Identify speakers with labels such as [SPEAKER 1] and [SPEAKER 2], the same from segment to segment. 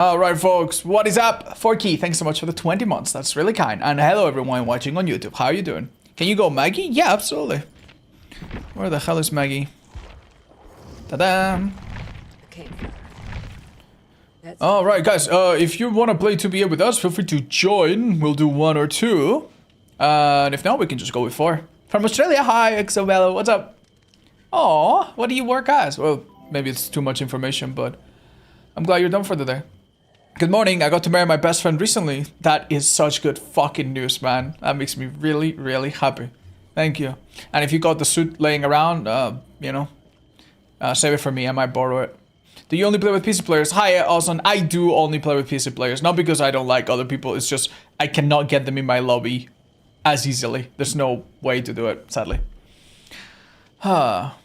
[SPEAKER 1] All right, folks, what is up? Forky, thanks so much for the 20 months. That's really kind. And hello, everyone watching on YouTube. How are you doing? Can you go Maggie? Yeah, absolutely. Where the hell is Maggie? Ta-da!
[SPEAKER 2] Okay.
[SPEAKER 1] All right, guys. If you want to play 2BA with us, feel free to join. We'll do 1 or 2. And if not, we can just go with 4. From Australia, hi, Exobello. What's up? Aw, what do you work as? Well, maybe it's too much information, but I'm glad you're done for the day. Good morning. I got to marry my best friend recently. That is such good fucking news, man. That makes me really, really happy. Thank you. And if you got the suit laying around, save it for me. I might borrow it. Do you only play with PC players? Hi, Ozon. I do only play with PC players. Not because I don't like other people. It's just I cannot get them in my lobby as easily. There's no way to do it, sadly. How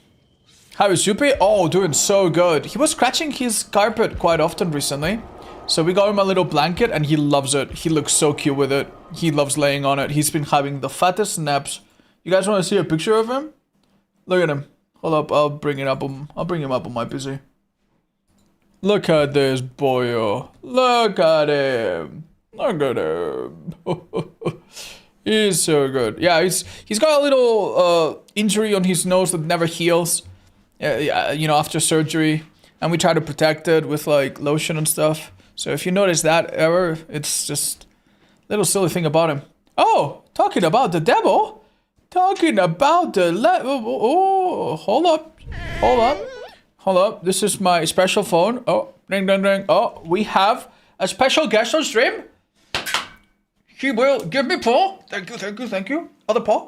[SPEAKER 1] is Yuppie? Oh, doing so good. He was scratching his carpet quite often recently. So we got him a little blanket and he loves it. He looks so cute with it. He loves laying on it. He's been having the fattest naps. You guys want to see a picture of him? Look at him. Hold up, I'll bring him up on my PC. Look at this boyo. Look at him. Look at him. He's so good. Yeah, he's got a little injury on his nose that never heals. You know, after surgery. And we try to protect it with like lotion and stuff. So if you notice that ever, it's just a little silly thing about him. Oh, talking about the devil. Talking about the oh, hold up. This is my special phone. Oh, ring, ring, ring. Oh, we have a special guest on stream. He will give me paw. Thank you. Other paw.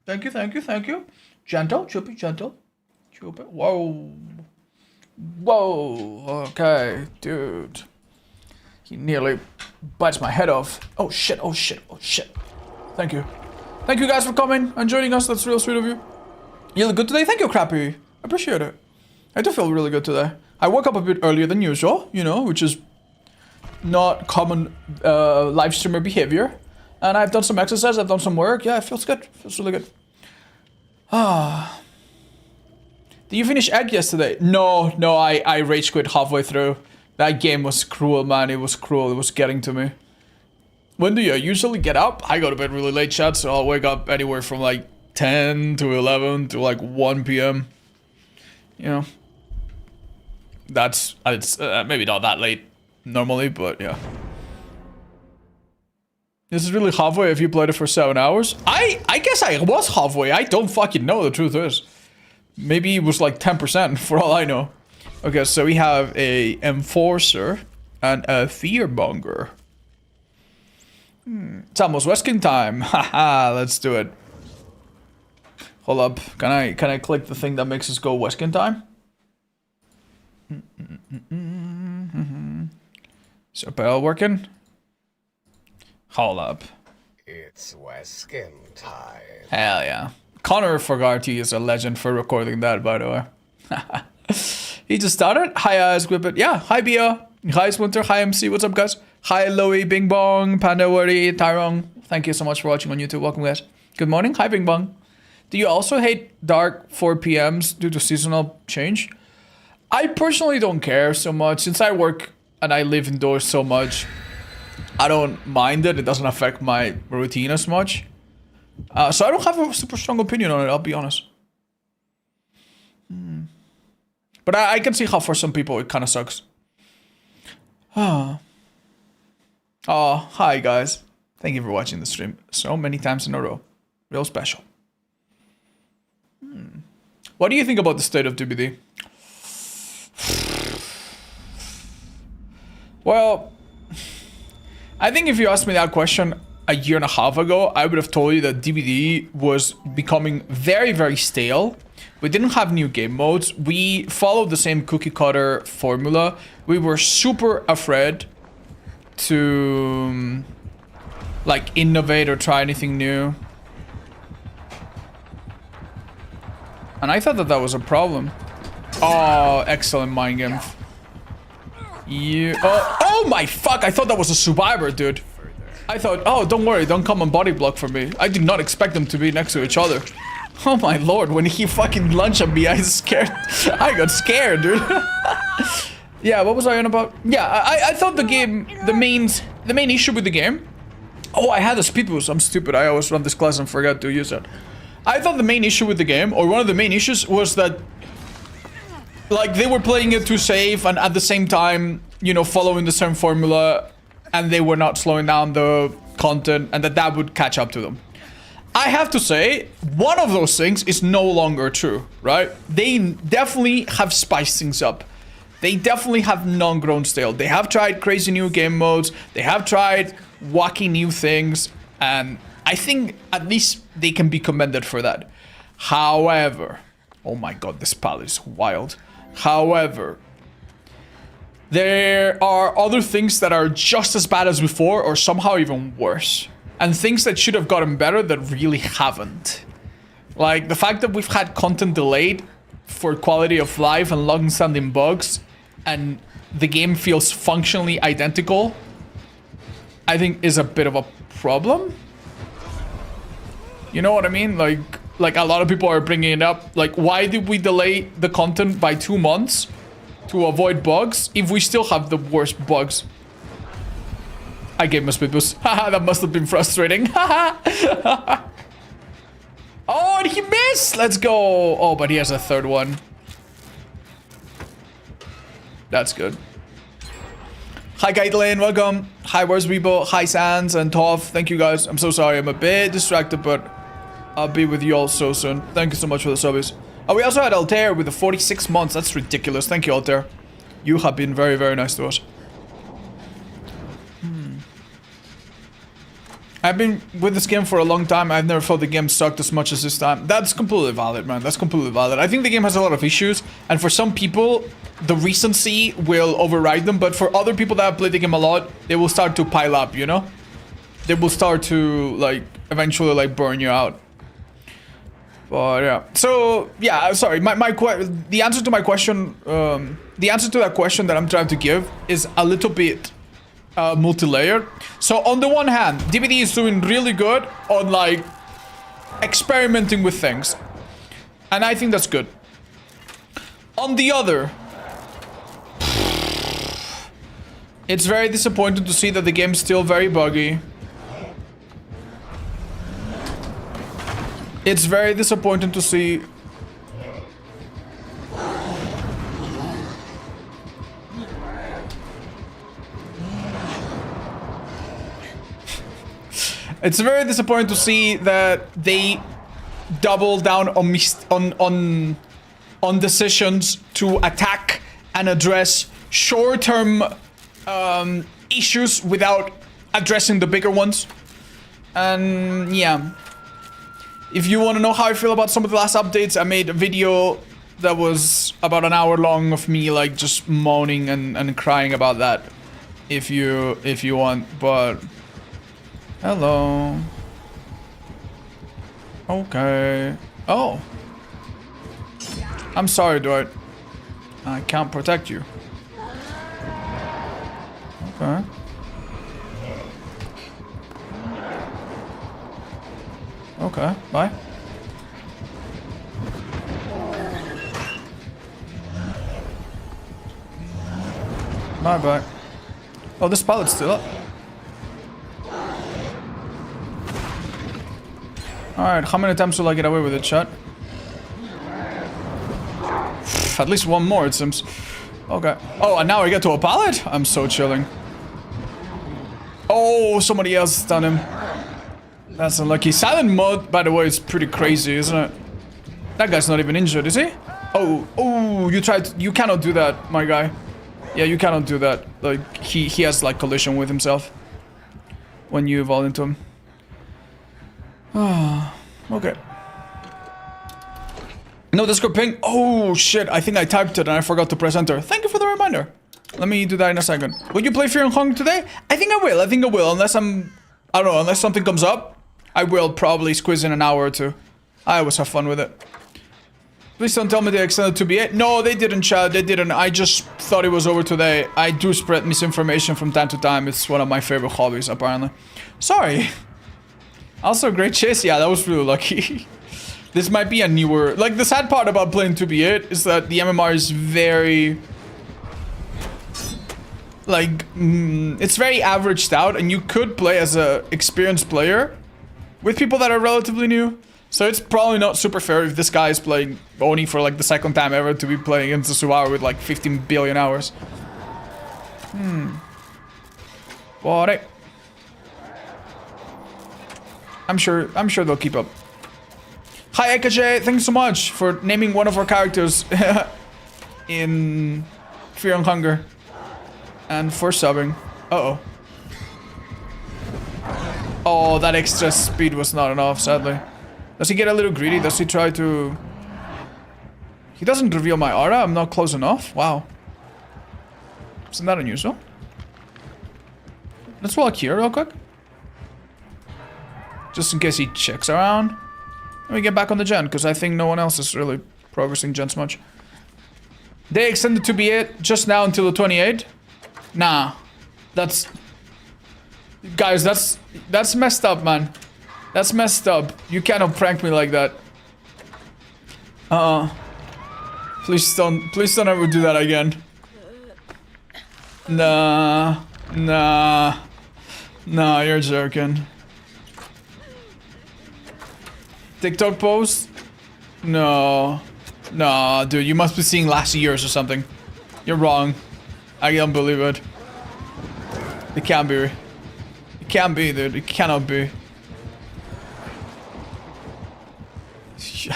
[SPEAKER 1] Thank you. Gentle, Chuppy, gentle. Chuppy. Whoa. Okay, dude. He nearly bites my head off. Oh shit. Thank you guys for coming and joining us. That's real sweet of you. You look good today. Thank you, Crappy. I appreciate it. I do feel really good today. I woke up a bit earlier than usual, you know, which is not common live streamer behavior. And I've done some exercise, I've done some work. Yeah, it feels good. Feels really good. Did you finish Egg yesterday? No, I rage quit halfway through. That game was cruel, man. It was cruel. It was getting to me. When do you usually get up? I go to bed really late, chat, so I'll wake up anywhere from like 10 to 11 to like 1 p.m. You know, it's maybe not that late normally, but yeah. This is really halfway if you played it for 7 hours. I guess I was halfway. I don't fucking know, the truth is. Maybe it was like 10% for all I know. Okay, so we have a Enforcer and a Fearmonger. It's almost Wesker time. Haha, let's do it. Hold up. Can I click the thing that makes us go Wesker time? Is our bell working? Hold up.
[SPEAKER 3] It's Wesker time.
[SPEAKER 1] Hell yeah. Connor Fogarty is a legend for recording that, by the way. He just started. Hi, Squibbit. Yeah, hi, Bia. Hi, Splinter. Hi, MC. What's up, guys? Hi, Louie, Bing Bong, Panda Wordy, Tyrone. Thank you so much for watching on YouTube. Welcome, guys. Good morning. Hi, Bing Bong. Do you also hate dark 4 PMs due to seasonal change? I personally don't care so much. Since I work and I live indoors so much, I don't mind it. It doesn't affect my routine as much. So I don't have a super strong opinion on it, I'll be honest. But I can see how for some people it kind of sucks. Oh, hi guys. Thank you for watching the stream so many times in a row. Real special. What do you think about the state of DBD? Well, I think if you asked me that question a year and a half ago, I would have told you that DBD was becoming very, very stale. We didn't have new game modes. We followed the same cookie cutter formula. We were super afraid to like innovate or try anything new. And I thought that was a problem. Oh, excellent mind game. Oh my fuck, I thought that was a survivor, dude. I thought, oh, don't worry, don't come and body block for me. I did not expect them to be next to each other. Oh my lord, when he fucking lunged at me, I got scared, dude. Yeah, what was I on about? Yeah, I thought the game, the main issue with the game. Oh, I had a speed boost. I'm stupid. I always run this class and forgot to use it. I thought the main issue with the game, or one of the main issues, was that like they were playing it too safe and at the same time, you know, following the same formula, and they were not slowing down the content, and that would catch up to them. I have to say, one of those things is no longer true, right? They definitely have spiced things up. They definitely have non-grown stale. They have tried crazy new game modes. They have tried wacky new things. And I think at least they can be commended for that. However, oh my god, this palette is wild. However, there are other things that are just as bad as before or somehow even worse. And things that should have gotten better that really haven't. Like the fact that we've had content delayed for quality of life and long-standing bugs, and the game feels functionally identical, I think is a bit of a problem. You know what I mean? Like a lot of people are bringing it up. Like, why did we delay the content by 2 months to avoid bugs if we still have the worst bugs? I gave him a speed boost. Haha, that must have been frustrating. Oh, and he missed! Let's go! Oh, but he has a third one. That's good. Hi, Caitlin, welcome. Hi, where's Rebo? Hi, Sans and Toph. Thank you, guys. I'm so sorry. I'm a bit distracted, but I'll be with you all so soon. Thank you so much for the subbies. Oh, we also had Altair with the 46 months. That's ridiculous. Thank you, Altair. You have been very, very nice to us. I've been with this game for a long time. I've never felt the game sucked as much as this time. That's completely valid, man. That's completely valid. I think the game has a lot of issues, and for some people, the recency will override them, but for other people that have played the game a lot, they will start to pile up, you know? They will start to, like, eventually, like, burn you out. But, yeah. So, yeah, sorry. The answer to my question, the answer to that question that I'm trying to give is a little bit multi-layered. So on the one hand, DVD is doing really good on like experimenting with things, and I think that's good. On the other, it's very disappointing to see that the game's still very buggy. It's very disappointing to see. It's very disappointing to see that they double down on decisions to attack and address short-term issues without addressing the bigger ones. And yeah, if you want to know how I feel about some of the last updates, I made a video that was about an hour long of me like just moaning and crying about that. If you want, but. Hello. Okay. Oh. I'm sorry, Dwight. I can't protect you. Okay. Okay, bye. Bye-bye. Oh, this pallet's still up. Alright, how many times will I get away with it, chat? At least one more, it seems. Okay. Oh, and now I get to a pallet? I'm so chilling. Oh, somebody else done him. That's unlucky. Silent mode, by the way, is pretty crazy, isn't it? That guy's not even injured, is he? Oh, you cannot do that, my guy. Yeah, you cannot do that. Like, he has, like, collision with himself when you evolve into him. Ah, okay. No, Discord ping. Oh, shit. I think I typed it and I forgot to press enter. Thank you for the reminder. Let me do that in a second. Will you play Fear and Hunger today? I think I will. I think I will. Unless I don't know, unless something comes up, I will probably squeeze in an hour or two. I always have fun with it. Please don't tell me they extended to B8. No, they didn't, Chad. They didn't. I just thought it was over today. I do spread misinformation from time to time. It's one of my favorite hobbies, apparently. Sorry. Also, great chase. Yeah, that was really lucky. This might be a newer... Like, the sad part about playing 2B8 is that the MMR is very... Like, it's very averaged out, and you could play as a experienced player with people that are relatively new. So it's probably not super fair if this guy is playing Oni for like the second time ever to be playing against a Subaru with like 15 billion hours. What? I'm sure they'll keep up. Hi Ekaje, thanks so much for naming one of our characters in Fear and Hunger. And for subbing. Uh-oh. Oh, that extra speed was not enough, sadly. Does he get a little greedy? Does he try to... He doesn't reveal my aura? I'm not close enough? Wow. Isn't that unusual? Let's walk here real quick. Just in case he checks around. Let me get back on the gen, because I think no one else is really progressing gens much. They extended to be it just now until the 28th. Nah. That's... Guys, that's messed up, man. That's messed up. You cannot prank me like that. Please don't ever do that again. Nah, you're joking. TikTok post? No, dude, you must be seeing last year's or something. You're wrong. I don't believe it. It can't be. It can't be, dude. It cannot be.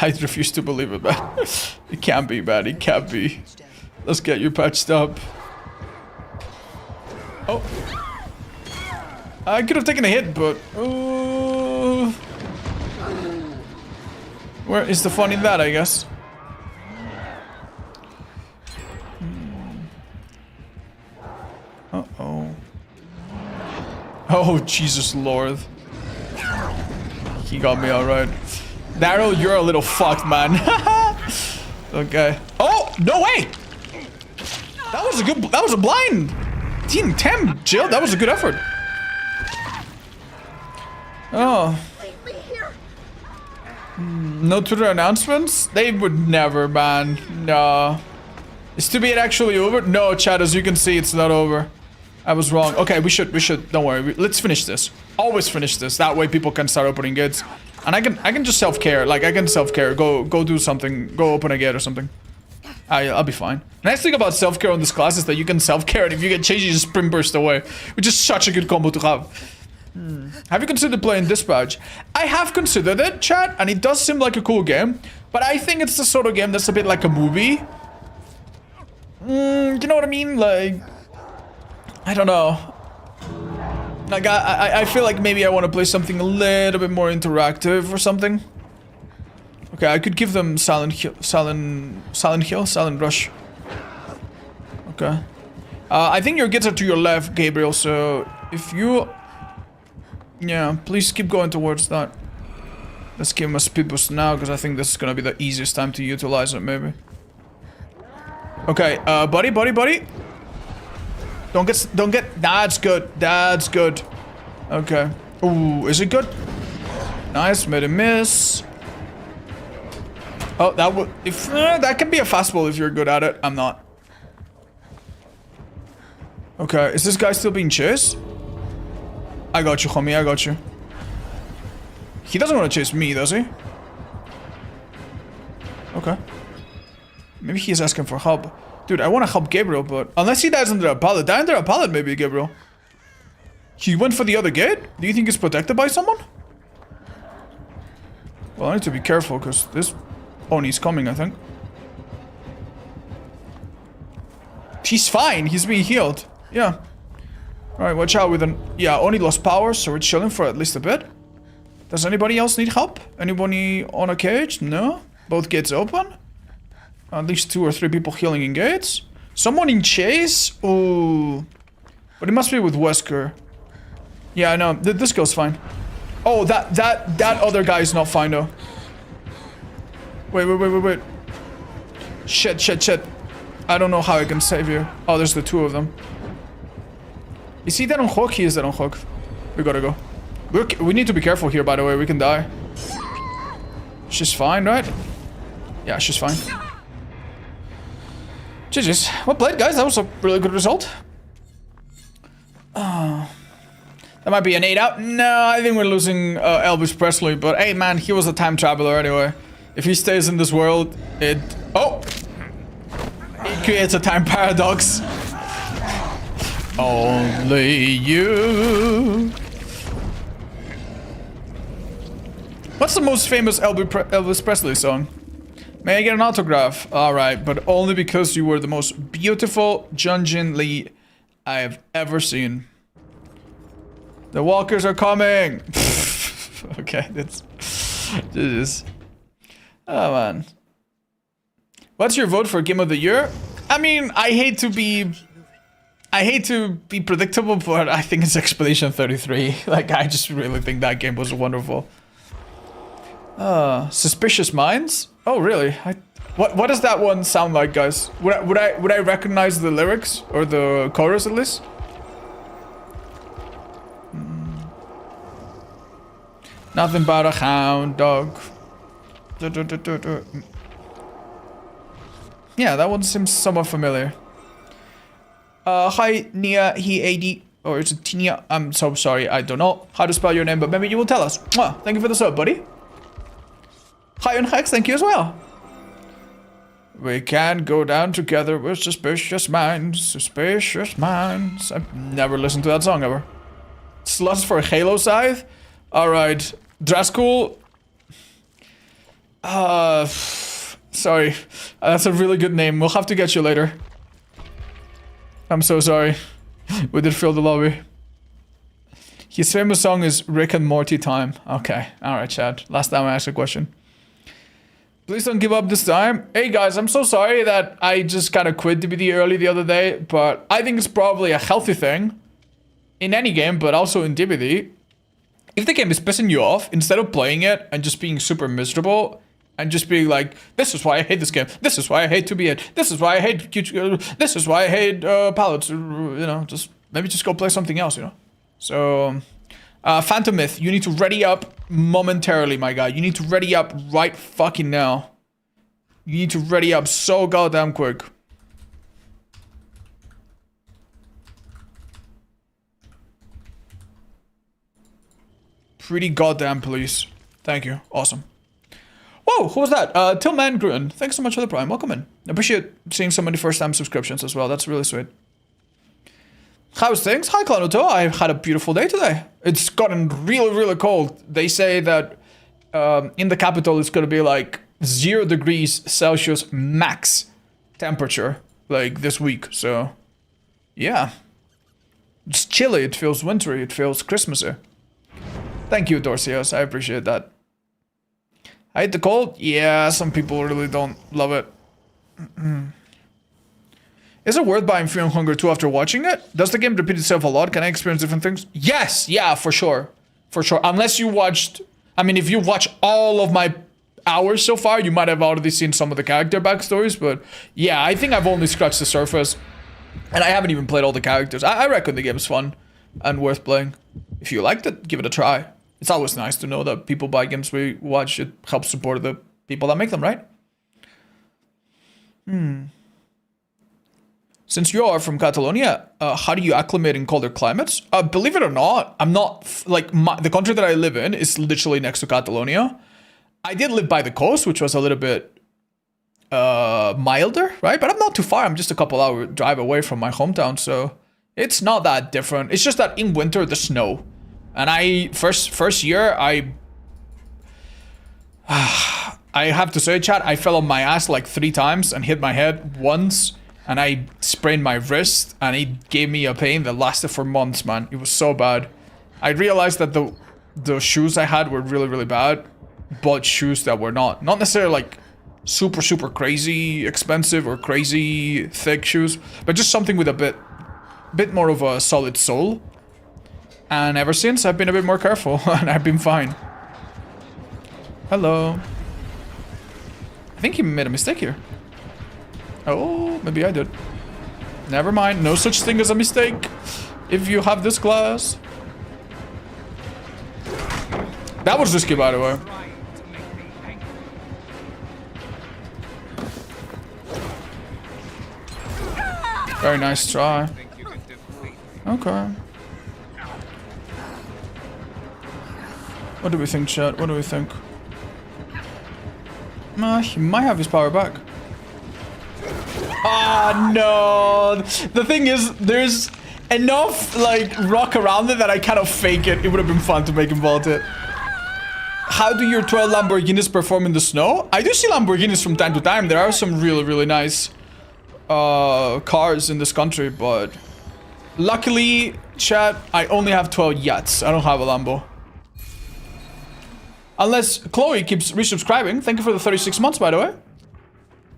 [SPEAKER 1] I refuse to believe it, man. It can't be, man. It can't be. Let's get you patched up. Oh. I could have taken a hit, but... where is the fun in that, I guess? Uh-oh. Oh, Jesus Lord. He got me alright. Daryl, you're a little fucked, man. Okay. Oh, no way! That was a blind. Team 10, Jill, that was a good effort. Oh. No Twitter announcements? They would never, man. No. Is to be it actually over? No, chat, as you can see, it's not over. I was wrong. Okay, we should, don't worry. Let's finish this. Always finish this. That way people can start opening gates. And I can just self-care. Like, I can self-care. Go do something. Go open a gate or something. I'll be fine. Nice thing about self-care on this class is that you can self-care, and if you get chased, you just sprint burst away. Which is such a good combo to have. Have you considered playing Dispatch? I have considered it, chat, and it does seem like a cool game. But I think it's the sort of game that's a bit like a movie. You know what I mean? Like... I don't know. Like, I feel like maybe I want to play something a little bit more interactive or something. Okay, I could give them Silent Rush. Okay. I think your gates are to your left, Gabriel, so if you... Yeah, please keep going towards that. Let's give him a speed boost now, because I think this is gonna be the easiest time to utilize it, maybe. Okay, buddy. Don't get, that's good. Okay. Ooh, is it good? Nice, made a miss. Oh, that would, if, that can be a fastball if you're good at it. I'm not. Okay, is this guy still being chased? I got you, homie, I got you. He doesn't want to chase me, does he? Okay. Maybe he's asking for help. Dude, I want to help Gabriel, but... Unless he dies under a pallet. Die under a pallet, maybe, Gabriel. He went for the other gate? Do you think he's protected by someone? Well, I need to be careful, because this Oni's coming, I think. He's fine. He's being healed. Yeah. Alright, watch out with an... Yeah, Oni lost power, so we're chilling for at least a bit. Does anybody else need help? Anybody on a cage? No? Both gates open? At least 2 or 3 people healing in gates. Someone in chase? Ooh. But it must be with Wesker. Yeah, I know. This goes fine. Oh, that other guy is not fine, though. Wait. Shit. I don't know how I can save you. Oh, there's the 2 of them. Is he dead on hook? He is dead on hook. We gotta go. We need to be careful here, by the way. We can die. She's fine, right? Yeah, she's fine. GG's. Well played, guys. That was a really good result. That might be an 8 out. No, I think we're losing Elvis Presley. But hey, man, he was a time traveler anyway. If he stays in this world, it creates a time paradox. Only you. What's the most famous Elvis Presley song? May I get an autograph? Alright, but only because you were the most beautiful Jun Jin Lee I have ever seen. The walkers are coming! Okay, that's... Jesus. Oh, man. What's your vote for Game of the Year? I mean, I hate to be predictable, but I think it's Expedition 33. Like, I just really think that game was wonderful. Suspicious Minds? Oh, really? What does that one sound like, guys? Would I recognize the lyrics or the chorus at least? Nothing but a hound dog. Yeah, that one seems somewhat familiar. Hi, Nia, he AD, or is it Tinia? I'm so sorry, I don't know how to spell your name, but maybe you will tell us. Mwah, thank you for the sub, buddy. Hi, on Hex, thank you as well. We can go down together with suspicious minds, suspicious minds. I've never listened to that song ever. Sluts for Halo Scythe? Alright. Draskul? Sorry. That's a really good name. We'll have to get you later. I'm so sorry. We did fill the lobby. His famous song is Rick and Morty Time. Okay. Alright, Chad. Last time I asked a question. Please don't give up this time. Hey guys, I'm so sorry that I just kind of quit DBD early the other day, but I think it's probably a healthy thing in any game, but also in DBD. If the game is pissing you off, instead of playing it and just being super miserable and just being like, this is why I hate this game, this is why I hate 2B8, this is why I hate this is why I hate pallets, you know, just maybe just go play something else, you know. So, Phantom Myth, you need to ready up momentarily, my guy. You need to ready up right fucking now. You need to ready up so goddamn quick. Pretty goddamn please. Thank you. Awesome. Whoa, who was that? Tillman Gruen. Thanks so much for the prime. Welcome in. I appreciate seeing so many first time subscriptions as well. That's really sweet. How's things? Hi, Clanuto. I had a beautiful day today. It's gotten really, really cold. They say that in the capital it's gonna be like 0 degrees Celsius max temperature like this week. So, yeah. It's chilly. It feels wintry. It feels Christmassy. Thank you, Dorcios. I appreciate that. I hate the cold? Yeah, some people really don't love it. Is it worth buying Fear and Hunger 2 after watching it? Does the game repeat itself a lot? Can I experience different things? Yes! Yeah, for sure. For sure. Unless you watched... I mean, if you watch all of my hours so far, you might have already seen some of the character backstories, but yeah, I think I've only scratched the surface. And I haven't even played all the characters. I reckon the game's fun and worth playing. If you liked it, give it a try. It's always nice to know that people buy games we watch. It helps support the people that make them, right? Since you are from Catalonia, how do you acclimate in colder climates? Believe it or not, I'm not, like, the country that I live in is literally next to Catalonia. I did live by the coast, which was a little bit milder, right? But I'm not too far. I'm just a couple hour drive away from my hometown, so it's not that different. It's just that in winter, the snow. And I, first year, I have to say, chat, I fell on my ass like 3 times and hit my head once. And I sprained my wrist and it gave me a pain that lasted for months, man. It was so bad. I realized that the shoes I had were really, really bad. Bought shoes that were not necessarily like super, super crazy expensive or crazy thick shoes, but just something with a bit more of a solid sole. And ever since, I've been a bit more careful and I've been fine. Hello. I think he made a mistake here. Oh, maybe I did. Never mind. No such thing as a mistake if you have this class. That was risky, by the way. Very nice try. Okay. What do we think, chat? What do we think? He might have his power back. Ah, no. The thing is, there's enough, like, rock around it that I kind of fake it. It would have been fun to make him vault it. How do your 12 Lamborghinis perform in the snow? I do see Lamborghinis from time to time. There are some really, really nice cars in this country, but luckily, chat, I only have 12 yachts. I don't have a Lambo. Unless Chloe keeps resubscribing. Thank you for the 36 months, by the way.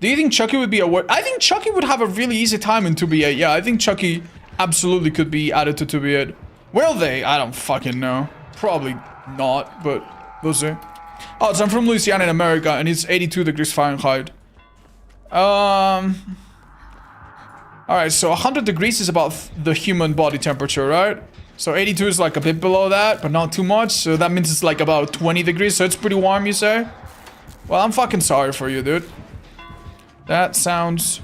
[SPEAKER 1] Do you think Chucky would be a word? I think Chucky would have a really easy time in 2B8. Yeah, I think Chucky absolutely could be added to 2B8. Will they? I don't fucking know. Probably not, but we'll see. Oh, so I'm from Louisiana in America, and it's 82 degrees Fahrenheit. Alright, so 100 degrees is about the human body temperature, right? So 82 is like a bit below that, but not too much. So that means it's like about 20 degrees, so it's pretty warm, you say? Well, I'm fucking sorry for you, dude. That sounds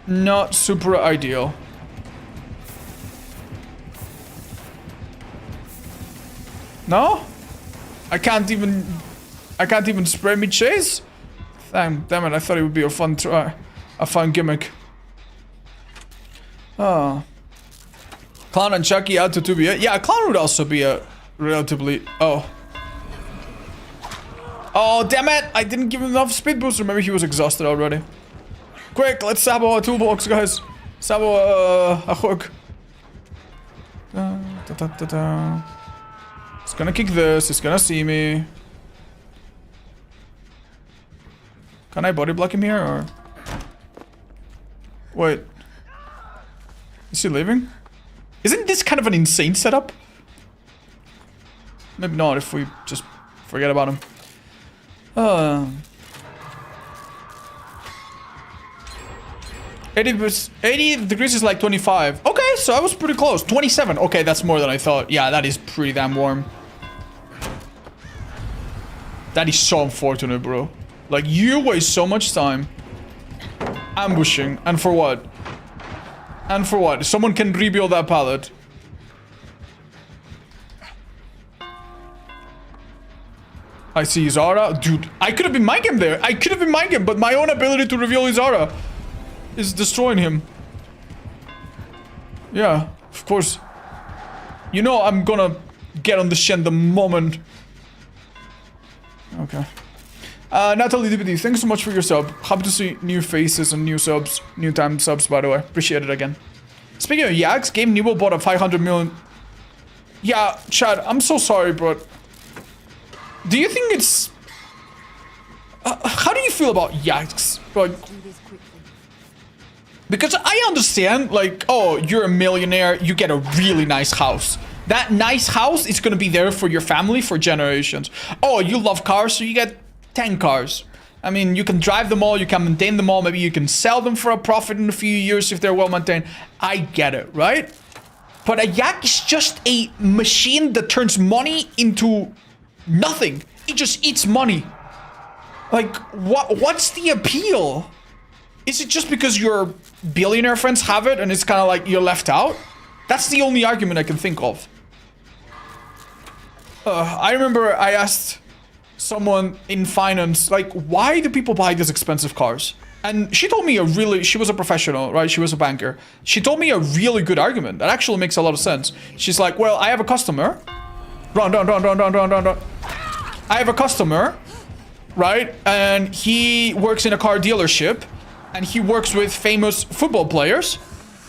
[SPEAKER 1] not super ideal. No? I can't even spray me chase? Damn it, I thought it would be a fun try. A fun gimmick. Oh. Clown and Chucky out to 2B8. Yeah, Clown would also be a relatively... Oh. Oh, damn it! I didn't give him enough speed booster. Maybe he was exhausted already. Quick, let's sabo a toolbox, guys. Sabo a hook. It's gonna kick this. It's gonna see me. Can I body block him here, or... Wait. Is he leaving? Isn't this kind of an insane setup? Maybe not if we just forget about him. 80 degrees is like 25. Okay, so I was pretty close. 27. Okay, that's more than I thought. Yeah, that is pretty damn warm. That is so unfortunate, bro. Like, you waste so much time ambushing. And for what? And for what? Someone can rebuild that pallet. I see his aura. Dude, I could have been mind game there. I could have been mind game, but my own ability to reveal his aura is destroying him. Yeah, of course. You know I'm gonna get on the shin the moment. Okay. Natalie DPD, thanks so much for your sub. Happy to see new faces and new subs. New time subs, by the way. Appreciate it again. Speaking of Yaks, Game Nemo bought a 500 million... Yeah, Chad, I'm so sorry, but... Do you think it's... how do you feel about Yaks? Like... Because I understand, like, oh, you're a millionaire, you get a really nice house. That nice house is gonna be there for your family for generations. Oh, you love cars, so you get 10 cars. I mean, you can drive them all, you can maintain them all, maybe you can sell them for a profit in a few years if they're well maintained. I get it, right? But a yak is just a machine that turns money into nothing. It just eats money. Like, what's the appeal? Is it just because your billionaire friends have it and it's kind of like you're left out? That's the only argument I can think of. I remember I asked someone in finance, like, why do people buy these expensive cars? And she told me she was a professional, right? She was a banker. She told me a really good argument that actually makes a lot of sense. She's like, well, I have a customer. Run. I have a customer, right? And he works in a car dealership. And he works with famous football players.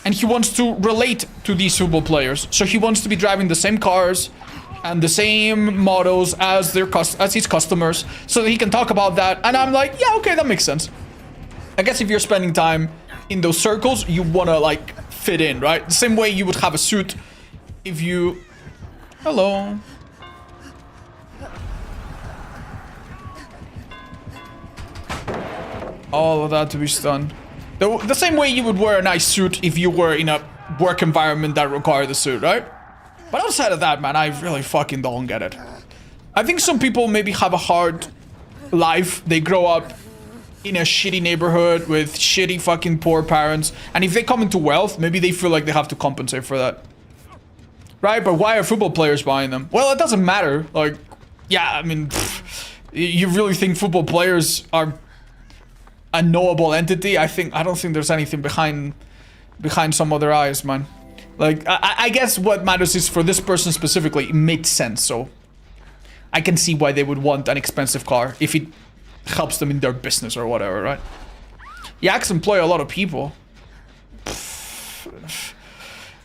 [SPEAKER 1] And he wants to relate to these football players. So he wants to be driving the same cars and the same models as his customers. So that he can talk about that. And I'm like, yeah, okay, that makes sense. I guess if you're spending time in those circles, you want to, like, fit in, right? The same way you would have a suit if you... Hello. All of that to be stunned. The same way you would wear a nice suit if you were in a work environment that required the suit, right? But outside of that, man, I really fucking don't get it. I think some people maybe have a hard life. They grow up in a shitty neighborhood with shitty fucking poor parents. And if they come into wealth, maybe they feel like they have to compensate for that. right? But why are football players buying them? Well, it doesn't matter. Like, yeah, I mean, you really think football players are a knowable entity? I don't think there's anything behind some other eyes, man. Like, I guess what matters is for this person specifically, it makes sense. So I can see why they would want an expensive car if it helps them in their business or whatever, right? Yaks employ a lot of people.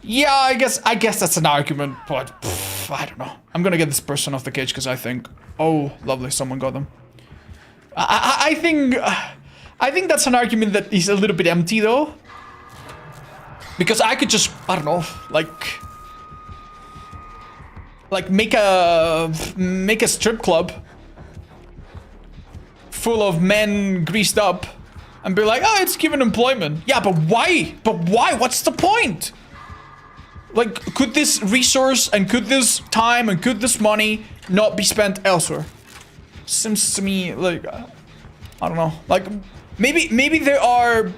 [SPEAKER 1] Yeah, I guess that's an argument, but I don't know. I'm gonna get this person off the cage because I think, oh, lovely, someone got them. I think that's an argument that is a little bit empty though, because I could just, I don't know, like make a strip club full of men greased up and be like, oh, it's given employment. Yeah, but why? What's the point? Like, could this resource and could this time and could this money not be spent elsewhere? Seems to me like, I don't know. Like, maybe there are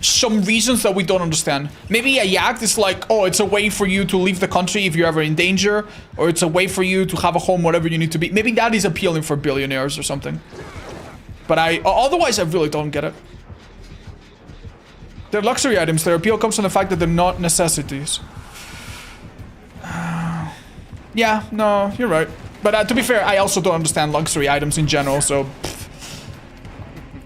[SPEAKER 1] some reasons that we don't understand. Maybe a yacht is like, oh, it's a way for you to leave the country if you're ever in danger, or it's a way for you to have a home whatever you need to be. Maybe that is appealing for billionaires or something. But otherwise I really don't get it. They're luxury items. Their appeal comes from the fact that they're not necessities. Yeah, no, you're right. But to be fair, I also don't understand luxury items in general, so...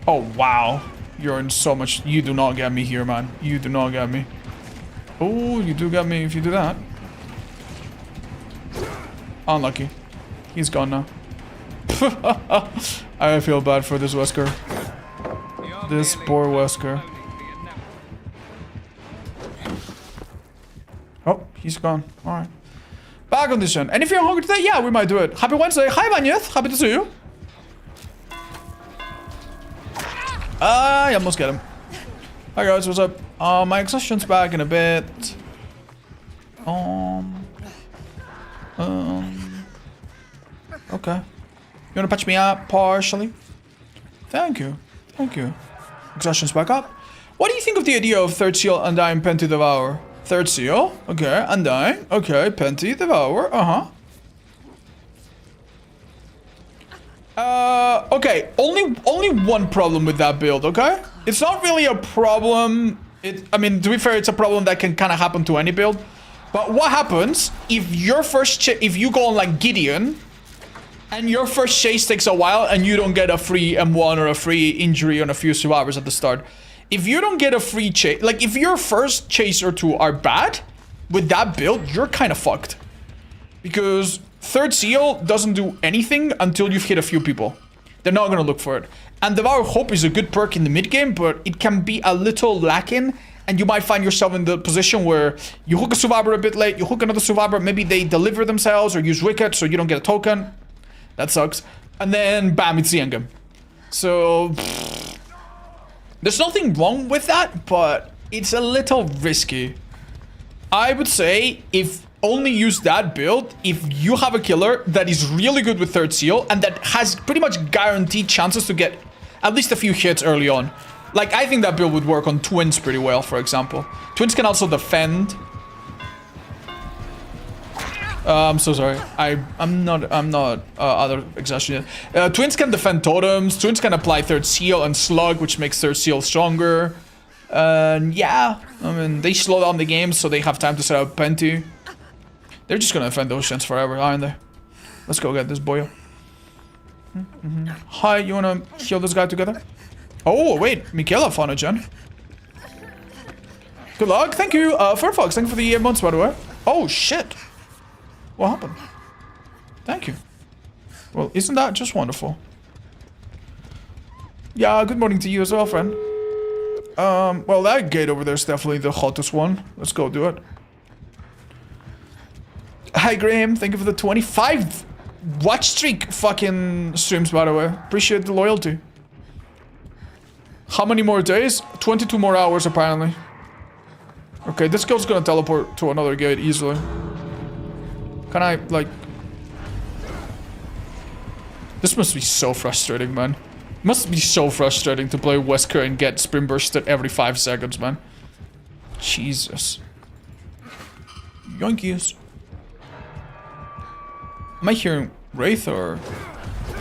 [SPEAKER 1] Oh, wow. You're in so much... You do not get me here, man. You do not get me. Oh, you do get me if you do that. Unlucky. He's gone now. I feel bad for this Wesker. This poor Wesker. Oh, he's gone. Alright. Bad condition. And if you're hungry today, yeah, we might do it. Happy Wednesday. Hi, Vanyeth. Happy to see you. I almost get him. Hi, guys. What's up? My exhaustion's back in a bit. Okay. You wanna patch me up partially? Thank you. Thank you. Exhaustion's back up. What do you think of the idea of third seal, undying, pen to devour? Third seal. Okay, undying. Okay, Penty, devour. Okay, only one problem with that build, okay? It's not really a problem. I mean, to be fair, it's a problem that can kind of happen to any build. But what happens if your if you go on like Gideon, and your first chase takes a while, and you don't get a free M1 or a free injury on a few survivors at the start? If you don't get a free chase, like if your first chase or two are bad, with that build, you're kind of fucked. Because third seal doesn't do anything until you've hit a few people. They're not gonna look for it. And Devour Hope is a good perk in the mid game, but it can be a little lacking, and you might find yourself in the position where you hook a survivor a bit late, you hook another survivor, maybe they deliver themselves or use Wicked so you don't get a token. That sucks. And then, bam, it's the endgame. So... there's nothing wrong with that, but it's a little risky. I would say if only use that build if you have a killer that is really good with third seal and that has pretty much guaranteed chances to get at least a few hits early on. Like, I think that build would work on Twins pretty well, for example. Twins can also defend. I'm so sorry. I'm not other exhaustion yet. Twins can defend totems. Twins can apply third seal and slug, which makes third seal stronger. Yeah, I mean, they slow down the game so they have time to set up Penty. They're just gonna defend oceans forever, aren't they? Let's go get this boy. Hi, you wanna heal this guy together? Oh, wait, Michaela found a gen. Good luck, thank you. Furfox, thank you for the months, by the way. Oh, shit. What happened? Thank you. Well, isn't that just wonderful? Yeah, good morning to you as well, friend. Well, that gate over there is definitely the hottest one. Let's go do it. Hi, Graham. Thank you for the 25 watch streak fucking streams, by the way. Appreciate the loyalty. How many more days? 22 more hours, apparently. Okay, this girl's gonna teleport to another gate easily. Can I, like... This must be so frustrating, man. Must be so frustrating to play Wesker and get sprint bursted every 5 seconds, man. Jesus. Yoinkies. Am I hearing Wraith or...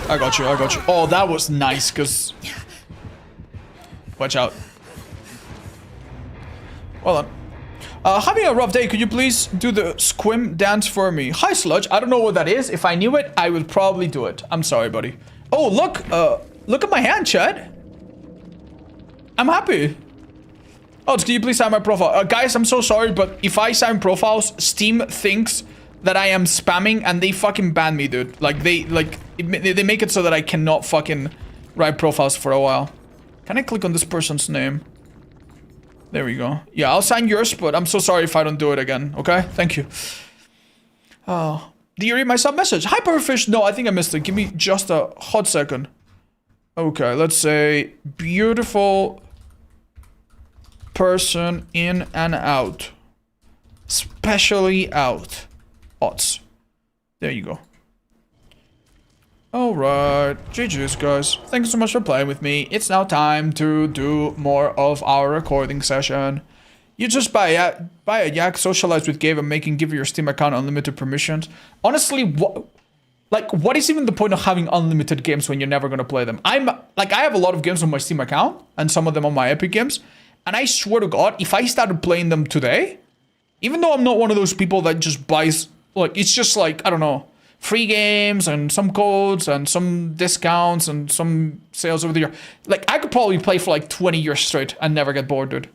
[SPEAKER 1] I got you, I got you. Oh, that was nice, because... Watch out. Well done. Having a rough day, could you please do the squim dance for me? Hi, Sludge. I don't know what that is. If I knew it, I would probably do it. I'm sorry, buddy. Oh, look. Look at my hand, Chad. I'm happy. Oh, can you please sign my profile? Guys, I'm so sorry, but if I sign profiles, Steam thinks that I am spamming and they fucking ban me, dude. Like, they make it so that I cannot fucking write profiles for a while. Can I click on this person's name? There we go. Yeah, I'll sign yours, but I'm so sorry if I don't do it again, okay? Thank you. Oh, do you read my sub message? Hi, Pufferfish. No, I think I missed it. Give me just a hot second. Okay, let's say beautiful person in and out. Especially out. Odds. There you go. Alright, GG's guys. Thank you so much for playing with me. It's now time to do more of our recording session. You just buy a yak, socialize with Gabe, and give your Steam account unlimited permissions. Honestly, what is even the point of having unlimited games when you're never gonna play them? I have a lot of games on my Steam account, and some of them on my Epic Games, and I swear to God, if I started playing them today, even though I'm not one of those people that just buys, like, it's just like, I don't know, free games and some codes and some discounts and some sales over the year. Like, I could probably play for like 20 years straight and never get bored, dude.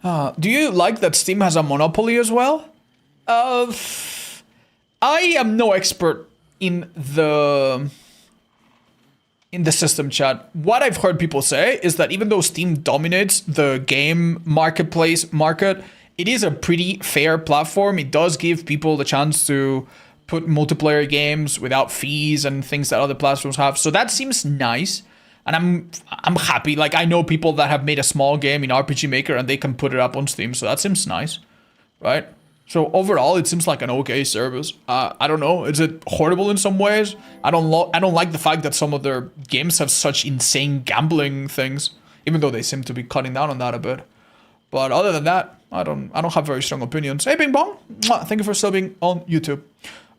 [SPEAKER 1] Do you like that Steam has a monopoly as well? I am no expert in the system, chat. What I've heard people say is that even though Steam dominates the game marketplace market, it is a pretty fair platform. It does give people the chance to put multiplayer games without fees and things that other platforms have. So that seems nice. And I'm happy. Like, I know people that have made a small game in RPG Maker and they can put it up on Steam. So that seems nice, right? So overall, it seems like an okay service. I don't know. Is it horrible in some ways? I don't like the fact that some of their games have such insane gambling things, even though they seem to be cutting down on that a bit. But other than that, I don't have very strong opinions. Hey, Bing Bong. Thank you for subbing on YouTube.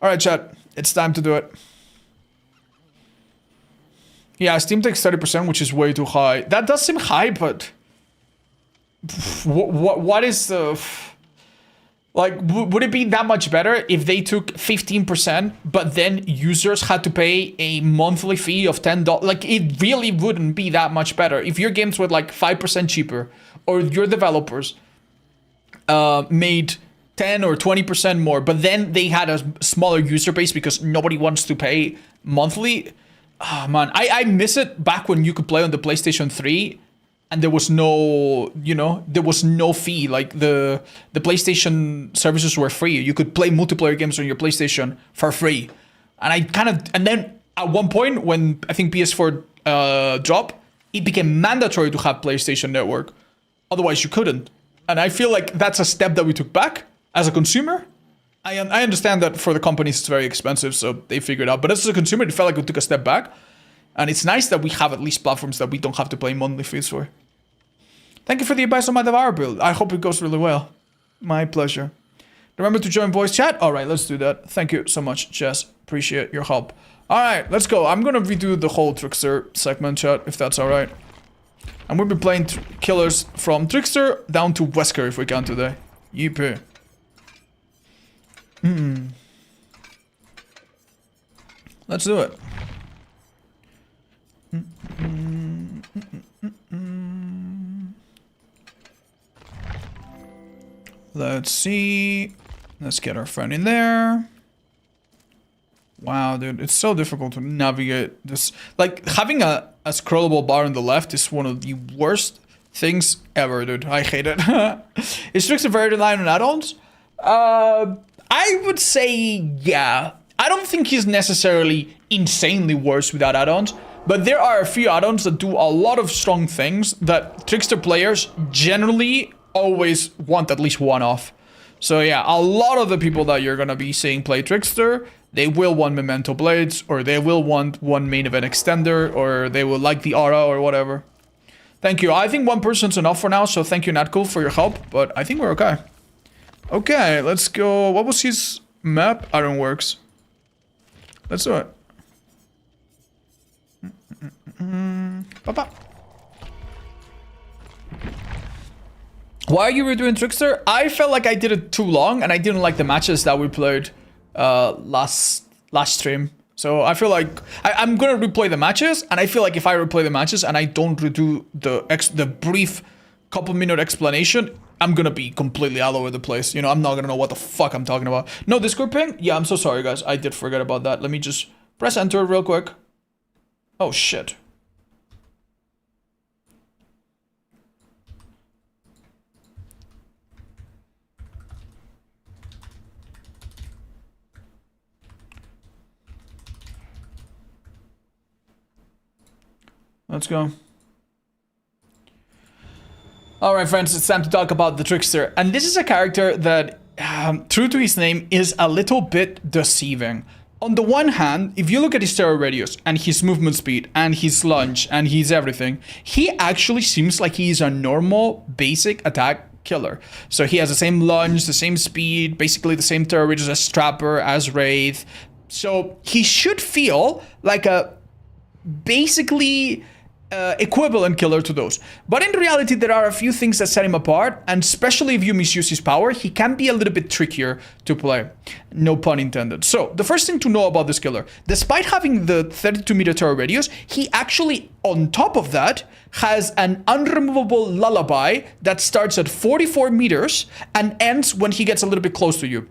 [SPEAKER 1] All right, chat. It's time to do it. Yeah, Steam takes 30%, which is way too high. That does seem high, but what is the... Like, would it be that much better if they took 15%, but then users had to pay a monthly fee of $10? Like, it really wouldn't be that much better. If your games were like 5% cheaper, or your developers made 10 or 20% more, but then they had a smaller user base because nobody wants to pay monthly. Oh, man, I miss it back when you could play on the PlayStation 3 and there was no, there was no fee. Like the PlayStation services were free. You could play multiplayer games on your PlayStation for free. And then at one point when I think PS4 dropped, it became mandatory to have PlayStation Network. Otherwise you couldn't. And I feel like that's a step that we took back as a consumer. I understand that for the companies it's very expensive, so they figured it out. But as a consumer, it felt like we took a step back. And it's nice that we have at least platforms that we don't have to pay monthly fees for. Thank you for the advice on my Devour build. I hope it goes really well. My pleasure. Remember to join voice chat? All right, let's do that. Thank you so much, Jess. Appreciate your help. All right, let's go. I'm going to redo the whole Trickster segment, chat, if that's all right. And we'll be playing killers from Trickster down to Wesker if we can today. Yippee. Let's do it. Let's see. Let's get our friend in there. Wow, dude, it's so difficult to navigate this. Like, having a scrollable bar on the left is one of the worst things ever, dude. I hate it. Is Trickster very reliant on add-ons? I would say, yeah. I don't think he's necessarily insanely worse without add-ons, but there are a few add-ons that do a lot of strong things that Trickster players generally always want at least one off. So yeah, a lot of the people that you're gonna be seeing play Trickster, they will want Memento Blades, or they will want one main event extender, or they will like the aura or whatever. Thank you. I think one person's enough for now, so thank you, Natcool, for your help, but I think we're okay. Okay, let's go. What was his map, iron works. Let's do it. Papa. Why are you redoing Trickster? I felt like I did it too long, and I didn't like the matches that we played last stream. So I feel like I'm gonna replay the matches, and I feel like if I replay the matches and I don't redo the brief couple-minute explanation, I'm gonna be completely all over the place. You know, I'm not gonna know what the fuck I'm talking about. No Discord ping? Yeah, I'm so sorry, guys. I did forget about that. Let me just press enter real quick. Oh, shit. Let's go. Alright friends, it's time to talk about the Trickster. And this is a character that, true to his name, is a little bit deceiving. On the one hand, if you look at his terror radius, and his movement speed, and his lunge, and his everything, he actually seems like he is a normal, basic attack killer. So he has the same lunge, the same speed, basically the same terror radius as Trapper, as Wraith. So he should feel like a basically equivalent killer to those. But in reality, there are a few things that set him apart, and especially if you misuse his power, he can be a little bit trickier to play. No pun intended. So, the first thing to know about this killer, despite having the 32-meter terror radius, he actually, on top of that, has an unremovable lullaby that starts at 44 meters and ends when he gets a little bit close to you.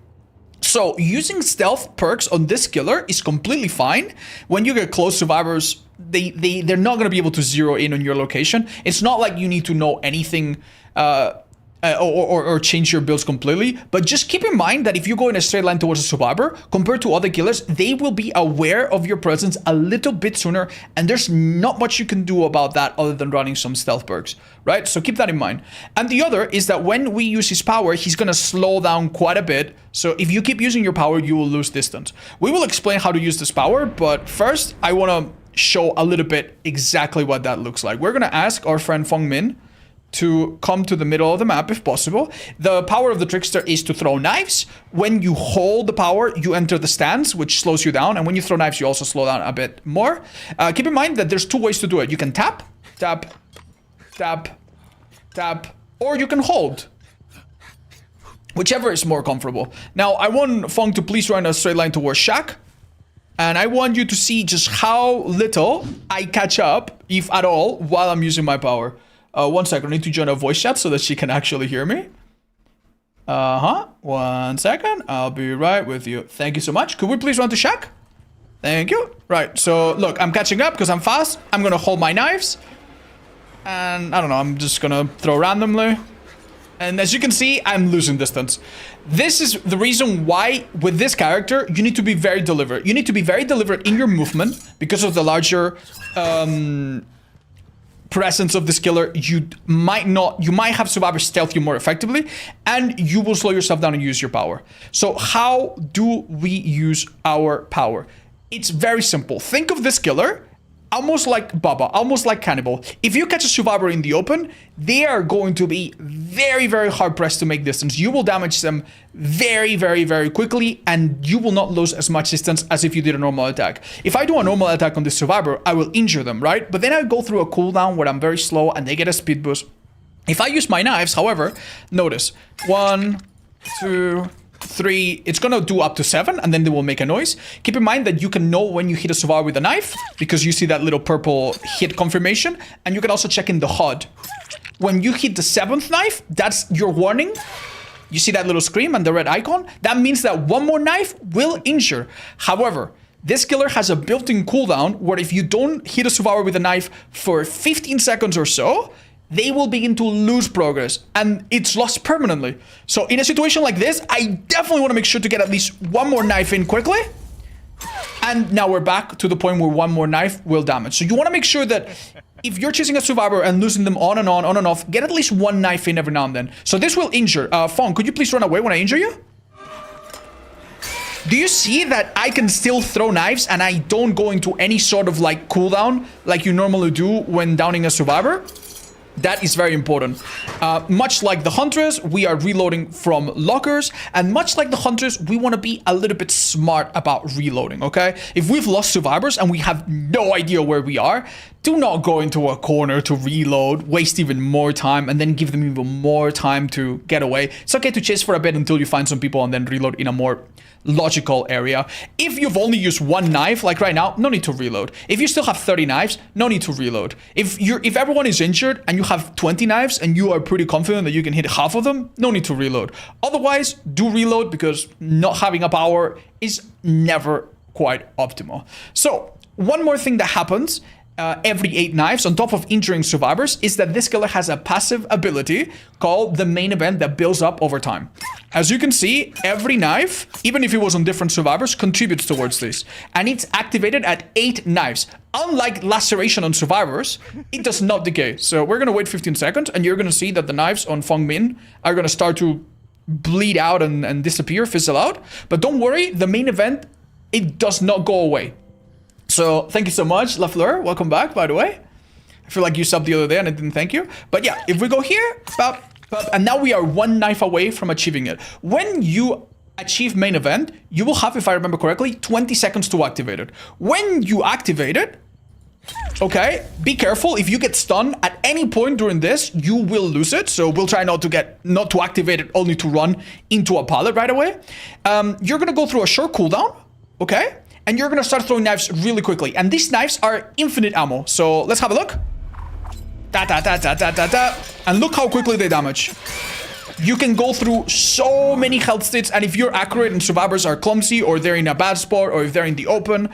[SPEAKER 1] So, using stealth perks on this killer is completely fine. When you get close, survivors, they're not going to be able to zero in on your location. It's not like you need to know anything or change your builds completely. But just keep in mind that if you go in a straight line towards a survivor, compared to other killers, they will be aware of your presence a little bit sooner. And there's not much you can do about that other than running some stealth perks, right? So keep that in mind. And the other is that when we use his power, he's going to slow down quite a bit. So if you keep using your power, you will lose distance. We will explain how to use this power, but first I want to show a little bit exactly what that looks like. We're going to ask our friend Feng Min to come to the middle of the map if possible. The power of the Trickster is to throw knives. When you hold the power, you enter the stance, which slows you down. And when you throw knives, you also slow down a bit more. Keep in mind that there's two ways to do it. You can tap, tap, tap, tap, or you can hold. Whichever is more comfortable. Now, I want Feng to please run a straight line towards Shaq. And I want you to see just how little I catch up, if at all, while I'm using my power. 1 second, I need to join a voice chat so that she can actually hear me. 1 second, I'll be right with you. Thank you so much. Could we please run to Shaq? Thank you. Right, so look, I'm catching up because I'm fast. I'm gonna hold my knives. And I don't know, I'm just gonna throw randomly. And as you can see, I'm losing distance. This is the reason why, with this character, you need to be very deliberate. You need to be very deliberate in your movement because of the larger presence of this killer. You might have survivors stealth you more effectively, and you will slow yourself down and use your power. So how do we use our power? It's very simple. Think of this killer almost like Baba, almost like Cannibal. If you catch a survivor in the open, they are going to be very, very hard pressed to make distance. You will damage them very, very, very quickly, and you will not lose as much distance as if you did a normal attack. If I do a normal attack on this survivor, I will injure them, right? But then I go through a cooldown where I'm very slow and they get a speed boost. If I use my knives, however, notice 1, 2, 3, it's gonna do up to 7, and then they will make a noise. Keep in mind that you can know when you hit a survivor with a knife because you see that little purple hit confirmation, and you can also check in the HUD. When you hit the 7th knife, that's your warning. You see that little scream and the red icon? That means that one more knife will injure. However, this killer has a built-in cooldown where if you don't hit a survivor with a knife for 15 seconds or so, they will begin to lose progress, and it's lost permanently. So in a situation like this, I definitely want to make sure to get at least one more knife in quickly. And now we're back to the point where one more knife will damage. So you want to make sure that if you're chasing a survivor and losing them on and off, get at least one knife in every now and then. So this will injure. Fong, could you please run away when I injure you? Do you see that I can still throw knives and I don't go into any sort of like cooldown like you normally do when downing a survivor? That is very important. Much like the Huntress, we are reloading from lockers. And much like the Huntress, we want to be a little bit smart about reloading, okay? If we've lost survivors and we have no idea where we are, do not go into a corner to reload, waste even more time, and then give them even more time to get away. It's okay to chase for a bit until you find some people and then reload in a more logical area. If you've only used one knife, like right now, no need to reload. If you still have 30 knives, no need to reload. If everyone is injured and you have 20 knives and you are pretty confident that you can hit half of them, no need to reload. Otherwise, do reload, because not having a power is never quite optimal. So, one more thing that happens every 8 knives, on top of injuring survivors, is that this killer has a passive ability called the main event that builds up over time. As you can see, every knife, even if it was on different survivors, contributes towards this. And it's activated at 8 knives. Unlike laceration on survivors, it does not decay. So we're gonna wait 15 seconds, and you're gonna see that the knives on Feng Min are gonna start to bleed out and disappear, fizzle out. But don't worry, the main event, it does not go away. So thank you so much, Lafleur. Welcome back, by the way. I feel like you subbed the other day and I didn't thank you. But yeah, if we go here, and now we are 1 knife away from achieving it. When you achieve main event, you will have, if I remember correctly, 20 seconds to activate it. When you activate it, okay, be careful. If you get stunned at any point during this, you will lose it. So we'll try not to activate it, only to run into a pallet right away. You're gonna go through a short cooldown, okay? And you're gonna start throwing knives really quickly. And these knives are infinite ammo. So let's have a look. And look how quickly they damage. You can go through so many health states, and if you're accurate and survivors are clumsy, or they're in a bad spot, or if they're in the open,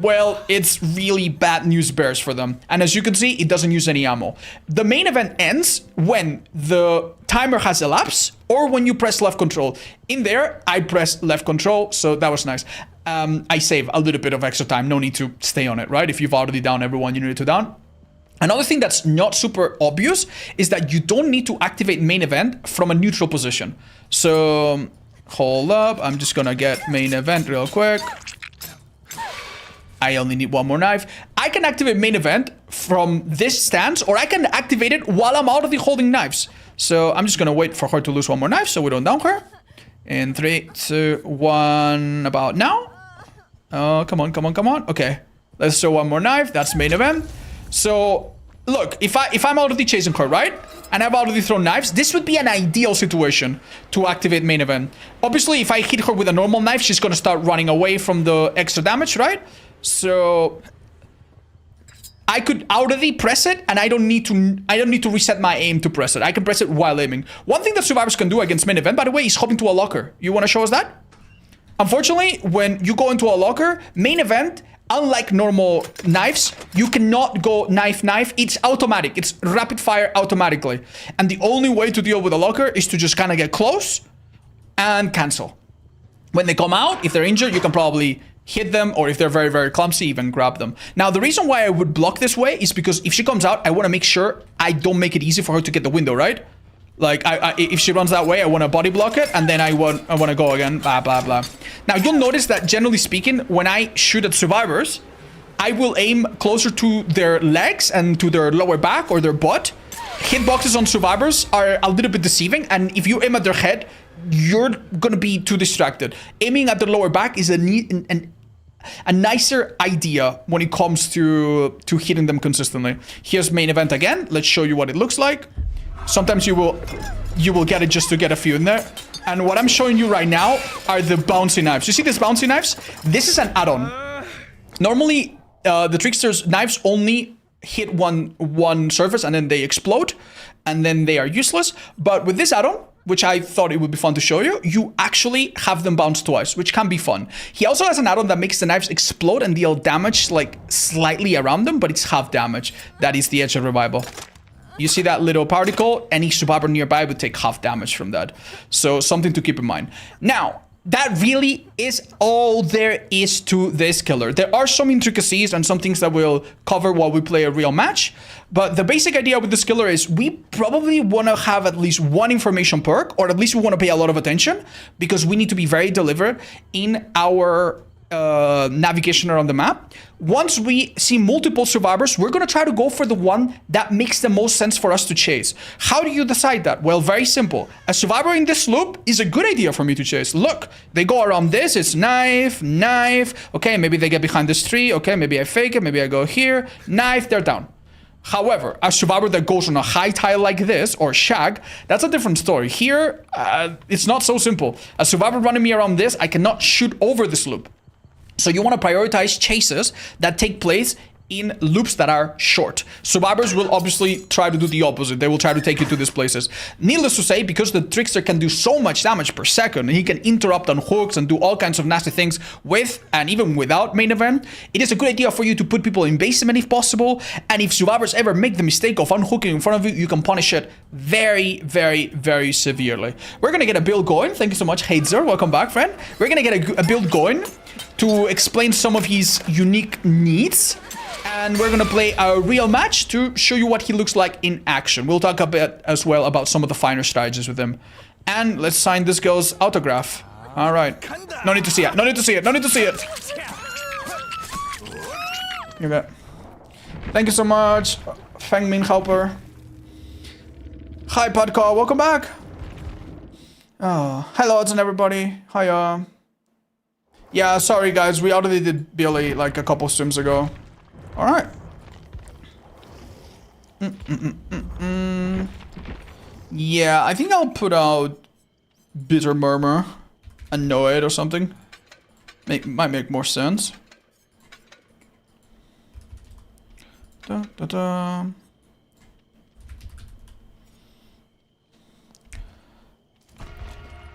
[SPEAKER 1] well, it's really bad news bears for them. And as you can see, it doesn't use any ammo. The main event ends when the timer has elapsed, or when you press left control. In there, I pressed left control, so that was nice. I save a little bit of extra time. No need to stay on it, right? If you've already downed everyone you needed to down. Another thing that's not super obvious is that you don't need to activate main event from a neutral position. So, hold up. I'm just gonna get main event real quick. I only need 1 more knife. I can activate main event from this stance, or I can activate it while I'm already holding knives. So I'm just gonna wait for her to lose 1 more knife so we don't down her. In 3, 2, 1, about now. Oh, come on, come on, come on. Okay, let's throw 1 more knife. That's main event. So, look, if I'm already chasing her, right? And I've already thrown knives, this would be an ideal situation to activate main event. Obviously, if I hit her with a normal knife, she's gonna start running away from the extra damage, right? So I could already press it, and I don't need to reset my aim to press it. I can press it while aiming. One thing that survivors can do against main event, by the way, is hop into a locker. You wanna show us that? Unfortunately, when you go into a locker, main event, unlike normal knives, you cannot go knife, knife. It's automatic. It's rapid fire automatically. And the only way to deal with a locker is to just kind of get close and cancel. When they come out, if they're injured, you can probably hit them, or if they're very, very clumsy, even grab them. Now, the reason why I would block this way is because if she comes out, I want to make sure I don't make it easy for her to get the window, right? Like, if she runs that way, I want to body block it, and then I want to go again, blah, blah, blah. Now, you'll notice that, generally speaking, when I shoot at survivors, I will aim closer to their legs and to their lower back or their butt. Hitboxes on survivors are a little bit deceiving, and if you aim at their head, you're going to be too distracted. Aiming at the lower back is a nicer idea when it comes to hitting them consistently. Here's main event again. Let's show you what it looks like. Sometimes you will get it just to get a few in there. And what I'm showing you right now are the bouncy knives. You see these bouncy knives? This is an add-on. Normally, the Trickster's knives only hit one surface and then they explode, and then they are useless. But with this add-on, which I thought it would be fun to show you, you actually have them bounce twice, which can be fun. He also has an add-on that makes the knives explode and deal damage like slightly around them, but it's half damage. That is the Edge of Revival. You see that little particle? Any survivor nearby would take half damage from that. So something to keep in mind. Now, that really is all there is to this killer. There are some intricacies and some things that we'll cover while we play a real match. But the basic idea with this killer is we probably want to have at least 1 information perk, or at least we want to pay a lot of attention, because we need to be very deliberate in our navigation around the map. Once we see multiple survivors, we're going to try to go for the one that makes the most sense for us to chase. How do you decide that? Well, very simple. A survivor in this loop is a good idea for me to chase. Look, they go around this. It's knife, knife. Okay, maybe they get behind this tree. Okay, maybe I fake it. Maybe I go here. Knife, they're down. However, a survivor that goes on a high tile like this, or shag, that's a different story. Here, it's not so simple. A survivor running me around this, I cannot shoot over this loop. So you want to prioritize chases that take place in loops that are short. Survivors will obviously try to do the opposite. They will try to take you to these places. Needless to say, because the Trickster can do so much damage per second, and he can interrupt on hooks and do all kinds of nasty things with and even without main event, it is a good idea for you to put people in basement if possible. And if survivors ever make the mistake of unhooking in front of you, you can punish it very, very, very severely. We're gonna get a build going. Thank you so much, Hazer. Welcome back, friend. We're gonna get a build going to explain some of his unique needs. And we're gonna play a real match to show you what he looks like in action. We'll talk a bit as well about some of the finer strategies with him. And let's sign this girl's autograph. All right. No need to see it. No need to see it. No need to see it. Okay. Thank you so much, Feng Min Helper. Hi, Podcar. Welcome back. Oh, hello, it's everybody. Hiya. Yeah, sorry guys. We already did Billy like a couple streams ago. All right. Yeah, I think I'll put out Bitter Murmur and Know It or something. Might make more sense. Da, da, da.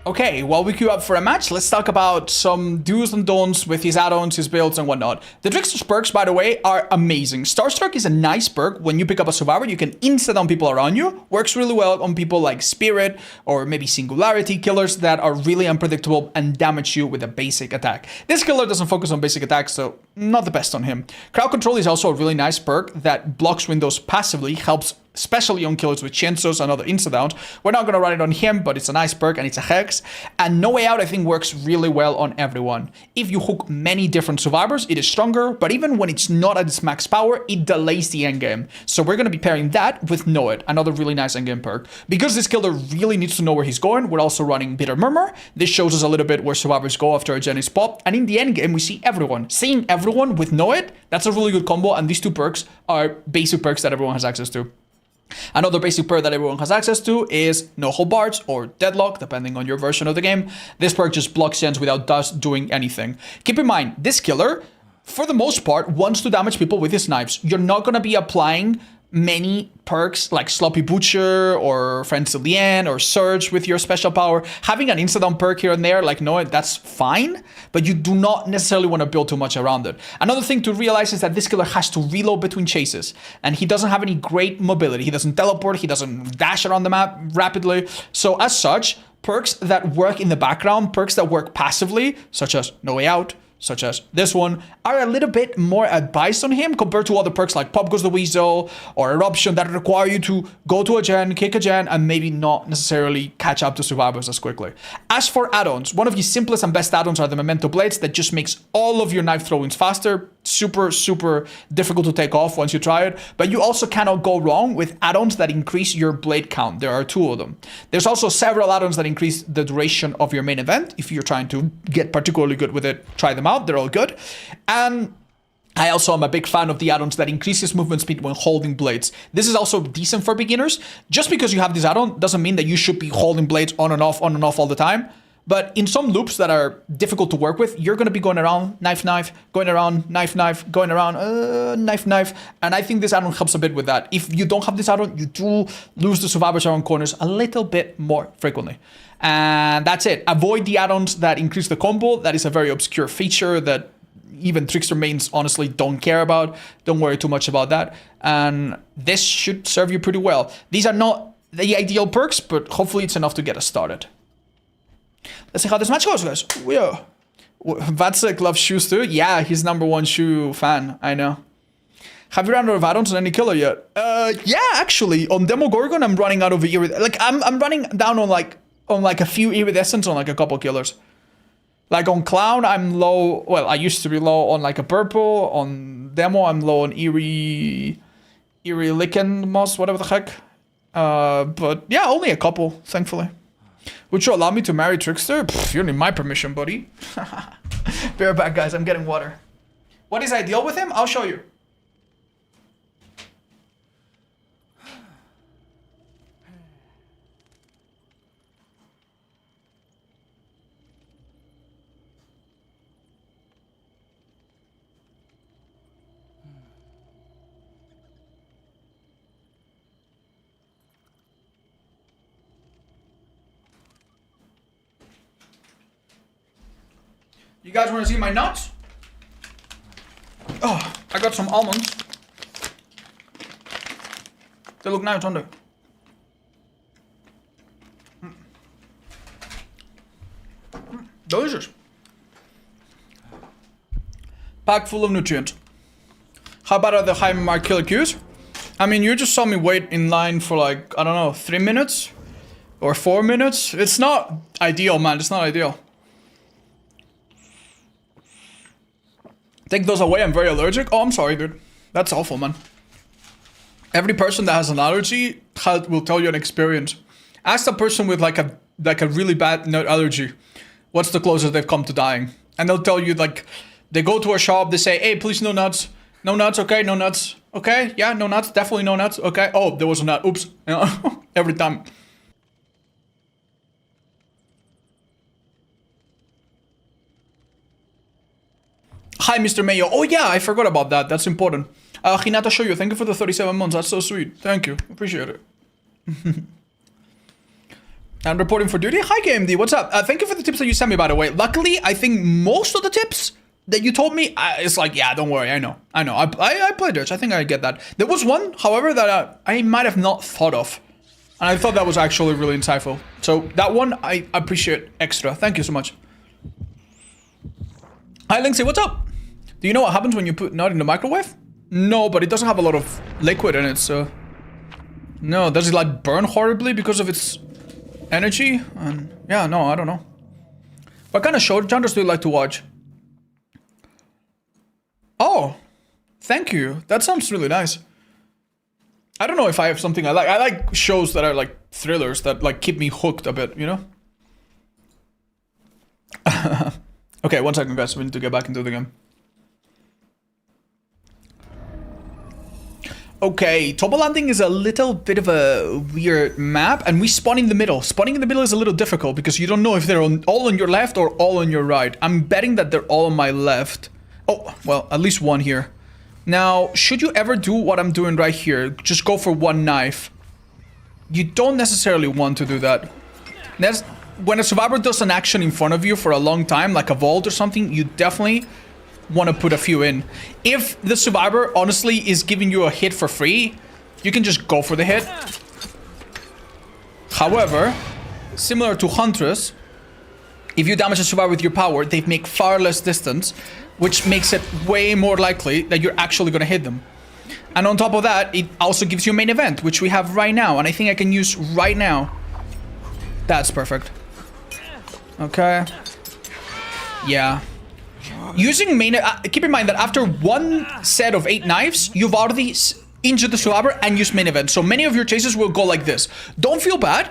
[SPEAKER 1] Okay, while we queue up for a match, let's talk about some do's and don'ts with his add-ons, his builds, and whatnot. The Trickster's perks, by the way, are amazing. Starstruck is a nice perk. When you pick up a survivor, you can insta down people around you. Works really well on people like Spirit or maybe Singularity killers that are really unpredictable and damage you with a basic attack. This killer doesn't focus on basic attacks, so not the best on him. Crowd Control is also a really nice perk that blocks windows passively, helps especially on killers with Chensos and other insta-downs. We're not going to run it on him, but it's a nice perk and it's a hex. And No Way Out, I think, works really well on everyone. If you hook many different survivors, it is stronger, but even when it's not at its max power, it delays the endgame. So we're going to be pairing that with Know It, another really nice endgame perk. Because this killer really needs to know where he's going, we're also running Bitter Murmur. This shows us a little bit where survivors go after a gen is popped. And in the endgame, we see everyone. Seeing everyone with Know It, that's a really good combo, and these two perks are basic perks that everyone has access to. Another basic perk that everyone has access to is No Hold Bards or Deadlock, depending on your version of the game. This perk just blocks gens without thus doing anything. Keep in mind, this killer, for the most part, wants to damage people with his knives. You're not going to be applying many perks like Sloppy Butcher or Francilien or Surge with your special power. Having an instant perk here and there, like no, that's fine, but you do not necessarily want to build too much around it. Another thing to realize is that this killer has to reload between chases, and he doesn't have any great mobility. He doesn't teleport, he doesn't dash around the map rapidly. So as such, perks that work in the background, perks that work passively, such as No Way Out, such as this one, are a little bit more advised on him compared to other perks like Pop Goes the Weasel or Eruption that require you to go to a gen, kick a gen, and maybe not necessarily catch up to survivors as quickly. As for add-ons, one of the simplest and best add-ons are the Memento Blades that just makes all of your knife throwings faster. Super, super difficult to take off once you try it, but you also cannot go wrong with add-ons that increase your blade count. There are two of them. There's also several add-ons that increase the duration of your main event. If you're trying to get particularly good with it, try them out. They're all good. And I also am a big fan of the add-ons that increases movement speed when holding blades. This is also decent for beginners. Just because you have this add-on doesn't mean that you should be holding blades on and off all the time. But in some loops that are difficult to work with, you're going to be going around knife, knife, going around knife, knife, going around knife, knife. And I think this add-on helps a bit with that. If you don't have this add-on, you do lose the survivors around corners a little bit more frequently. And that's it. Avoid the add-ons that increase the combo. That is a very obscure feature that even Trickster mains honestly don't care about. Don't worry too much about that. And this should serve you pretty well. These are not the ideal perks, but hopefully it's enough to get us started. Let's see how this match goes, guys. Yeah. Vatsek loves shoes too. Yeah, he's #1 shoe fan. I know. Have you run out of add-ons on any killer yet? Yeah, actually, on Demogorgon, I'm running out of I'm running down on like a few iridescents on like a couple killers. Like on Clown, I'm low. Well, I used to be low on like a purple. On Demo, I'm low on Eerie Lichen Moss, whatever the heck. But yeah, only a couple, thankfully. Would you allow me to marry Trickster? Pff, you need my permission, buddy. Be right back, guys. I'm getting water. What is ideal with him? I'll show you. You guys want to see my nuts? Oh, I got some almonds. They look nice, don't they? Delicious. Packed full of nutrients. How about at the high mark killer queues? I mean, you just saw me wait in line for like, I don't know, 3 minutes? Or 4 minutes? It's not ideal, man. It's not ideal. Take those away, I'm very allergic. Oh, I'm sorry, dude. That's awful, man. Every person that has an allergy will tell you an experience. Ask a person with like a really bad nut allergy, what's the closest they've come to dying? And they'll tell you like, they go to a shop, they say, hey, please no nuts. No nuts, okay, no nuts. Okay, yeah, no nuts, definitely no nuts. Okay, oh, there was a nut, oops. You know, every time. Hi, Mr. Mayo. Oh yeah, I forgot about that. That's important. Hinata Shoyo, thank you for the 37 months. That's so sweet. Thank you. Appreciate it. And reporting for duty. Hi, KMD. What's up? Thank you for the tips that you sent me, by the way. Luckily, I think most of the tips that you told me, it's like, yeah, don't worry. I know. I play Dutch. I think I get that. There was one, however, that I might have not thought of. And I thought that was actually really insightful. So that one, I appreciate extra. Thank you so much. Hi, Linksy. What's up? Do you know what happens when you put nut in the microwave? No, but it doesn't have a lot of liquid in it, so... No, does it like burn horribly because of its energy? And yeah, no, I don't know. What kind of show genres do you like to watch? Oh, thank you. That sounds really nice. I don't know if I have something I like. I like shows that are like thrillers that like keep me hooked a bit, you know? Okay, 1 second, guys. We need to get back into the game. Okay, Topo Landing is a little bit of a weird map, and we spawn in the middle. Spawning in the middle is a little difficult because you don't know if they're all on your left or all on your right. I'm betting that they're all on my left. Oh, well, at least one here. Now, should you ever do what I'm doing right here, just go for one knife. You don't necessarily want to do that. When a survivor does an action in front of you for a long time, like a vault or something, you definitely want to put a few in. If the survivor honestly is giving you a hit for free, you can just go for the hit. However, similar to Huntress, if you damage a survivor with your power, they make far less distance, which makes it way more likely that you're actually going to hit them. And on top of that, it also gives you a main event, which we have right now, and I think I can use right now. That's perfect. Okay. Yeah. Using main... keep in mind that after one set of 8 knives, you've already injured the survivor and used main event. So many of your chases will go like this. Don't feel bad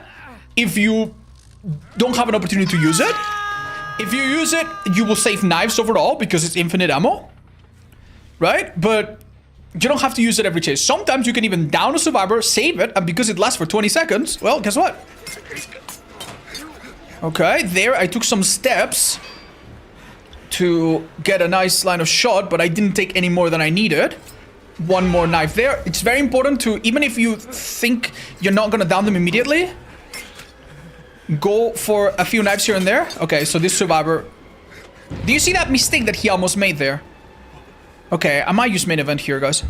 [SPEAKER 1] if you don't have an opportunity to use it. If you use it, you will save knives overall because it's infinite ammo. Right? But you don't have to use it every chase. Sometimes you can even down a survivor, save it, and because it lasts for 20 seconds, well, guess what? Okay, there I took some steps to get a nice line of shot, but I didn't take any more than I needed. One more knife there. It's very important to, even if you think you're not gonna down them immediately, go for a few knives here and there. Okay, so this survivor... Do you see that mistake that he almost made there? Okay, I might use main event here, guys.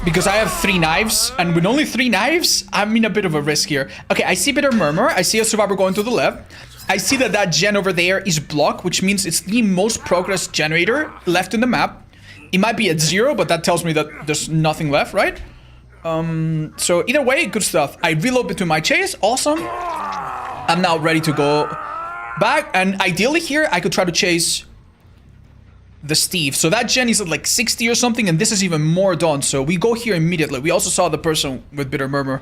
[SPEAKER 1] Because I have 3 knives, and with only 3 knives, I'm in a bit of a risk here. Okay, I see Bitter Murmur. I see a survivor going to the left. I see that that gen over there is blocked, which means it's the most progress generator left in the map. It might be at 0, but that tells me that there's nothing left, right? So either way, good stuff. I reload between my chase. Awesome. I'm now ready to go back. And ideally here, I could try to chase the Steve. So that gen is at like 60 or something, and this is even more done. So we go here immediately. We also saw the person with Bitter Murmur,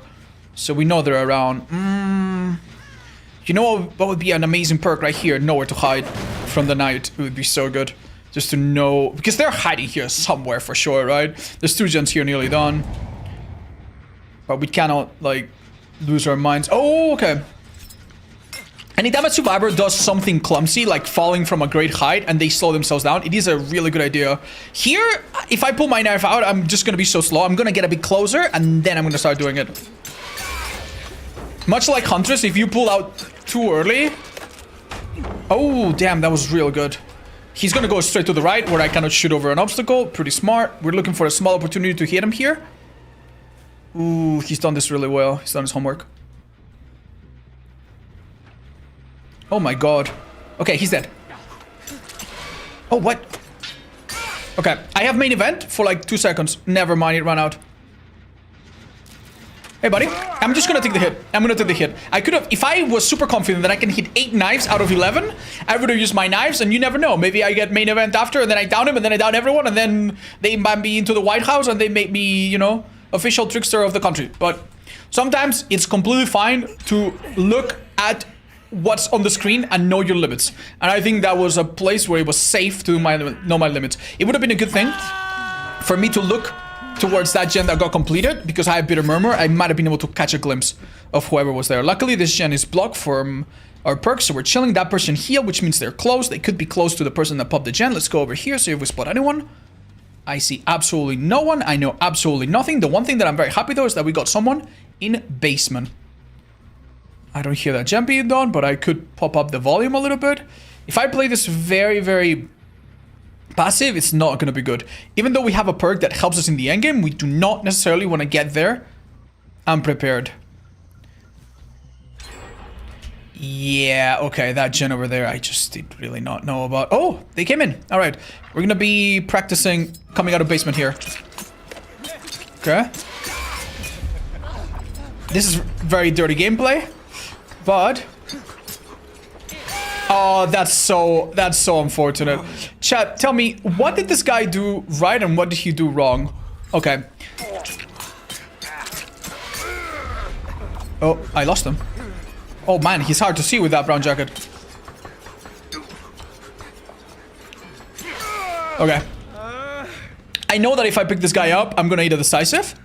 [SPEAKER 1] so we know they're around. You know what would be an amazing perk right here? Nowhere to hide from the Knight. It would be so good. Just to know, because they're hiding here somewhere for sure, right? There's 2 gens here nearly done. But we cannot, like, lose our minds. Oh, okay. Anytime a survivor does something clumsy, like falling from a great height, and they slow themselves down, it is a really good idea. Here, if I pull my knife out, I'm just gonna be so slow. I'm gonna get a bit closer, and then I'm gonna start doing it. Much like Huntress, if you pull out too early... Oh, damn, that was real good. He's gonna go straight to the right, where I cannot shoot over an obstacle. Pretty smart. We're looking for a small opportunity to hit him here. Ooh, he's done this really well. He's done his homework. Oh my god. Okay, he's dead. Oh, what? Okay, I have main event for like 2 seconds. Never mind, it ran out. Hey, buddy. I'm just gonna take the hit. I'm gonna take the hit. I could have, if I was super confident that I can hit 8 knives out of 11, I would have used my knives, and you never know. Maybe I get main event after, and then I down him, and then I down everyone, and then they might be into the White House, and they make me, you know, official trickster of the country. But sometimes it's completely fine to look at what's on the screen and know your limits. And I think that was a place where it was safe to know my limits. It would have been a good thing for me to look towards that gen that got completed, because I have Bitter Murmur. I might have been able to catch a glimpse of whoever was there. Luckily, this gen is blocked from our perks, so we're chilling. That person healed, which means they're close. They could be close to the person that popped the gen. Let's go over here, see if we spot anyone. I see absolutely no one. I know absolutely nothing. The one thing that I'm very happy, though, is that we got someone in basement. I don't hear that gen being done, but I could pop up the volume a little bit. If I play this very, very passive, it's not going to be good. Even though we have a perk that helps us in the endgame, we do not necessarily want to get there unprepared. Yeah, okay, that gen over there, I just did really not know about. Oh, they came in. All right, we're going to be practicing coming out of basement here. Okay. This is very dirty gameplay, but... Oh, that's so unfortunate. Chat, tell me, what did this guy do right and what did he do wrong? Okay. Oh, I lost him. Oh man, he's hard to see with that brown jacket. Okay. I know that if I pick this guy up, I'm gonna eat a decisive.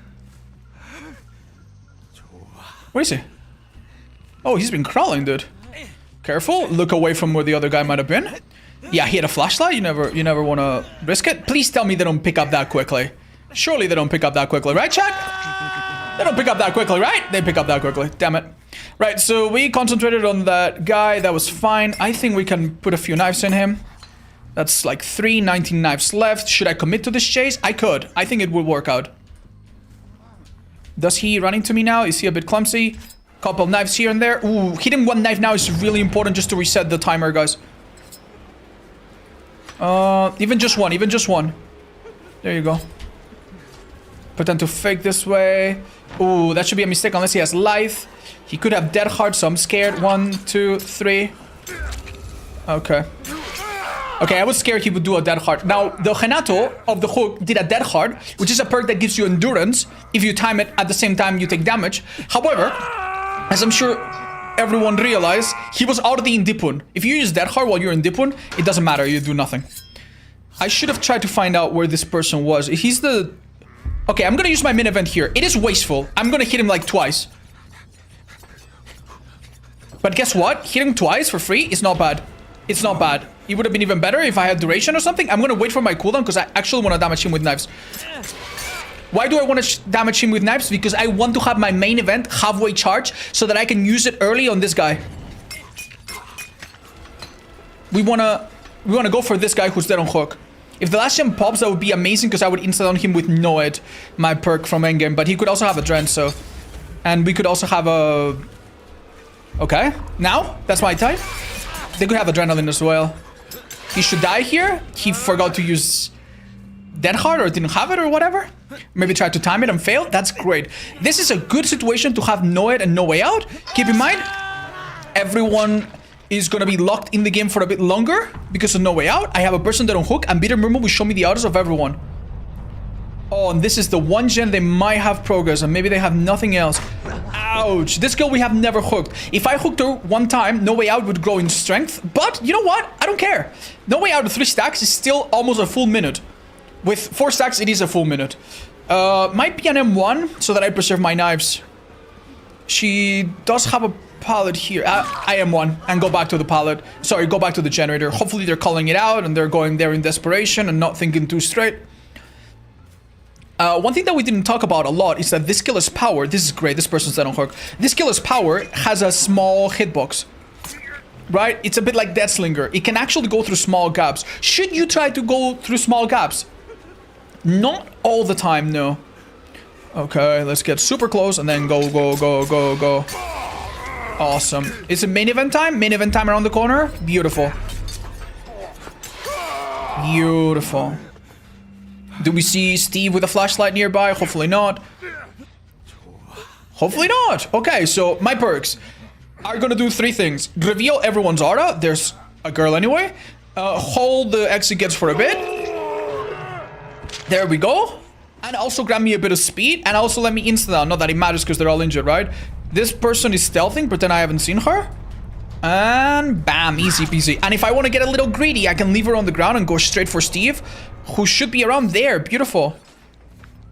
[SPEAKER 1] Where is he? Oh, he's been crawling, dude. Careful, look away from where the other guy might have been. Yeah, he had a flashlight. You never want to risk it. Please tell me they don't pick up that quickly. Surely they don't pick up that quickly, right, chat? They don't pick up that quickly, right? They pick up that quickly. Damn it. Right, so we concentrated on that guy. That was fine. I think we can put a few knives in him. That's like 19 knives left. Should I commit to this chase? I could. I think it will work out. Does he run into me now? Is he a bit clumsy? Couple knives here and there. Ooh, hitting 1 knife now is really important just to reset the timer, guys. Even just one. There you go. Pretend to fake this way. Ooh, that should be a mistake unless he has life. He could have dead hard, so I'm scared. 1, 2, 3. Okay. Okay, I was scared he would do a dead hard. Now, the Renato of the hook did a dead hard, which is a perk that gives you endurance if you time it at the same time you take damage. However, as I'm sure everyone realized, he was already in Dipun. If you use that hard while you're in Dipun, it doesn't matter, you do nothing. I should have tried to find out where this person was. He's the... Okay, I'm gonna use my min-event here. It is wasteful. I'm gonna hit him like twice. But guess what? Hitting twice for free is not bad. It's not bad. It would have been even better if I had duration or something. I'm gonna wait for my cooldown because I actually want to damage him with knives. Why do I want to damage him with knives? Because I want to have my main event halfway charged so that I can use it early on this guy. We wanna go for this guy who's dead on hook. If the last gem pops, that would be amazing because I would insta on him with Noed, my perk from endgame. But he could also have a Dren, so... And we could also have a... Okay, now that's my type. They could have adrenaline as well. He should die here. He forgot to use Dead Hard or didn't have it or whatever. Maybe tried to time it and failed. That's great. This is a good situation to have Noed and no way out. Keep in mind, everyone is gonna be locked in the game for a bit longer because of No Way Out. I have a person that on hook, and Bitter Murmur will show me the others of everyone. Oh, and this is the one gen they might have progress, and maybe they have nothing else. Ouch. This girl we have never hooked. If I hooked her one time, No Way Out would grow in strength. But you know what? I don't care. No Way Out with 3 stacks is still almost a full minute. With 4 stacks, it is a full minute. Might be an M1 so that I preserve my knives. She does have a pallet here. I am one and go back to the pallet. Sorry, go back to the generator. Hopefully they're calling it out and they're going there in desperation and not thinking too straight. One thing that we didn't talk about a lot is that this killer's power, this is great, this person's dead on hook. This killer's power has a small hitbox. Right? It's a bit like Deathslinger. It can actually go through small gaps. Should you try to go through small gaps? Not all the time, no. Okay, let's get super close and then go, go, go, go, go. Awesome. Is it main event time? Main event time around the corner? Beautiful. Beautiful. Do we see Steve with a flashlight nearby? Hopefully not. Hopefully not. Okay, so my perks are gonna do 3 things. Reveal everyone's aura. There's a girl anyway. Hold the exit gets for a bit. There we go. And also grab me a bit of speed. And also let me insta down. Not that it matters because they're all injured, right? This person is stealthing. Pretend I haven't seen her. And bam. Easy peasy. And if I want to get a little greedy, I can leave her on the ground and go straight for Steve, who should be around there. Beautiful.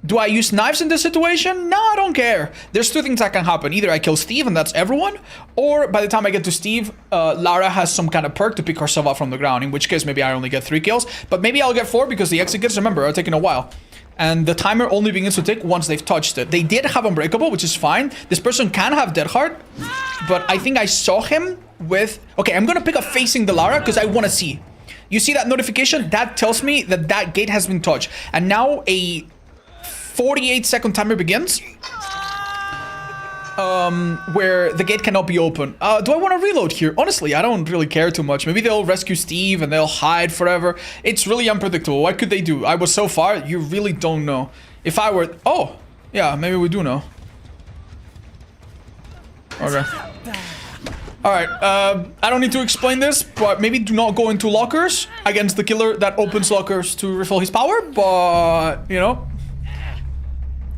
[SPEAKER 1] Do I use knives in this situation? No, I don't care. There's 2 things that can happen. Either I kill Steve and that's everyone, or by the time I get to Steve, Lara has some kind of perk to pick herself up from the ground, in which case maybe I only get 3 kills, but maybe I'll get 4 because the exit gets, remember, are taking a while. And the timer only begins to tick once they've touched it. They did have Unbreakable, which is fine. This person can have Dead Heart, but I think I saw him with... Okay, I'm gonna pick up facing the Lara because I want to see. You see that notification? That tells me that that gate has been touched. And now a 48-second timer begins. Where the gate cannot be open. Do I want to reload here? Honestly, I don't really care too much. Maybe they'll rescue Steve and they'll hide forever. It's really unpredictable. What could they do? I was so far, you really don't know. If I were... Oh, yeah, maybe we do know. Okay. Alright, I don't need to explain this, but maybe do not go into lockers against the killer that opens lockers to refill his power, but, you know...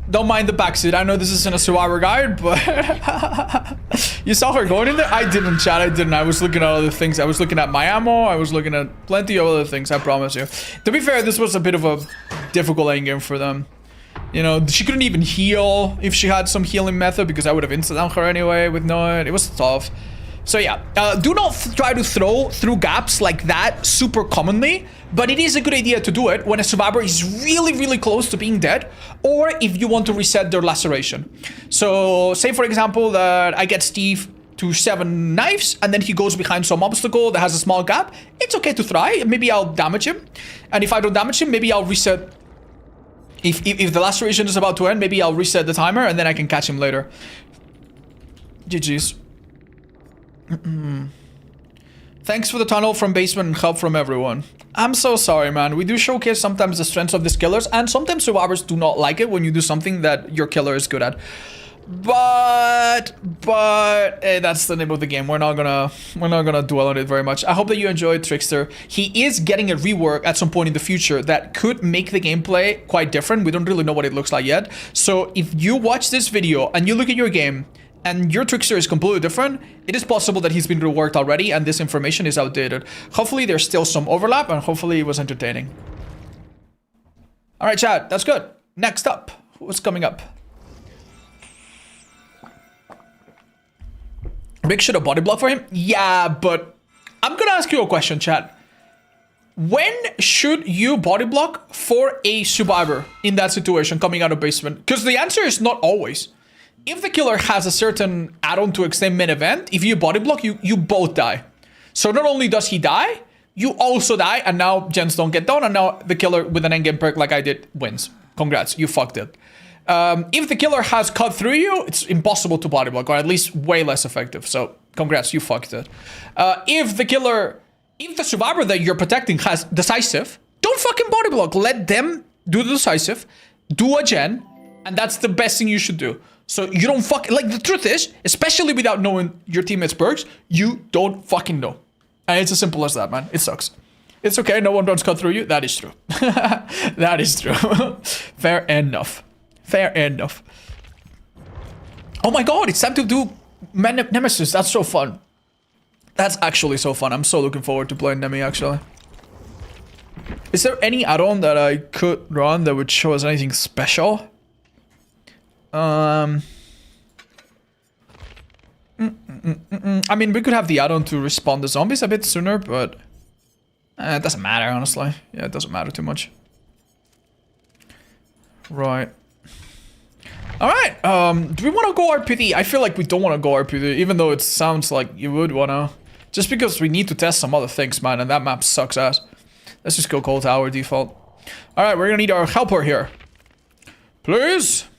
[SPEAKER 1] Don't mind the backseat. I know this isn't a survivor guide, but you saw her going in there? I didn't, chat. I didn't. I was looking at other things. I was looking at my ammo. I was looking at plenty of other things, I promise you. To be fair, this was a bit of a difficult endgame for them. You know, she couldn't even heal if she had some healing method because I would have insta-downed her anyway with no... It was tough. So yeah, do not try to throw through gaps like that super commonly, but it is a good idea to do it when a survivor is really, really close to being dead, or if you want to reset their laceration. So say for example that I get Steve to 7 knives and then he goes behind some obstacle that has a small gap. It's okay to try. Maybe I'll damage him, and if I don't damage him, maybe I'll reset. If the laceration is about to end, maybe I'll reset the timer and then I can catch him later. GG's. Thanks for the tunnel from basement and help from everyone. I'm so sorry, man. We do showcase sometimes the strengths of these killers, and sometimes survivors do not like it when you do something that your killer is good at. But hey, that's the name of the game. We're not gonna dwell on it very much. I hope that you enjoyed Trickster. He is getting a rework at some point in the future that could make the gameplay quite different. We don't really know what it looks like yet. So if you watch this video and you look at your game and your Trickster is completely different, it is possible that he's been reworked already and this information is outdated. Hopefully there's still some overlap and hopefully it was entertaining. Alright, chat, that's good. Next up, what's coming up? Rick should have body block for him? Yeah, but I'm gonna ask you a question, chat. When should you body block for a survivor in that situation coming out of basement? Because the answer is not always. If the killer has a certain add-on to extend main event, if you body block, you both die. So not only does he die, you also die, and now gens don't get done, and now the killer with an endgame perk like I did wins. Congrats, you fucked it. If the killer has cut through you, it's impossible to body block, or at least way less effective. So congrats, you fucked it. If the survivor that you're protecting has decisive, don't fucking body block. Let them do the decisive, do a gen, and that's the best thing you should do. So you don't like, the truth is, especially without knowing your teammates' perks, you don't fucking know. And it's as simple as that, man. It sucks. It's okay, no one runs cut through you. That is true. That is true. Fair enough. Fair enough. Oh my god, it's time to do Nemesis. That's so fun. That's actually so fun. I'm so looking forward to playing Nemi, actually. Is there any add-on that I could run that would show us anything special? I mean, we could have the add-on to respawn the zombies a bit sooner, but it doesn't matter, honestly. Yeah, it doesn't matter too much. Right. Alright, do we want to go RPD? I feel like we don't want to go RPD, even though it sounds like you would want to. Just because we need to test some other things, man, and that map sucks ass. Let's just go cold tower default. Alright, we're gonna need our helper here. Please?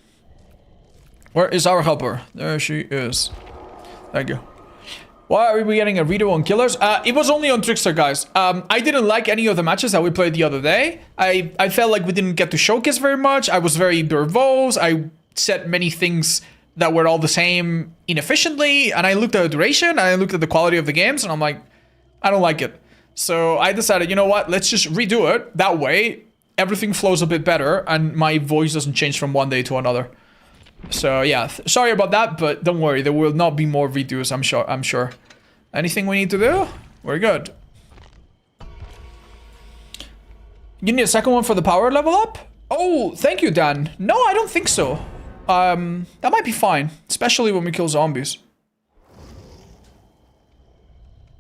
[SPEAKER 1] Where is our helper? There she is. Thank you. Why are we getting a redo on killers? It was only on Trickster, guys. I didn't like any of the matches that we played the other day. I felt like we didn't get to showcase very much. I was very verbose. I said many things that were all the same inefficiently. And I looked at the duration, and I looked at the quality of the games, and I'm like, I don't like it. So I decided, you know what? Let's just redo it. That way, everything flows a bit better, and my voice doesn't change from one day to another. So yeah, sorry about that, but don't worry, there will not be more redos, I'm sure. Anything we need to do? We're good. You need a second one for the power level up? Oh, thank you, Dan. No, I don't think so. That might be fine, especially when we kill zombies.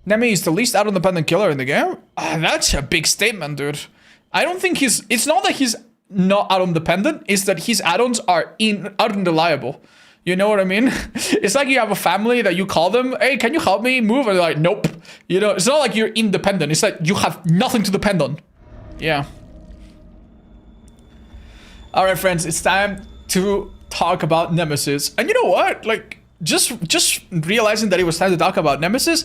[SPEAKER 1] Nemi is the least add-on-dependent killer in the game? That's a big statement, dude. I don't think it's not that he's not add-on dependent, it's that his add-ons are unreliable. You know what I mean? It's like you have a family that you call them, hey, can you help me move? And they're like, nope. You know, it's not like you're independent. It's like you have nothing to depend on. Yeah. All right, friends, it's time to talk about Nemesis. And you know what? Like, just realizing that it was time to talk about Nemesis,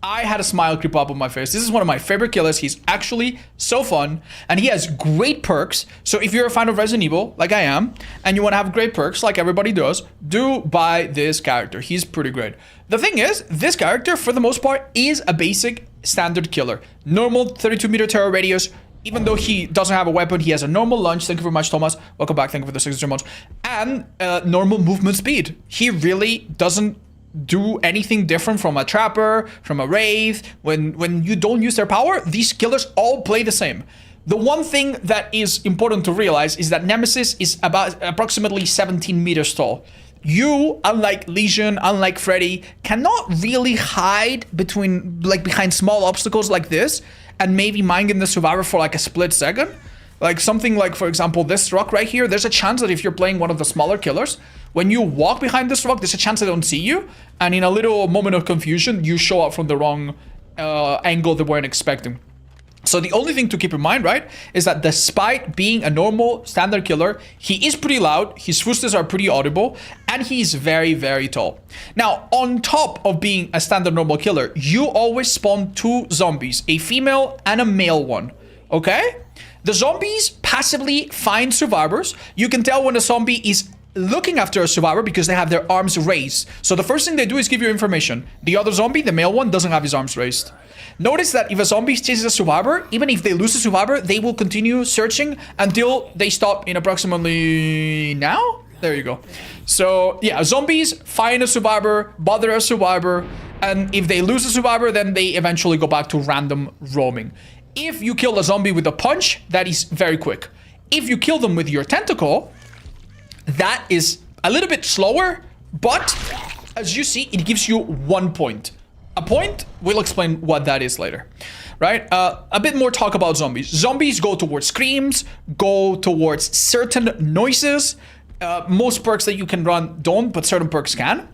[SPEAKER 1] I had a smile creep up on my face. This is one of my favorite killers. He's actually so fun, and he has great perks. So if you're a fan of Resident Evil, like I am, and you want to have great perks like everybody does, do buy this character. He's pretty great. The thing is, this character, for the most part, is a basic standard killer. Normal 32-meter terror radius. Even though he doesn't have a weapon, he has a normal launch. Thank you very much, Thomas. Welcome back. Thank you for the 600 months. And normal movement speed. He really doesn't do anything different from a trapper, from a wraith. When you don't use their power, these killers all play the same. The one thing that is important to realize is that Nemesis is about approximately 17 meters tall. You, unlike Legion, unlike Freddy, cannot really hide behind small obstacles like this and maybe minding the survivor for like a split second. Like something like, for example, this rock right here, there's a chance that if you're playing one of the smaller killers, when you walk behind this rock, there's a chance they don't see you. And in a little moment of confusion, you show up from the wrong angle they weren't expecting. So the only thing to keep in mind, right, is that despite being a normal standard killer, he is pretty loud, his footsteps are pretty audible, and he's very, very tall. Now, on top of being a standard normal killer, you always spawn two zombies, a female and a male one, okay? The zombies passively find survivors. You can tell when a zombie is looking after a survivor because they have their arms raised. So the first thing they do is give you information. The other zombie, the male one, doesn't have his arms raised. Notice that if a zombie chases a survivor, even if they lose a survivor, they will continue searching until they stop in approximately now? There you go. So yeah, zombies find a survivor, bother a survivor, and if they lose a survivor, then they eventually go back to random roaming. If you kill a zombie with a punch, that is very quick. If you kill them with your tentacle, that is a little bit slower, but as you see, it gives you 1 point. A point, we'll explain what that is later, right? A bit more talk about zombies. Zombies go towards screams, go towards certain noises. Most perks that you can run don't, but certain perks can,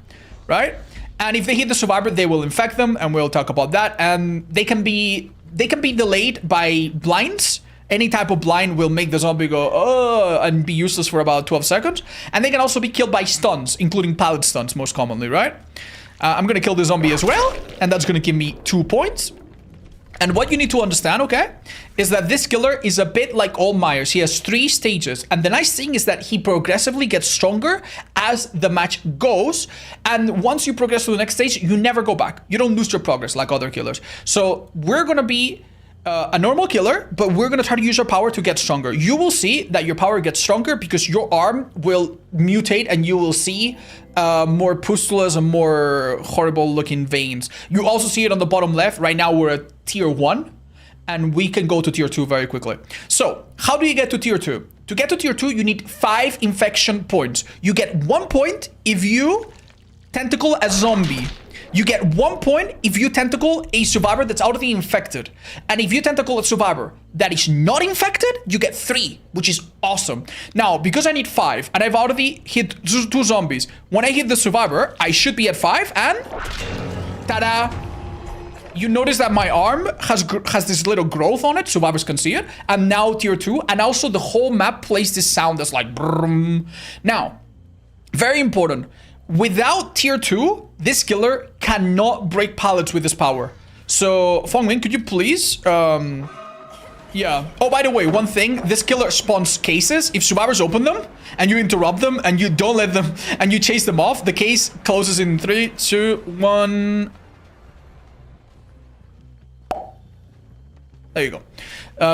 [SPEAKER 1] right? And if they hit the survivor, they will infect them, and we'll talk about that. And they can be delayed by blinds. Any type of blind will make the zombie go, oh, and be useless for about 12 seconds. And they can also be killed by stuns, including pallet stuns most commonly, right? I'm gonna kill the zombie as well, and that's gonna give me 2 points. And what you need to understand, okay, is that this killer is a bit like All Myers. He has 3 stages. And the nice thing is that he progressively gets stronger as the match goes. And once you progress to the next stage, you never go back. You don't lose your progress like other killers. So we're going to be a normal killer, but we're going to try to use our power to get stronger. You will see that your power gets stronger because your arm will mutate and you will see more pustulas and more horrible looking veins. You also see it on the bottom left. Right now we're at tier 1 and we can go to tier 2 very quickly. So how do you get to tier 2? To get to tier 2, you need 5 infection points. You get 1 point if you tentacle a zombie. You get 1 point if you tentacle a survivor that's already infected. And if you tentacle a survivor that is not infected, you get 3, which is awesome. Now, because I need 5, and I've already hit 2 zombies, when I hit the survivor, I should be at 5, and ta-da! You notice that my arm has this little growth on it, survivors can see it, and now tier 2, and also the whole map plays this sound that's like brum. Now, very important. Without tier 2, this killer cannot break pallets with his power. So, Fongmin, could you please? Yeah. Oh, by the way, one thing. This killer spawns cases. If survivors open them, and you interrupt them, and you don't let them, and you chase them off, the case closes in 3, 2, 1... There you go.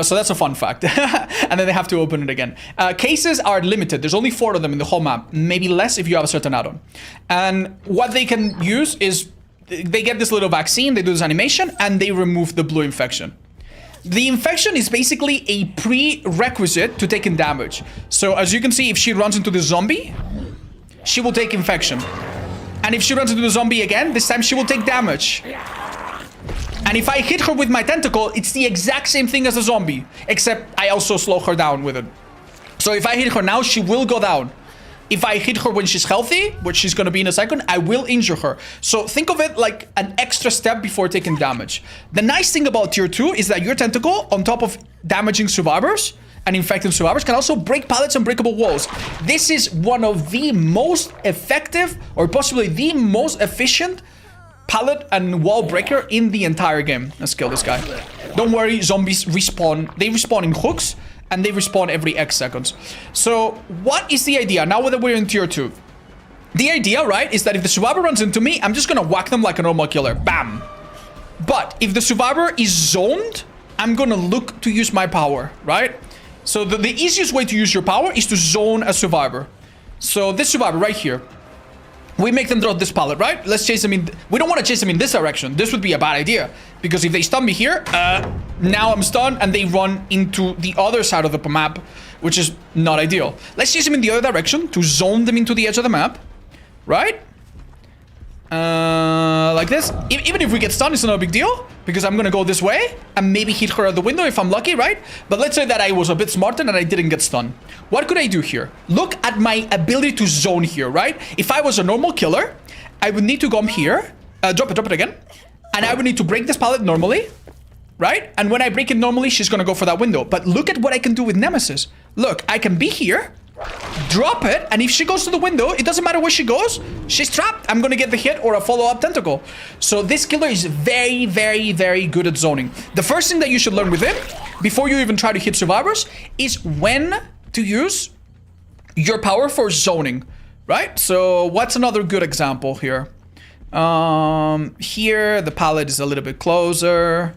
[SPEAKER 1] So that's a fun fact. And then they have to open it again. Cases are limited. There's only 4 of them in the whole map. Maybe less if you have a certain add-on. And what they can use is they get this little vaccine, they do this animation, and they remove the blue infection. The infection is basically a prerequisite to taking damage. So as you can see, if she runs into the zombie, she will take infection. And if she runs into the zombie again, this time she will take damage. And if I hit her with my tentacle, it's the exact same thing as a zombie, except I also slow her down with it. So if I hit her now, she will go down. If I hit her when she's healthy, which she's going to be in a second, I will injure her. So think of it like an extra step before taking damage. The nice thing about tier 2 is that your tentacle, on top of damaging survivors and infecting survivors, can also break pallets and breakable walls. This is one of the most effective, or possibly the most efficient pallet and wall breaker in the entire game. Let's kill this guy. Don't worry, zombies respawn. They respawn in hooks, and they respawn every X seconds. So what is the idea now that we're in tier 2? The idea, right, is that if the survivor runs into me, I'm just gonna whack them like a normal killer. Bam! But if the survivor is zoned, I'm gonna look to use my power, right? So the easiest way to use your power is to zone a survivor. So this survivor right here, we make them drop this pallet, right? Let's chase them in... We don't want to chase them in this direction. This would be a bad idea. Because if they stun me here, now I'm stunned and they run into the other side of the map, which is not ideal. Let's chase them in the other direction to zone them into the edge of the map. Right? Like this. Even if we get stunned, it's not a big deal. Because I'm gonna go this way and maybe hit her at the window if I'm lucky, right? But let's say that I was a bit smarter and I didn't get stunned. What could I do here? Look at my ability to zone here, right? If I was a normal killer, I would need to come here, drop it again, and I would need to break this pallet normally, right? And when I break it normally, she's gonna go for that window. But look at what I can do with Nemesis. Look, I can be here, drop it, and if she goes to the window, it doesn't matter where she goes, she's trapped. I'm gonna get the hit or a follow-up tentacle. So this killer is very, very, very good at zoning. The first thing that you should learn with it, before you even try to hit survivors, is when to use your power for zoning, right? So what's another good example here? Here, the pallet is a little bit closer.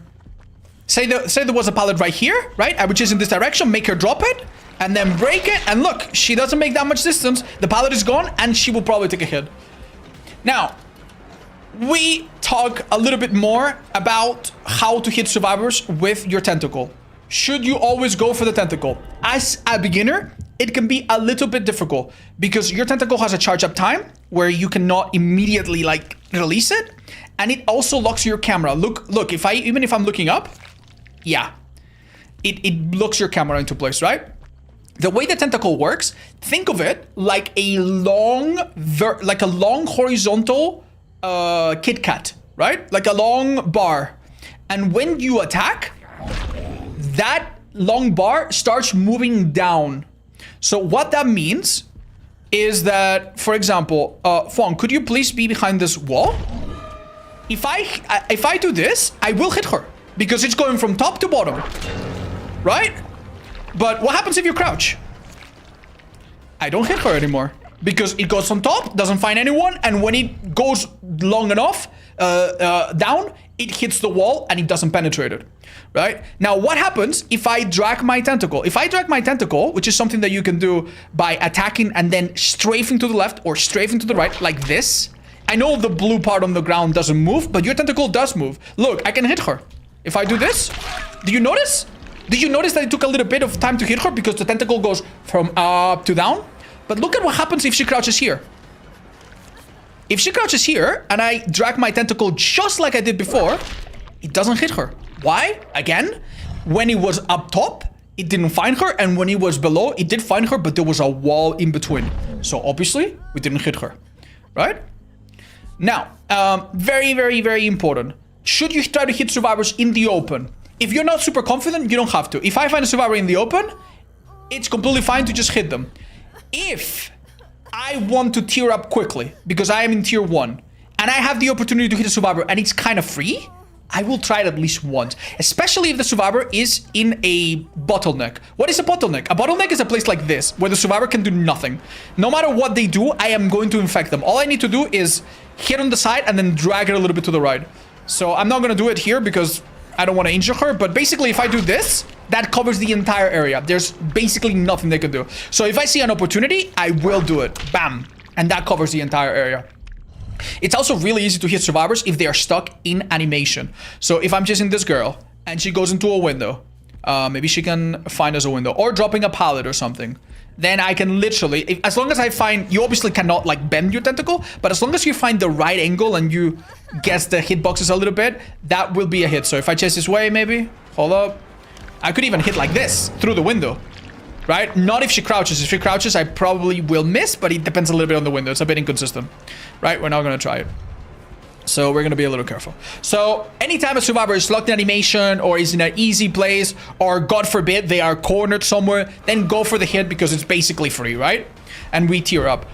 [SPEAKER 1] Say there was a pallet right here, right? I would chase in this direction, make her drop it, and then break it, and look, she doesn't make that much distance. The pallet is gone, and she will probably take a hit. Now, we talk a little bit more about how to hit survivors with your tentacle. Should you always go for the tentacle? As a beginner, it can be a little bit difficult because your tentacle has a charge up time where you cannot immediately like release it, and it also locks your camera. Look, even if I'm looking up, yeah, it locks your camera into place, right? The way the tentacle works, think of it like a long horizontal Kit Kat, right? Like a long bar. And when you attack, that long bar starts moving down. So what that means is that, for example, Fong, could you please be behind this wall? If I do this, I will hit her because it's going from top to bottom, right? But what happens if you crouch? I don't hit her anymore because it goes on top, doesn't find anyone, and when it goes long enough down, it hits the wall and it doesn't penetrate it, right? Now, what happens if I drag my tentacle? If I drag my tentacle, which is something that you can do by attacking and then strafing to the left or strafing to the right, like this. I know the blue part on the ground doesn't move, but your tentacle does move. Look, I can hit her. If I do this, do you notice? Did you notice that it took a little bit of time to hit her because the tentacle goes from up to down? But look at what happens if she crouches here. If she crouches here and I drag my tentacle just like I did before, it doesn't hit her. Why? Again, when it was up top, it didn't find her, and when it was below, it did find her, but there was a wall in between. So obviously, we didn't hit her, right? Now, very, very, very important. Should you try to hit survivors in the open? If you're not super confident, you don't have to. If I find a survivor in the open, it's completely fine to just hit them. If I want to tier up quickly because I am in tier 1 and I have the opportunity to hit a survivor and it's kind of free, I will try it at least once, especially if the survivor is in a bottleneck. What is a bottleneck? A bottleneck is a place like this where the survivor can do nothing. No matter what they do, I am going to infect them. All I need to do is hit on the side and then drag it a little bit to the right. So I'm not going to do it here because I don't want to injure her, but basically if I do this, that covers the entire area. There's basically nothing they can do. So if I see an opportunity, I will do it. Bam. And that covers the entire area. It's also really easy to hit survivors if they are stuck in animation. So if I'm chasing this girl and she goes into a window, maybe she can find us a window or dropping a pallet or something. Then I can literally, as long as I find, you obviously cannot like bend your tentacle, but as long as you find the right angle and you guess the hitboxes a little bit, that will be a hit. So if I chase this way, maybe, hold up. I could even hit like this through the window, right? Not if she crouches. If she crouches, I probably will miss, but it depends a little bit on the window. It's a bit inconsistent, right? We're not going to try it. So we're going to be a little careful. So anytime a survivor is locked in animation or is in an easy place, or God forbid they are cornered somewhere, then go for the hit because it's basically free, right? And we tier up.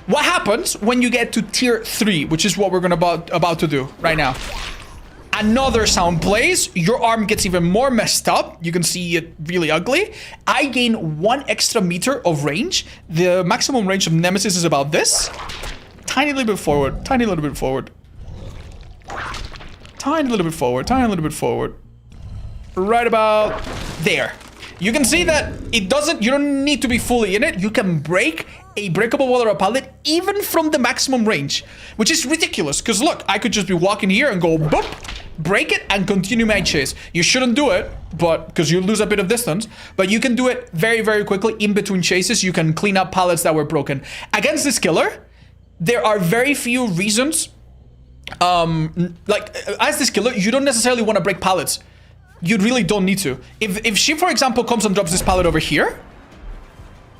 [SPEAKER 1] What happens when you get to tier 3, which is what we're going to about to do right now? Another sound plays, your arm gets even more messed up. You can see it really ugly. I gain 1 extra meter of range. The maximum range of Nemesis is about this. Tiny little bit forward, tiny little bit forward. Tiny little bit forward, tiny little bit forward. Right about there. You can see that it doesn't, you don't need to be fully in it. You can break a breakable wall or a pallet even from the maximum range, which is ridiculous. Because look, I could just be walking here and go boop, break it and continue my chase. You shouldn't do it, but because you lose a bit of distance, but you can do it very, very quickly in between chases. You can clean up pallets that were broken. Against this killer, there are very few reasons. Like as this killer, you don't necessarily want to break pallets. You really don't need to. If she, for example, comes and drops this pallet over here,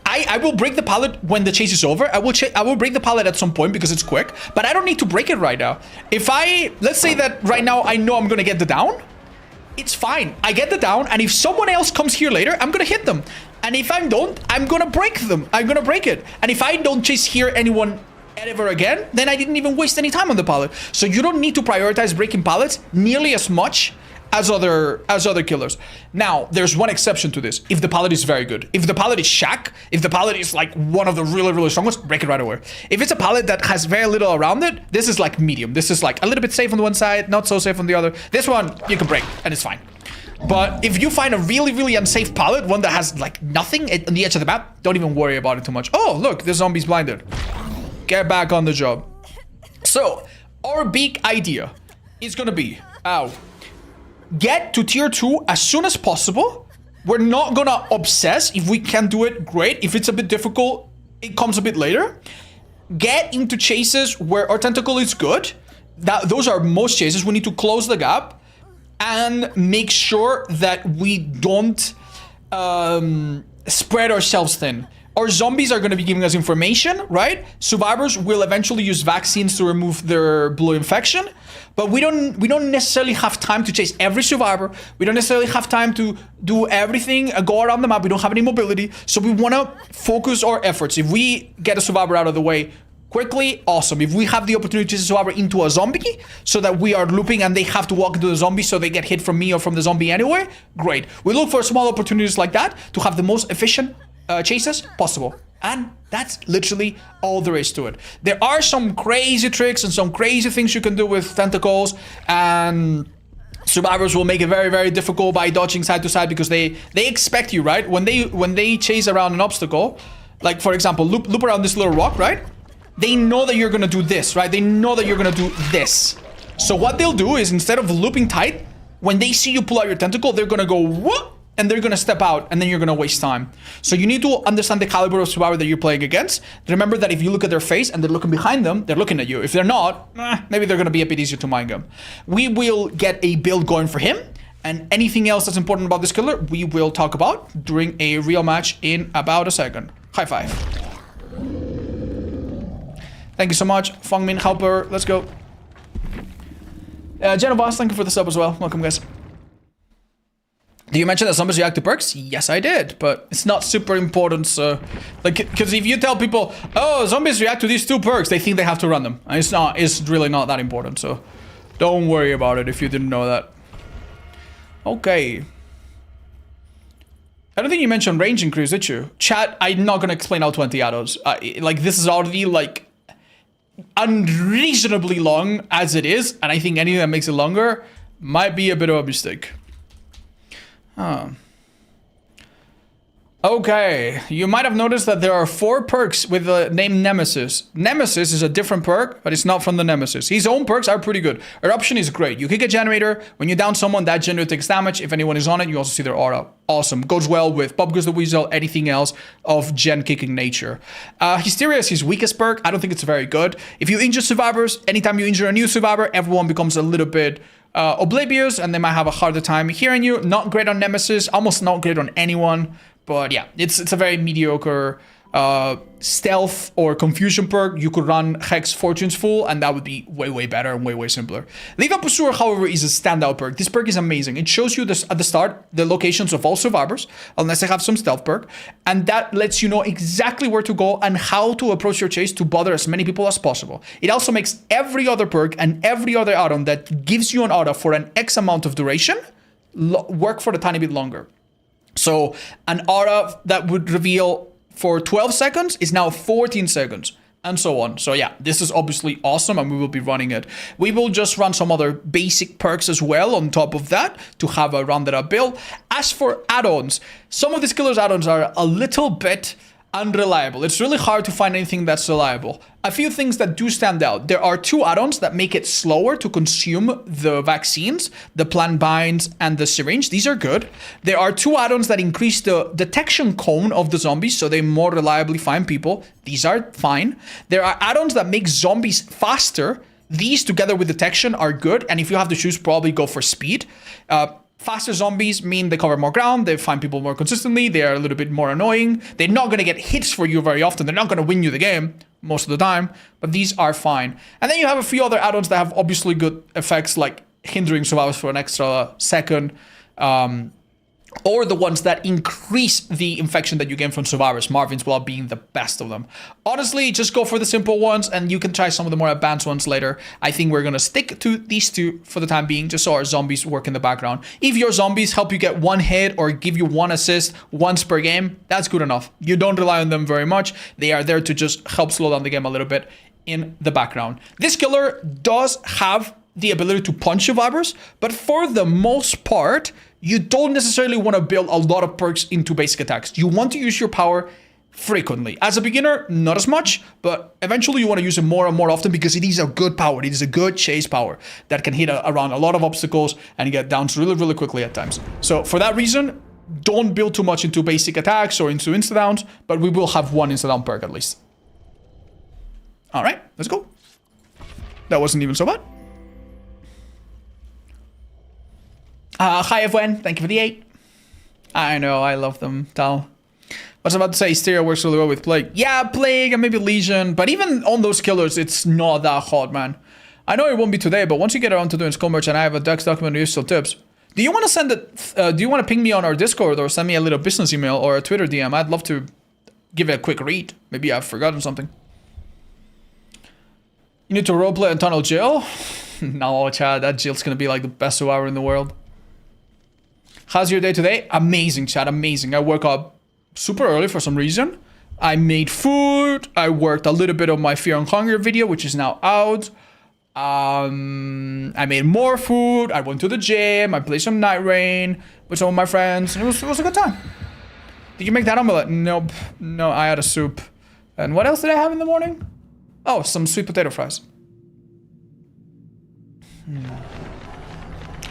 [SPEAKER 1] I will break the pallet when the chase is over. I will break the pallet at some point because it's quick, but I don't need to break it right now. If let's say that right now I know I'm gonna get the down, it's fine. I get the down, and if someone else comes here later, I'm gonna hit them. And if I don't, I'm gonna break them. I'm gonna break it. And if I don't chase here anyone ever again, then I didn't even waste any time on the pallet. So you don't need to prioritize breaking pallets nearly as much as other killers. Now, there's one exception to this. If the pallet is very good. If the pallet is Shaq, if the pallet is like one of the really, really strong ones, break it right away. If it's a pallet that has very little around it, this is like medium. This is like a little bit safe on the one side, not so safe on the other. This one, you can break, and it's fine. But if you find a really, really unsafe pallet, one that has like nothing on the edge of the map, don't even worry about it too much. Oh, look, the zombie's blinded. Get back on the job. So, our big idea is gonna be, get to tier 2 as soon as possible. We're not gonna obsess. If we can do it, great. If it's a bit difficult, it comes a bit later. Get into chases where our tentacle is good. Those are most chases. We need to close the gap and make sure that we don't spread ourselves thin. Our zombies are going to be giving us information, right? Survivors will eventually use vaccines to remove their blue infection, but we don't necessarily have time to chase every survivor. We don't necessarily have time to do everything, go around the map. We don't have any mobility, so we want to focus our efforts. If we get a survivor out of the way quickly, awesome. If we have the opportunity to swap into a zombie so that we are looping and they have to walk into the zombie so they get hit from me or from the zombie anyway, great. We look for small opportunities like that to have the most efficient chases possible. And that's literally all there is to it. There are some crazy tricks and some crazy things you can do with tentacles, and survivors will make it very, very difficult by dodging side to side because they expect you, right? When they chase around an obstacle, like for example, loop around this little rock, right? They know that you're gonna do this, right? They know that you're gonna do this. So what they'll do is, instead of looping tight, when they see you pull out your tentacle, they're gonna go whoop, and they're gonna step out, and then you're gonna waste time. So you need to understand the caliber of survivor that you're playing against. Remember that if you look at their face and they're looking behind them, they're looking at you. If they're not, maybe they're gonna be a bit easier to mind them. We will get a build going for him, and anything else that's important about this killer, we will talk about during a real match in about a second. High five. Thank you so much, Fungmin Helper. Let's go. Genovas, thank you for the sub as well. Welcome, guys. Do you mention that zombies react to perks? Yes, I did, but it's not super important. So, like, because if you tell people, oh, zombies react to these 2 perks, they think they have to run them. And it's not. It's really not that important. So, don't worry about it if you didn't know that. Okay. I don't think you mentioned range increase, did you? Chat, I'm not gonna explain all 20 add-ons. Like, this is already like unreasonably long as it is, and I think anything that makes it longer might be a bit of a mistake. Okay, you might have noticed that there are 4 perks with the name Nemesis. Nemesis is a different perk, but it's not from the Nemesis. His own perks are pretty good. Eruption is great. You kick a generator. When you down someone, that generator takes damage. If anyone is on it, you also see their aura. Awesome. Goes well with Bob Goes the Weasel, anything else of gen kicking nature. Hysteria is his weakest perk. I don't think it's very good. If you injure survivors, anytime you injure a new survivor, everyone becomes a little bit oblivious and they might have a harder time hearing you. Not great on Nemesis, almost not great on anyone. But yeah, it's a very mediocre stealth or confusion perk. You could run Hex Fortunes full, and that would be way, way better and way, way simpler. Leva Pursuer, however, is a standout perk. This perk is amazing. It shows you this, at the start the locations of all survivors, unless they have some stealth perk, and that lets you know exactly where to go and how to approach your chase to bother as many people as possible. It also makes every other perk and every other add-on that gives you an aura for an X amount of duration work for a tiny bit longer. So an aura that would reveal for 12 seconds is now 14 seconds, and so on. So yeah, this is obviously awesome, and we will be running it. We will just run some other basic perks as well on top of that to have a rounded up build. As for add-ons, some of these killers add-ons are a little bit unreliable. It's really hard to find anything that's reliable. A few things that do stand out. There are 2 add-ons that make it slower to consume the vaccines, the plant binds and the syringe. These are good. There are 2 add-ons that increase the detection cone of the zombies so they more reliably find people. These are fine. There are add-ons that make zombies faster. These together with detection are good, and if you have to choose, probably go for speed. Faster zombies mean they cover more ground, they find people more consistently, they are a little bit more annoying. They're not going to get hits for you very often, they're not going to win you the game most of the time, but these are fine. And then you have a few other add-ons that have obviously good effects, like hindering survivors for an extra second, or the ones that increase the infection that you gain from survivors, Marvin's Blood being the best of them. Honestly, just go for the simple ones, and you can try some of the more advanced ones later. I think we're going to stick to these 2 for the time being, just so our zombies work in the background. If your zombies help you get 1 hit or give you 1 assist once per game, that's good enough. You don't rely on them very much. They are there to just help slow down the game a little bit in the background. This killer does have the ability to punch survivors, but for the most part, you don't necessarily want to build a lot of perks into basic attacks. You want to use your power frequently. As a beginner, not as much, but eventually you want to use it more and more often because it is a good power. It is a good chase power that can hit around a lot of obstacles and get down really, really quickly at times. So for that reason, don't build too much into basic attacks or into insta-downs, but we will have 1 insta-down perk at least. All right, let's go. That wasn't even so bad. Hi everyone, thank you for the 8. I know, I love them, Tal. I was about to say Stereo works really well with Plague. Yeah, Plague and maybe Legion, but even on those killers, it's not that hot, man. I know it won't be today, but once you get around to doing skull merch and I have a Dex document with useful tips, do you want to send it, do you want to ping me on our Discord or send me a little business email or a Twitter DM? I'd love to give it a quick read. Maybe I've forgotten something. You need to roleplay on Tunnel Jill? No, Chad, that Jill's gonna be like the best survivor in the world. How's your day today? Amazing, Chad, amazing. I woke up super early for some reason. I made food. I worked a little bit on my Fear and Hunger video, which is now out. I made more food. I went to the gym. I played some Night Rain with some of my friends. It was a good time. Did you make that omelette? Nope. No, I had a soup. And what else did I have in the morning? Oh, some sweet potato fries.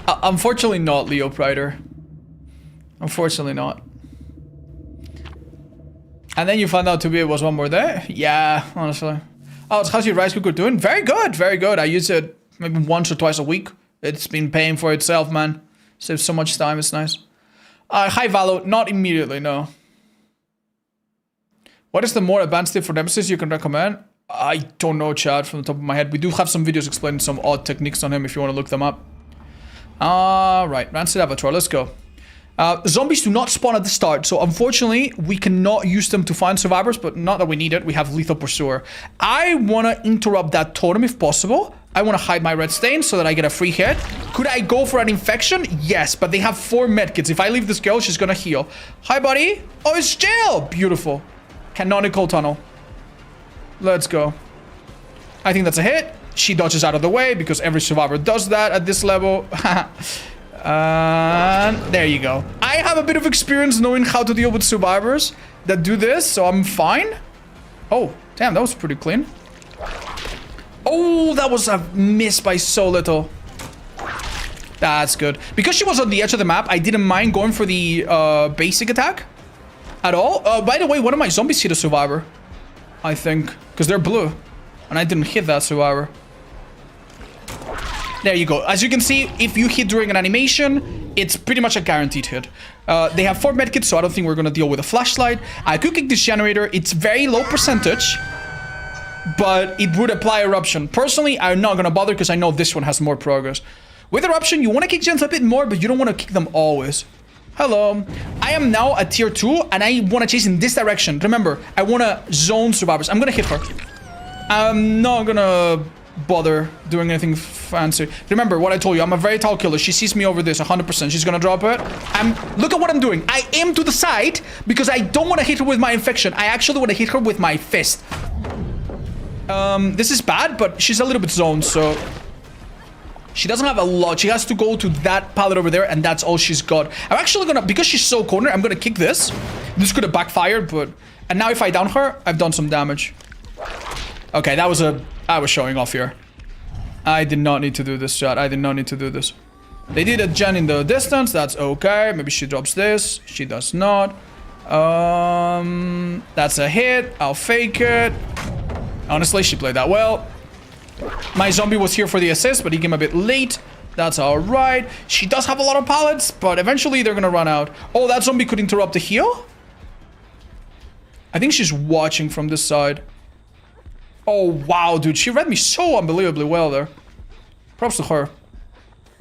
[SPEAKER 1] Unfortunately not, Leo Prider. Unfortunately not. And then you found out it was one more day? Yeah, honestly. Oh, how's your rice cooker doing? Very good, very good. I use it maybe once or twice a week. It's been paying for itself, man. Saves so much time, it's nice. Hi, Valo. Not immediately, no. What is the more advanced tip for Nemesis you can recommend? I don't know, Chad, from the top of my head. We do have some videos explaining some odd techniques on him if you want to look them up. Alright, Rancid Avatar, let's go. Zombies do not spawn at the start, so unfortunately, we cannot use them to find survivors, but not that we need it. We have Lethal Pursuer. I want to interrupt that totem if possible. I want to hide my red stain so that I get a free hit. Could I go for an infection? Yes, but they have 4 medkits. If I leave this girl, she's going to heal. Hi, buddy. Oh, it's Jill. Beautiful. Canonical tunnel. Let's go. I think that's a hit. She dodges out of the way because every survivor does that at this level. There you go. I have a bit of experience knowing how to deal with survivors that do this, so I'm fine. Oh, damn, that was pretty clean. Oh, that was a miss by so little. That's good. Because she was on the edge of the map, I didn't mind going for the basic attack at all. By the way, one of my zombies hit a survivor, I think, because they're blue. And I didn't hit that survivor. There you go. As you can see, if you hit during an animation, it's pretty much a guaranteed hit. They have 4 medkits, so I don't think we're going to deal with a flashlight. I could kick this generator. It's very low percentage, but it would apply eruption. Personally, I'm not going to bother because I know this one has more progress. With eruption, you want to kick gens a bit more, but you don't want to kick them always. Hello. I am now at tier 2, and I want to chase in this direction. Remember, I want to zone survivors. I'm going to hit her. I'm not going to bother doing anything fancy. Remember what I told you, I'm a very tall killer. She sees me over this 100%. She's gonna drop it. Look at what I'm doing. I aim to the side because I don't want to hit her with my infection. I actually want to hit her with my fist. This is bad, but she's a little bit zoned, so she doesn't have a lot. She has to go to that pallet over there, and that's all she's got. I'm actually gonna, because she's so cornered, I'm gonna kick this. This could have backfired, but... And now if I down her, I've done some damage. Okay, that was I was showing off here. I did not need to do this, chat. I did not need to do this. They did a gen in the distance. That's okay. Maybe she drops this. She does not. That's a hit. I'll fake it. Honestly, she played that well. My zombie was here for the assist, but he came a bit late. That's alright. She does have a lot of pallets, but eventually they're gonna run out. Oh, that zombie could interrupt the heal? I think she's watching from this side. Oh, wow, dude. She read me so unbelievably well there. Props to her.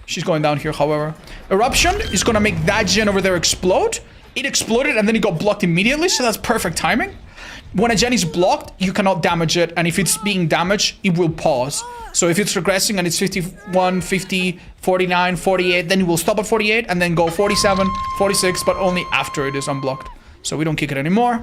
[SPEAKER 1] She's going down here, however. Eruption is going to make that gen over there explode. It exploded, and then it got blocked immediately, so that's perfect timing. When a gen is blocked, you cannot damage it, and if it's being damaged, it will pause. So if it's regressing and it's 51, 50, 49, 48, then it will stop at 48, and then go 47, 46, but only after it is unblocked. So we don't kick it anymore.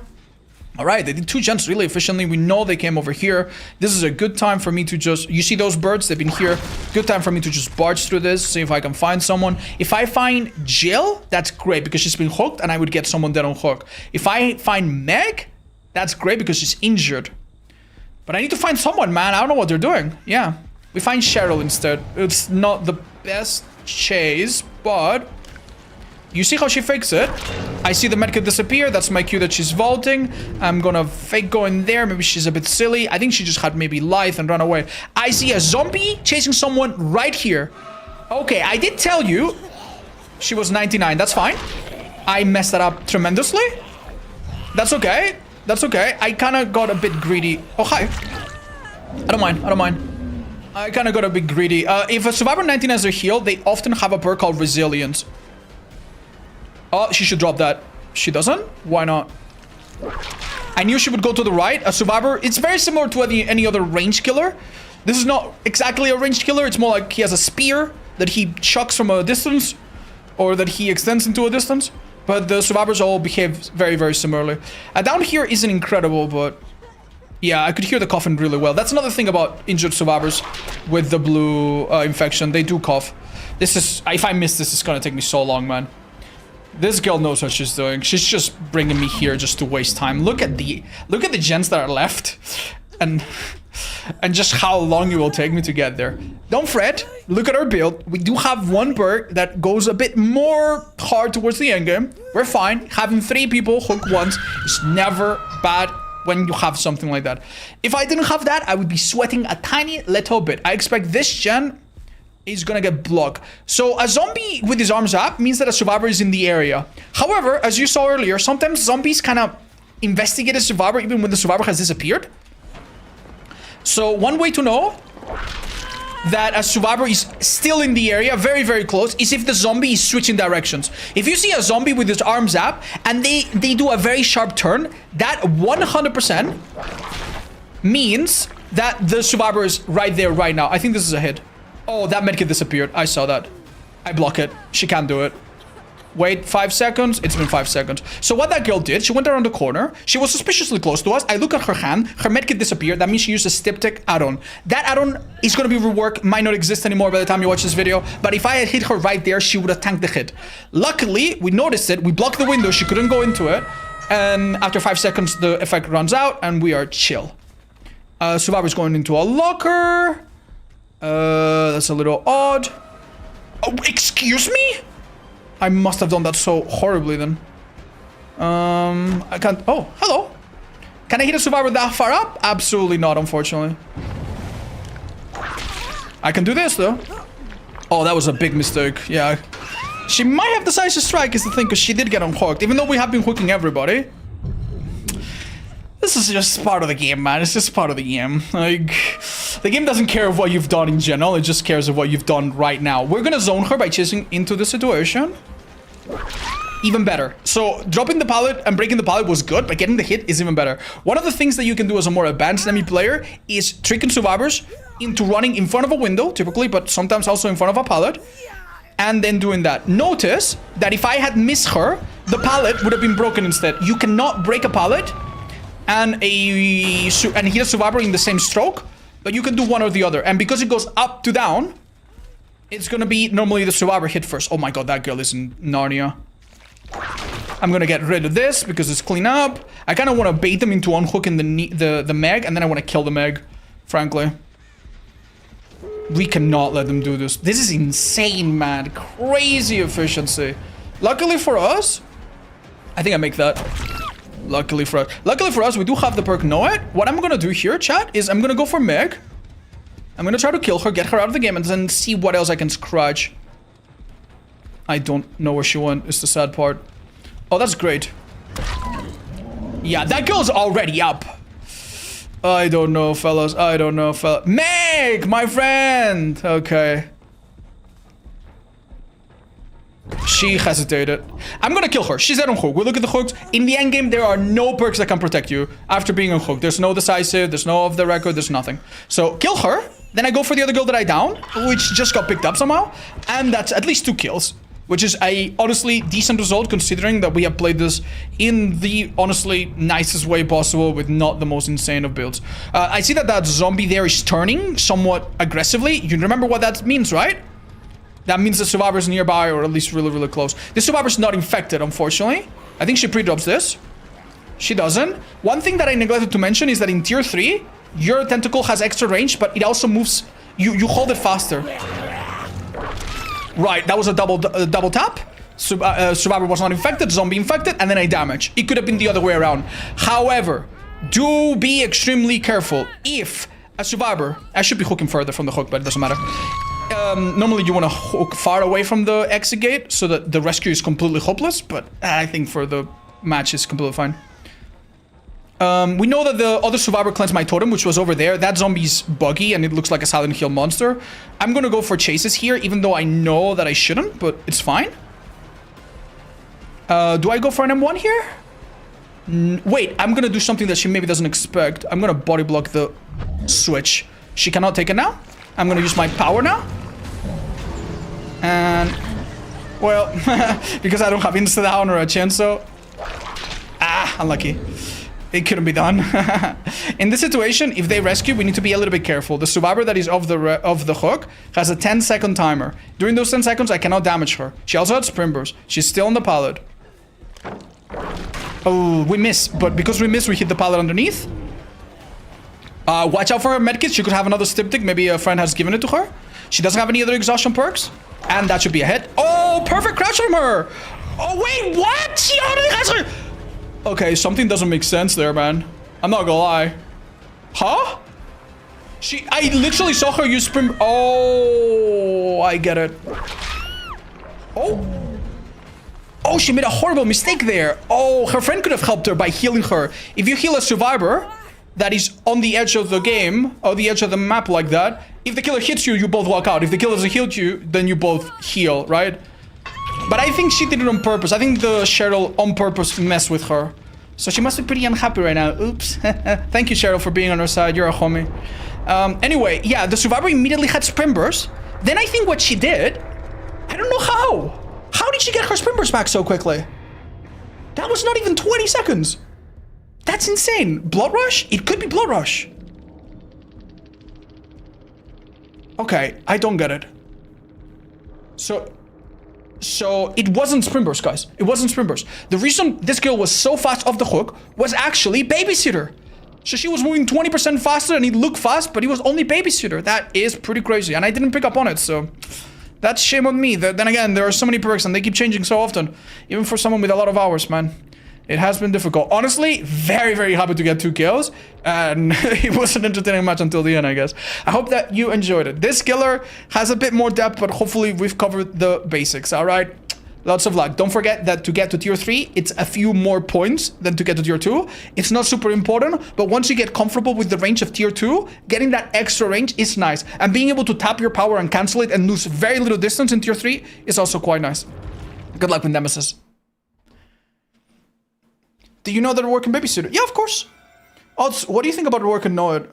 [SPEAKER 1] Alright, they did 2 gens really efficiently. We know they came over here. This is a good time for me to just... You see those birds? They've been here. Good time for me to just barge through this, see if I can find someone. If I find Jill, that's great because she's been hooked and I would get someone dead on hook. If I find Meg, that's great because she's injured. But I need to find someone, man. I don't know what they're doing. Yeah. We find Cheryl instead. It's not the best chase, but... You see how she fakes it? I see the medkit disappear. That's my cue that she's vaulting. I'm gonna fake go in there. Maybe she's a bit silly. I think she just had maybe lithe and run away. I see a zombie chasing someone right here. Okay, I did tell you she was 99. That's fine. I messed that up tremendously. That's okay. That's okay. I kind of got a bit greedy. Oh, hi. I don't mind. I don't mind. I kind of got a bit greedy. If a survivor 19 has their heal, they often have a perk called resilience. Oh, she should drop that. She doesn't? Why not? I knew she would go to the right. A survivor, it's very similar to any other range killer. This is not exactly a ranged killer. It's more like he has a spear that he chucks from a distance or that he extends into a distance. But the survivors all behave very, very similarly. Down here isn't incredible, but yeah, I could hear the coughing really well. That's another thing about injured survivors with the blue infection. They do cough. This is, if I miss this, it's gonna take me so long, man. This girl knows what she's doing. She's just bringing me here just to waste time. Look at the gens that are left, and just how long it will take me to get there. Don't fret. Look at our build. We do have one perk that goes a bit more hard towards the end game. We're fine. Having 3 people hook once is never bad when you have something like that. If I didn't have that, I would be sweating a tiny little bit. I expect this gen is gonna get blocked. So a zombie with his arms up means that a survivor is in the area. However, as you saw earlier, sometimes zombies kind of investigate a survivor even when the survivor has disappeared. So one way to know that a survivor is still in the area, very, very close, is if the zombie is switching directions. If you see a zombie with his arms up and they do a very sharp turn, that 100% means that the survivor is right there right now. I think this is a hit. Oh, that medkit disappeared. I saw that. I block it. She can't do it. Wait, 5 seconds? It's been 5 seconds. So what that girl did, she went around the corner. She was suspiciously close to us. I look at her hand. Her medkit disappeared. That means she used a Styptic add-on. That add-on is going to be reworked. Might not exist anymore by the time you watch this video. But if I had hit her right there, she would have tanked the hit. Luckily, we noticed it. We blocked the window. She couldn't go into it. And after 5 seconds, the effect runs out. And we are chill. Survivor's going into a locker. That's a little odd. Oh, excuse me? I must have done that so horribly then. I can't. Oh, hello. Can I hit a survivor that far up? Absolutely not, unfortunately. I can do this though. Oh, that was a big mistake. Yeah. She might have decided to strike is the thing, because she did get unhooked. Even though we have been hooking everybody. This is just part of the game, man. It's just part of the game. Like, the game doesn't care of what you've done in general. It just cares of what you've done right now. We're gonna zone her by chasing into the situation. Even better. So, dropping the pallet and breaking the pallet was good, but getting the hit is even better. One of the things that you can do as a more advanced enemy player is tricking survivors into running in front of a window, typically, but sometimes also in front of a pallet, and then doing that. Notice that if I had missed her, the pallet would have been broken instead. You cannot break a pallet and hit a survivor in the same stroke, but you can do one or the other. And because it goes up to down, it's gonna be normally the survivor hit first. Oh my god, that girl is in Narnia. I'm gonna get rid of this because it's clean up. I kind of want to bait them into unhooking the Meg, and then I want to kill the Meg, frankly. We cannot let them do this. This is insane, man. Crazy efficiency. Luckily for us, I think I make that. Luckily for us, we do have the perk Know It. What I'm gonna do here, chat, is I'm gonna go for Meg. I'm gonna try to kill her, get her out of the game, and then see what else I can scratch. I don't know where she went, is the sad part. Oh, that's great. Yeah, that girl's already up. I don't know, fellas. I don't know, fellas. Meg, my friend! Okay. She hesitated. I'm gonna kill her. She's dead on hook. We look at the hooks. In the end game, there are no perks that can protect you after being on hook. There's no decisive, there's no off the record, there's nothing. So, kill her. Then I go for the other girl that I downed, which just got picked up somehow. And that's at least 2 kills. Which is a honestly decent result considering that we have played this in the honestly nicest way possible with not the most insane of builds. I see that zombie there is turning somewhat aggressively. You remember what that means, right? That means the survivor's nearby or at least really, really close. This survivor's not infected, unfortunately. I think she pre-drops this. She doesn't. One thing that I neglected to mention is that in tier 3, your tentacle has extra range, but it also moves... You hold it faster. Right, that was a double tap. Survivor was not infected, zombie infected, and then I damage. It could have been the other way around. However, do be extremely careful. If a survivor... I should be hooking further from the hook, but it doesn't matter. Normally you want to hook far away from the exit gate so that the rescue is completely hopeless, but I think for the match it's completely fine. We know that the other survivor cleansed my totem, which was over there. That zombie's buggy and it looks like a Silent Hill monster. I'm gonna go for chases here, even though I know that I shouldn't, but it's fine. Do I go for an M1 here? Wait, I'm gonna do something that she maybe doesn't expect. I'm gonna body block the switch. She cannot take it now. I'm gonna use my power now. And, well, because I don't have insta-down or a chainsaw. Ah, unlucky. It couldn't be done. In this situation, if they rescue, we need to be a little bit careful. The survivor that is off the hook has a 10-second timer. During those 10 seconds, I cannot damage her. She also had sprint burst. She's still on the pallet. Oh, we miss. But because we miss, we hit the pallet underneath. Watch out for her medkit. She could have another styptic. Maybe a friend has given it to her. She doesn't have any other exhaustion perks. And that should be a hit. Oh, perfect crouch from her. Oh, wait, what? She already has her... Okay, something doesn't make sense there, man. I'm not gonna lie. Huh? I literally saw her use sprint... Oh, I get it. Oh. Oh, she made a horrible mistake there. Oh, her friend could have helped her by healing her. If you heal a survivor that is on the edge of the game, or the edge of the map like that, if the killer hits you, you both walk out. If the killer doesn't heal you, then you both heal, right? But I think she did it on purpose. I think the Cheryl on purpose messed with her. So she must be pretty unhappy right now. Oops. Thank you, Cheryl, for being on her side. You're a homie. Anyway, yeah, the survivor immediately had sprint burst. Then I think what she did, I don't know how. How did she get her sprint burst back so quickly? That was not even 20 seconds. That's insane. Blood rush? It could be blood rush. Okay, I don't get it. So it wasn't sprint burst, guys. It wasn't sprint burst. The reason this girl was so fast off the hook was actually babysitter. So she was moving 20% faster and it looked fast, but it was only babysitter. That is pretty crazy. And I didn't pick up on it, so that's shame on me. Then again, there are so many perks and they keep changing so often. Even for someone with a lot of hours, man. It has been difficult. Honestly, very, very happy to get 2 kills. And it was an entertaining match until the end, I guess. I hope that you enjoyed it. This killer has a bit more depth, but hopefully we've covered the basics, all right? Lots of luck. Don't forget that to get to tier 3, it's a few more points than to get to tier 2. It's not super important, but once you get comfortable with the range of tier 2, getting that extra range is nice. And being able to tap your power and cancel it and lose very little distance in tier 3 is also quite nice. Good luck with Nemesis. Do you know that work in babysitter? Yeah, of course. Also, what do you think about work in Noid?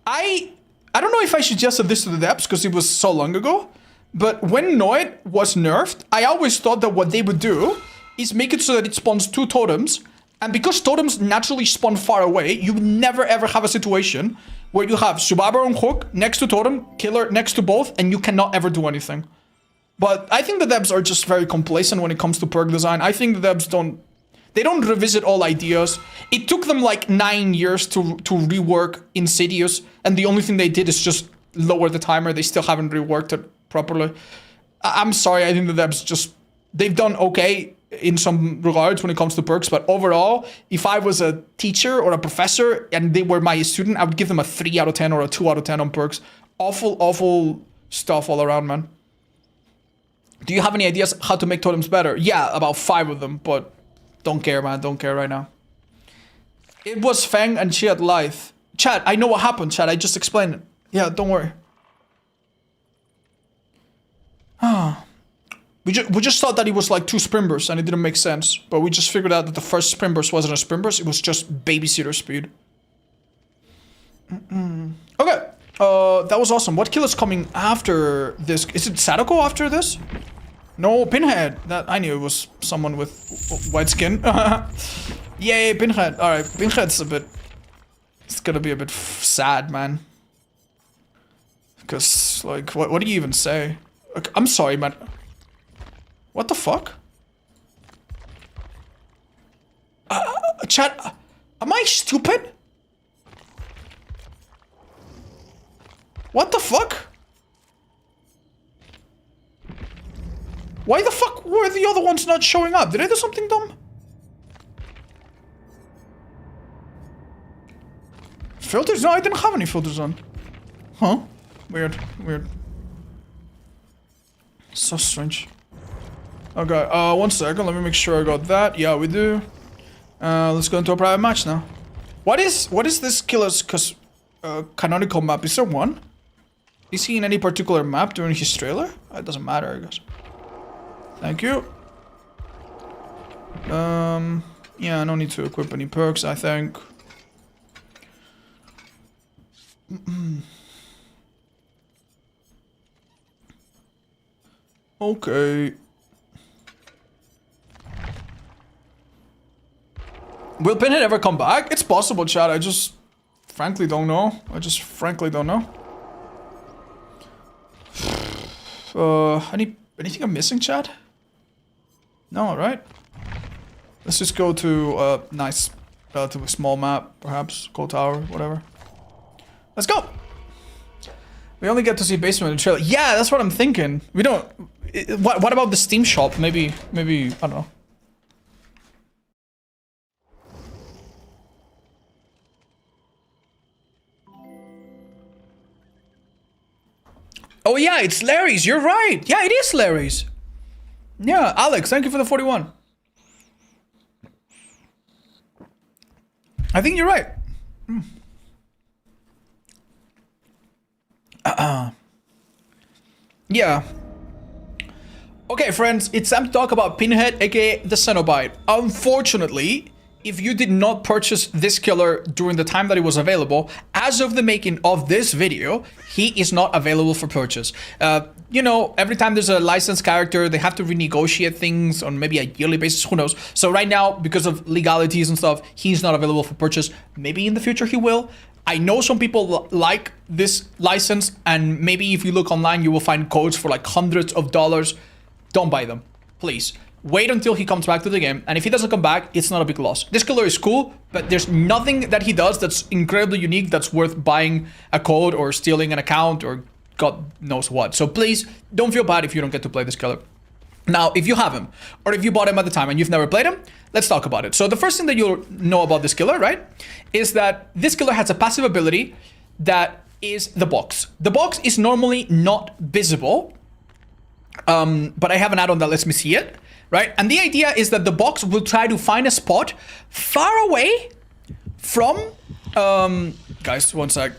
[SPEAKER 1] I don't know if I suggested this to the depths because it was so long ago, but when Noid was nerfed, I always thought that what they would do is make it so that it spawns 2 totems, and because totems naturally spawn far away, you would never ever have a situation where you have survivor on hook next to totem, killer next to both, and you cannot ever do anything. But I think the devs are just very complacent when it comes to perk design. I think the devs don't revisit all ideas. It took them like 9 years to rework Insidious, and the only thing they did is just lower the timer. They still haven't reworked it properly. I'm sorry, I think the devs they've done okay in some regards when it comes to perks, but overall, if I was a teacher or a professor and they were my student, I would give them a 3 out of 10 or a 2 out of 10 on perks. Awful, awful stuff all around, man. Do you have any ideas how to make totems better? Yeah, about 5 of them, but don't care, man. Don't care right now. It was Fang and she had life. Chat, I know what happened, chat. I just explained it. Yeah, don't worry. We just thought that it was like 2 sprint bursts and it didn't make sense. But we just figured out that the first sprint burst wasn't a sprint burst. It was just babysitter speed. Okay. That was awesome. What kill is coming after this? Is it Sadako after this? No, Pinhead. That I knew it was someone with white skin. Yay, Pinhead. Alright, Pinhead's a bit... It's gonna be a bit sad, man. Because, like, what do you even say? Like, I'm sorry, man. What the fuck? Chat, am I stupid? What the fuck? Why the fuck were the other ones not showing up? Did I do something dumb? Filters? No, I didn't have any filters on. Huh? Weird. Weird. So strange. Okay, 1 second. Let me make sure I got that. Yeah, we do. Let's go into a private match now. What is this killer's canonical map? Is there one? Is he in any particular map during his trailer? It doesn't matter, I guess. Thank you. Yeah, no need to equip any perks, I think. Okay. Will Pinhead ever come back? It's possible, chat. I just frankly don't know. Anything I'm missing, chat? No, right? Let's just go to a nice, relatively small map, perhaps. Cold Tower, whatever. Let's go! We only get to see basement in the trailer. Yeah, that's what I'm thinking. We don't... What about the Steam shop? Maybe, I don't know. Oh yeah, it's Larry's. You're right. Yeah, it is Larry's. Yeah, Alex, thank you for the 41. I think you're right. Yeah. Okay, friends, it's time to talk about Pinhead, aka the Cenobite. Unfortunately, if you did not purchase this killer during the time that it was available, as of the making of this video, he is not available for purchase. You know, every time there's a licensed character, they have to renegotiate things on maybe a yearly basis, who knows. So right now, because of legalities and stuff, he's not available for purchase. Maybe in the future he will. I know some people like this license, and maybe if you look online, you will find codes for like hundreds of dollars. Don't buy them, please. Wait until he comes back to the game, and if he doesn't come back, it's not a big loss. This killer is cool, but there's nothing that he does that's incredibly unique that's worth buying a code or stealing an account or God knows what. So please, don't feel bad if you don't get to play this killer. Now, if you have him, or if you bought him at the time and you've never played him, let's talk about it. So the first thing that you'll know about this killer, right, is that this killer has a passive ability that is the box. The box is normally not visible, but I have an add-on that lets me see it. Right? And the idea is that the box will try to find a spot far away from... guys, one sec.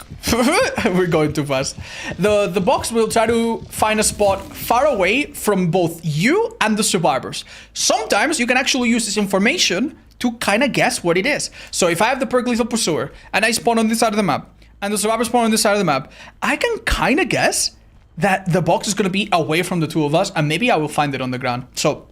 [SPEAKER 1] We're going too fast. The box will try to find a spot far away from both you and the survivors. Sometimes you can actually use this information to kind of guess what it is. So if I have the perk Lethal Pursuer and I spawn on this side of the map and the survivors spawn on this side of the map, I can kind of guess that the box is going to be away from the two of us and maybe I will find it on the ground. So...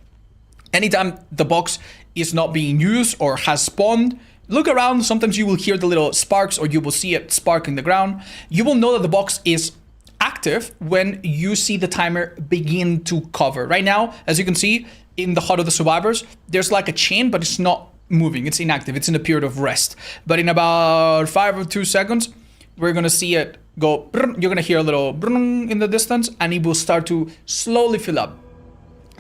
[SPEAKER 1] anytime the box is not being used or has spawned, look around. Sometimes you will hear the little sparks or you will see it spark in the ground. You will know that the box is active when you see the timer begin to cover. Right now, as you can see, in the HUD of the survivors, there's like a chain, but it's not moving. It's inactive. It's in a period of rest. But in about 5 or 2 seconds, we're going to see it go. You're going to hear a little in the distance, and it will start to slowly fill up.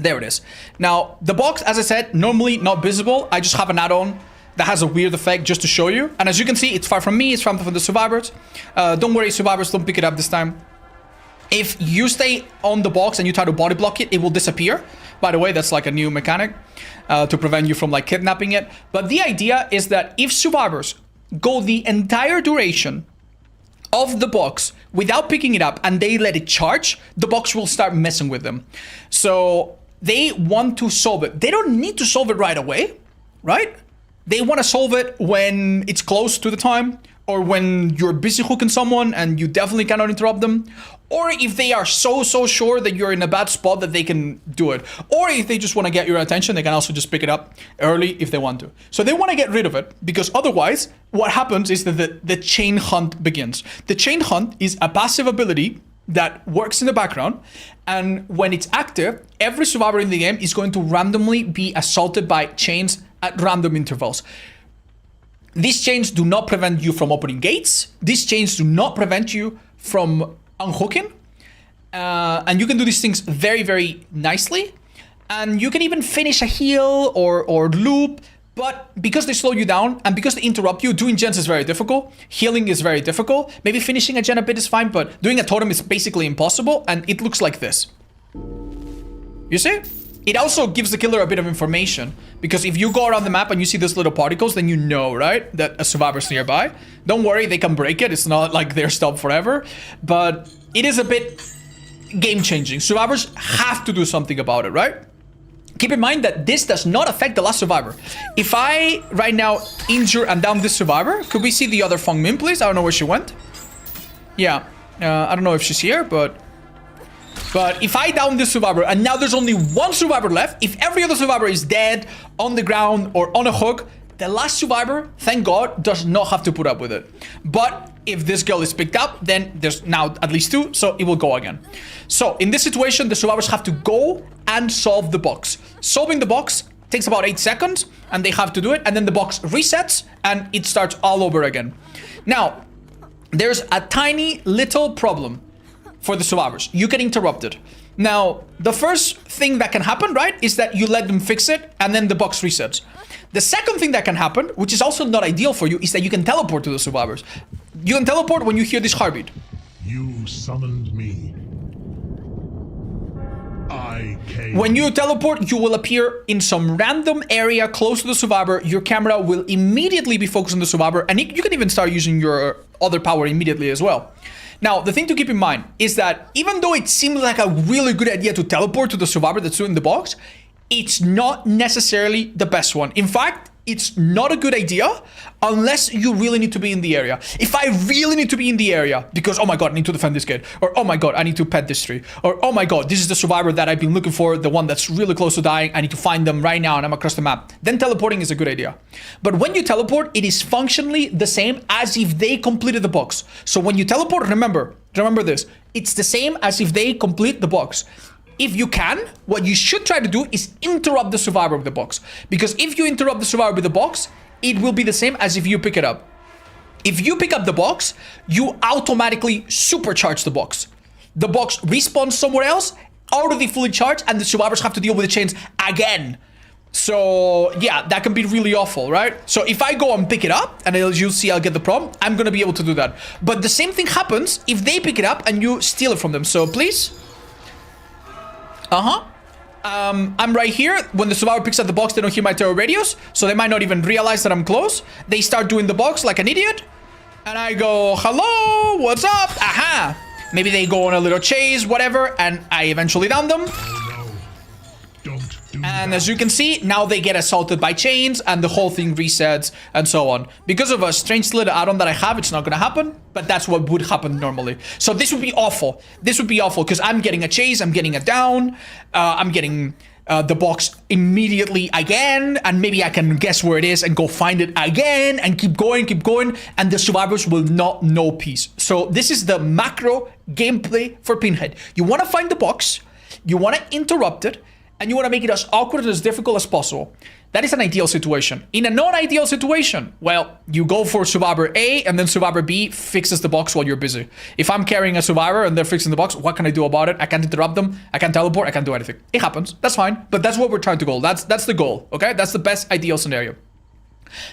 [SPEAKER 1] There it is. Now, the box, as I said, normally not visible. I just have an add-on that has a weird effect just to show you. And as you can see, it's far from me. It's far from the survivors. Don't worry, survivors, don't pick it up this time. If you stay on the box and you try to body block it, it will disappear. By the way, that's like a new mechanic to prevent you from like kidnapping it. But the idea is that if survivors go the entire duration of the box without picking it up and they let it charge, the box will start messing with them. So... they want to solve it. They don't need to solve it right away, right? They want to solve it when it's close to the time or when you're busy hooking someone and you definitely cannot interrupt them. Or if they are so sure that you're in a bad spot that they can do it. Or if they just want to get your attention, they can also just pick it up early if they want to. So they want to get rid of it because otherwise what happens is that the chain hunt begins. The chain hunt is a passive ability that works in the background, and when it's active, every survivor in the game is going to randomly be assaulted by chains at random intervals. These chains do not prevent you from opening gates. These chains do not prevent you from unhooking. And you can do these things very, very nicely. And you can even finish a heal or loop. But because they slow you down and because they interrupt you, doing gens is very difficult. Healing is very difficult. Maybe finishing a gen a bit is fine, but doing a totem is basically impossible. And it looks like this. You see? It also gives the killer a bit of information. Because if you go around the map and you see these little particles, then you know, right? That a survivor's nearby. Don't worry, they can break it. It's not like they're stopped forever. But it is a bit game-changing. Survivors have to do something about it, right? Keep in mind that this does not affect the last survivor. If I, right now, injure and down this survivor, could we see the other Feng Min, please? I don't know where she went. Yeah, I don't know if she's here, but if I down this survivor and now there's only one survivor left, if every other survivor is dead, on the ground, or on a hook, the last survivor, thank God, does not have to put up with it. But if this girl is picked up, then there's now at least 2, so it will go again. So in this situation, the survivors have to go and solve the box. Solving the box takes about 8 seconds, and they have to do it, and then the box resets, and it starts all over again. Now, there's a tiny little problem for the survivors. You get interrupted. Now, the first thing that can happen, right, is that you let them fix it, and then the box resets. The second thing that can happen, which is also not ideal for you, is that you can teleport to the survivors. You can teleport when you hear this heartbeat.
[SPEAKER 2] You summoned me. I came.
[SPEAKER 1] When you teleport, you will appear in some random area close to the survivor. Your camera will immediately be focused on the survivor, and you can even start using your other power immediately as well. Now, the thing to keep in mind is that even though it seems like a really good idea to teleport to the survivor that's doing the box, it's not necessarily the best one. In fact, it's not a good idea unless you really need to be in the area. If I really need to be in the area because, oh my God, I need to defend this gate, or oh my God, I need to pet this tree, or oh my God, this is the survivor that I've been looking for, the one that's really close to dying, I need to find them right now and I'm across the map, then teleporting is a good idea. But when you teleport, it is functionally the same as if they completed the box. So when you teleport, remember this, it's the same as if they complete the box. If you can, what you should try to do is interrupt the survivor with the box. Because if you interrupt the survivor with the box, it will be the same as if you pick it up. If you pick up the box, you automatically supercharge the box. The box respawns somewhere else, already fully charged, and the survivors have to deal with the chains again. So yeah, that can be really awful, right? So if I go and pick it up, and you'll see I'll get the problem, I'm gonna be able to do that. But the same thing happens if they pick it up and you steal it from them. So please. I'm right here. When the survivor picks up the box, they don't hear my terror radios, so they might not even realize that I'm close. They start doing the box like an idiot, and I go, hello, what's up? Aha. Maybe they go on a little chase, whatever, and I eventually down them. And as you can see, now they get assaulted by chains and the whole thing resets and so on. Because of a strange slit add-on that I have, it's not going to happen, but that's what would happen normally. So this would be awful. This would be awful because I'm getting a chase, I'm getting a down, I'm getting the box immediately again, and maybe I can guess where it is and go find it again and keep going, and the survivors will not know peace. So this is the macro gameplay for Pinhead. You want to find the box, you want to interrupt it, and you want to make it as awkward and as difficult as possible. That is an ideal situation. In a non-ideal situation, well, you go for Survivor A, and then Survivor B fixes the box while you're busy. If I'm carrying a Survivor and they're fixing the box, what can I do about it? I can't interrupt them, I can't teleport, I can't do anything. It happens, that's fine, but that's what we're trying to goal. That's the goal, okay? That's the best ideal scenario.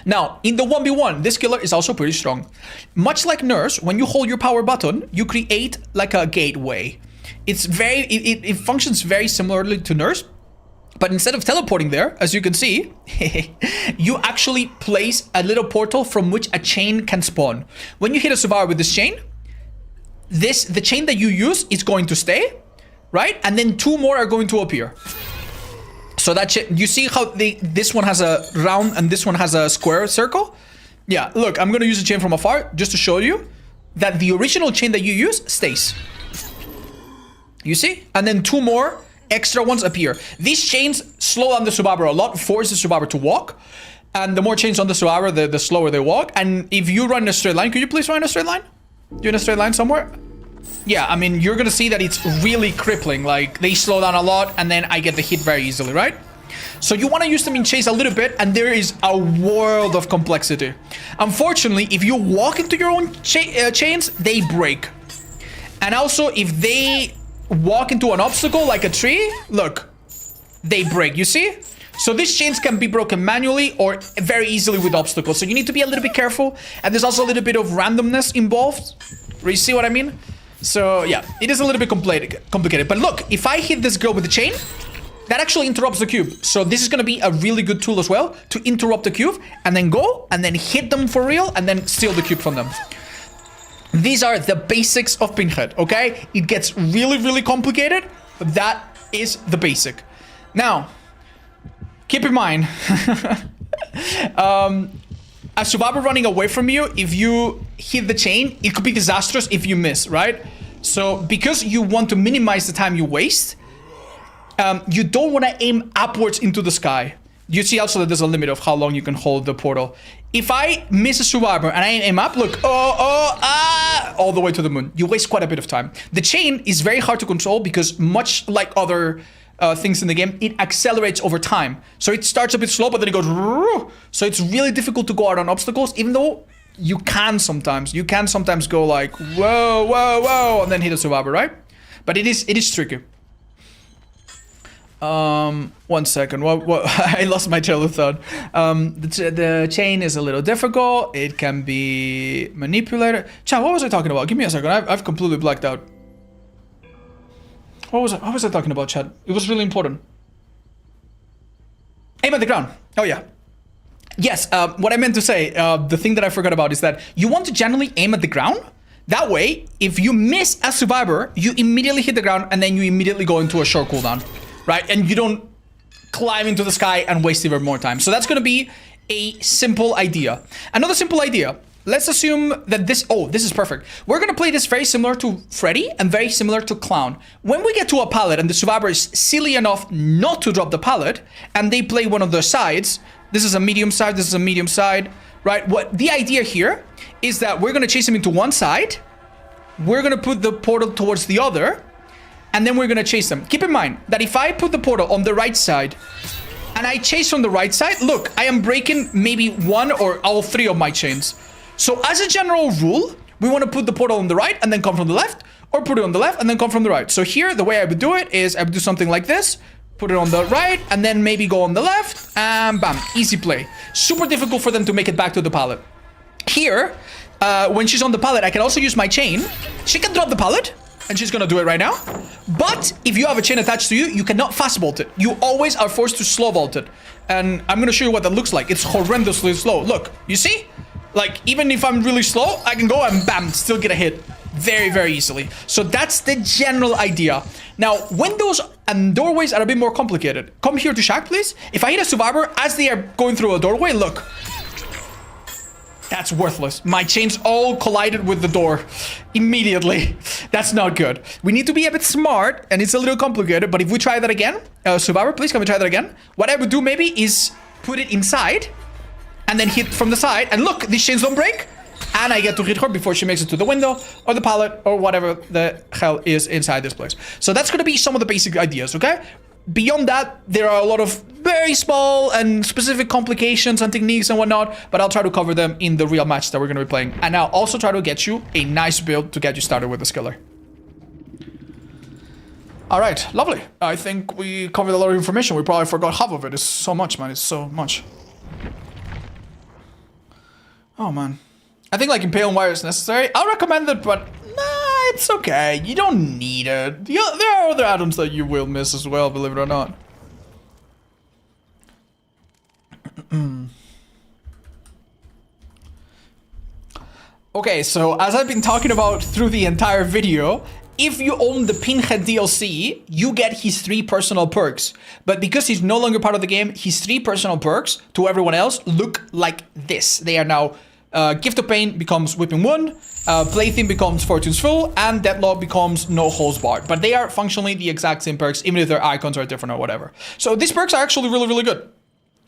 [SPEAKER 1] Now, in the 1v1, this killer is also pretty strong. Much like Nurse, when you hold your power button, you create like a gateway. It functions very similarly to Nurse, but instead of teleporting there, as you can see, you actually place a little portal from which a chain can spawn. When you hit a survivor with this chain, the chain that you use is going to stay, right? And then 2 more are going to appear. So that you see how this one has a round and this one has a square circle? Yeah, look, I'm going to use a chain from afar just to show you that the original chain that you use stays. You see? And then 2 more extra ones appear. These chains slow down the survivor a lot, force the survivor to walk, and the more chains on the survivor, the slower they walk. And if you run in a straight line, could you please run in a straight line? You in a straight line somewhere? Yeah, I mean, you're gonna see that it's really crippling. Like, they slow down a lot, and then I get the hit very easily, right? So you want to use them in chase a little bit, and there is a world of complexity. Unfortunately, if you walk into your own chains, they break. And also, if they walk into an obstacle like a tree, look, they break, you see? So these chains can be broken manually or very easily with obstacles. So you need to be a little bit careful, and there's also a little bit of randomness involved. You see what I mean? So yeah, it is a little bit complicated. But look, if I hit this girl with the chain, that actually interrupts the cube. So this is going to be a really good tool as well to interrupt the cube and then go and then hit them for real and then steal the cube from them. These are the basics of Pinhead, okay? It gets really, really complicated, but that is the basic. Now, keep in mind, a survivor running away from you, if you hit the chain, it could be disastrous if you miss, right? So because you want to minimize the time you waste, you don't want to aim upwards into the sky. You see also that there's a limit of how long you can hold the portal. If I miss a survivor and I aim up, look, all the way to the moon, you waste quite a bit of time. The chain is very hard to control because much like other things in the game, it accelerates over time. So it starts a bit slow, but then it goes, so it's really difficult to go out on obstacles, even though you can sometimes. You can sometimes go like, whoa, whoa, whoa, and then hit a survivor, right? But it is tricky. 1 second. What? I lost my trail of thought. The chain is a little difficult. It can be manipulated. Chat, what was I talking about? Give me a second. I've completely blacked out. What was I talking about, chat? It was really important. Aim at the ground. Oh yeah. Yes. What I meant to say, the thing that I forgot about is that you want to generally aim at the ground. That way, if you miss a survivor, you immediately hit the ground and then you immediately go into a short cooldown. Right? And you don't climb into the sky and waste even more time. So that's going to be a simple idea. Another simple idea. Let's assume that this is perfect. We're going to play this very similar to Freddy and very similar to Clown. When we get to a pallet and the survivor is silly enough not to drop the pallet and they play one of their sides, this is a medium side, this is a medium side, right? What the idea here is that we're going to chase him into one side. We're going to put the portal towards the other. And then we're going to chase them. Keep in mind that if I put the portal on the right side and I chase from the right side, look, I am breaking maybe one or all three of my chains. So as a general rule, we want to put the portal on the right and then come from the left, or put it on the left and then come from the right. So here, the way I would do it is I would do something like this, put it on the right and then maybe go on the left and bam, easy play. Super difficult for them to make it back to the pallet. Here, when she's on the pallet, I can also use my chain. She can drop the pallet. And she's gonna do it right now. But if you have a chain attached to you, you cannot fast vault it. You always are forced to slow vault it. And I'm gonna show you what that looks like. It's horrendously slow. Look, you see? Like, even if I'm really slow, I can go and bam, still get a hit. Very, very easily. So that's the general idea. Now, windows and doorways are a bit more complicated. Come here to Shack, please. If I hit a survivor as they are going through a doorway, look. That's worthless. My chains all collided with the door immediately. That's not good. We need to be a bit smart, and it's a little complicated, but if we try that again, survivor, please, can we try that again? What I would do maybe is put it inside and then hit from the side. And look, these chains don't break. And I get to hit her before she makes it to the window or the pallet or whatever the hell is inside this place. So that's going to be some of the basic ideas, okay? Beyond that, there are a lot of very small and specific complications and techniques and whatnot, but I'll try to cover them in the real match that we're going to be playing. And I'll also try to get you a nice build to get you started with the skiller. All right, lovely. I think we covered a lot of information. We probably forgot half of it. It's so much, man. It's so much. Oh, man. I think like impaling wire is necessary. I'll recommend it, but nah, it's okay. You don't need it. There are other add-ons that you will miss as well, believe it or not. Okay, so as I've been talking about through the entire video, if you own the Pinhead DLC, you get his 3 personal perks. But because he's no longer part of the game, his 3 personal perks to everyone else look like this. They are now Gift of Pain becomes Whipping Wound, Plaything becomes Fortune's Full, and Deadlock becomes No Holds Barred. But they are functionally the exact same perks, even if their icons are different or whatever. So these perks are actually really, really good.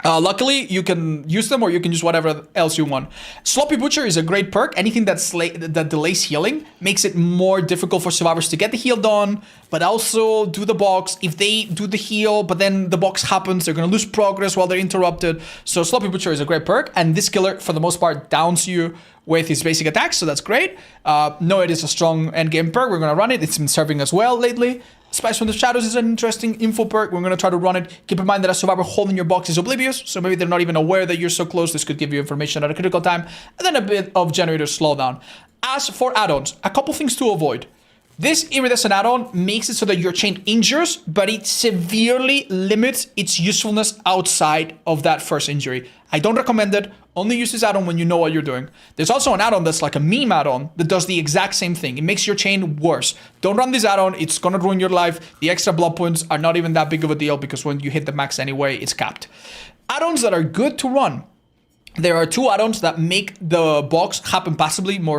[SPEAKER 1] Luckily, you can use them or you can use whatever else you want. Sloppy Butcher is a great perk. Anything that delays healing makes it more difficult for survivors to get the heal done, but also do the box. If they do the heal, but then the box happens, they're going to lose progress while they're interrupted. So Sloppy Butcher is a great perk, and this killer, for the most part, downs you with his basic attacks, so that's great. No, it is a strong endgame perk. We're going to run it. It's been serving us well lately. Spice from the Shadows is an interesting info perk. We're going to try to run it. Keep in mind that a survivor holding your box is oblivious, so maybe they're not even aware that you're so close. This could give you information at a critical time. And then a bit of generator slowdown. As for add-ons, a couple things to avoid. This iridescent add-on makes it so that your chain injures, but it severely limits its usefulness outside of that first injury. I don't recommend it. Only use this add-on when you know what you're doing. There's also an add-on that's like a meme add-on that does the exact same thing. It makes your chain worse. Don't run this add-on. It's going to ruin your life. The extra blood points are not even that big of a deal because when you hit the max anyway, it's capped. Add-ons that are good to run. there are 2 add-ons that make the box happen passively more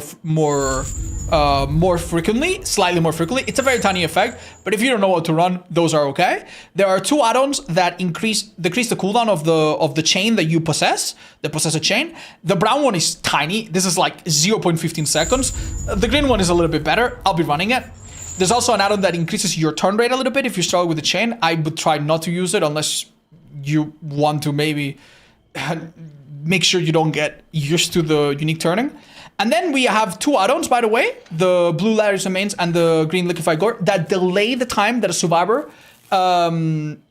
[SPEAKER 1] frequently, slightly more frequently. It's a very tiny effect, but if you don't know what to run, those are okay. There are 2 add-ons that decrease the cooldown of the chain that you possess, the possessor chain. The brown one is tiny. This is like 0.15 seconds. The green one is a little bit better. I'll be running it. There's also an add-on that increases your turn rate a little bit if you struggle with the chain. I would try not to use it unless you want to maybe make sure you don't get used to the unique turning. And then we have 2 add-ons, by the way, the blue Ladders and Mains and the green Liquefied Gore, that delay the time that a survivor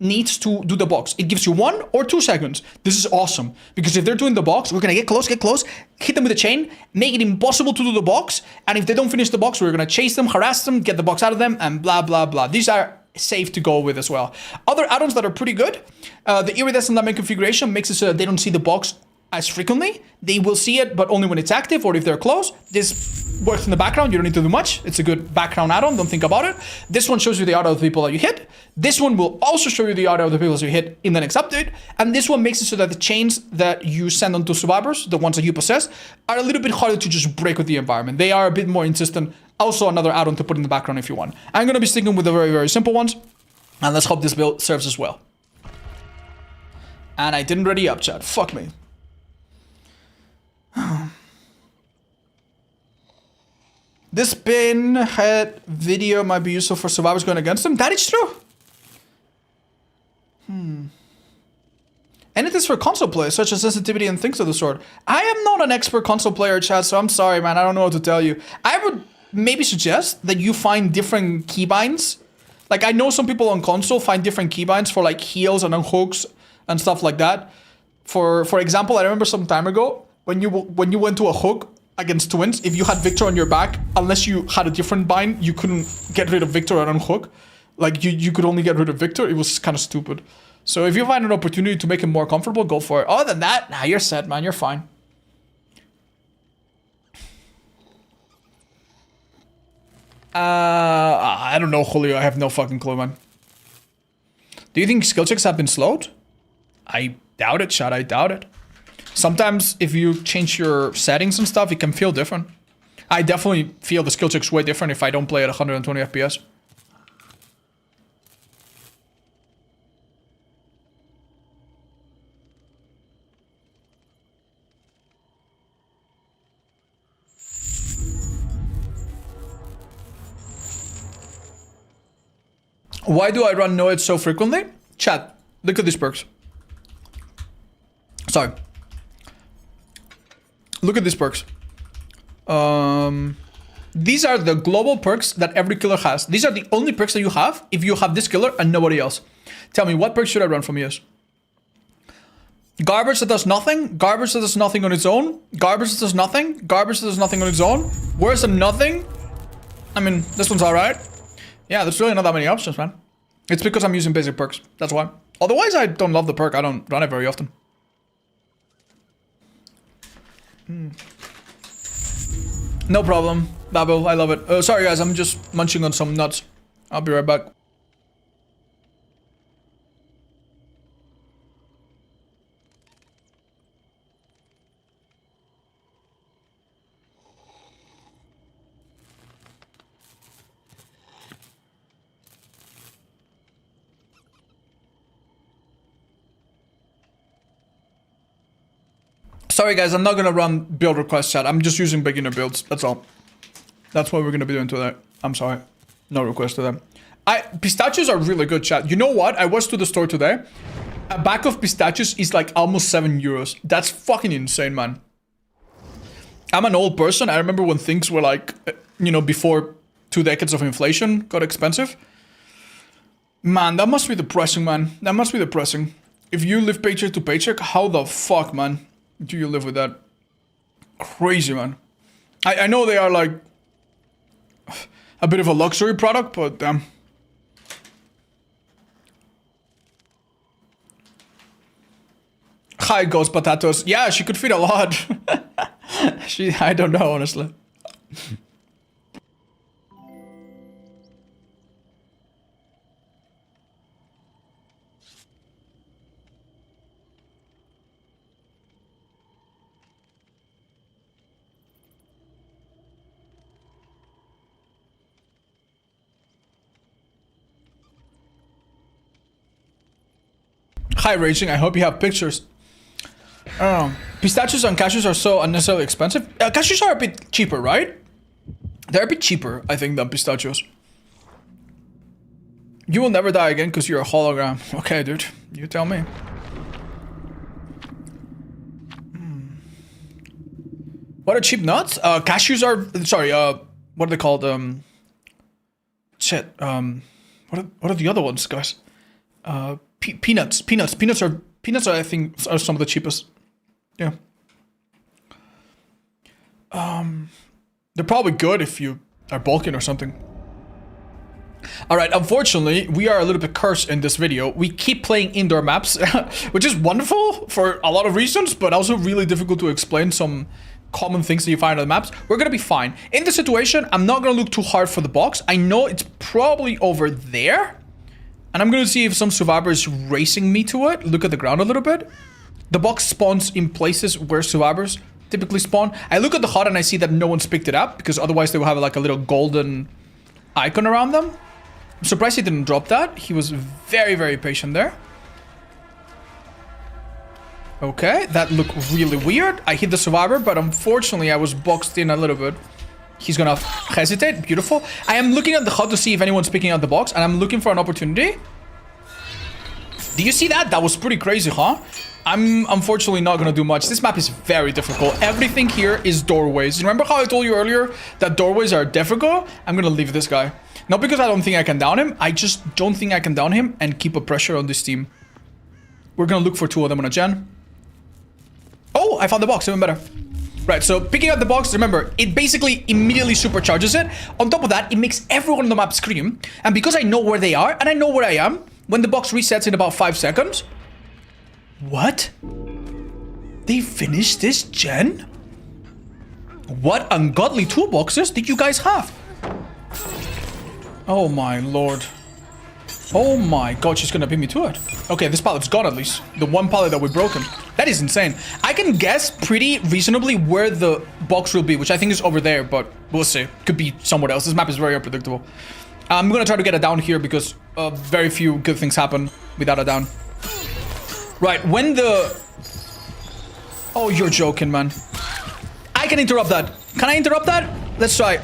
[SPEAKER 1] needs to do the box. It gives you 1 or 2 seconds. This is awesome, because if they're doing the box, we're gonna get close, hit them with a chain, make it impossible to do the box, and if they don't finish the box, we're gonna chase them, harass them, get the box out of them, and blah, blah, blah. These are safe to go with as well. Other add-ons that are pretty good, the Iridescent Lemon configuration makes it so that they don't see the box as frequently. They will see it, but only when it's active or if they're close. This works in the background. You don't need to do much. It's a good background add-on. Don't think about it. This one shows you the audio of the people that you hit. This one will also show you the audio of the people that you hit in the next update. And this one makes it so that the chains that you send onto survivors, the ones that you possess, are a little bit harder to just break with the environment. They are a bit more insistent. Also another add-on to put in the background if you want. I'm going to be sticking with the very, very simple ones. And let's hope this build serves as well. And I didn't ready up, chat. Fuck me. This bin head video might be useful for survivors going against them. That is true. And it is for console players, such as sensitivity and things of the sort. I am not an expert console player, chat, so I'm sorry, man. I don't know what to tell you. I would maybe suggest that you find different keybinds. Like, I know some people on console find different keybinds for like heals and unhooks and stuff like that. For example, I remember some time ago when you went to a hook against twins, if you had Victor on your back, unless you had a different bind, you couldn't get rid of Victor and unhook. Like, you could only get rid of Victor. It was kind of stupid. So if you find an opportunity to make him more comfortable, go for it. Other than that, nah, you're set, man. You're fine. I don't know, Julio. I have no fucking clue, man. Do you think skill checks have been slowed? I doubt it, Chad. I doubt it. Sometimes if you change your settings and stuff, it can feel different. I definitely feel the skill checks way different if I don't play at 120 FPS. Why do I run no edge so frequently? Chat, look at these perks. Sorry. Look at these perks. These are the global perks that every killer has. These are the only perks that you have if you have this killer and nobody else. Tell me, what perks should I run from ES? Garbage that does nothing. Garbage that does nothing on its own. Garbage that does nothing. Garbage that does nothing on its own. Where's the nothing? I mean, this one's alright. Yeah, there's really not that many options, man. It's because I'm using basic perks. That's why. Otherwise, I don't love the perk. I don't run it very often. No problem, Babel. I love it. Sorry, guys. I'm just munching on some nuts. I'll be right back. Sorry guys, I'm not gonna run build request chat. I'm just using beginner builds. That's all. That's what we're gonna be doing today. I'm sorry. No request to them. Pistachios are really good, chat. You know what? I was to the store today. A bag of pistachios is like almost 7 euros. That's fucking insane, man. I'm an old person. I remember when things were like, you know, before 2 decades of inflation got expensive. Man, that must be depressing, man. That must be depressing. If you live paycheck to paycheck, how the fuck, man, do you live with that? Crazy, man. I know they are like a bit of a luxury product, but damn. Hi, Ghost Potatoes. Yeah, she could feed a lot. I don't know, honestly. Hi, Raging. I hope you have pictures. Pistachios and cashews are so unnecessarily expensive. Cashews are a bit cheaper, right? They're a bit cheaper, I think, than pistachios. You will never die again because you're a hologram. Okay, dude. You tell me. What are cheap nuts? Cashews are... Sorry, what are they called? Shit. What are the other ones, guys? Peanuts. Peanuts are, I think, are some of the cheapest. Yeah. They're probably good if you are bulking or something. Alright, unfortunately, we are a little bit cursed in this video. We keep playing indoor maps, which is wonderful for a lot of reasons, but also really difficult to explain some common things that you find on the maps. We're gonna be fine. In this situation, I'm not gonna look too hard for the box. I know it's probably over there. And I'm gonna see if some survivor is racing me to it. Look at the ground a little bit. The box spawns in places where survivors typically spawn. I look at the HUD and I see that no one's picked it up, because otherwise they will have like a little golden icon around them. I'm surprised he didn't drop that. He was very, very patient there. Okay, that looked really weird. I hit the survivor, but unfortunately I was boxed in a little bit. He's gonna hesitate. Beautiful. I am looking at the HUD to see if anyone's picking out the box, and I'm looking for an opportunity. Do you see that? That was pretty crazy, huh? I'm unfortunately not gonna do much. This map is very difficult. Everything here is doorways. Remember how I told you earlier that doorways are difficult? I'm gonna leave this guy. Not because I don't think I can down him. I just don't think I can down him and keep a pressure on this team. We're gonna look for two of them on a gen. Oh, I found the box. Even better. Right, so picking up the box, remember, it basically immediately supercharges it. On top of that, it makes everyone on the map scream. And because I know where they are, and I know where I am, when the box resets in about 5 seconds... What? They finished this gen? What ungodly toolboxes did you guys have? Oh my lord. Oh my god, she's gonna beat me to it. Okay, this pallet's gone at least. The one pallet that we've broken. That is insane. I can guess pretty reasonably where the box will be, which I think is over there, but we'll see. Could be somewhere else. This map is very unpredictable. I'm gonna try to get it down here because very few good things happen without a down. Right, when the... Oh, you're joking, man. I can interrupt that. Can I interrupt that? Let's try.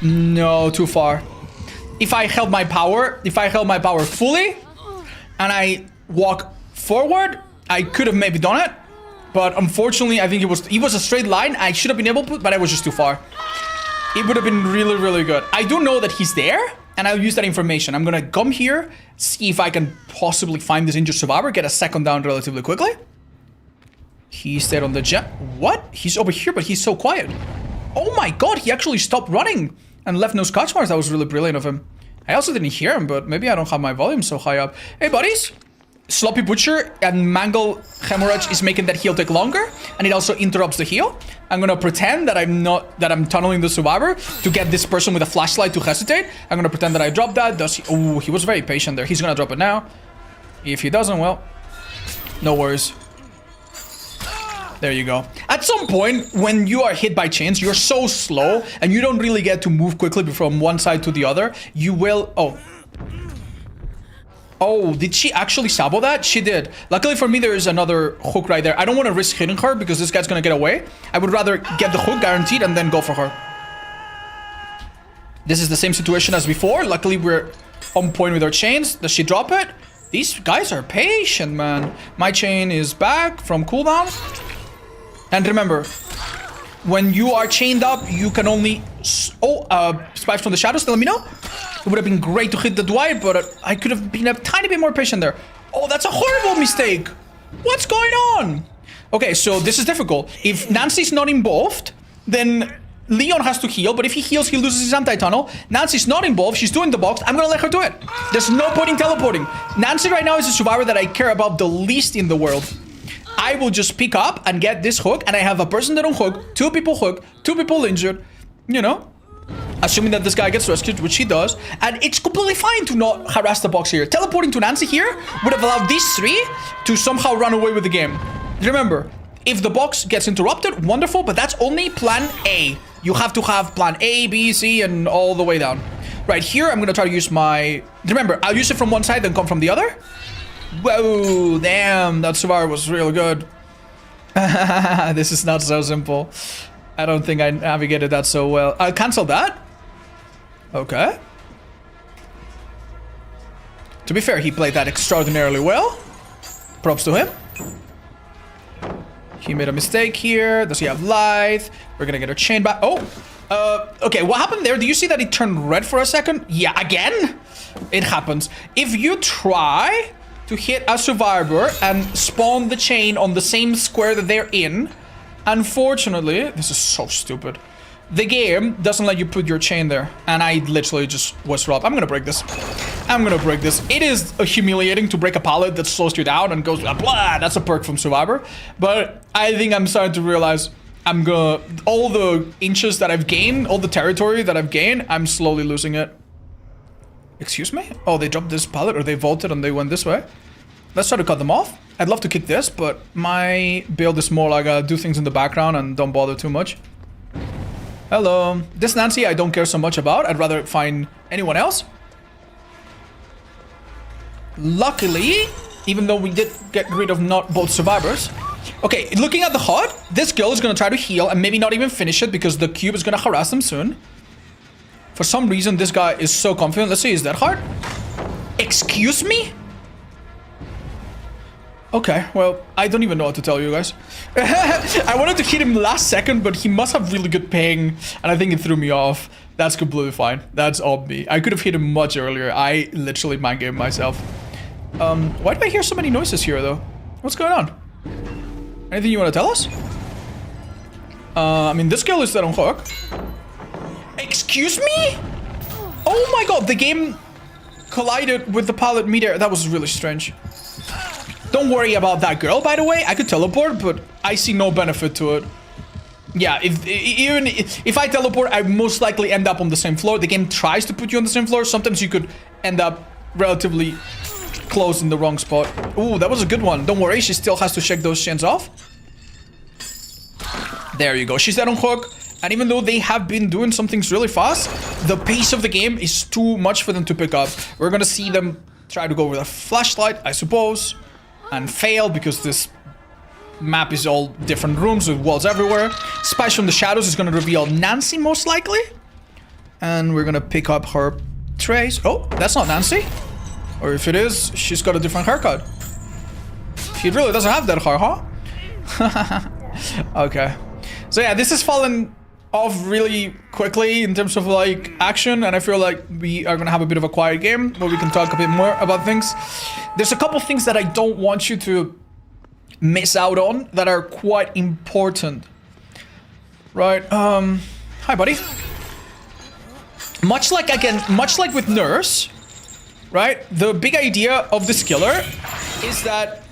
[SPEAKER 1] No, too far. If I held my power fully, and I walk forward, I could have maybe done it. But unfortunately, I think it was a straight line. I should have been able to, but I was just too far. It would have been really, really good. I do know that he's there, and I'll use that information. I'm gonna come here, see if I can possibly find this injured survivor, get a second down relatively quickly. He stayed on the jet. What? He's over here, but he's so quiet. Oh my god, he actually stopped running and left no scratch marks. That was really brilliant of him. I also didn't hear him, but maybe I don't have my volume so high up. Hey, buddies. Sloppy Butcher and Mangle Hemorrhage is making that heal take longer, and it also interrupts the heal. I'm gonna pretend that I'm tunneling the survivor to get this person with a flashlight to hesitate. I'm gonna pretend that I dropped that. Does he? Oh, he was very patient there. He's gonna drop it now. If he doesn't, well, no worries. There you go. At some point, when you are hit by chains, you're so slow and you don't really get to move quickly from one side to the other. You will... Oh, did she actually sabo that? She did. Luckily for me, there is another hook right there. I don't want to risk hitting her because this guy's going to get away. I would rather get the hook guaranteed and then go for her. This is the same situation as before. Luckily, we're on point with our chains. Does she drop it? These guys are patient, man. My chain is back from cooldown. And remember, when you are chained up, you can only... Spikes from the shadows, let me know. It would have been great to hit the Dwight, but I could have been a tiny bit more patient there. Oh, that's a horrible mistake. What's going on? Okay, so this is difficult. If Nancy's not involved, then Leon has to heal. But if he heals, he loses his anti-tunnel. Nancy's not involved. She's doing the box. I'm going to let her do it. There's no point in teleporting. Nancy right now is a survivor that I care about the least in the world. I will just pick up and get this hook, and I have a person that on hook, 2 people injured, you know, assuming that this guy gets rescued, which he does, and it's completely fine to not harass the box here. Teleporting to Nancy here would have allowed these 3 to somehow run away with the game. Remember, if the box gets interrupted, wonderful, but that's only plan A. You have to have plan A, B, C, and all the way down. Right here, I'm going to try to use my... Remember, I'll use it from one side, then come from the other. Whoa, damn, that survivor was real good. This is not so simple. I don't think I navigated that so well. I'll cancel that. Okay. To be fair, he played that extraordinarily well. Props to him. He made a mistake here. Does he have life? We're gonna get our chain back. Oh, okay, what happened there? Do you see that it turned red for a second? Yeah, again? It happens. If you try to hit a survivor and spawn the chain on the same square that they're in, unfortunately, this is so stupid. The game doesn't let you put your chain there. And I literally just was robbed. I'm gonna break this. I'm gonna break this. It is humiliating to break a pallet that slows you down and goes blah, blah. That's a perk from Survivor. But I think I'm starting to realize all the inches that I've gained, all the territory that I've gained, I'm slowly losing it. Excuse me? Oh, they dropped this pallet or they vaulted and they went this way. Let's try to cut them off. I'd love to kick this, but my build is more like do things in the background and don't bother too much. Hello. This Nancy I don't care so much about. I'd rather find anyone else. Luckily, even though we did get rid of not both survivors. Okay, looking at the HUD, this girl is going to try to heal and maybe not even finish it because the cube is going to harass them soon. For some reason, this guy is so confident. Let's see, is that hard? Excuse me? Okay, well, I don't even know what to tell you guys. I wanted to hit him last second, but he must have really good ping, and I think it threw me off. That's completely fine. That's on me. I could have hit him much earlier. I literally mind gamed myself. Why do I hear so many noises here, though? What's going on? Anything you want to tell us? I mean, this girl is dead on hook. Excuse me? Oh my god, the game collided with the pallet meteor. That was really strange. Don't worry about that girl, by the way. I could teleport, but I see no benefit to it. Yeah, even if I teleport, I most likely end up on the same floor. The game tries to put you on the same floor. Sometimes you could end up relatively close in the wrong spot. Ooh, that was a good one. Don't worry, she still has to shake those chains off. There you go. She's dead on hook. And even though they have been doing some things really fast, the pace of the game is too much for them to pick up. We're gonna see them try to go with a flashlight, I suppose. And fail because this map is all different rooms with walls everywhere. Spice from the shadows is going to reveal Nancy most likely. And we're going to pick up her trace. Oh, that's not Nancy. Or if it is, she's got a different haircut. She really doesn't have that hair, huh? Okay. So yeah, this is falling off really quickly in terms of like action, and I feel like we are gonna have a bit of a quiet game where we can talk a bit more about things. There's a couple things that I don't want you to miss out on that are quite important. Right, hi buddy. Much like with Nurse, right? The big idea of this killer is that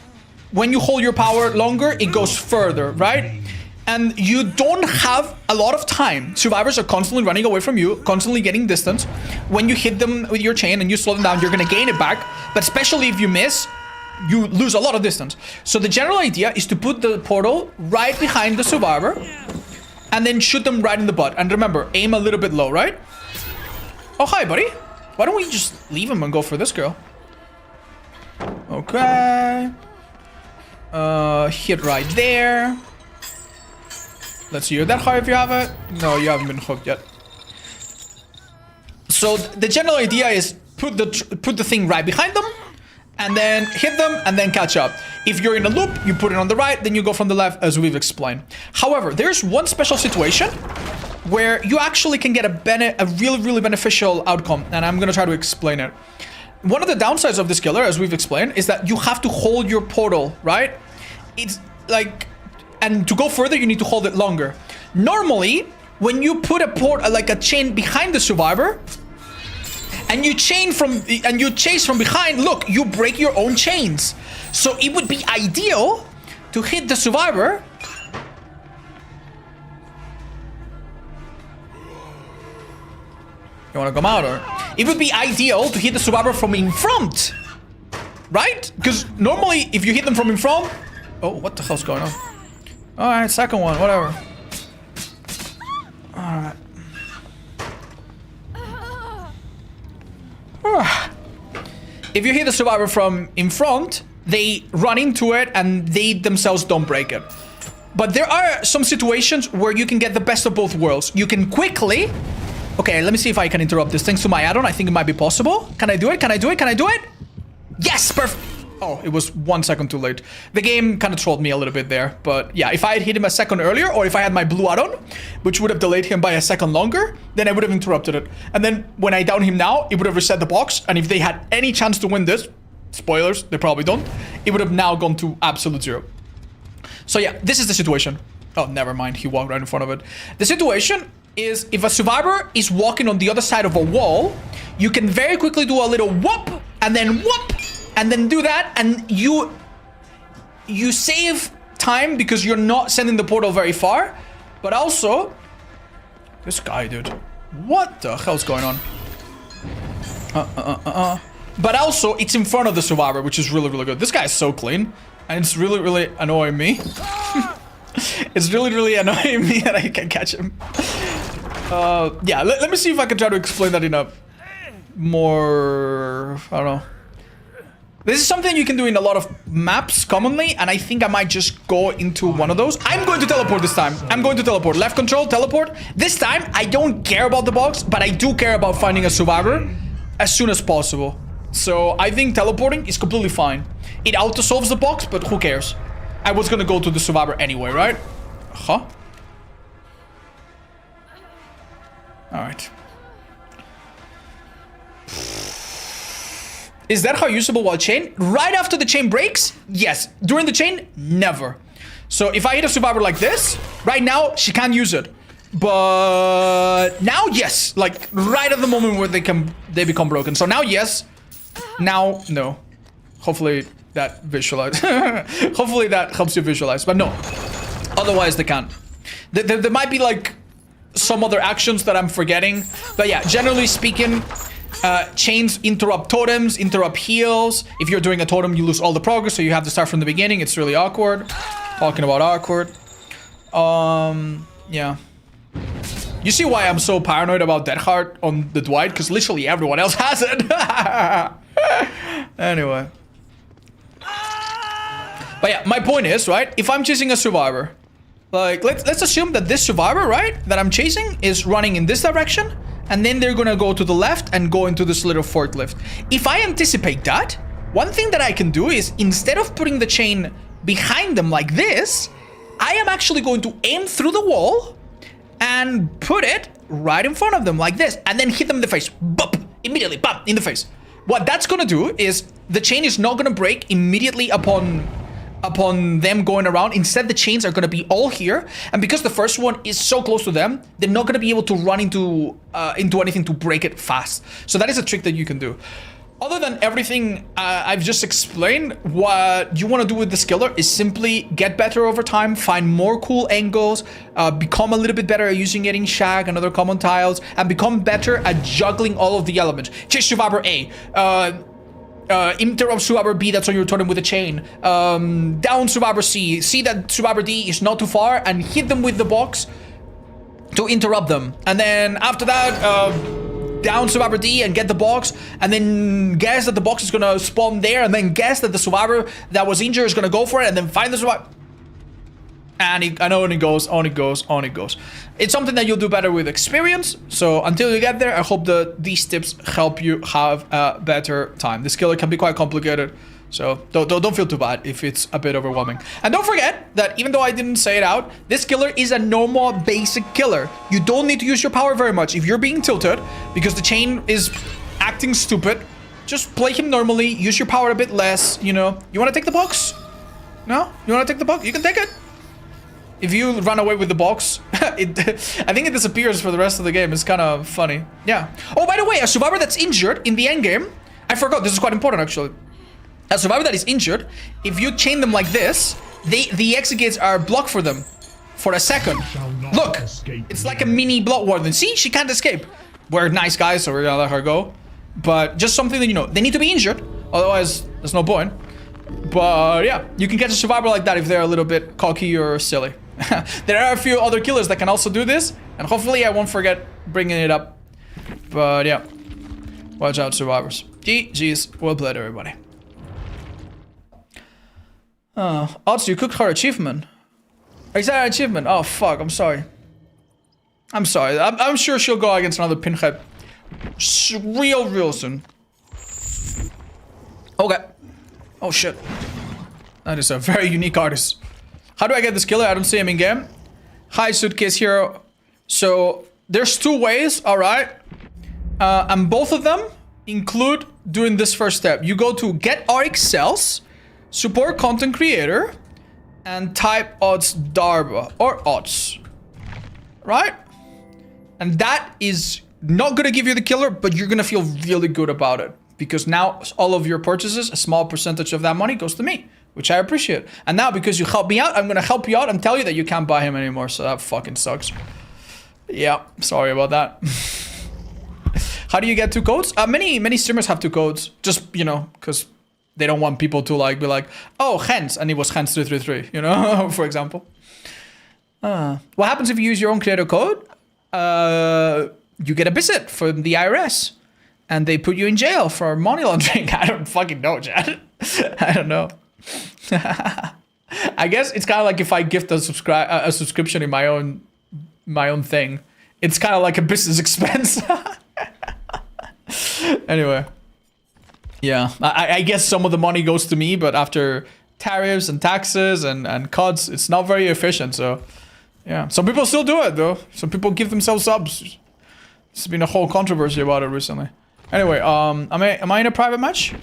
[SPEAKER 1] when you hold your power longer, it goes further, right? And you don't have a lot of time. Survivors are constantly running away from you, constantly getting distance. When you hit them with your chain and you slow them down, you're gonna gain it back. But especially if you miss, you lose a lot of distance. So the general idea is to put the portal right behind the survivor and then shoot them right in the butt. And remember, aim a little bit low, right? Oh, hi, buddy. Why don't we just leave him and go for this girl? Okay. Hit right there. Let's see, you're that high if you have it. No, you haven't been hooked yet. So the general idea is put the thing right behind them, and then hit them, and then catch up. If you're in a loop, you put it on the right, then you go from the left, as we've explained. However, there's one special situation where you actually can get a really, really beneficial outcome, and I'm gonna try to explain it. One of the downsides of this killer, as we've explained, is that you have to hold your portal, right? It's like... And to go further, you need to hold it longer. Normally, when you put a chain behind the survivor, and you chase from behind, look, you break your own chains. So it would be ideal to hit the survivor. You want to come out, or? It would be ideal to hit the survivor from in front, right? Because normally, if you hit them from in front, oh, what the hell's going on? Alright, second one, whatever. Alright. If you hit the survivor from in front, they run into it and they themselves don't break it. But there are some situations where you can get the best of both worlds. You can quickly... Okay, let me see if I can interrupt this. Thanks to my add-on, I think it might be possible. Can I do it? Can I do it? Can I do it? Yes, perfect. Oh, it was 1 second too late. The game kind of trolled me a little bit there. But yeah, if I had hit him a second earlier, or if I had my blue add-on, which would have delayed him by a second longer, then I would have interrupted it. And then when I down him now, it would have reset the box. And if they had any chance to win this, spoilers, they probably don't, it would have now gone to absolute zero. So yeah, this is the situation. Oh, never mind. He walked right in front of it. The situation is if a survivor is walking on the other side of a wall, you can very quickly do a little whoop and then whoop and then do that, and you save time because you're not sending the portal very far. But also, this guy, dude, what the hell's going on? But also, it's in front of the survivor, which is really, really good. This guy is so clean, and it's really, really annoying me. It's really, really annoying me that I can't catch him. Yeah, let me see if I can try to explain that in a more... I don't know. This is something you can do in a lot of maps commonly, and I think I might just go into one of those. I'm going to teleport this time. I'm going to teleport. Left control, teleport. This time, I don't care about the box, but I do care about finding a survivor as soon as possible. So I think teleporting is completely fine. It auto-solves the box, but who cares? I was gonna go to the survivor anyway, right? Huh? Alright. Is that how usable while chain? Right after the chain breaks? Yes. During the chain? Never. So if I hit a survivor like this, right now, she can't use it. But now, yes. Like, right at the moment where they become broken. So now, yes. Now, no. Hopefully that visualize. Hopefully that helps you visualize. But no. Otherwise, they can't. There might be, like, some other actions that I'm forgetting. But yeah, generally speaking, chains interrupt totems, interrupt heals. If you're doing a totem, you lose all the progress, so you have to start from the beginning. It's really awkward. Talking about awkward. Yeah. You see why I'm so paranoid about Dead Heart on the Dwight? Because literally everyone else has it. Anyway. But yeah, my point is, right? If I'm chasing a survivor, like, let's assume that this survivor, right, that I'm chasing is running in this direction, and then they're gonna go to the left and go into this little forklift. If I anticipate that, one thing that I can do is, instead of putting the chain behind them like this, I am actually going to aim through the wall and put it right in front of them like this, and then hit them in the face. Boop! Immediately, bam! In the face. What that's gonna do is the chain is not gonna break immediately upon them going around. Instead, the chains are gonna be all here, and because the first one is so close to them, they're not gonna be able to run into anything to break it fast. So that is a trick that you can do. Other than everything I've just explained, what you want to do with the skiller is simply get better over time, find more cool angles, become a little bit better at using it in Shag and other common tiles, and become better at juggling all of the elements. Chase survivor A, interrupt survivor B that's on your totem with a chain, down survivor C, see that survivor D is not too far, and hit them with the box to interrupt them. And then after that, down survivor D and get the box, and then guess that the box is gonna spawn there, and then guess that the survivor that was injured is gonna go for it, and then find the survivor. And it goes, on it goes, on it goes. It's something that you'll do better with experience. So until you get there, I hope that these tips help you have a better time. This killer can be quite complicated, so don't feel too bad if it's a bit overwhelming. And don't forget that even though I didn't say it out, this killer is a normal basic killer. You don't need to use your power very much. If you're being tilted because the chain is acting stupid, just play him normally, use your power a bit less, you know. You want to take the box? No? You want to take the box? You can take it. If you run away with the box, I think it disappears for the rest of the game. It's kind of funny. Yeah. Oh, by the way, a survivor that's injured in the end game, I forgot, this is quite important actually. A survivor that is injured, if you chain them like this, the exit gates are blocked for them for a second. Look, it's like a mini block warden. See, she can't escape. We're nice guys, so we're gonna let her go. But just something that you know, they need to be injured, otherwise there's no point. But yeah, you can catch a survivor like that if they're a little bit cocky or silly. There are a few other killers that can also do this, and hopefully I won't forget bringing it up. But yeah, watch out survivors. GG's, well played everybody. Also, you cooked her achievement. Is that an achievement? Oh, fuck, I'm sorry. I'm sorry. I'm sure she'll go against another pinhead real soon. Okay. Oh, shit. That is a very unique artist. How do I get this killer? I don't see him in game. Hi, Suitcase Hero. So, there's 2 ways, alright? And both of them include doing this first step. You go to Get RX Cells, Support Content Creator, and type odds Darba, or odds. Right? And that is not gonna give you the killer, but you're gonna feel really good about it. Because now all of your purchases, a small percentage of that money goes to me, which I appreciate. And now because you helped me out, I'm gonna help you out and tell you that you can't buy him anymore, so that fucking sucks. Yeah, sorry about that. How do you get 2 codes? Many streamers have 2 codes, just, you know, because they don't want people to like be like, oh, Hens, and it was Hens 333, you know, for example. What happens if you use your own creator code? You get a visit from the IRS, and they put you in jail for money laundering. I don't fucking know, Chad. I don't know. I guess it's kind of like if I gift a subscription in my own thing. It's kind of like a business expense. Anyway. Yeah, I guess some of the money goes to me, but after tariffs and taxes and cuts, it's not very efficient, so... Yeah, some people still do it, though. Some people give themselves subs. There's been a whole controversy about it recently. Anyway, am I in a private match?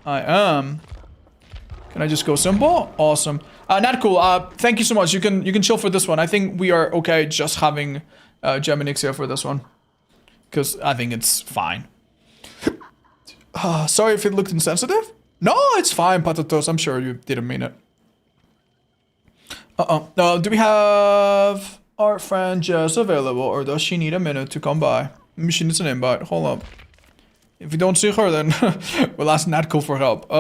[SPEAKER 1] I am. Can I just go simple? Awesome. Not cool. Thank you so much. You can chill for this one. I think we are okay just having Geminix here for this one. Because I think it's fine. Sorry if it looked insensitive. No, it's fine, Patatos. I'm sure you didn't mean it. Do we have our friend Jess available, or does she need a minute to come by? Maybe she needs an invite. Hold up. If we don't see her, then we'll ask Natco for help.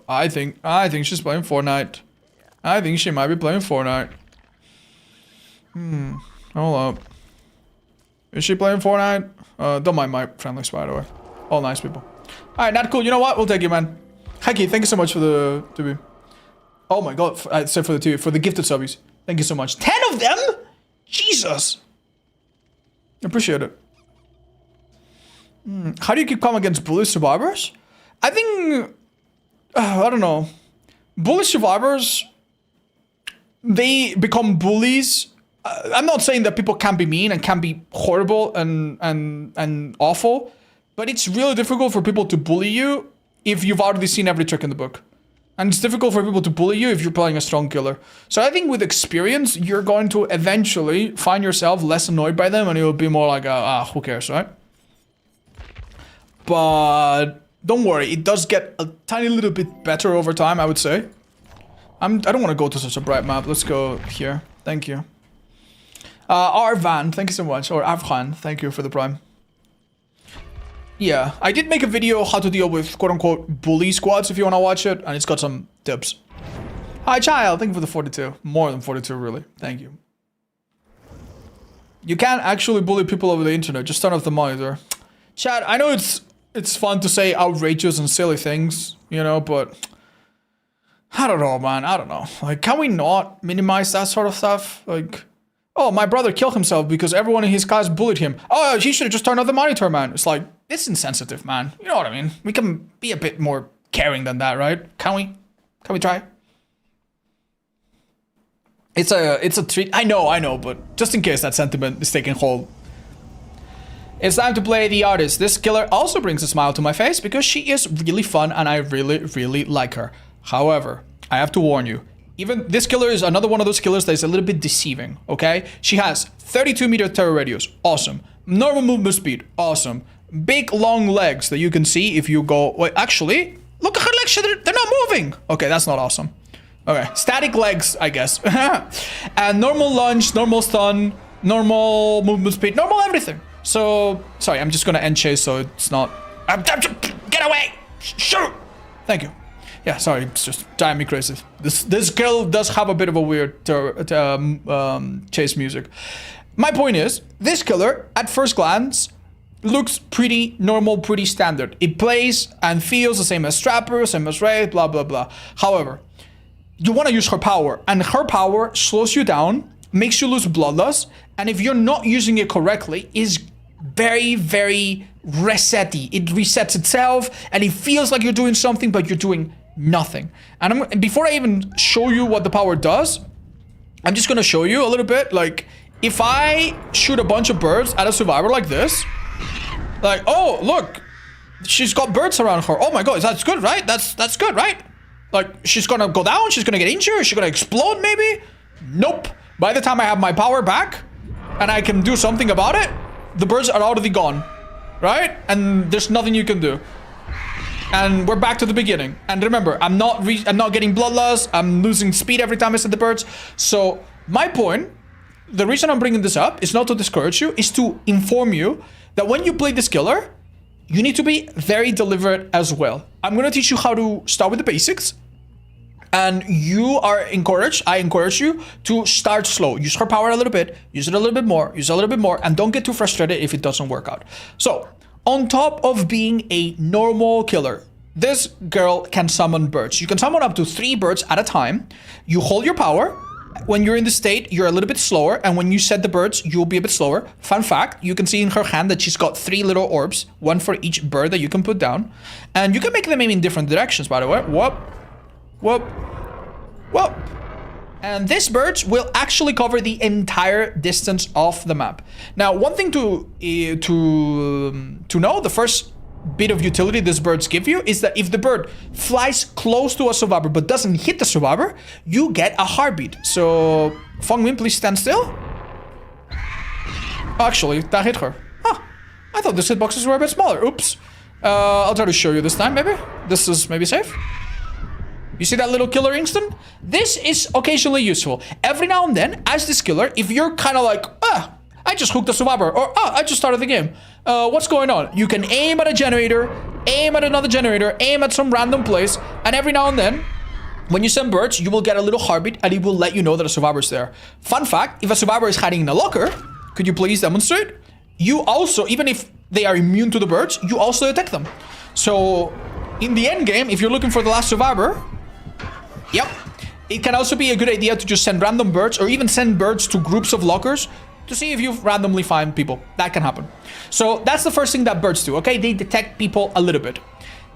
[SPEAKER 1] I think she's playing Fortnite. I think she might be playing Fortnite. Hold up. Is she playing Fortnite? Don't mind my friendlies, by the way. All nice people. Alright, Natco, you know what? We'll take you, man. Heki, thank you so much for the TV. Oh my god, I said for the TV, for the gifted subbies. Thank you so much. 10 of them? Jesus. Appreciate it. How do you keep calm against bully survivors? I think... I don't know. Bully survivors... They become bullies. I'm not saying that people can't be mean and can be horrible and awful. But it's really difficult for people to bully you if you've already seen every trick in the book. And it's difficult for people to bully you if you're playing a strong killer. So I think with experience, you're going to eventually find yourself less annoyed by them and it'll be more like, who cares, right? But don't worry, it does get a tiny little bit better over time, I would say. I don't want to go to such a bright map. Let's go here. Thank you. Arvan, thank you so much. Or Afghan, thank you for the prime. Yeah, I did make a video how to deal with quote-unquote bully squads if you want to watch it, and it's got some tips. Hi, child. Thank you for the 42. More than 42, really. Thank you. You can't actually bully people over the internet. Just turn off the monitor. Chad, I know it's fun to say outrageous and silly things, you know, but... I don't know, man. I don't know. Like, can we not minimize that sort of stuff? Like... Oh, my brother killed himself because everyone in his class bullied him. Oh, he should have just turned off the monitor, man. It's like, it's insensitive, man. You know what I mean? We can be a bit more caring than that, right? Can we? Can we try? It's a treat. I know, but just in case that sentiment is taking hold. It's time to play the artist. This killer also brings a smile to my face because she is really fun and I really, really like her. However, I have to warn you. Even this killer is another one of those killers that is a little bit deceiving, okay? She has 32-meter terror radius, awesome. Normal movement speed, awesome. Big long legs that you can see if you go... Wait, actually, look at her legs, they're not moving. Okay, that's not awesome. Okay, static legs, I guess. And normal lunge, normal stun, normal movement speed, normal everything. So, sorry, I'm just gonna end chase so it's not... Get away! Shoot! Thank you. Yeah, sorry, it's just driving me crazy. This girl does have a bit of a weird chase music. My point is, this killer, at first glance, looks pretty normal, pretty standard. It plays and feels the same as Strapper, same as Wraith, blah, blah, blah. However, you want to use her power, and her power slows you down, makes you lose bloodlust, and if you're not using it correctly, is very, very resetty. It resets itself, and it feels like you're doing something, but you're doing nothing. And before I even show you what the power does, I'm just gonna show you a little bit. Like, if I shoot a bunch of birds at a survivor like this, like, oh, look, she's got birds around her. Oh my god, that's good, right? That's good, right? Like, she's gonna go down, she's gonna get injured, she's gonna explode maybe? Nope. By the time I have my power back, and I can do something about it, the birds are already gone, right? And there's nothing you can do. And we're back to the beginning. And remember, I'm not getting bloodlust, I'm losing speed every time I set the birds. So, my point, the reason I'm bringing this up is not to discourage you, is to inform you that when you play this killer, you need to be very deliberate as well. I'm gonna teach you how to start with the basics. And I encourage you to start slow. Use her power a little bit, use it a little bit more, use it a little bit more, and don't get too frustrated if it doesn't work out. So, on top of being a normal killer, this girl can summon birds. You can summon up to 3 birds at a time. You hold your power. When you're in the state, you're a little bit slower, and when you set the birds, you'll be a bit slower. Fun fact, you can see in her hand that she's got 3 little orbs, 1 for each bird that you can put down. And you can make them aim in different directions, by the way. Whoop. Whoop. Whoop. And these birds will actually cover the entire distance of the map. Now, one thing to know, the first bit of utility these birds give you is that if the bird flies close to a survivor but doesn't hit the survivor, you get a heartbeat. So, Fengmin, please stand still. Actually, that hit her. Huh. I thought the hitboxes were a bit smaller. Oops. I'll try to show you this time, maybe. This is maybe safe. You see that little killer instant? This is occasionally useful. Every now and then, as this killer, if you're kind of like, I just hooked a survivor, or I just started the game. What's going on? You can aim at a generator, aim at another generator, aim at some random place, and every now and then, when you send birds, you will get a little heartbeat, and it will let you know that a survivor is there. Fun fact, if a survivor is hiding in a locker, could you please demonstrate? You also, even if they are immune to the birds, you also detect them. So, in the end game, if you're looking for the last survivor, yep, it can also be a good idea to just send random birds, or even send birds to groups of lockers to see if you randomly find people. That can happen. So that's the first thing that birds do, okay? They detect people a little bit.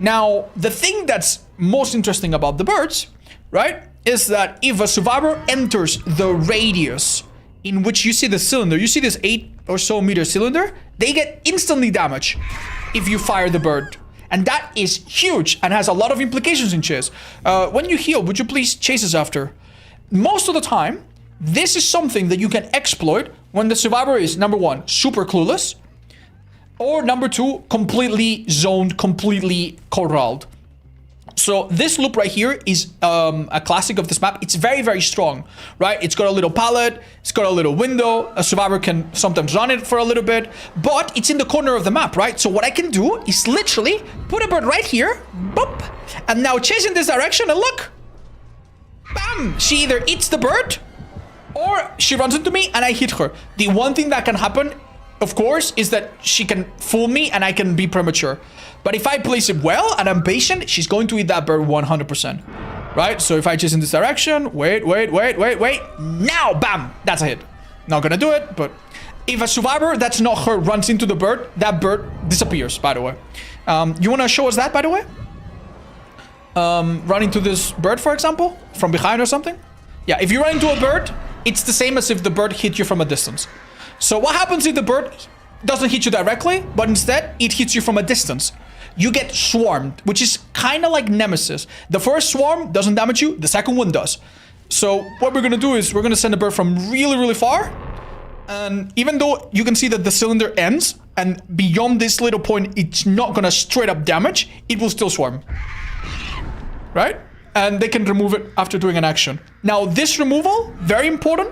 [SPEAKER 1] Now, the thing that's most interesting about the birds, right, is that if a survivor enters the radius in which you see the cylinder, you see this 8 or so meter cylinder, they get instantly damaged if you fire the bird. And that is huge and has a lot of implications in chase. When you heal, would you please chase us after? Most of the time, this is something that you can exploit when the survivor is, number 1, super clueless, or number 2, completely zoned, completely corralled. So this loop right here is a classic of this map. It's very, very strong, right? It's got a little pallet, it's got a little window. A survivor can sometimes run it for a little bit, but it's in the corner of the map, right? So what I can do is literally put a bird right here, boop, and now chase in this direction, and look, bam! She either eats the bird, or she runs into me and I hit her. The one thing that can happen, of course, is that she can fool me and I can be premature. But if I place it well and I'm patient, she's going to eat that bird 100%. Right? So if I chase in this direction, wait. Now, bam! That's a hit. Not gonna do it, but if a survivor that's not her runs into the bird, that bird disappears, by the way. You wanna show us that, by the way? Run into this bird, for example, from behind or something? Yeah, if you run into a bird, it's the same as if the bird hit you from a distance. So what happens if the bird doesn't hit you directly, but instead it hits you from a distance? You get swarmed, which is kind of like Nemesis. The first swarm doesn't damage you, the second one does. So what we're gonna do is we're gonna send a bird from really, really far. And even though you can see that the cylinder ends, and beyond this little point, it's not gonna straight up damage, it will still swarm. Right? And they can remove it after doing an action. Now this removal, very important,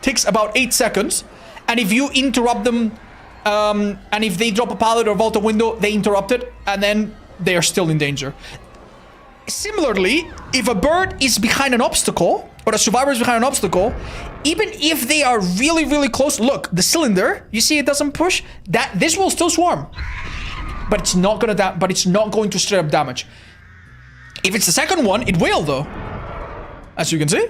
[SPEAKER 1] takes about 8 seconds. And if you interrupt them, and if they drop a pallet or vault a window, they interrupt it, and then they are still in danger. Similarly, if a bird is behind an obstacle, or a survivor is behind an obstacle, even if they are really, really close, look, the cylinder, you see it doesn't push, this will still swarm. But it's not going to straight up damage. If it's the second one, it will though. as you can see.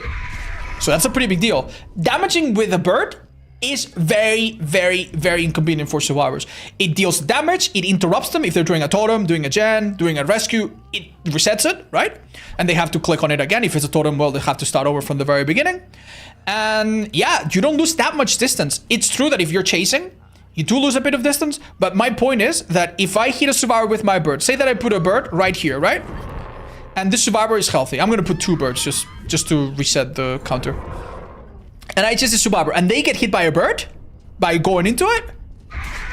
[SPEAKER 1] So that's a pretty big deal. Damaging with a bird is very, very, very inconvenient for survivors. It deals damage, it interrupts them if they're doing a totem, doing a gen, doing a rescue, it resets it, right? And they have to click on it again. If it's a totem, well, they have to start over from the very beginning. And yeah, you don't lose that much distance. It's true that if you're chasing, you do lose a bit of distance, but my point is that if I hit a survivor with my bird, say that I put a bird right here, right? And this survivor is healthy. I'm gonna put 2 birds just to reset the counter. And I chase a survivor, and they get hit by a bird by going into it.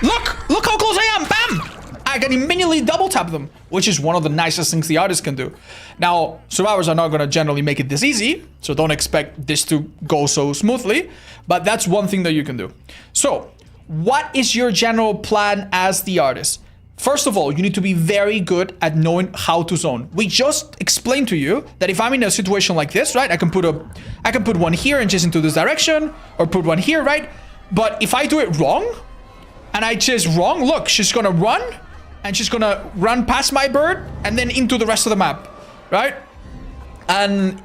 [SPEAKER 1] Look how close I am. Bam! I can immediately double tap them, which is one of the nicest things the artist can do. Now, survivors are not going to generally make it this easy, so don't expect this to go so smoothly, but that's one thing that you can do. So, what is your general plan as the artist? First of all, you need to be very good at knowing how to zone. We just explained to you that if I'm in a situation like this, right, I can put one here and chase into this direction, or put one here, right? But if I do it wrong, and I chase wrong, look, she's gonna run, and she's gonna run past my bird, and then into the rest of the map, right? And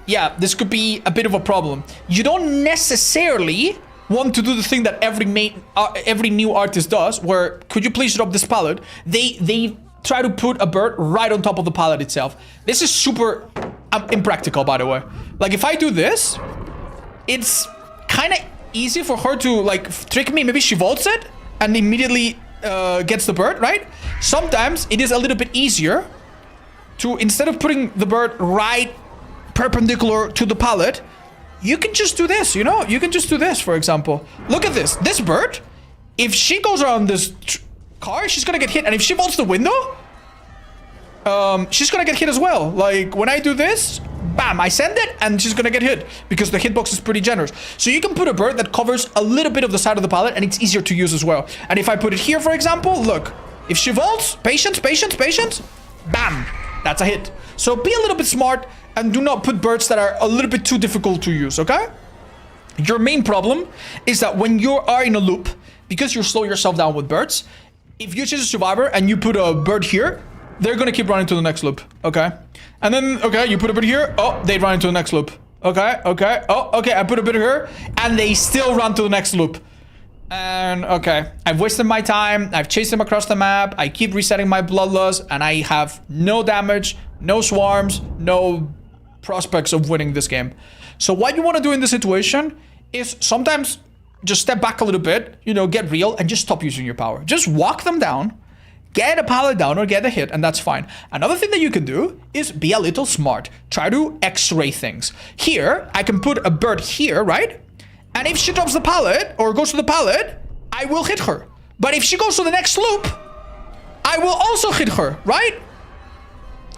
[SPEAKER 1] yeah, this could be a bit of a problem. You don't necessarily want to do the thing that every new artist does, where, could you please drop this pallet? They try to put a bird right on top of the pallet itself. This is super impractical, by the way. Like, if I do this, it's kind of easy for her to, like, trick me. Maybe she vaults it and immediately gets the bird, right? Sometimes it is a little bit easier to, instead of putting the bird right perpendicular to the pallet, you can just do this, you know? You can just do this, for example. Look at this. This bird, if she goes around this car, she's gonna get hit. And if she vaults the window, she's gonna get hit as well. Like, when I do this, bam, I send it, and she's gonna get hit, because the hitbox is pretty generous. So you can put a bird that covers a little bit of the side of the pallet, and it's easier to use as well. And if I put it here, for example, look. If she vaults, patience, patience, patience, bam, that's a hit. So be a little bit smart, and do not put birds that are a little bit too difficult to use, okay? Your main problem is that when you are in a loop, because you slow yourself down with birds, if you chase a survivor and you put a bird here, they're gonna keep running to the next loop, okay? And then, okay, you put a bird here, oh, they run into the next loop. Okay, okay, oh, okay, I put a bird here, and they still run to the next loop. And, okay, I've wasted my time, I've chased them across the map, I keep resetting my bloodlust, and I have no damage, no swarms, no prospects of winning this game. So what you want to do in this situation is sometimes just step back a little bit, you know, get real, and just stop using your power. Just walk them down, get a pallet down, or get a hit, and that's fine. Another thing that you can do is be a little smart. Try to x-ray things. Here, I can put a bird here, right? And if she drops the pallet, or goes to the pallet, I will hit her. But if she goes to the next loop, I will also hit her, right?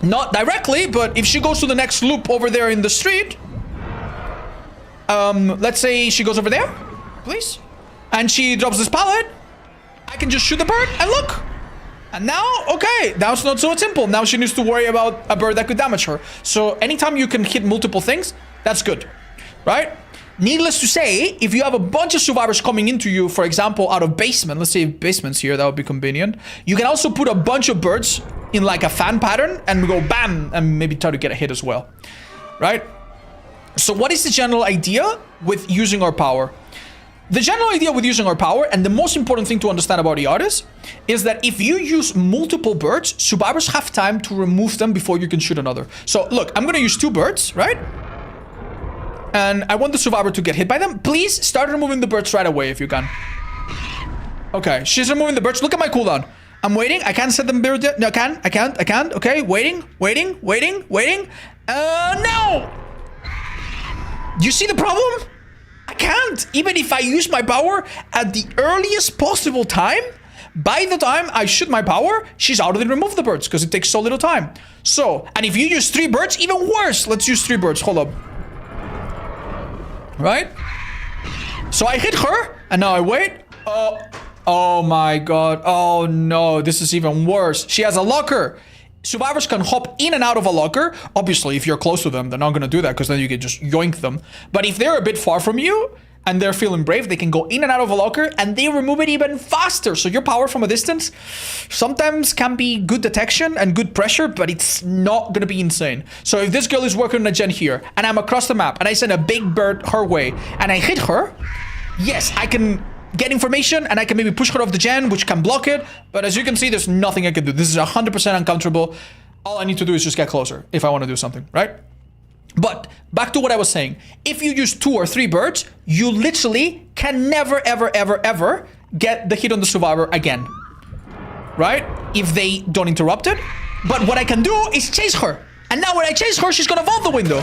[SPEAKER 1] Not directly, but if she goes to the next loop over there in the street, let's say she goes over there, please, and she drops this pallet, I can just shoot the bird, and look. And now, okay, now it's not so simple. Now she needs to worry about a bird that could damage her. So anytime you can hit multiple things, that's good, right? Needless to say, if you have a bunch of survivors coming into you, for example, out of basement, let's say basement's here, that would be convenient. You can also put a bunch of birds in like a fan pattern and go bam, and maybe try to get a hit as well, right? So what is the general idea with using our power? The general idea with using our power, and the most important thing to understand about the artist, is that if you use multiple birds, survivors have time to remove them before you can shoot another. So look, I'm gonna use 2 birds, right? And I want the survivor to get hit by them. Please start removing the birds right away if you can. Okay, she's removing the birds. Look at my cooldown. I'm waiting. I can't set them bird yet. No, I can't. Okay, waiting. No! You see the problem? I can't. Even if I use my power at the earliest possible time, by the time I shoot my power, she's already removed the birds because it takes so little time. So, and if you use 3 birds, even worse. Let's use 3 birds. Hold up. Right? So I hit her, and now I wait. Oh my god. Oh no, this is even worse. She has a locker. Survivors can hop in and out of a locker. Obviously, if you're close to them, they're not going to do that because then you can just yoink them. But if they're a bit far from you, and they're feeling brave, they can go in and out of a locker and they remove it even faster. So your power from a distance sometimes can be good detection and good pressure, but it's not gonna be insane. So if this girl is working on a gen here and I'm across the map and I send a big bird her way and I hit her, yes, I can get information and I can maybe push her off the gen, which can block it. But as you can see, there's nothing I can do. This is 100% uncounterable. All I need to do is just get closer if I want to do something, right? But back to what I was saying. If you use 2 or 3 birds, you literally can never, ever, ever, ever get the hit on the survivor again, right? If they don't interrupt it. But what I can do is chase her. And now when I chase her, she's gonna vault the window.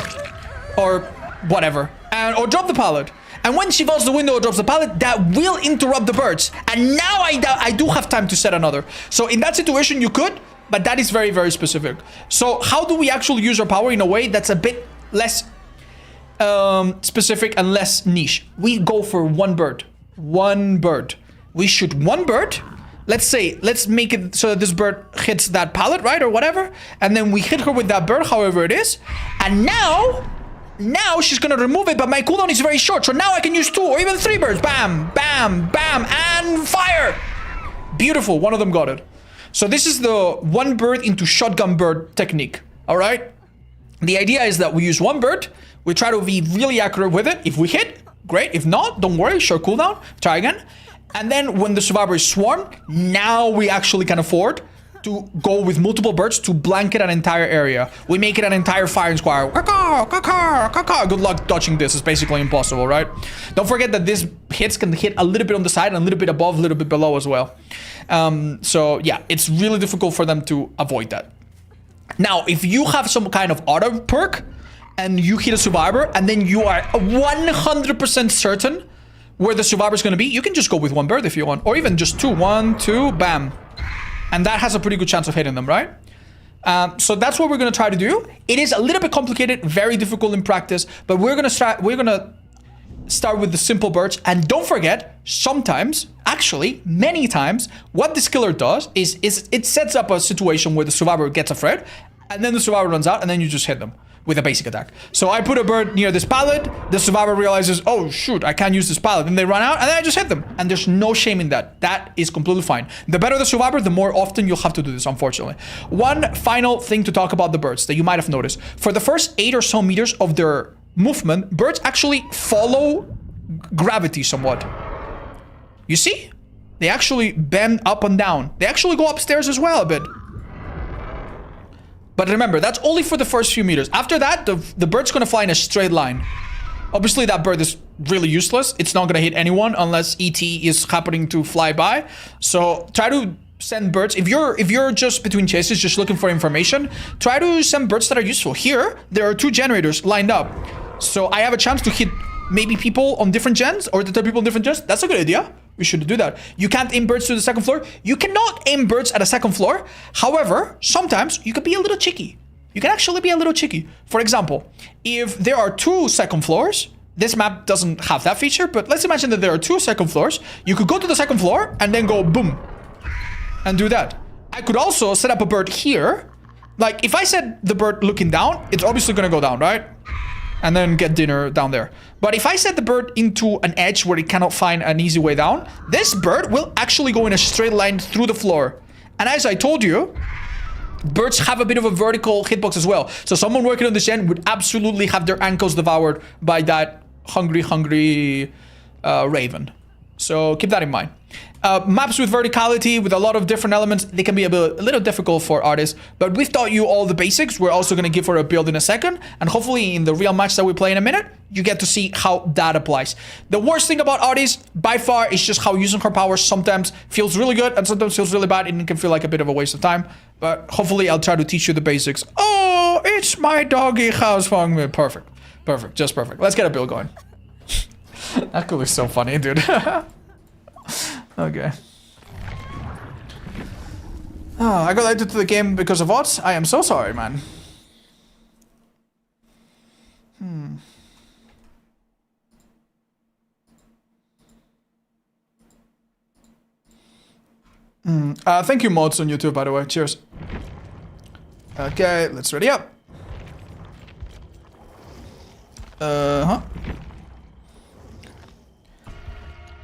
[SPEAKER 1] Or whatever. Or drop the pallet. And when she vaults the window or drops the pallet, that will interrupt the birds. And now I do have time to set another. So in that situation, you could, but that is very, very specific. So how do we actually use our power in a way that's a bit less specific and less niche? We go for 1 bird. 1 bird. We shoot 1 bird. Let's make it so that this bird hits that pallet, right? Or whatever. And then we hit her with that bird, however it is. And now she's gonna remove it, but my cooldown is very short. So now I can use 2 or even 3 birds. Bam, bam, bam, and fire. Beautiful, one of them got it. So this is the 1 bird into shotgun bird technique, all right? The idea is that we use 1 bird, we try to be really accurate with it. If we hit, great. If not, don't worry, short cooldown, try again. And then when the survivor is swarmed, now we actually can afford to go with multiple birds to blanket an entire area. We make it an entire firing squad. Good luck dodging this, it's basically impossible, right? Don't forget that these hits can hit a little bit on the side and a little bit above, a little bit below as well. So yeah, it's really difficult for them to avoid that. Now, if you have some kind of auto perk and you hit a survivor and then you are 100% certain where the survivor is going to be, you can just go with 1 bird if you want, or even just 2. 1, 2, bam. And that has a pretty good chance of hitting them, right? So that's what we're going to try to do. It is a little bit complicated, very difficult in practice, but we're going to start with the simple birds. And don't forget, sometimes, actually, many times, what this killer does is it sets up a situation where the survivor gets afraid, and then the survivor runs out, and then you just hit them with a basic attack. So I put a bird near this pallet, the survivor realizes, oh shoot, I can't use this pallet, and they run out, and then I just hit them. And there's no shame in that. That is completely fine. The better the survivor, the more often you'll have to do this, unfortunately. One final thing to talk about the birds that you might have noticed. For the first 8 or so meters of their movement, birds actually follow gravity somewhat. You see? They actually bend up and down. They actually go upstairs as well a bit. But remember, that's only for the first few meters. After that, the bird's gonna fly in a straight line. Obviously, that bird is really useless. It's not gonna hit anyone unless ET is happening to fly by. So try to send birds. If you're just between chases, just looking for information, try to send birds that are useful. Here, there are 2 generators lined up. So I have a chance to hit maybe people on different gens or deter people on different gens. That's a good idea. We should do that. You can't aim birds to the 2nd floor. You cannot aim birds at a 2nd floor. However, sometimes you can be a little cheeky. You can actually be a little cheeky. For example, if there are 2 2nd floors, this map doesn't have that feature, but let's imagine that there are 2 2nd floors. You could go to the 2nd floor and then go boom and do that. I could also set up a bird here. Like if I set the bird looking down, it's obviously going to go down, right? And then get dinner down there. But if I set the bird into an edge where it cannot find an easy way down, this bird will actually go in a straight line through the floor. And as I told you, birds have a bit of a vertical hitbox as well. So someone working on this gen would absolutely have their ankles devoured by that hungry raven. So keep that in mind. Maps with verticality, with a lot of different elements, they can be a little difficult for artists, but we've taught you all the basics. We're also going to give her a build in a second, and hopefully in the real match that we play in a minute, you get to see how that applies. The worst thing about artists, by far, is just how using her powers sometimes feels really good and sometimes feels really bad, and it can feel like a bit of a waste of time, but hopefully I'll try to teach you the basics. Oh, it's my doggy house. Perfect. Perfect. Just perfect. Let's get a build going. That could be so funny, dude. Okay. Oh, I got added to the game because of bots. I am so sorry, man. Thank you, mods on YouTube, by the way. Cheers. Okay, let's ready up.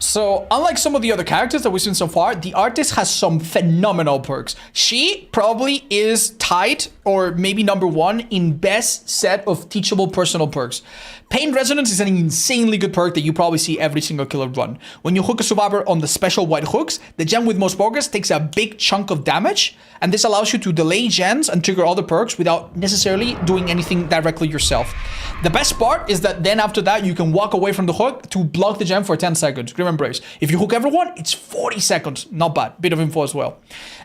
[SPEAKER 1] So, unlike some of the other characters that we've seen so far, the artist has some phenomenal perks. She probably is tied, or maybe number one, in best set of teachable personal perks. Pain Resonance is an insanely good perk that you probably see every single killer run. When you hook a survivor on the special white hooks, the gem with most progress takes a big chunk of damage, and this allows you to delay gens and trigger other perks without necessarily doing anything directly yourself. The best part is that then after that, you can walk away from the hook to block the gem for 10 seconds. Grim Embrace. If you hook everyone, it's 40 seconds. Not bad. Bit of info as well.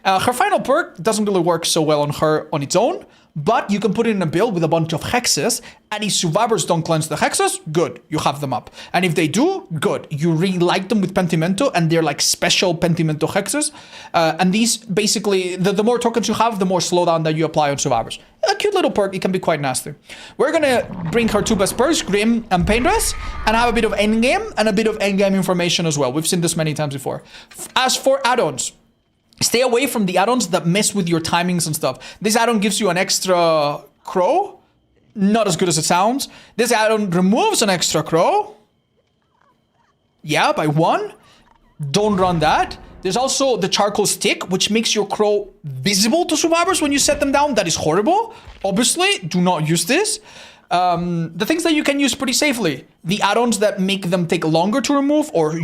[SPEAKER 1] Her final perk doesn't really work so well on her on its own, but you can put it in a build with a bunch of hexes, and if survivors don't cleanse the hexes, good, you have them up. And if they do, good, you relight them with Pentimento, and they're like special Pentimento hexes. And these basically, the more tokens you have, the more slowdown that you apply on survivors. A cute little perk, it can be quite nasty. We're gonna bring her two best perks, Grim and Paintress, and have a bit of endgame and a bit of endgame information as well. We've seen this many times before. As for add-ons, stay away from the add-ons that mess with your timings and stuff. This add-on gives you an extra crow. Not as good as it sounds. This add-on removes an extra crow. Yeah, by 1. Don't run that. There's also the charcoal stick, which makes your crow visible to survivors when you set them down. That is horrible. Obviously, do not use this. The things that you can use pretty safely. The add-ons that make them take longer to remove, or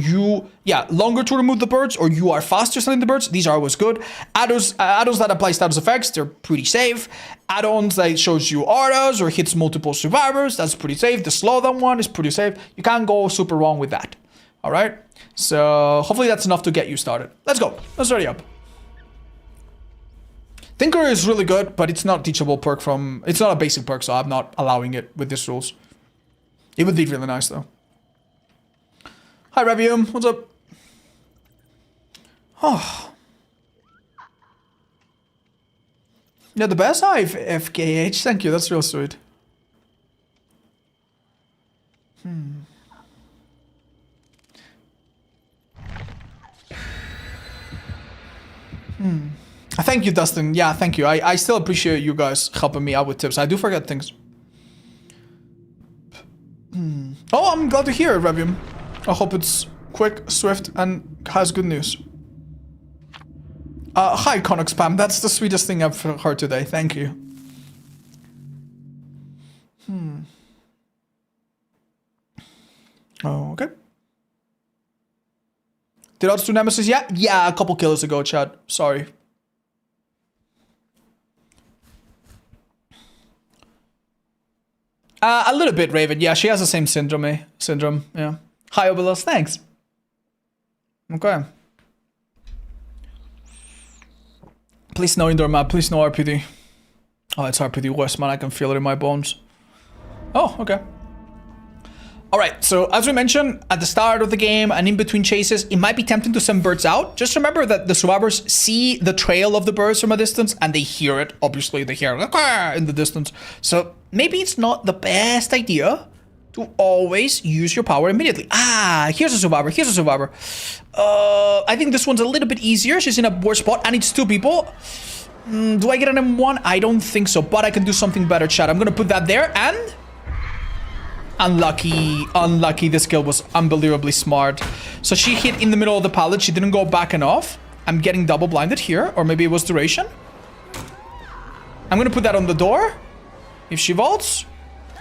[SPEAKER 1] longer to remove the birds, or you are faster selling the birds. These are always good. Add-ons that apply status effects, they're pretty safe. Add-ons that shows you auras or hits multiple survivors, that's pretty safe. The slowdown one is pretty safe. You can't go super wrong with that. All right. So hopefully that's enough to get you started. Let's go. Let's ready up. Tinker is really good, but it's not a teachable perk from... It's not a basic perk, so I'm not allowing it with these rules. It would be really nice, though. Hi, Revium. What's up? Oh. Yeah, the best? Hi, FKH. Thank you. That's real sweet. Thank you, Dustin. Yeah, thank you. I still appreciate you guys helping me out with tips. I do forget things. Oh, I'm glad to hear it, Revium. I hope it's quick, swift, and has good news. Hi, Connox Spam. That's the sweetest thing I've heard today. Thank you. Oh, okay. Did odds to Nemesis? Yeah, a couple kills ago, Chad. Sorry. A little bit, Raven. Yeah, she has the same syndrome, yeah. Hi, Obelos. Thanks. Okay. Please no indoor map. Please no RPD. Oh, it's RPD West, man. I can feel it in my bones. Oh, okay. Alright, so as we mentioned, at the start of the game and in between chases, it might be tempting to send birds out. Just remember that the survivors see the trail of the birds from a distance and they hear it. Obviously, they hear it in the distance. So maybe it's not the best idea to always use your power immediately. Here's a survivor. Here's a survivor. I think this one's a little bit easier. She's in a worse spot and it's 2 people. Do I get an M1? I don't think so, but I can do something better, chat. I'm going to put that there and... Unlucky. This kill was unbelievably smart. So she hit in the middle of the pallet. She didn't go back and off. I'm getting double blinded here, or maybe it was duration. I'm gonna put that on the door. If she vaults,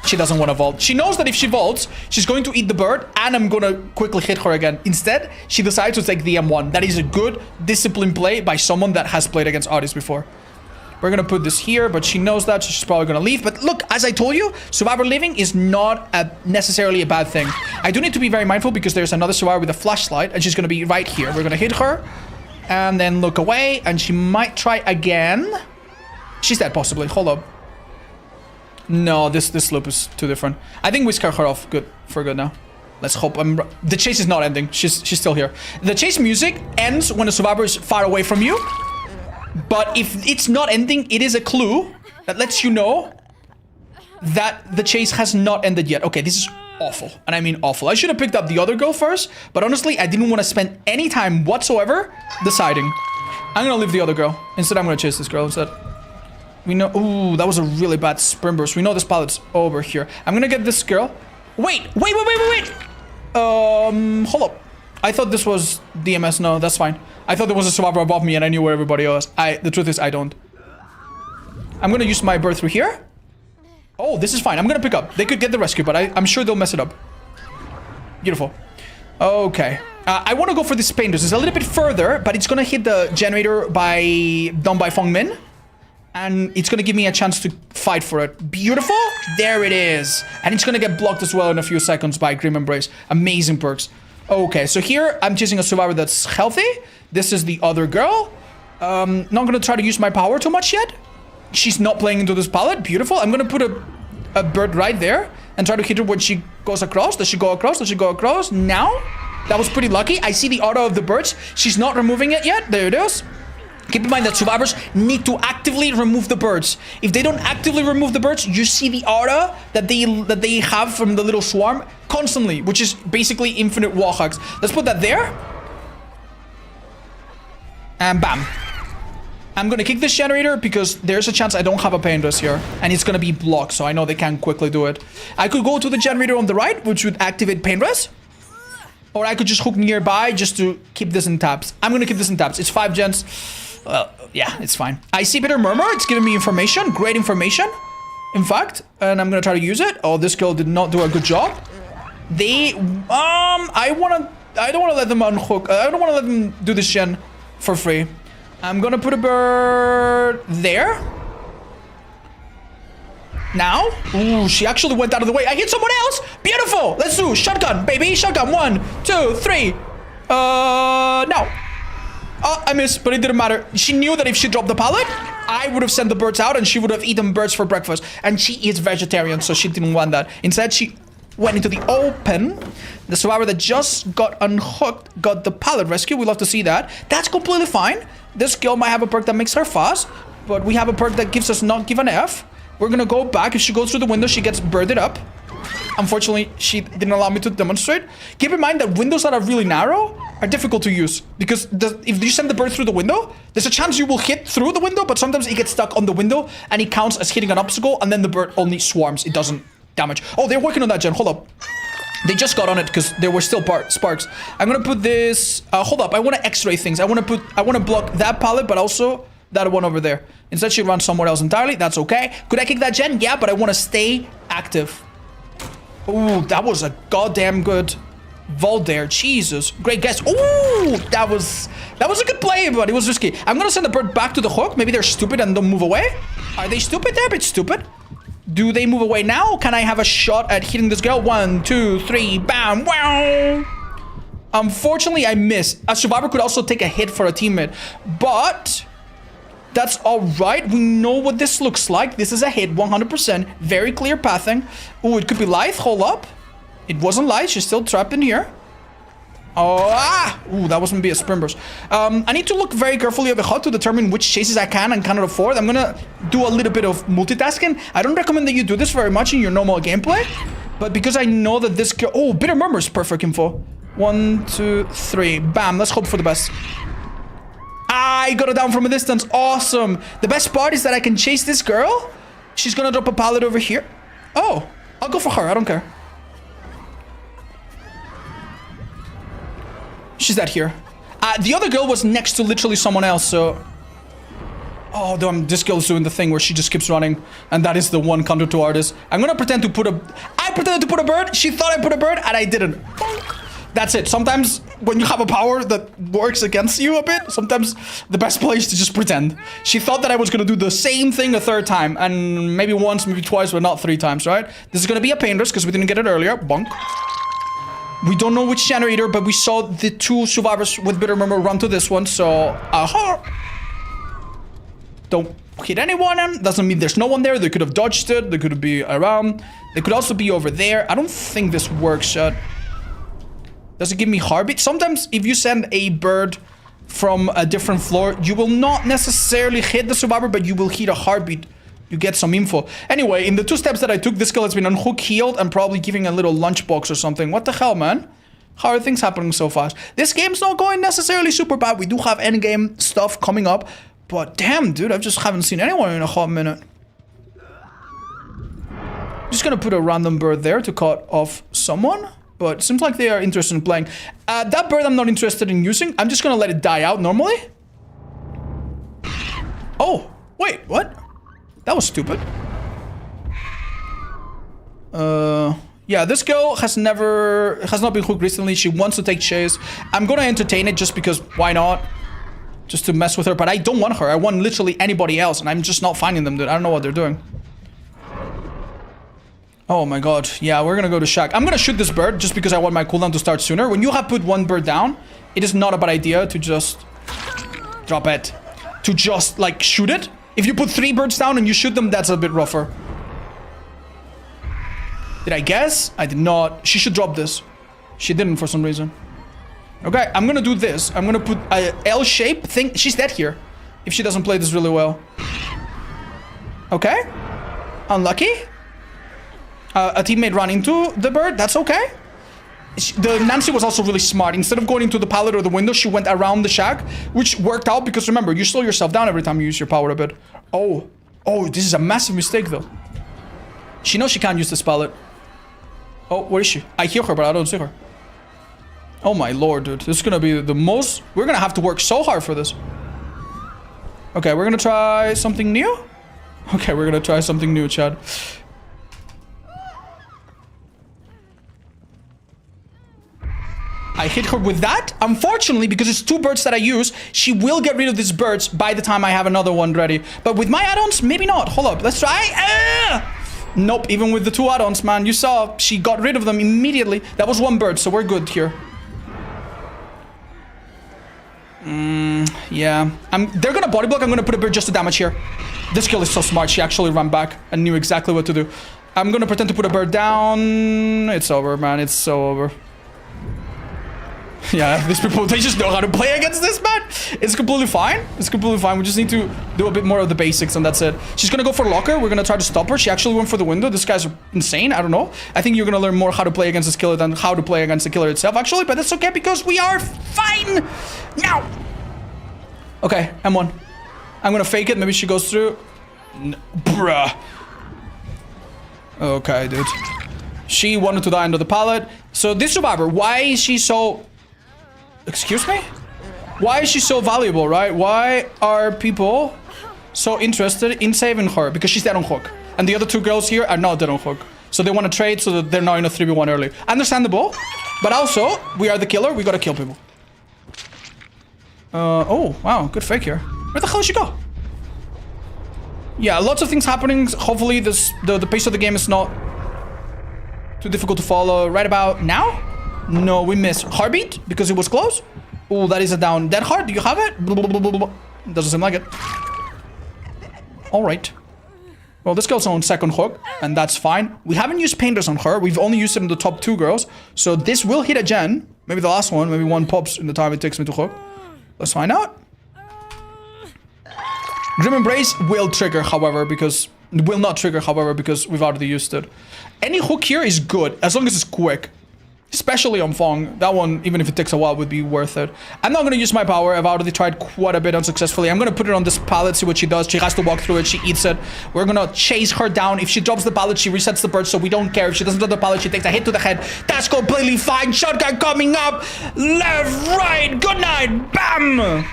[SPEAKER 1] she doesn't want to vault. She knows that if she vaults, she's going to eat the bird, and I'm gonna quickly hit her again. Instead, she decides to take the M1. That is a good disciplined play by someone that has played against artists before. We're gonna put this here, but she knows that, so she's probably gonna leave. But look, as I told you, survivor leaving is not necessarily a bad thing. I do need to be very mindful because there's another survivor with a flashlight, and she's gonna be right here. We're gonna hit her, and then look away, and she might try again. She's dead, possibly. Hold up. No, this loop is too different. I think we scare her off for good now. Let's hope. The chase is not ending. She's still here. The chase music ends when the survivor is far away from you. But if it's not ending, it is a clue that lets you know that the chase has not ended yet. Okay, this is awful. And I mean awful. I should have picked up the other girl first, but honestly, I didn't want to spend any time whatsoever deciding. I'm gonna leave the other girl. Instead, I'm gonna chase this girl instead. We know... Ooh, that was a really bad sprint burst. We know this pallet's over here. I'm gonna get this girl. Wait. Hold up. I thought this was DMS. No, that's fine. I thought there was a survivor above me and I knew where everybody was. The truth is I don't. I'm gonna use my bird through here. Oh, this is fine. I'm gonna pick up. They could get the rescue, but I'm sure they'll mess it up. Beautiful. Okay. I want to go for this painters. It's a little bit further, but it's gonna hit the generator done by Feng Min. And it's gonna give me a chance to fight for it. Beautiful. There it is. And it's gonna get blocked as well in a few seconds by Grim Embrace. Amazing perks. Okay, so here I'm chasing a survivor that's healthy. This is the other girl. Not gonna try to use my power too much yet. She's not playing into this pallet. Beautiful. I'm gonna put a bird right there and try to hit her when she goes across. Does she go across? Does she go across? Now? That was pretty lucky. I see the auto of the birds. She's not removing it yet. There it is. Keep in mind that survivors need to actively remove the birds. If they don't actively remove the birds, you see the aura that they have from the little swarm constantly, which is basically infinite wall hacks. Let's put that there. And bam. I'm gonna kick this generator because there's a chance I don't have a painters here. And it's gonna be blocked, so I know they can quickly do it. I could go to the generator on the right, which would activate painters. Or I could just hook nearby just to keep this in taps. I'm gonna keep this in taps. It's 5 gens. Yeah, it's fine. I see Bitter Murmur. It's giving me information. Great information. In fact, and I'm gonna try to use it. Oh, this girl did not do a good job. I don't wanna let them unhook. I don't wanna let them do this gen for free. I'm gonna put a bird there. Now. Ooh, she actually went out of the way. I hit someone else. Beautiful. Let's do shotgun, baby. Shotgun. 1, 2, 3. No. Oh, I missed, but it didn't matter. She knew that if she dropped the pallet, I would have sent the birds out and she would have eaten birds for breakfast. And she is vegetarian, so she didn't want that. Instead, she went into the open. The survivor that just got unhooked got the pallet rescue. We love to see that. That's completely fine. This girl might have a perk that makes her fast, but we have a perk that gives us not give an F. We're gonna go back. If she goes through the window, she gets birded up. Unfortunately, she didn't allow me to demonstrate. Keep in mind that windows that are really narrow are difficult to use because if you send the bird through the window, there's a chance you will hit through the window, but sometimes it gets stuck on the window and it counts as hitting an obstacle, and then the bird only swarms. It doesn't damage. Oh, they're working on that gen. Hold up. They just got on it because there were still sparks. I'm gonna put this. Hold up. I want to X-ray things. I want to block that pallet, but also that one over there. Instead, she runs somewhere else entirely. That's okay. Could I kick that gen? Yeah, but I want to stay active. Ooh, that was a goddamn good vault there. Jesus, great guess. Ooh, that was a good play, but it was risky. I'm gonna send the bird back to the hook. Maybe they're stupid and don't move away. Are they stupid? They're a bit stupid. Do they move away now? Can I have a shot at hitting this girl? 1, 2, 3, bam, wow. Unfortunately, I missed. A survivor could also take a hit for a teammate, but that's all right. We know what this looks like. This is a hit, 100%. Very clear pathing. Ooh, it could be Lithe. Hold up. It wasn't Lithe. She's still trapped in here. Oh, ah! Ooh, that was maybe a sprint burst. I need to look very carefully at the HUD to determine which chases I can and cannot afford. I'm gonna do a little bit of multitasking. I don't recommend that you do this very much in your normal gameplay, but because I know that this... Oh, Bitter Murmur is perfect info. 1, 2, 3. Bam. Let's hope for the best. I got it down from a distance. Awesome. The best part is that I can chase this girl. She's gonna drop a pallet over here. Oh, I'll go for her. I don't care. She's dead here. The other girl was next to literally someone else, so... Oh, damn, this girl's doing the thing where she just keeps running. And that is the one counter to artist. I'm gonna pretend to put a... I pretended to put a bird. She thought I put a bird, and I didn't. That's it. Sometimes when you have a power that works against you a bit, sometimes the best play is to just pretend. She thought that I was gonna do the same thing a third time. And maybe once, maybe twice, but not 3 times, right? This is gonna be a painters, because we didn't get it earlier. Bonk. We don't know which generator, but we saw the 2 survivors with Bitter Murmur run to this one, so... Don't hit anyone, and doesn't mean there's no one there. They could have dodged it. They could be around. They could also be over there. I don't think this works yet. Does it give me heartbeat? Sometimes if you send a bird from a different floor, you will not necessarily hit the survivor, but you will hit a heartbeat. You get some info. Anyway, in the 2 steps that I took, this girl has been unhooked, healed, and probably giving a little lunchbox or something. What the hell, man? How are things happening so fast? This game's not going necessarily super bad. We do have endgame stuff coming up. But damn, dude, I just haven't seen anyone in a hot minute. Just gonna put a random bird there to cut off someone. but it seems like they are interested in playing. That bird I'm not interested in using. I'm just gonna let it die out normally. Oh, wait, what? That was stupid. Yeah, this girl has not been hooked recently. She wants to take chase. I'm gonna entertain it just because why not? Just to mess with her, but I don't want her. I want literally anybody else, and I'm just not finding them, dude. I don't know what they're doing. Oh my god. Yeah, we're gonna go to shack. I'm gonna shoot this bird just because I want my cooldown to start sooner. When you have put one bird down, it is not a bad idea to just drop it. To just, like, shoot it. If you put 3 birds down and you shoot them, that's a bit rougher. Did I guess? I did not. She should drop this. She didn't for some reason. Okay, I'm gonna do this. I'm gonna put a L-shape thing. She's dead here. If she doesn't play this really well. Okay. Unlucky. A teammate ran into the bird. That's okay. The Nancy was also really smart. Instead of going into the pallet or the window, she went around the shack, which worked out because remember, you slow yourself down every time you use your power a bit. Oh, this is a massive mistake though. She knows she can't use this pallet. Oh, where is she? I hear her, but I don't see her. Oh my lord, dude. This is gonna be the most... We're gonna have to work so hard for this. Okay, we're gonna try something new? Okay, we're gonna try something new, Chad. I hit her with that. Unfortunately, because it's 2 birds that I use, she will get rid of these birds by the time I have another one ready. But with my add-ons, maybe not. Hold up, let's try. Nope, even with the 2 add-ons, man. You saw, she got rid of them immediately. That was 1 bird, so we're good here. Yeah. They're gonna body block. I'm gonna put a bird just to damage here. This kill is so smart. She actually ran back and knew exactly what to do. I'm gonna pretend to put a bird down. It's over, man. It's so over. Yeah, these people, they just know how to play against this, man. It's completely fine. It's completely fine. We just need to do a bit more of the basics and that's it. She's gonna go for locker. We're gonna try to stop her. She actually went for the window. This guy's insane. I don't know. I think you're gonna learn more how to play against this killer than how to play against the killer itself, actually. But that's okay because we are fine now. Okay, M1. I'm gonna fake it. Maybe she goes through. Bruh. Okay, dude. She wanted to die under the pallet. So this survivor, why is she so... Excuse me? Why is she so valuable, right? Why are people so interested in saving her? Because she's dead on hook. And the other 2 girls here are not dead on hook. So they want to trade so that they're not in a 3v1 early. Understandable. But also, we are the killer. We gotta kill people. Oh, wow. Good fake here. Where the hell did she go? Yeah, lots of things happening. Hopefully the pace of the game is not too difficult to follow. Right about now? No, we missed. Heartbeat? Because it was close? Oh, that is a down. Dead heart? Do you have it? Doesn't seem like it. Alright. Well, this girl's on second hook, and that's fine. We haven't used painters on her. We've only used it in the top 2 girls. So this will hit a gen. Maybe the last one. Maybe 1 pops in the time it takes me to hook. Let's find out. Grim Embrace will trigger, however, because... Will not trigger, however, because we've already used it. Any hook here is good, as long as it's quick. Especially on Fong. That one, even if it takes a while, would be worth it. I'm not going to use my power. I've already tried quite a bit unsuccessfully. I'm going to put it on this pallet, see what she does. She has to walk through it. She eats it. We're going to chase her down. If she drops the pallet, she resets the bird, so we don't care. If she doesn't drop the pallet, she takes a hit to the head. That's completely fine. Shotgun coming up. Left, right. Good night. Bam!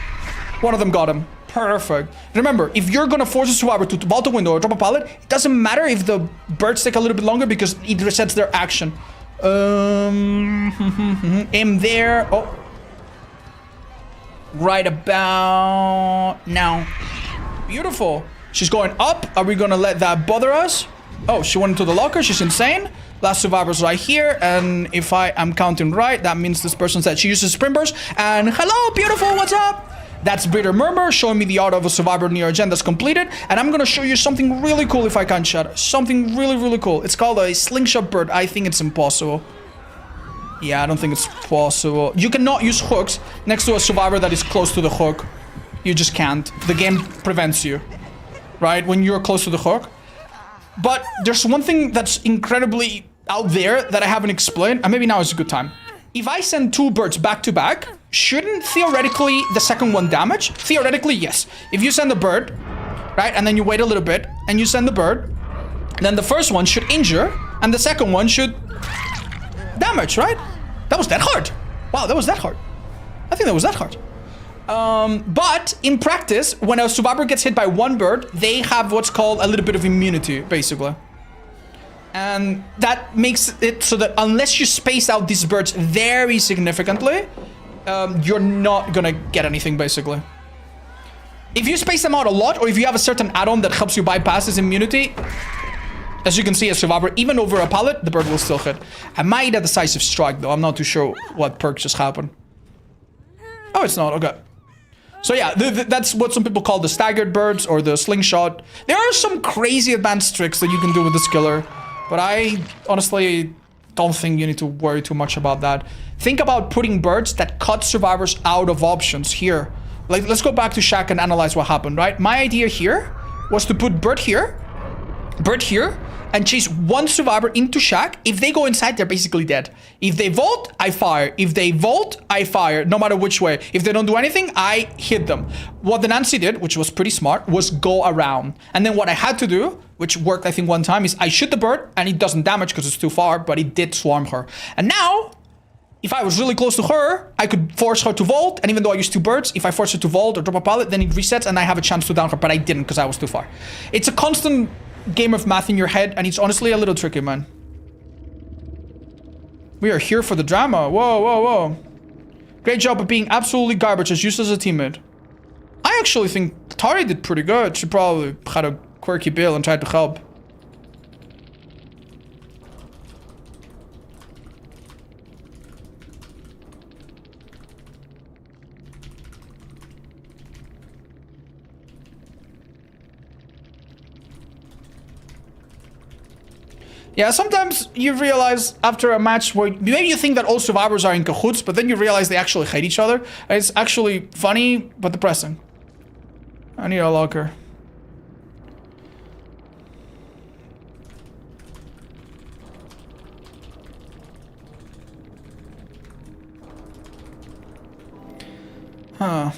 [SPEAKER 1] One of them got him. Perfect. Remember, if you're going to force a survivor to vault a window or drop a pallet, it doesn't matter if the birds take a little bit longer because it resets their action. Aim there. Oh. Right about now. Beautiful. She's going up. Are we gonna let that bother us? Oh, she went into the locker. She's insane. Last survivor's right here. And if I am counting right, that means this person said she uses sprint burst. And hello, beautiful. What's up? That's Bitter Murmur showing me the auto of a survivor near a gen that's completed. And I'm gonna show you something really cool if I can, chat. Something really, really cool. It's called a slingshot bird. I think it's impossible. Yeah, I don't think it's possible. You cannot use hooks next to a survivor that is close to the hook. You just can't. The game prevents you, right? When you're close to the hook. But there's one thing that's incredibly out there that I haven't explained. And maybe now is a good time. If I send 2 birds back to back, shouldn't theoretically the second one damage? Theoretically, yes. If you send a bird, right, and then you wait a little bit, and you send the bird, then the first one should injure, and the second one should damage, right? That was that hard. Wow, that was that hard. I think that was that hard. But in practice, when a survivor gets hit by one bird, they have what's called a little bit of immunity, basically. And that makes it so that unless you space out these birds very significantly, you're not gonna get anything, basically. If you space them out a lot, or if you have a certain add-on that helps you bypass this immunity, as you can see, a survivor, even over a pallet, the bird will still hit. I might have decisive strike, though. I'm not too sure what perk just happened. Oh, it's not. Okay. So yeah, that's what some people call the staggered birds or the slingshot. There are some crazy advanced tricks that you can do with this killer, but I honestly don't think you need to worry too much about that. Think about putting birds that cut survivors out of options here. Like, let's go back to Shack and analyze what happened, right? My idea here was to put bird here, and chase one survivor into Shack. If they go inside, they're basically dead. If they vault, I fire. If they vault, I fire, no matter which way. If they don't do anything, I hit them. What the Nancy did, which was pretty smart, was go around. And then what I had to do, which worked I think one time, is I shoot the bird, and it doesn't damage because it's too far, but it did swarm her. And now, if I was really close to her, I could force her to vault, and even though I used two birds, if I force her to vault or drop a pallet, then it resets, and I have a chance to down her, but I didn't because I was too far. It's a constant game of math in your head, and it's honestly a little tricky, man. We are here for the drama. Whoa, whoa, whoa. Great job of being absolutely garbage as used as a teammate. I actually think Tari did pretty good. She probably had a quirky build and tried to help. Yeah, sometimes you realize after a match where maybe you think that all survivors are in cahoots, but then you realize they actually hate each other. And it's actually funny, but depressing. I need a locker.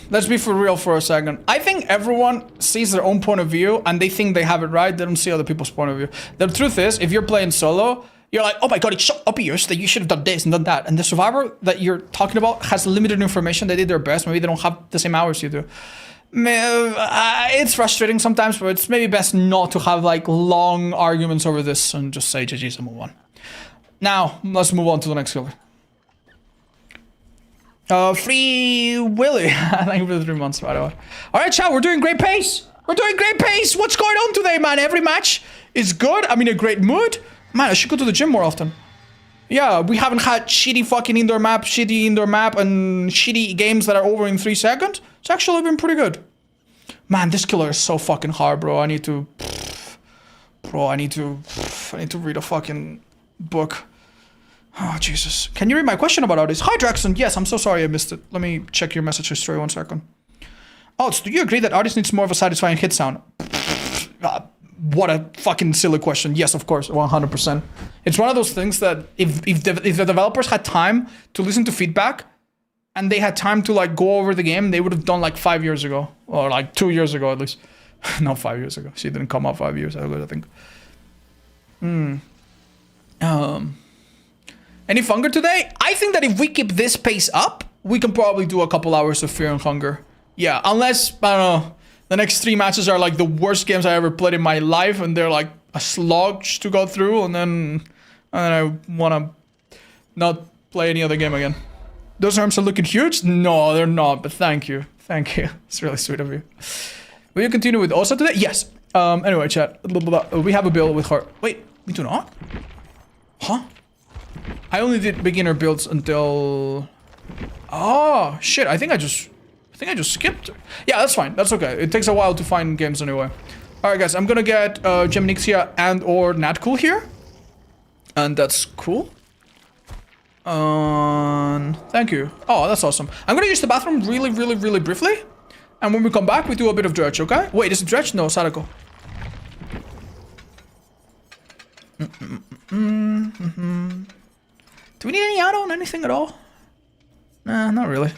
[SPEAKER 1] Let's be for real for a second. I think everyone sees their own point of view and they think they have it right. They don't see other people's point of view. The truth is, if you're playing solo, you're like, oh my god, it's so obvious that you should have done this and done that. And the survivor that you're talking about has limited information. They did their best. Maybe they don't have the same hours you do. It's frustrating sometimes, but it's maybe best not to have like long arguments over this and just say GG's and move on. Now, let's move on to the next killer. Free Willy. Thank you for the 3 months, by the way. Alright, chat, we're doing great pace. We're doing great pace. What's going on today, man? Every match is good. I'm in a great mood. Man, I should go to the gym more often. Yeah, we haven't had shitty fucking indoor map, and shitty games that are over in 3 seconds. It's actually been pretty good. Man, this killer is so fucking hard, bro. I need to read a fucking book. Oh, Jesus. Can you read my question about all this? Hi, Draxon. Yes, I'm so sorry I missed it. Let me check your message history 1 second. Oh, do you agree that artist needs more of a satisfying hit sound? What a fucking silly question. Yes, of course, 100%. It's one of those things that if the developers had time to listen to feedback and they had time to like go over the game, they would have done like 5 years ago. Or like 2 years ago at least. Not 5 years ago. She didn't come out 5 years ago, I think. Any Hunger today? I think that if we keep this pace up, we can probably do a couple hours of Fear and Hunger. Yeah, unless, I don't know, the next 3 matches are like the worst games I ever played in my life and they're like a slog to go through and then I want to not play any other game again. Those arms are looking huge? No, they're not, but thank you. Thank you. It's really sweet of you. Will you continue with Osa today? Yes. Anyway, chat. We have a build with her. Wait, we do not? Huh? I only did beginner builds until... Oh, shit. I think I just skipped. Yeah, that's fine. That's okay. It takes a while to find games anyway. Alright, guys. I'm gonna get Geminixia and or Natcool here. And that's cool. Thank you. Oh, that's awesome. I'm gonna use the bathroom really briefly. And when we come back, we do a bit of dredge, okay? Wait, is it dredge? No, Sadako. Do we need any auto on anything at all? Nah, not really.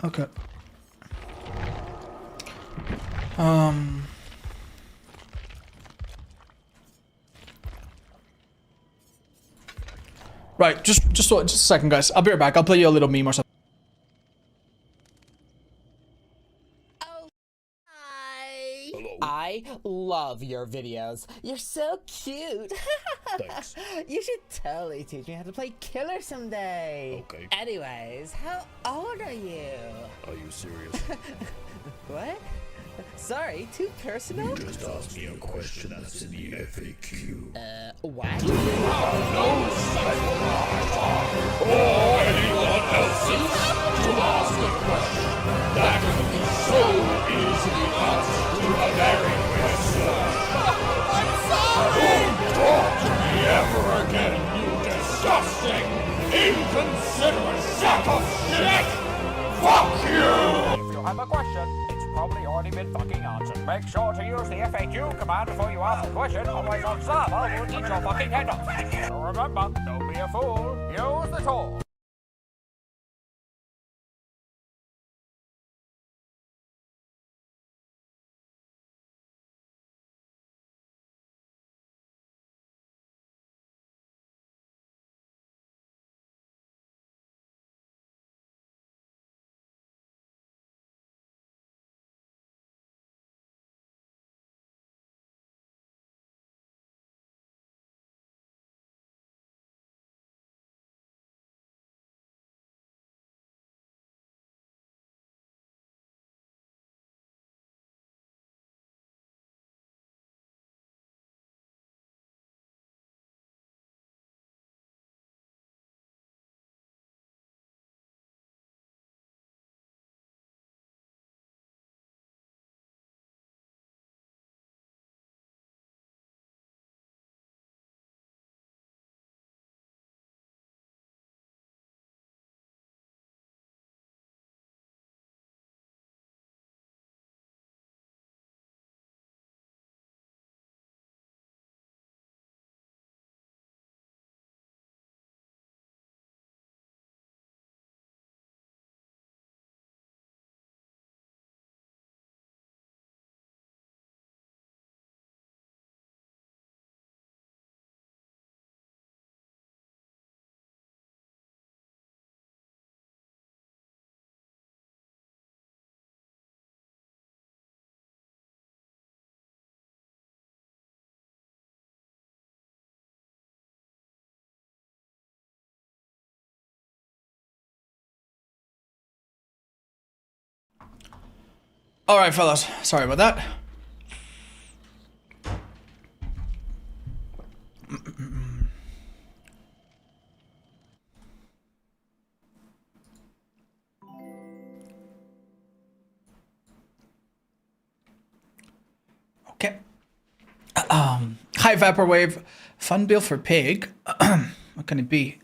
[SPEAKER 1] Okay. Right, just a second, guys. I'll be right back. I'll play you a little meme or something.
[SPEAKER 4] I love your videos. You're so cute.
[SPEAKER 5] Thanks.
[SPEAKER 4] You should totally teach me how to play killer someday.
[SPEAKER 5] Okay.
[SPEAKER 4] Anyways, how old are you?
[SPEAKER 5] Are you serious?
[SPEAKER 4] What? Sorry, too personal?
[SPEAKER 5] Just ask me a question that's in the FAQ.
[SPEAKER 4] What?
[SPEAKER 5] Or anyone else's to ask a question that can be so easily answered to a very question. I'm sorry! Don't talk to me ever again, you disgusting, inconsiderate sack of shit! Fuck you!
[SPEAKER 6] If you have a question, it's probably already been fucking answered. Make sure to use the FAQ command before you ask a question, otherwise on server will eat your fucking head off. So remember, don't be a fool, use the tool.
[SPEAKER 1] All right, fellas. Sorry about that. Okay. Hi, Vaporwave. Fun bill for pig. What can it be?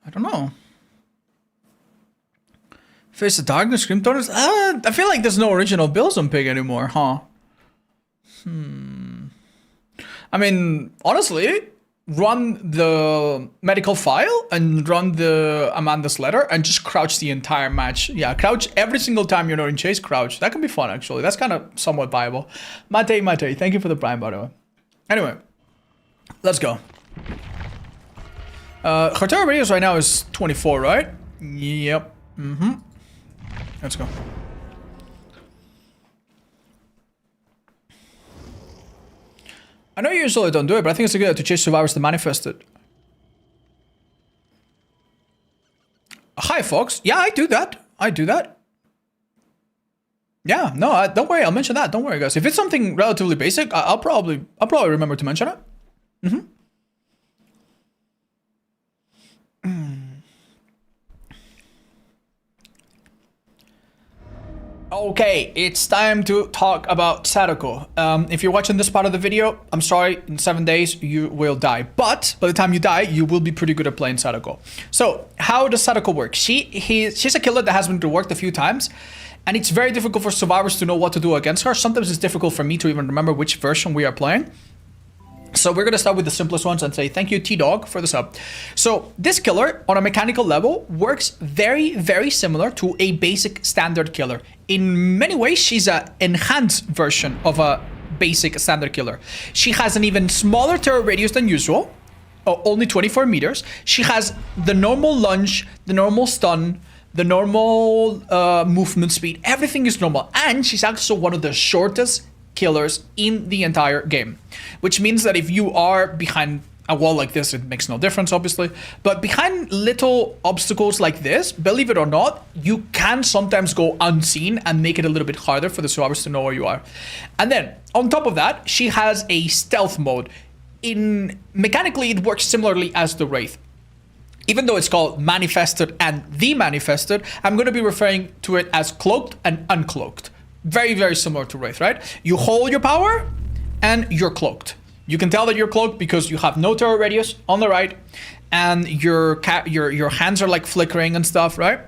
[SPEAKER 1] I don't know. Face the Darkness, Scream Thorns. I feel like there's no original builds on pig anymore, huh? I mean, honestly, run the medical file and run the Amanda's letter and just crouch the entire match. Yeah, crouch every single time you're not in chase, crouch. That can be fun, actually. That's kind of somewhat viable. Mate, thank you for the prime, by the way. Anyway, let's go. Hortera radius right now is 24, right? Yep. Let's go. I know you usually don't do it, but I think it's a good idea to chase survivors to manifest it. Hi, Fox. Yeah, I do that. I do that. Yeah, no, don't worry. I'll mention that. Don't worry, guys. If it's something relatively basic, I'll probably remember to mention it. Okay, it's time to talk about Sadako. If you're watching this part of the video, I'm sorry, in 7 days you will die. But by the time you die, you will be pretty good at playing Sadako. So, how does Sadako work? She's a killer that has been reworked a few times, and it's very difficult for survivors to know what to do against her. Sometimes it's difficult for me to even remember which version we are playing. So we're gonna start with the simplest ones and say thank you T-Dog for the sub. So this killer on a mechanical level works very, very similar to a basic standard killer. In many ways, she's an enhanced version of a basic standard killer. She has an even smaller terror radius than usual, only 24 meters. She has the normal lunge, the normal stun, the normal movement speed. Everything is normal. And she's also one of the shortest killers in the entire game, which means that if you are behind a wall like this, it makes no difference obviously, but behind little obstacles like this, believe it or not, you can sometimes go unseen and make it a little bit harder for the survivors to know where you are. And then on top of that, she has a stealth mode. Mechanically it works similarly as the Wraith. Even though it's called Manifested and the Manifested, I'm going to be referring to it as Cloaked and Uncloaked. Very, very similar to Wraith, right? You hold your power and you're cloaked. You can tell that you're cloaked because you have no terror radius on the right, and your hands are like flickering and stuff, right?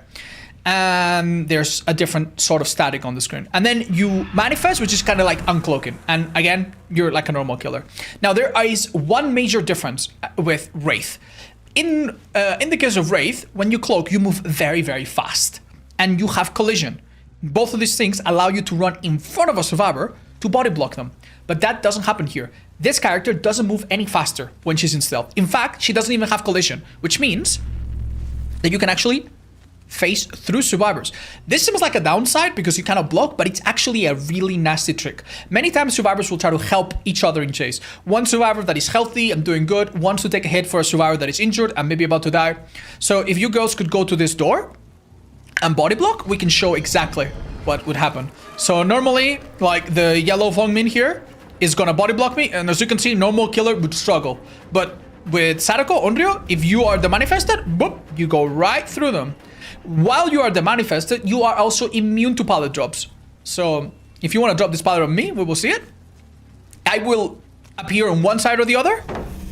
[SPEAKER 1] And there's a different sort of static on the screen. And then you manifest, which is kind of like uncloaking. And again, you're like a normal killer. Now there is one major difference with Wraith. In the case of Wraith, when you cloak, you move very, very fast, and you have collision. Both of these things allow you to run in front of a survivor to body block them. But that doesn't happen here. This character doesn't move any faster when she's in stealth. In fact, she doesn't even have collision, which means that you can actually face through survivors. This seems like a downside because you cannot block, but it's actually a really nasty trick. Many times survivors will try to help each other in chase. One survivor that is healthy and doing good wants to take a hit for a survivor that is injured and maybe about to die. So if you girls could go to this door and body block, we can show exactly what would happen. So normally, like the yellow Fongmin here is gonna body block me, and as you can see, normal killer would struggle. But with Sadako, Onryo, if you are the Manifested, boop, you go right through them. While you are the Manifested, you are also immune to pallet drops. So if you want to drop this pallet on me, we will see it. I will appear on one side or the other,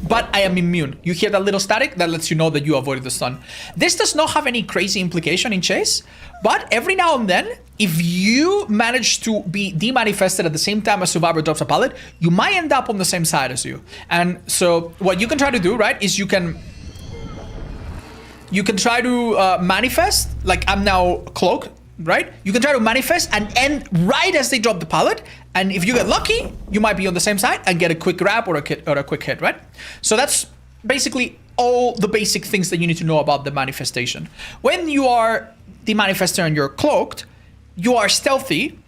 [SPEAKER 1] but I am immune. You hear that little static that lets you know that you avoided the stun. This does not have any crazy implication in chase, but every now and then, if you manage to be demanifested at the same time a survivor drops a pallet, you might end up on the same side as you. And so what you can try to do, right, is you can try to manifest, like I'm now cloaked, right? You can try to manifest and end right as they drop the pallet. And if you get lucky, you might be on the same side and get a quick grab or a quick hit, right? So that's basically all the basic things that you need to know about the manifestation. When you are the manifester and you're cloaked, you are stealthy,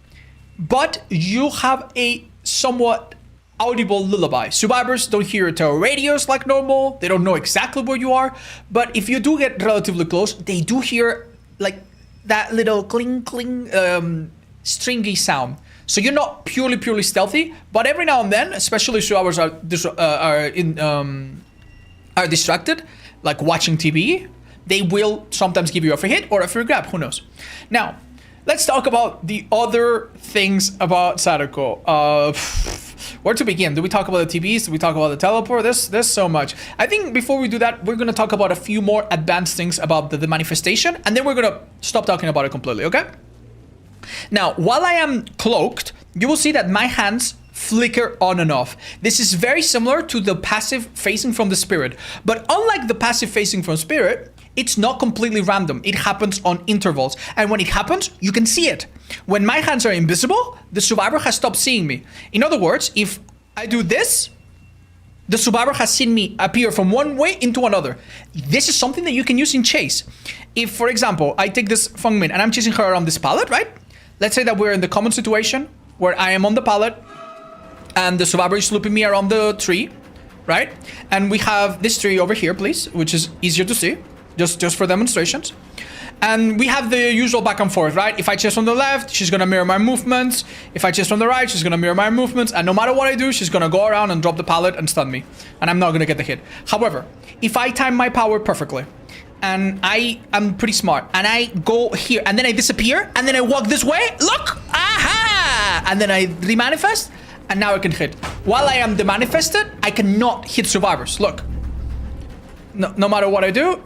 [SPEAKER 1] but you have a somewhat audible lullaby. Survivors don't hear terror radios like normal. They don't know exactly where you are. But if you do get relatively close, they do hear like that little cling, cling, stringy sound. So you're not purely stealthy, but every now and then, especially survivors are distracted, like watching TV, they will sometimes give you a free hit or a free grab, who knows. Now, let's talk about the other things about Sadako. Where to begin? Do we talk about the TVs? Do we talk about the teleport? There's so much. I think before we do that, we're going to talk about a few more advanced things about the manifestation, and then we're going to stop talking about it completely, okay? Now, while I am cloaked, you will see that my hands flicker on and off. This is very similar to the passive facing from the spirit, but unlike the passive facing from spirit, it's not completely random. It happens on intervals. And when it happens, you can see it. When my hands are invisible, the survivor has stopped seeing me. In other words, if I do this, the survivor has seen me appear from one way into another. This is something that you can use in chase. If, for example, I take this Fengmin and I'm chasing her around this pallet, right? Let's say that we're in the common situation where I am on the pallet and the survivor is looping me around the tree, right? And we have this tree over here, please, which is easier to see. Just for demonstrations. And we have the usual back and forth, right? If I chase from the left, she's gonna mirror my movements. If I chase from the right, she's gonna mirror my movements. And no matter what I do, she's gonna go around and drop the pallet and stun me. And I'm not gonna get the hit. However, if I time my power perfectly, and I am pretty smart, and I go here, and then I disappear, and then I walk this way, look! Aha! And then I remanifest, and now I can hit. While I am demanifested, I cannot hit survivors, look. No matter what I do,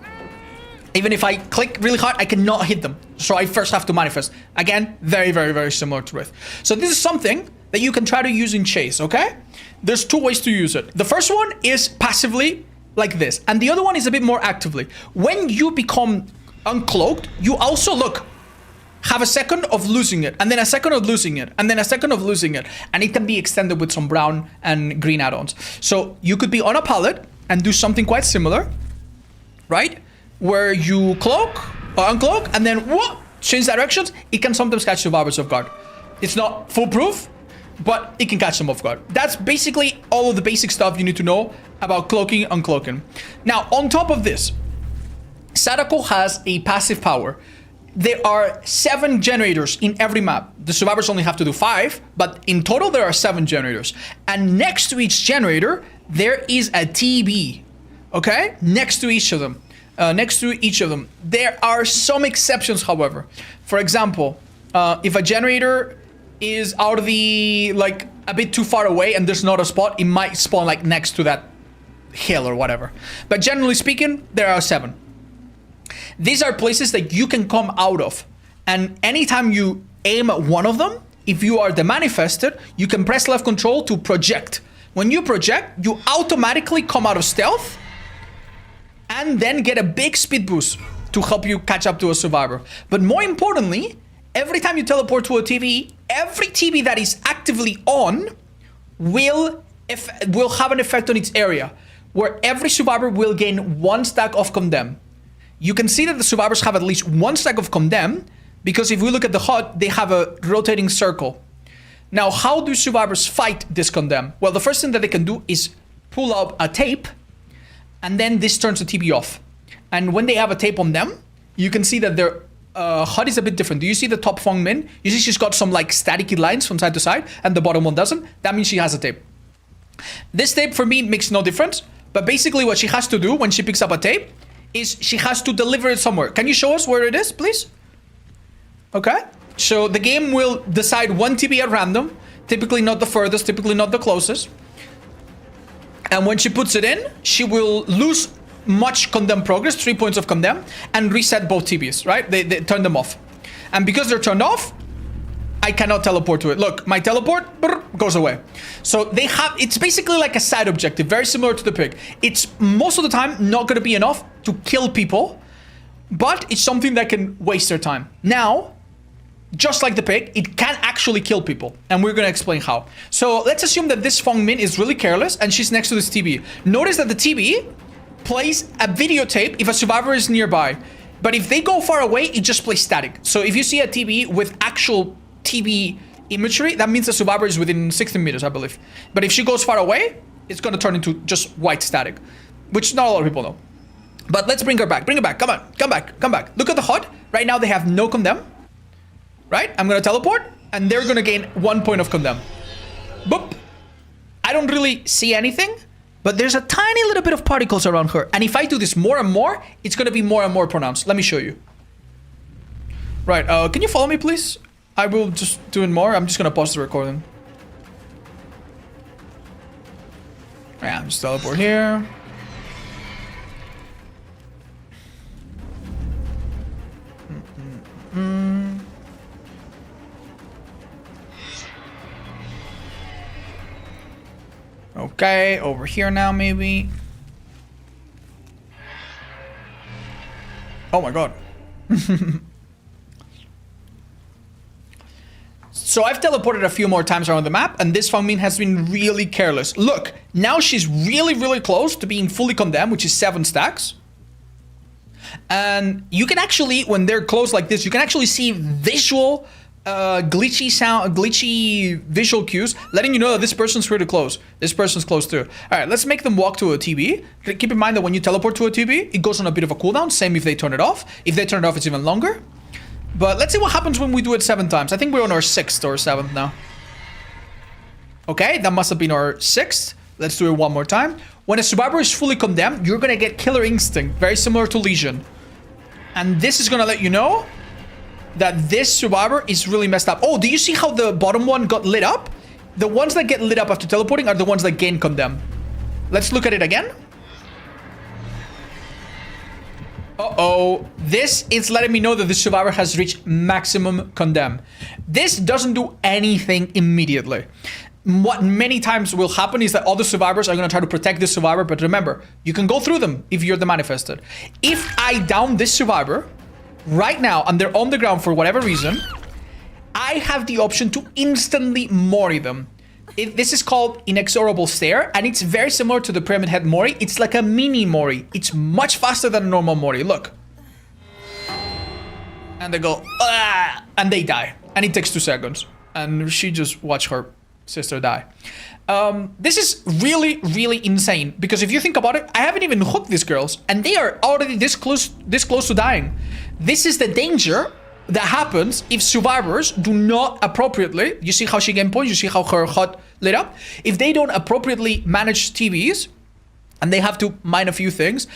[SPEAKER 1] even if I click really hard, I cannot hit them. So I first have to manifest. Again, very, very, very similar to Wraith. So this is something that you can try to use in Chase, okay? There's 2 ways to use it. The first one is passively, like this. And the other one is a bit more actively. When you become uncloaked, you also, look, have a second of losing it, and then a second of losing it, and then a second of losing it. And it can be extended with some brown and green add-ons. So you could be on a pallet and do something quite similar, right? Where you cloak or uncloak, and then whoop, change directions. It can sometimes catch survivors off guard. It's not foolproof, but it can catch them off guard. That's basically all of the basic stuff you need to know about cloaking, uncloaking. Now, on top of this, Sadako has a passive power. There are 7 generators in every map. The survivors only have to do 5, but in total there are 7 generators. And next to each generator, there is a TB. Okay? Next to each of them. There are some exceptions, however. For example, if a generator is out of the, like, a bit too far away and there's not a spot, it might spawn, like, next to that hill or whatever. But generally speaking, there are 7. These are places that you can come out of. And anytime you aim at one of them, if you are the manifested, you can press left control to project. When you project, you automatically come out of stealth and then get a big speed boost to help you catch up to a survivor. But more importantly, every time you teleport to a TV, every TV that is actively on will have an effect on its area, where every survivor will gain 1 stack of condemn. You can see that the survivors have at least 1 stack of condemn, because if we look at the HUD, they have a rotating circle. Now, how do survivors fight this condemn? Well, the first thing that they can do is pull up a tape, and then this turns the TV off. And when they have a tape on them, you can see that their HUD is a bit different. Do you see the top Fong Min? You see she's got some like staticky lines from side to side, and the bottom one doesn't. That means she has a tape. This tape for me makes no difference, but basically what she has to do when she picks up a tape is she has to deliver it somewhere. Can you show us where it is, please? Okay. So the game will decide 1 TB at random, typically not the furthest, typically not the closest. And when she puts it in, she will lose much condemn progress, 3 points of condemn, and reset both TBs, right? They turn them off. And because they're turned off, I cannot teleport to it. Look, my teleport goes away. So they have, it's basically like a side objective, very similar to the pig. It's most of the time not going to be enough to kill people, but it's something that can waste their time. Now, just like the pig, it can actually kill people, and we're going to explain how. So let's assume that this Fong Min is really careless and she's next to this TB. Notice that the TB plays a videotape if a survivor is nearby, but if they go far away, it just plays static. So if you see a TB with actual TB imagery, that means the survivor is within 16 meters, I believe. But if she goes far away, it's going to turn into just white static, which not a lot of people know. But let's bring her back. Bring her back. Come on. Come back. Come back. Look at the HUD. Right now, they have no condemn. Right? I'm going to teleport, and they're going to gain 1 point of condemn. Boop. I don't really see anything, but there's a tiny little bit of particles around her. And if I do this more and more, it's going to be more and more pronounced. Let me show you. Right. Can you follow me, please? I will just do it more. I'm just going to pause the recording. Yeah, just teleport here. Okay, over here now, maybe. Oh my god. So I've teleported a few more times around the map, and this Fang Min has been really careless. Look, now she's really, really close to being fully condemned, which is 7 stacks. And you can actually, when they're close like this, you can actually see visual glitchy visual cues letting you know that this person's pretty close. This person's close too. All right, let's make them walk to a TB. Keep in mind that when you teleport to a TB, it goes on a bit of a cooldown. Same if they turn it off. If they turn it off, it's even longer. But let's see what happens when we do it 7 times. I think we're on our 6th or 7th now. Okay, that must have been our 6th. Let's do it one more time. When a survivor is fully condemned, you're gonna get Killer Instinct, very similar to Legion. And this is gonna let you know that this survivor is really messed up. Oh, do you see how the bottom one got lit up? The ones that get lit up after teleporting are the ones that gain condemn. Let's look at it again. Uh-oh. This is letting me know that the survivor has reached maximum condemn. This doesn't do anything immediately. What many times will happen is that other survivors are going to try to protect this survivor, but remember, you can go through them if you're the manifested. If I down this survivor right now and they're on the ground for whatever reason, I have the option to instantly mori them. This is called inexorable stare, and it's very similar to the pyramid head mori. It's like a mini mori. It's much faster than a normal mori. Look. And they go, ah, and they die. And it takes 2 seconds. And she just watched her sister die. This is really, really insane, because if you think about it, I haven't even hooked these girls, and they are already this close to dying. This is the danger that happens if survivors do not appropriately, you see how she gained points, you see how her HUD lit up? If they don't appropriately manage TVs, and they have to mind a few things,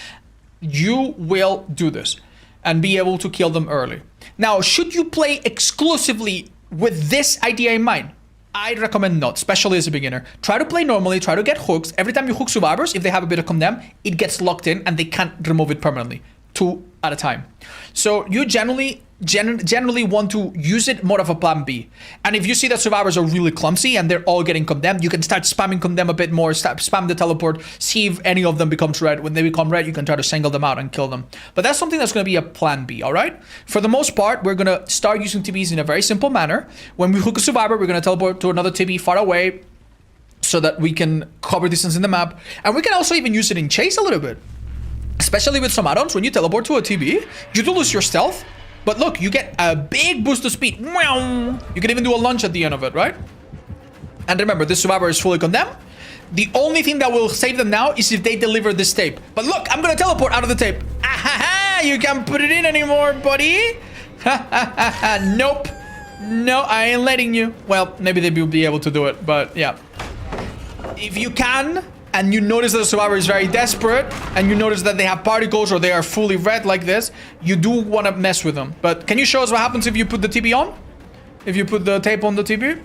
[SPEAKER 1] you will do this and be able to kill them early. Now, should you play exclusively with this idea in mind? I'd recommend not, especially as a beginner. Try to play normally, try to get hooks. Every time you hook survivors, if they have a bit of condemn, it gets locked in and they can't remove it permanently. 2 at a time. So you generally want to use it more of a plan B. And if you see that survivors are really clumsy and they're all getting condemned, you can start spamming condemn a bit more, spam the teleport, see if any of them becomes red. When they become red, you can try to single them out and kill them. But that's something that's going to be a plan B, all right? For the most part, we're going to start using TBs in a very simple manner. When we hook a survivor, we're going to teleport to another TB far away so that we can cover distance in the map. And we can also even use it in chase a little bit. Especially with some add-ons, when you teleport to a TB, you do lose your stealth. But look, you get a big boost of speed. You can even do a lunge at the end of it, right? And remember, this survivor is fully condemned. The only thing that will save them now is if they deliver this tape. But look, I'm gonna teleport out of the tape. You can't put it in anymore, buddy. Nope. No, I ain't letting you. Well, maybe they will be able to do it, but yeah. If you can, and you notice that the survivor is very desperate, and you notice that they have particles or they are fully red like this, you do want to mess with them. But can you show us what happens if you put the TB on? If you put the tape on the TB?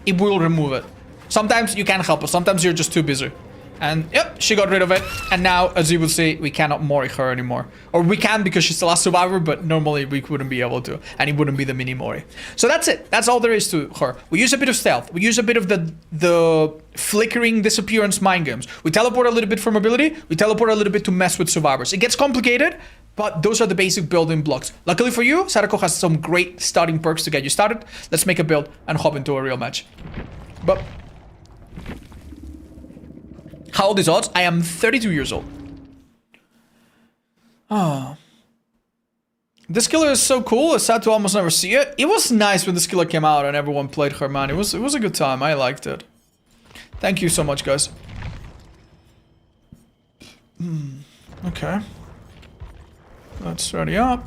[SPEAKER 1] It will remove it. Sometimes you can't help it. Sometimes you're just too busy. And yep, she got rid of it. And now, as you will see, we cannot mori her anymore. Or we can because she's the last survivor, but normally we wouldn't be able to. And it wouldn't be the mini mori. So that's it. That's all there is to her. We use a bit of stealth. We use a bit of the flickering disappearance mind games. We teleport a little bit for mobility. We teleport a little bit to mess with survivors. It gets complicated, but those are the basic building blocks. Luckily for you, Sadako has some great starting perks to get you started. Let's make a build and hop into a real match. But how old is odds? I am 32 years old. Oh. This killer is so cool. It's sad to almost never see it. It was nice when this killer came out and everyone played her, man. It was a good time. I liked it. Thank you so much, guys. Okay. Let's ready up.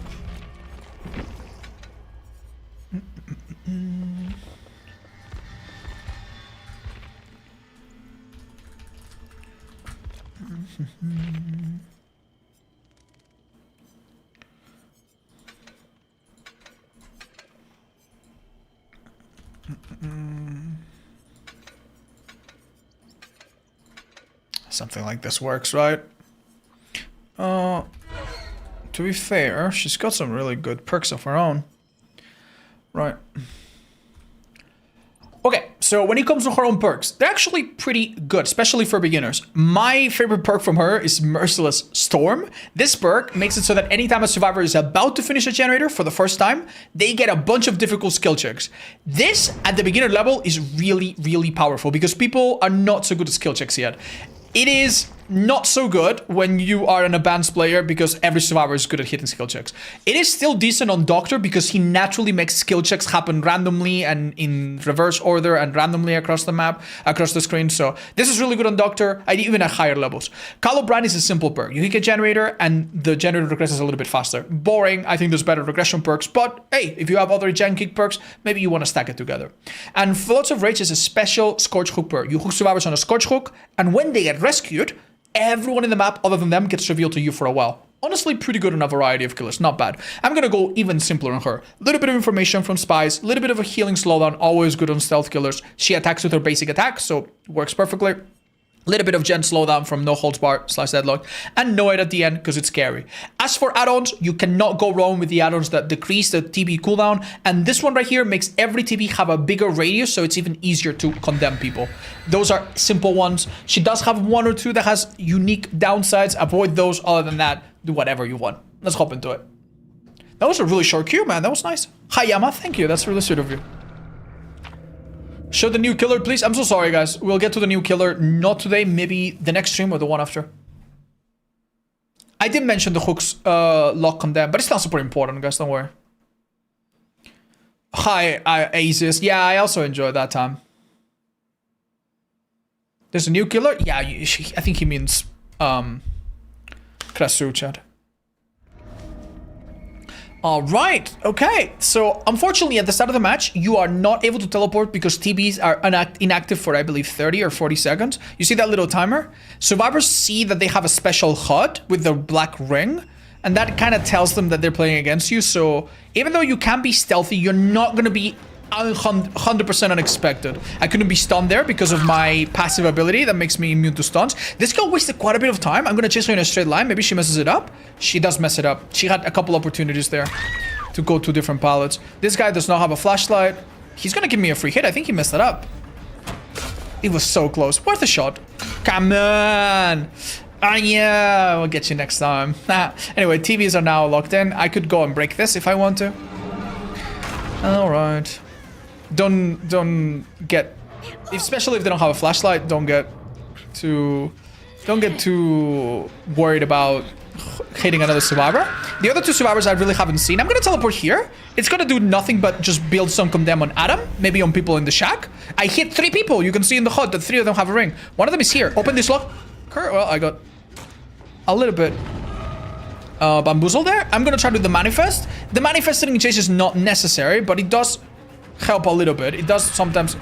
[SPEAKER 1] Something like this works, right? To be fair, she's got some really good perks of her own. Right. Okay, so when it comes to her own perks, they're actually pretty good, especially for beginners. My favorite perk from her is Merciless Storm. This perk makes it so that anytime a survivor is about to finish a generator for the first time, they get a bunch of difficult skill checks. This, at the beginner level, is really, really powerful because people are not so good at skill checks yet. It is not so good when you are an advanced player because every survivor is good at hitting skill checks. It is still decent on Doctor because he naturally makes skill checks happen randomly and in reverse order and randomly across the map, across the screen. So this is really good on Doctor, and even at higher levels. Call of Brand is a simple perk. You hit a generator and the generator regresses a little bit faster. Boring. I think there's better regression perks, but hey, if you have other gen kick perks, maybe you want to stack it together. And Floods of Rage is a special Scorch Hook perk. You hook survivors on a Scorch Hook, and when they get rescued, everyone in the map other than them gets revealed to you for a while. Honestly, pretty good on a variety of killers, not bad. I'm gonna go even simpler on her. A little bit of information from spies, a little bit of a healing slowdown, always good on stealth killers. She attacks with her basic attack, so works perfectly. Little bit of gen slowdown from no holds bar / deadlock, and no it at the end because it's scary. As for add-ons, you cannot go wrong with the add-ons that decrease the TB cooldown, and this one right here makes every TB have a bigger radius, so it's even easier to condemn people. Those are simple ones. She does have 1 or 2 that has unique downsides. Avoid those. Other than that, do whatever you want. Let's hop into it. That was a really short queue, man. That was nice. Hi, Yama. Thank you. That's really sweet of you. Show the new killer, please. I'm so sorry, guys. We'll get to the new killer. Not today. Maybe the next stream or the one after. I did mention the hooks lock condemn, but it's not super important, guys. Don't worry. Hi, Aziz. Yeah, I also enjoyed that time. There's a new killer? Yeah, I think he means Krasu, chat. All right, okay. So unfortunately, at the start of the match, you are not able to teleport because TBs are inactive for, I believe, 30 or 40 seconds. You see that little timer? Survivors see that they have a special HUD with the black ring, and that kind of tells them that they're playing against you. So even though you can be stealthy, you're not going to be 100% unexpected. I couldn't be stunned there because of my passive ability that makes me immune to stuns. This girl wasted quite a bit of time. I'm gonna chase her in a straight line. Maybe she messes it up. She does mess it up. She had a couple opportunities there to go to different pallets. This guy does not have a flashlight. He's gonna give me a free hit. I think he messed it up. It was so close. Worth a shot. Come on. Ah, yeah, we'll get you next time. Anyway, TVs are now locked in. I could go and break this if I want to. All right. Don't get, especially if they don't have a flashlight, don't get too worried about hitting another survivor. The other 2 survivors I really haven't seen. I'm gonna teleport here. It's gonna do nothing but just build some condemn on Adam, maybe on people in the shack. I hit 3 people. You can see in the HUD that 3 of them have a ring. One of them is here. Open this locker. Well, I got a little bit bamboozled there. I'm gonna try to do the manifest. The manifest sitting in chase is not necessary, but it does help a little bit. It does sometimes.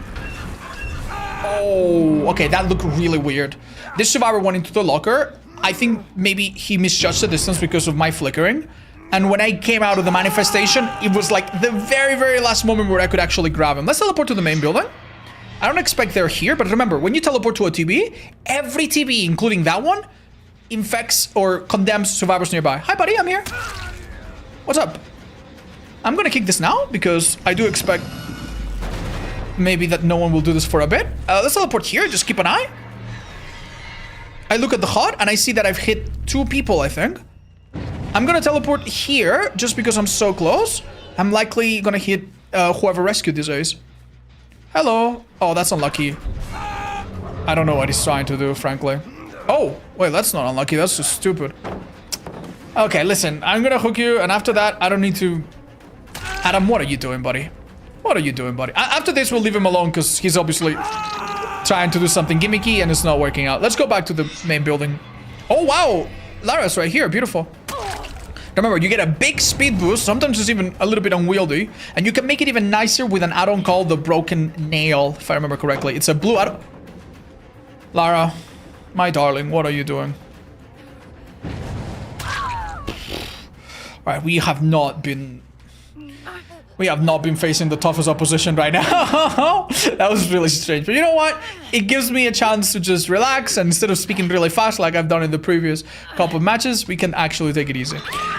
[SPEAKER 1] Oh, okay, that looked really weird. This survivor went into the locker. I think maybe he misjudged the distance because of my flickering. And when I came out of the manifestation, it was like the very, very last moment where I could actually grab him. Let's teleport to the main building. I don't expect they're here, but remember, when you teleport to a TB, every TB, including that one, infects or condemns survivors nearby. Hi, buddy, I'm here. What's up? I'm gonna kick this now because I do expect maybe that no one will do this for a bit. Let's teleport here. Just keep an eye. I look at the HUD and I see that I've hit 2 people, I think. I'm gonna teleport here just because I'm so close. I'm likely gonna hit whoever rescued these guys. Hello. Oh, that's unlucky. I don't know what he's trying to do, frankly. Oh, wait, that's not unlucky. That's just stupid. Okay, listen. I'm gonna hook you, and after that, I don't need to... Adam, what are you doing, buddy? What are you doing, buddy? After this, we'll leave him alone because he's obviously trying to do something gimmicky and it's not working out. Let's go back to the main building. Oh, wow. Lara's right here. Beautiful. Remember, you get a big speed boost. Sometimes it's even a little bit unwieldy. And you can make it even nicer with an add-on called the Broken Nail, if I remember correctly. It's a blue add-on. Lara, my darling, what are you doing? Alright, we have not been facing the toughest opposition right now. That was really strange. But you know what? It gives me a chance to just relax, and instead of speaking really fast like I've done in the previous couple of matches, we can actually take it easy.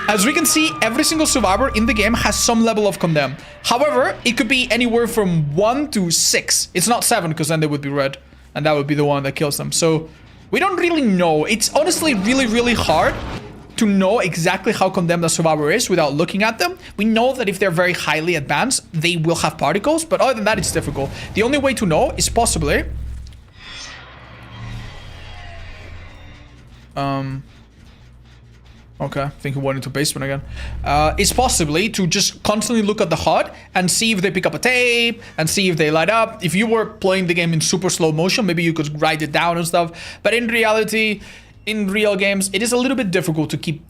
[SPEAKER 1] As we can see, every single survivor in the game has some level of condemn. However, it could be anywhere from 1 to 6. It's not 7 because then they would be red, and that would be the one that kills them. So we don't really know. It's honestly really, really hard to know exactly how condemned a survivor is without looking at them. We know that if they're very highly advanced, they will have particles, but other than that, it's difficult. The only way to know is possibly... Okay, I think he went into basement again. It's possibly to just constantly look at the HUD and see if they pick up a tape and see if they light up. If you were playing the game in super slow motion, maybe you could write it down and stuff. But in reality, in real games, it is a little bit difficult to keep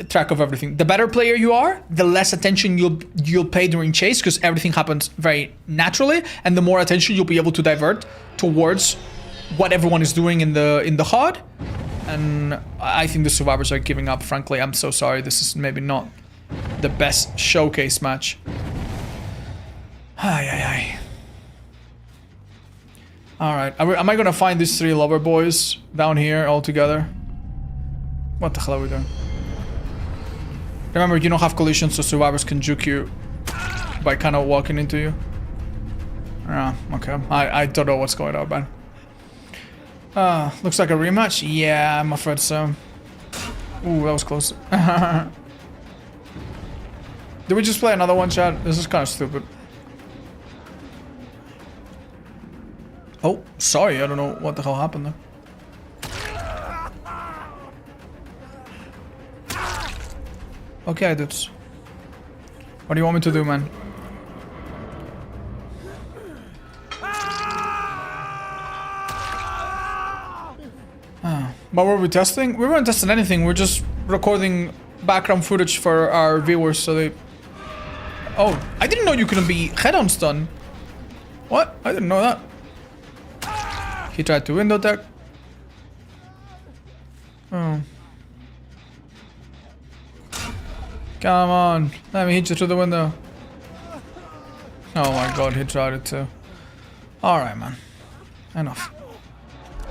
[SPEAKER 1] track of everything. The better player you are, the less attention you'll pay during chase because everything happens very naturally, and the more attention you'll be able to divert towards what everyone is doing in the HUD. And I think the survivors are giving up, frankly. I'm so sorry. This is maybe not the best showcase match. Alright, am I gonna find these 3 lover boys down here all together? What the hell are we doing? Remember, you don't have collisions, so survivors can juke you by kind of walking into you. Okay. I don't know what's going on, man. Looks like a rematch? Yeah, I'm afraid so. Ooh, that was close. Did we just play another one, chat? This is kind of stupid. Oh, sorry, I don't know what the hell happened there. Okay, dudes. What do you want me to do, man? What were we testing? We weren't testing anything, we're just recording background footage for our viewers so they... Oh, I didn't know you couldn't be head-on stun. What? I didn't know that. He tried to window tech. Oh. Come on, let me hit you through the window. Oh my god, he tried it too. Alright, man. Enough.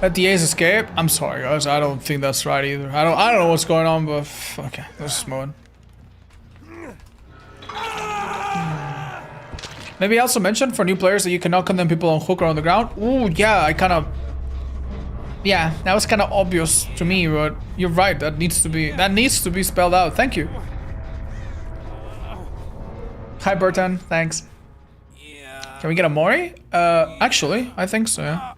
[SPEAKER 1] Let the ace escape? I'm sorry, guys. I don't think that's right either. I don't know what's going on, but okay, let's just move on. Maybe also mention for new players that you cannot condemn people on hook or on the ground. Ooh, yeah, I kind of... Yeah, that was kind of obvious to me, but you're right. That needs to be spelled out. Thank you. Hi, Burton. Thanks. Yeah. Can we get a Mori? Actually, I think so, yeah.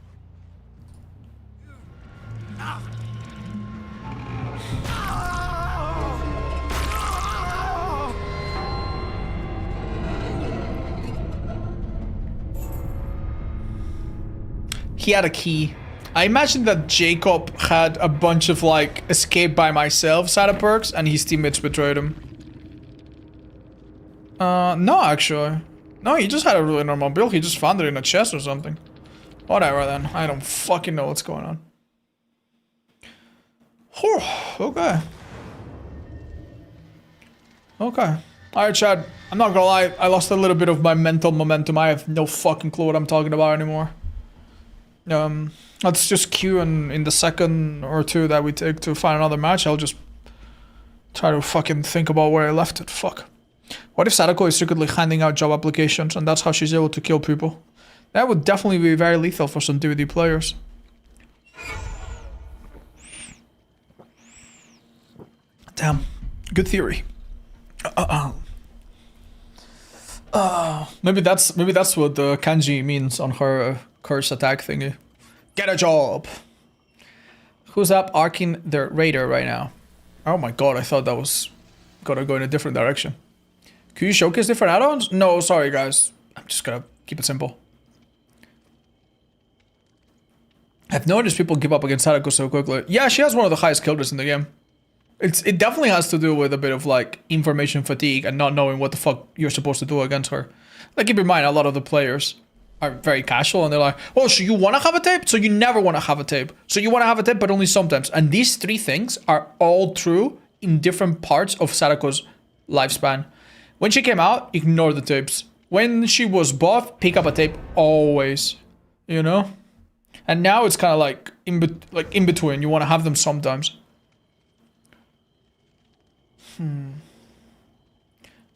[SPEAKER 1] He had a key. I imagine that Jacob had a bunch of like escape by myself side of perks and his teammates betrayed him. No, actually. No, he just had a really normal build. He just found it in a chest or something. Whatever then. I don't fucking know what's going on. Okay. Okay. Alright, Chad. I'm not gonna lie. I lost a little bit of my mental momentum. I have no fucking clue what I'm talking about anymore. Let's just queue and in the second or two that we take to find another match, I'll just try to fucking think about where I left it. Fuck. What if Sadako is secretly handing out job applications and that's how she's able to kill people? That would definitely be very lethal for some DVD players. Damn. Good theory. Maybe that's what the kanji means on her curse attack thingy. Get a job. Who's up arcing the radar right now? Oh my god, I thought that was gonna go in a different direction. Can you showcase different add-ons? No, sorry guys. I'm just gonna keep it simple. I've noticed people give up against Sadako so quickly. Yeah, she has one of the highest kill rates in the game. It definitely has to do with a bit of like information fatigue and not knowing what the fuck you're supposed to do against her. Like keep in mind, a lot of the players are very casual and they're like, oh, so you want to have a tape? So you never want to have a tape. So you want to have a tape, but only sometimes. And these 3 things are all true in different parts of Sadako's lifespan. When she came out, ignore the tapes. When she was buff, pick up a tape always, you know? And now it's kind of like in between. You want to have them sometimes.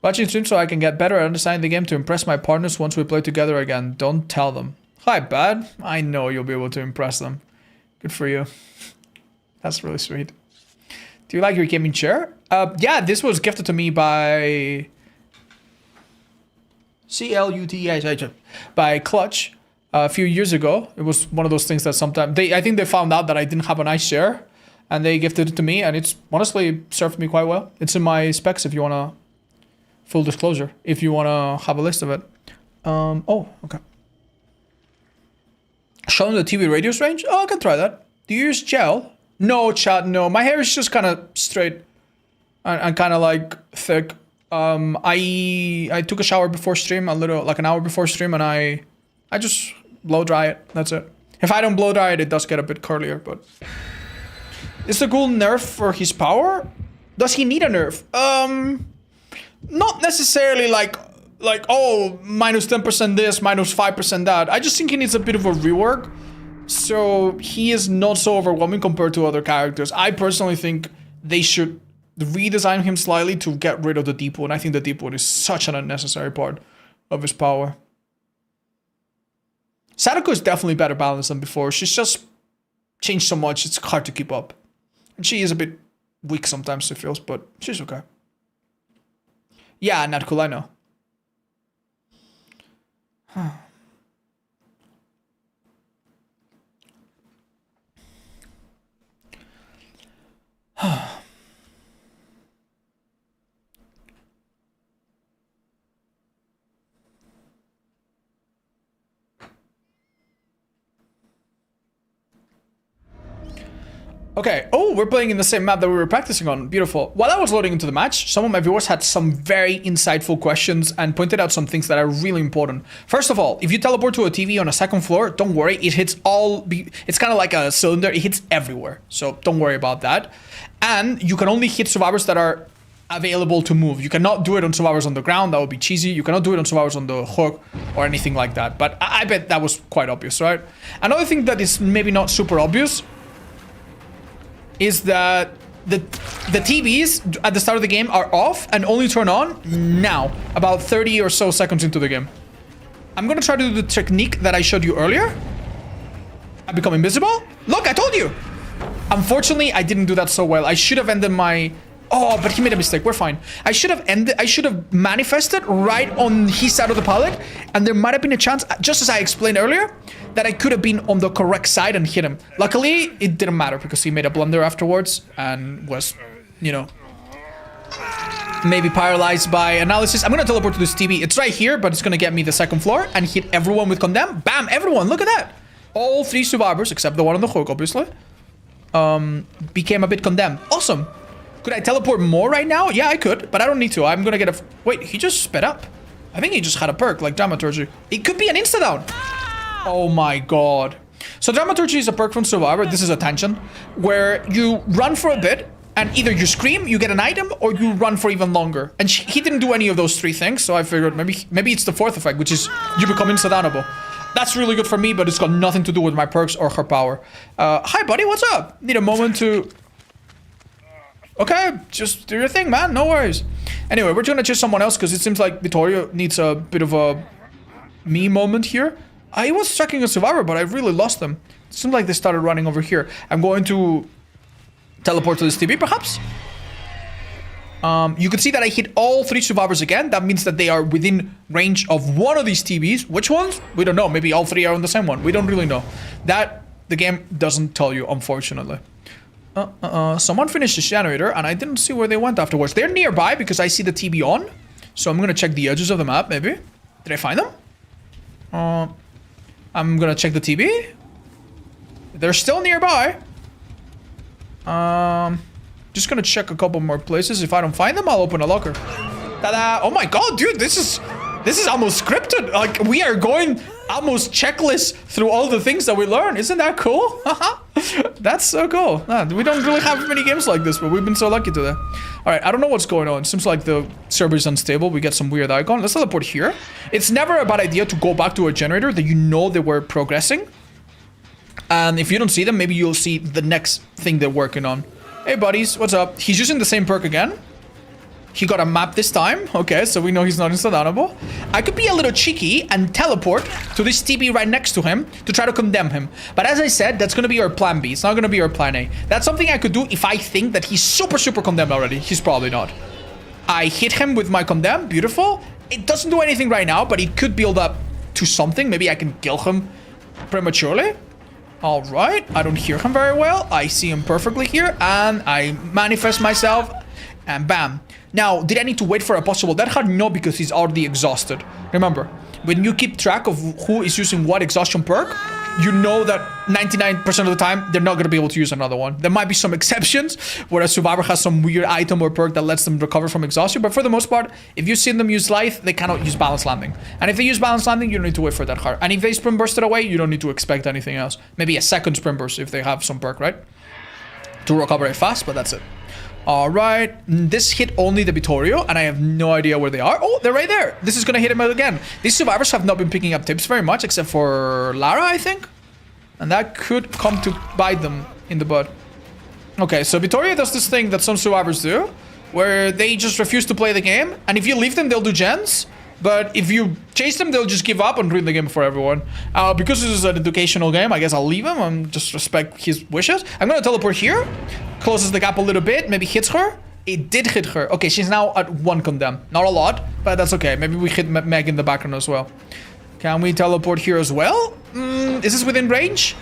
[SPEAKER 1] Watching stream so I can get better at understanding the game to impress my partners once we play together again. Don't tell them. Hi, Bad. I know you'll be able to impress them. Good for you. That's really sweet. Do you like your gaming chair? Yeah, this was gifted to me by... CLUTH by Clutch a few years ago. It was one of those things that sometimes... I think they found out that I didn't have a nice chair. And they gifted it to me. And it's honestly served me quite well. It's in my specs if you want to... Full disclosure, if you want to have a list of it. Oh, okay. Show them the TV radius range? Oh, I can try that. Do you use gel? No, chat, no. My hair is just kind of straight and kind of like thick. I took a shower before stream, like an hour before stream, and I just blow dry it. That's it. If I don't blow dry it, it does get a bit curlier, but... Is the ghoul nerf for his power? Does he need a nerf? Not necessarily like oh, minus 10% this, minus 5% that. I just think he needs a bit of a rework. So he is not so overwhelming compared to other characters. I personally think they should redesign him slightly to get rid of the deep wound. I think the deep wound is such an unnecessary part of his power. Sadako is definitely better balanced than before. She's just changed so much, it's hard to keep up. And she is a bit weak sometimes, it feels, but she's okay. Yeah, not cool, I know. Okay, oh, we're playing in the same map that we were practicing on. Beautiful. While I was loading into the match, some of my viewers had some very insightful questions and pointed out some things that are really important. First of all, if you teleport to a TV on a second floor, don't worry, it hits it's kind of like a cylinder, it hits everywhere. So don't worry about that. And you can only hit survivors that are available to move. You cannot do it on survivors on the ground, that would be cheesy. You cannot do it on survivors on the hook or anything like that. But I bet that was quite obvious, right? Another thing that is maybe not super obvious is that the TVs at the start of the game are off and only turn on now, about 30 or so seconds into the game. I'm gonna try to do the technique that I showed you earlier. I become invisible. Look, I told you. Unfortunately, I didn't do that so well. I should have ended my... Oh, but he made a mistake. We're fine. I should have manifested right on his side of the pallet, and there might have been a chance, just as I explained earlier, that I could have been on the correct side and hit him. Luckily, it didn't matter because he made a blunder afterwards and was, you know, maybe paralyzed by analysis. I'm gonna teleport to this TV. It's right here, but it's gonna get me the second floor and hit everyone with condemn. Bam! Everyone, look at that. All 3 survivors, except the one on the hook, obviously, became a bit condemned. Awesome. Could I teleport more right now? Yeah, I could, but I don't need to. I'm gonna get a... Wait, he just sped up. I think he just had a perk, like Dramaturgy. It could be an insta-down. Oh my god. So Dramaturgy is a perk from Survivor. This is attention, where you run for a bit, and either you scream, you get an item, or you run for even longer. And he didn't do any of those 3 things, so I figured maybe it's the 4th effect, which is you become insta-downable. That's really good for me, but it's got nothing to do with my perks or her power. Hi, buddy, what's up? Need a moment to... Okay, just do your thing, man. No worries. Anyway, we're gonna choose someone else because it seems like Vittorio needs a bit of a me moment here. I was checking a survivor, but I really lost them. It seems like they started running over here. I'm going to teleport to this TV, perhaps. You can see that I hit all 3 survivors again. That means that they are within range of one of these TVs. Which ones? We don't know. Maybe all 3 are on the same one. We don't really know. That the game doesn't tell you, unfortunately. Someone finished this generator, and I didn't see where they went afterwards. They're nearby because I see the TV on. So I'm gonna check the edges of the map, maybe. Did I find them? I'm gonna check the TV. They're still nearby. Just gonna check a couple more places. If I don't find them, I'll open a locker. Ta-da! Oh my god, dude, this is almost scripted. Like, we are going almost checklist through all the things that we learn. Isn't that cool? That's so cool. We don't really have many games like this, but we've been so lucky today. All right, I don't know what's going on. Seems like the server is unstable. We get some weird icon. Let's teleport here. It's never a bad idea to go back to a generator that you know they were progressing. And if you don't see them, maybe you'll see the next thing they're working on. Hey, buddies, what's up? He's using the same perk again. He got a map this time. Okay, so we know he's not insta-downable. I could be a little cheeky and teleport to this TB right next to him to try to condemn him. But as I said, that's going to be our plan B. It's not going to be our plan A. That's something I could do if I think that he's super, super condemned already. He's probably not. I hit him with my condemn. Beautiful. It doesn't do anything right now, but it could build up to something. Maybe I can kill him prematurely. All right. I don't hear him very well. I see him perfectly here. And I manifest myself. And bam. Now, did I need to wait for a possible death card? No, because he's already exhausted. Remember, when you keep track of who is using what exhaustion perk, you know that 99% of the time, they're not going to be able to use another one. There might be some exceptions where a survivor has some weird item or perk that lets them recover from exhaustion. But for the most part, if you've seen them use life, they cannot use balance landing. And if they use balance landing, you don't need to wait for that card. And if they sprint burst it away, you don't need to expect anything else. Maybe a second sprint burst if they have some perk, right? To recover it fast, but that's it. All right, this hit only the Vittorio, and I have no idea where they are. Oh, they're right there. This is going to hit him again. These survivors have not been picking up tips very much, except for Lara, I think. And that could come to bite them in the butt. Okay, so Vittoria does this thing that some survivors do, where they just refuse to play the game. And if you leave them, they'll do gens. But if you chase them, they'll just give up and ruin the game for everyone. Because this is an educational game, I guess I'll leave him and just respect his wishes. I'm gonna teleport here. Closes the gap a little bit, maybe hits her. It did hit her. Okay, she's now at 1 condemn. Not a lot, but that's okay. Maybe we hit Meg in the background as well. Can we teleport here as well? Is this within range?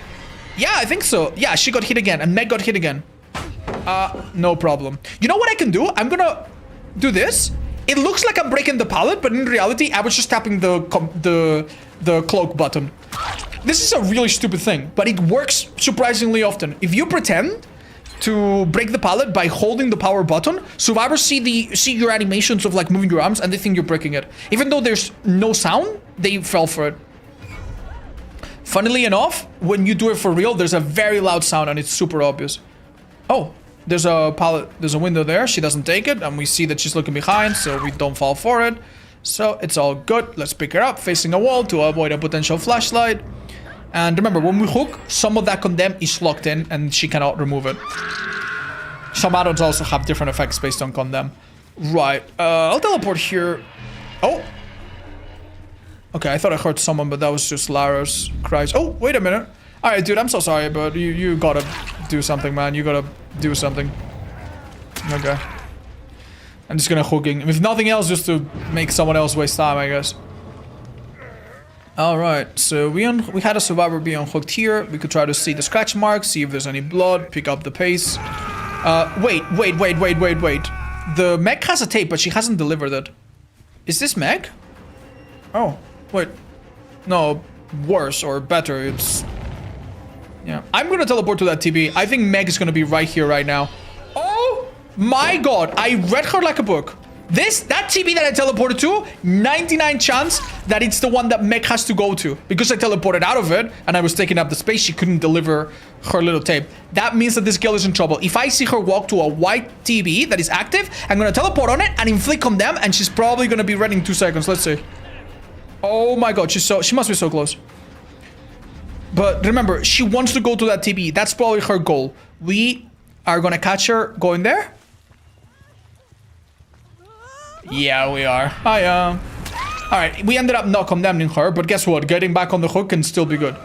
[SPEAKER 1] Yeah, I think so. Yeah, she got hit again and Meg got hit again. No problem. You know what I can do? I'm gonna do this. It looks like I'm breaking the pallet, but in reality, I was just tapping the cloak button. This is a really stupid thing, but it works surprisingly often. If you pretend to break the pallet by holding the power button, survivors see your animations of like moving your arms and they think you're breaking it. Even though there's no sound, they fell for it. Funnily enough, when you do it for real, there's a very loud sound and it's super obvious. Oh, there's a pallet, there's a window there. She doesn't take it and we see that she's looking behind, so we don't fall for it. So it's all good. Let's pick her up facing a wall to avoid a potential flashlight. And remember, when we hook, some of that condemn is locked in and she cannot remove it. Some add-ons also have different effects based on condemn. Right, I'll teleport here. Oh. Okay, I thought I heard someone, but that was just Lara's cries. Oh, wait a minute. All right, dude, I'm so sorry, but you gotta do something, man. You gotta do something. Okay. I'm just gonna hooking. If nothing else, just to make someone else waste time, I guess. All right, so we had a survivor be unhooked here. We could try to see the scratch marks, see if there's any blood, pick up the pace. Wait. The Meg has a tape, but she hasn't delivered it. Is this Meg? Oh, wait. No, worse or better. It's... Yeah. I'm gonna teleport to that TB. I think Meg is gonna be right here right now. Oh my god, I read her like a book. That TB that I teleported to, 99 chance that it's the one that Meg has to go to. Because I teleported out of it and I was taking up the space, she couldn't deliver her little tape. That means that this girl is in trouble. If I see her walk to a white TB that is active, I'm gonna teleport on it and inflict condemn, and she's probably gonna be ready in 2 seconds. Let's see. Oh my god, she must be so close. But remember, she wants to go to that TB. That's probably her goal. We are gonna catch her going there. Yeah, we are. Hiya. Alright, we ended up not condemning her, but guess what? Getting back on the hook can still be good.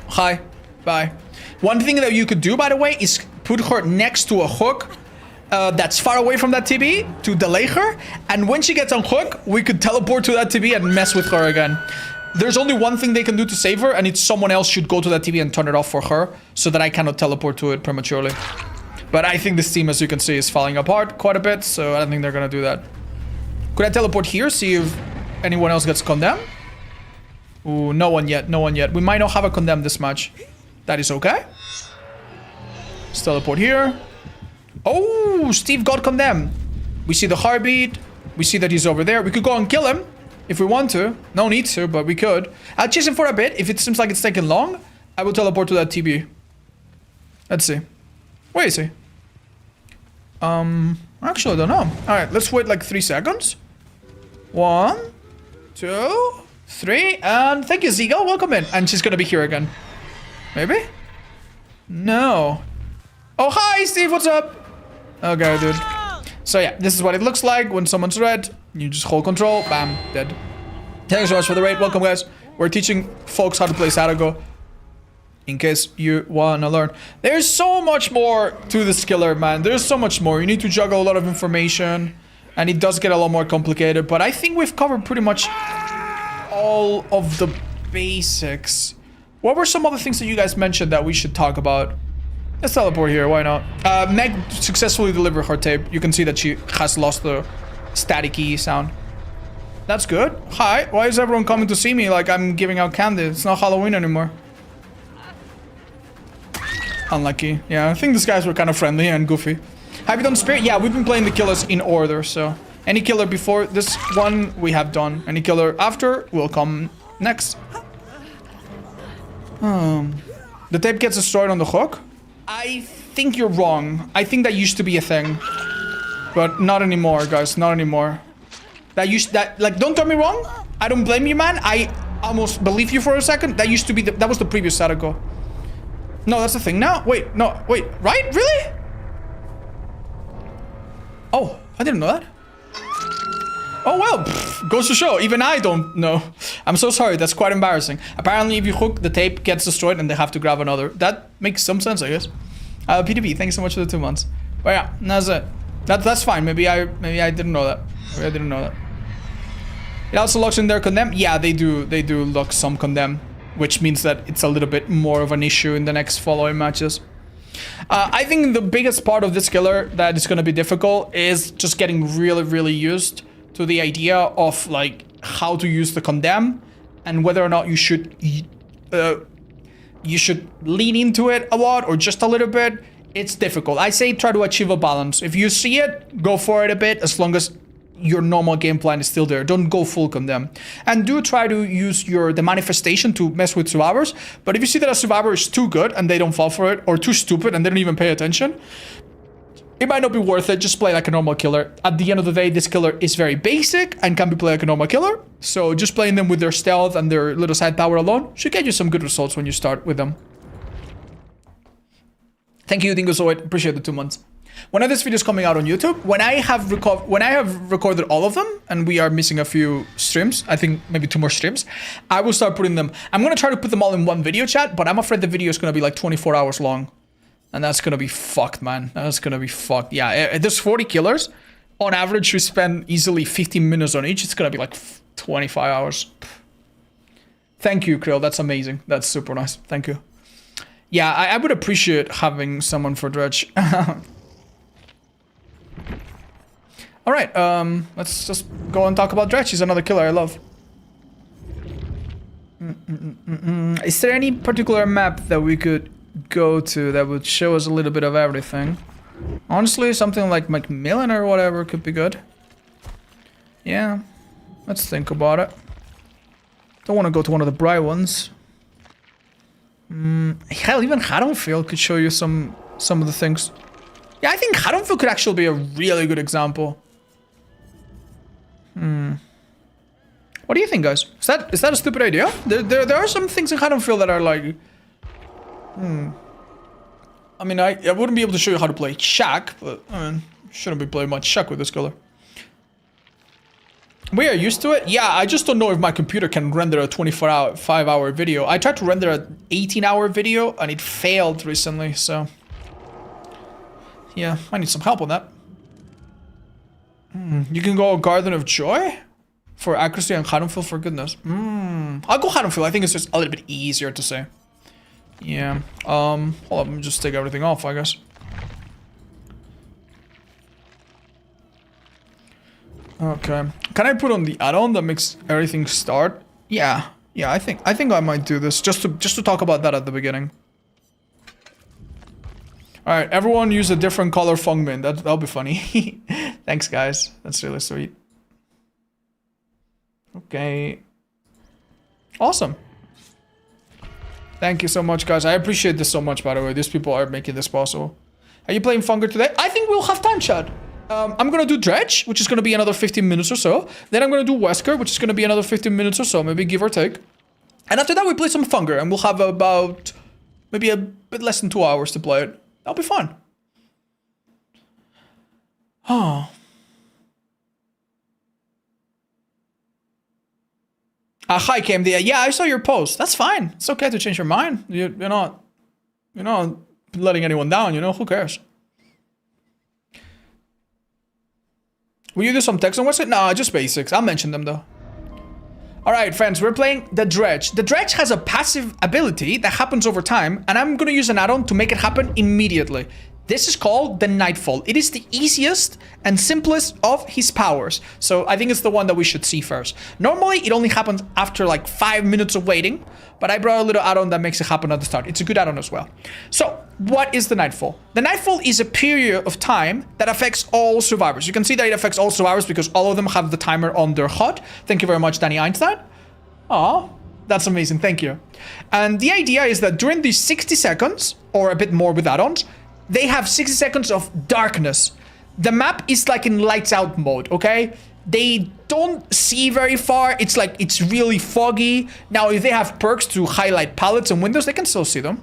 [SPEAKER 1] Hi. Bye. One thing that you could do, by the way, is put her next to a hook that's far away from that TB to delay her. And when she gets on hook, we could teleport to that TB and mess with her again. There's only one thing they can do to save her, and it's someone else should go to that TB and turn it off for her so that I cannot teleport to it prematurely. But I think this team, as you can see, is falling apart quite a bit, so I don't think they're gonna do that. Could I teleport here, see if anyone else gets condemned? Ooh, no one yet, no one yet. We might not have a condemned this match. That is okay. Let's teleport here. Oh, Steve got condemned. We see the heartbeat. We see that he's over there. We could go and kill him if we want to. No need to, but we could. I'll chase him for a bit. If it seems like it's taking long, I will teleport to that TB. Let's see. Where is he? Actually, I don't know. Alright, let's wait like 3 seconds. 1, 2, 3, and thank you, Zigo. Welcome in. And she's gonna be here again. Maybe? No. Oh, hi, Steve. What's up? Okay, dude. So yeah, this is what it looks like when someone's red. You just hold control. Bam. Dead. Thank you so much for the raid. Welcome, guys. We're teaching folks how to play Sadago. In case you wanna learn. There's so much more to this killer, man. There's so much more. You need to juggle a lot of information. And it does get a lot more complicated. But I think we've covered pretty much all of the basics. What were some other things that you guys mentioned that we should talk about? Let's teleport here, why not? Meg successfully delivered her tape. You can see that she has lost the staticky sound. That's good. Hi, why is everyone coming to see me like I'm giving out candy? It's not Halloween anymore. Unlucky. Yeah, I think these guys were kind of friendly and goofy. Have you done Spirit? Yeah, we've been playing the killers in order, so... Any killer before this one, we have done. Any killer after will come next. The tape gets destroyed on the hook? I think you're wrong. I think that used to be a thing. But not anymore, guys. Not anymore. Like, don't get me wrong. I don't blame you, man. almost believe you for a second. That used to be that was the previous Sadako. No, that's the thing now. Wait, no, wait, right? Really? Oh, I didn't know that. Oh well, goes to show, even I don't know. I'm so sorry, that's quite embarrassing. Apparently if you hook, the tape gets destroyed and they have to grab another. That makes some sense, I guess. PDB, thanks so much for the 2 months. But yeah, that's it. That's fine, maybe I didn't know that. Maybe I didn't know that. It also locks in their condemn. Yeah, they do lock some condemn, which means that it's a little bit more of an issue in the next following matches. I think the biggest part of this killer that is going to be difficult is just getting really used to the idea of like how to use the condemn and whether or not you should lean into it a lot or just a little bit. It's difficult. I say try to achieve a balance. If you see it, go for it a bit as long as your normal game plan is still there. Don't go full condemn. And do try to use the manifestation to mess with survivors. But if you see that a survivor is too good and they don't fall for it, or too stupid and they don't even pay attention, it might not be worth it. Just play like a normal killer. At the end of the day, this killer is very basic and can be played like a normal killer. So just playing them with their stealth and their little side power alone should get you some good results when you start with them. Thank you, Dingozoid. Appreciate the 2 months. When are these videos coming out on YouTube? When I have recorded all of them, and we are missing a few streams, I think maybe 2 more streams, I will start putting them. I'm gonna try to put them all in one video chat, but I'm afraid the video is gonna be like 24 hours long. And that's gonna be fucked, man. That's gonna be fucked. Yeah, there's 40 killers. On average, we spend easily 15 minutes on each. It's gonna be like 25 hours. Thank you, Krill. That's amazing. That's super nice. Thank you. Yeah, I would appreciate having someone for Dredge. All right, let's just go and talk about Dredge. He's another killer I love. Is there any particular map that we could go to that would show us a little bit of everything? Honestly, something like Macmillan or whatever could be good. Yeah, let's think about it. Don't want to go to one of the bright ones. Hell, even Haddonfield could show you some of the things. Yeah, I think Haddonfield could actually be a really good example. What do you think, guys? Is that a stupid idea? There are some things in Haddonfield that are like... I mean, I wouldn't be able to show you how to play Shack, but I mean, shouldn't be playing much Shack with this color. We are used to it. Yeah, I just don't know if my computer can render a 25-hour video. I tried to render an 18-hour video and it failed recently, so... Yeah, I need some help on that. You can go Garden of Joy for accuracy and Haddonfield for goodness. I'll go Haddonfield. I think it's just a little bit easier to say. Yeah. Hold on, let me just take everything off, I guess. Okay. Can I put on the add-on that makes everything start? Yeah. Yeah, I think I might do this just to talk about that at the beginning. Alright, everyone use a different color Fungmin. That'll be funny. Thanks, guys. That's really sweet. Okay. Awesome. Thank you so much, guys. I appreciate this so much, by the way. These people are making this possible. Are you playing Funger today? I think we'll have time, Chad. I'm gonna do Dredge, which is gonna be another 15 minutes or so. Then I'm gonna do Wesker, which is gonna be another 15 minutes or so, maybe give or take. And after that, we play some Funger, and we'll have about maybe a bit less than 2 hours to play it. That'll be fun. Oh. Hi, KMD. Yeah, I saw your post. That's fine. It's okay to change your mind. You're not letting anyone down, you know? Who cares? Will you do some text on Wesker? No, just basics. I'll mention them, though. Alright, friends, we're playing the Dredge. The Dredge has a passive ability that happens over time, and I'm gonna use an add-on to make it happen immediately. This is called the Nightfall. It is the easiest and simplest of his powers. So I think it's the one that we should see first. Normally, it only happens after like 5 minutes of waiting, but I brought a little add-on that makes it happen at the start. It's a good add-on as well. So what is the Nightfall? The Nightfall is a period of time that affects all survivors. You can see that it affects all survivors because all of them have the timer on their HUD. Thank you very much, Danny Einstein. Aw, that's amazing. Thank you. And the idea is that during these 60 seconds, or a bit more with add-ons, they have 60 seconds of darkness. The map is like in lights out mode, okay? They don't see very far. It's like, it's really foggy. Now, if they have perks to highlight pallets and windows, they can still see them.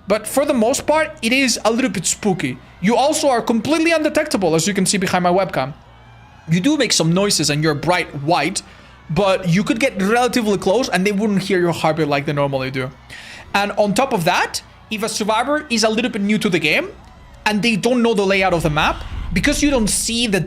[SPEAKER 1] But for the most part, it is a little bit spooky. You also are completely undetectable, as you can see behind my webcam. You do make some noises and you're bright white, but you could get relatively close and they wouldn't hear your heartbeat like they normally do. And on top of that, if a survivor is a little bit new to the game and they don't know the layout of the map, because you don't see the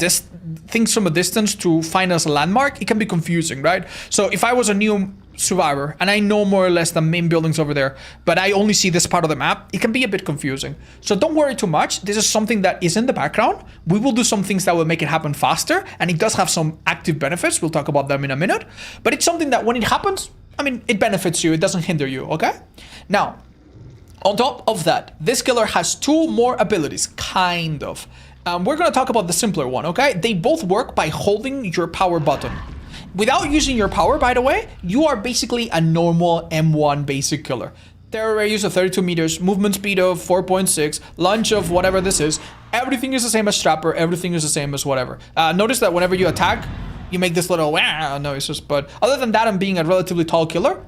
[SPEAKER 1] things from a distance to find as a landmark, it can be confusing, right? So if I was a new survivor and I know more or less the main buildings over there, but I only see this part of the map, it can be a bit confusing. So don't worry too much. This is something that is in the background. We will do some things that will make it happen faster, and it does have some active benefits. We'll talk about them in a minute, but it's something that when it happens, I mean, it benefits you. It doesn't hinder you, okay? Now, on top of that, this killer has 2 more abilities, kind of. We're going to talk about the simpler one, okay? They both work by holding your power button. Without using your power, by the way, you are basically a normal M1 basic killer. Terror radius of 32 meters, movement speed of 4.6, launch of whatever this is. Everything is the same as Strapper, everything is the same as whatever. Notice that whenever you attack, you make this little wah noises, but other than that, and being a relatively tall killer,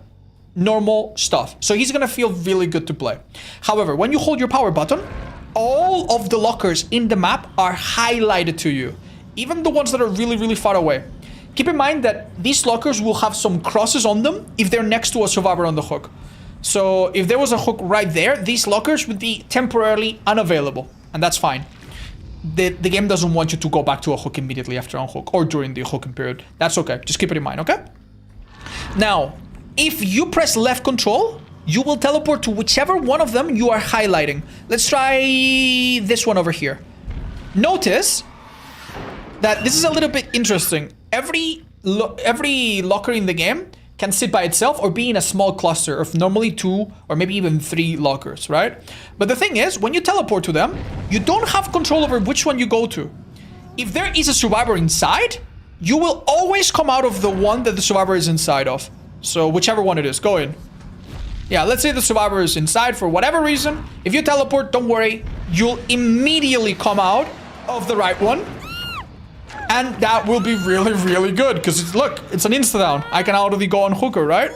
[SPEAKER 1] normal stuff. So he's gonna feel really good to play. However, when you hold your power button, all of the lockers in the map are highlighted to you, even the ones that are really, really far away. Keep in mind that these lockers will have some crosses on them if they're next to a survivor on the hook. So if there was a hook right there, these lockers would be temporarily unavailable, and that's fine. The game doesn't want you to go back to a hook immediately after unhook or during the hooking period. That's okay. Just keep it in mind, okay? Now, if you press left control, you will teleport to whichever one of them you are highlighting. Let's try this one over here. Notice that this is a little bit interesting. Every locker in the game can sit by itself or be in a small cluster of normally 2 or maybe even 3 lockers, right? But the thing is, when you teleport to them, you don't have control over which one you go to. If there is a survivor inside, you will always come out of the one that the survivor is inside of. So whichever one it is, go in. Yeah, let's say the survivor is inside for whatever reason. If you teleport, don't worry. You'll immediately come out of the right one. And that will be really, really good. Because, look, it's an insta-down. I can already go on hooker, right?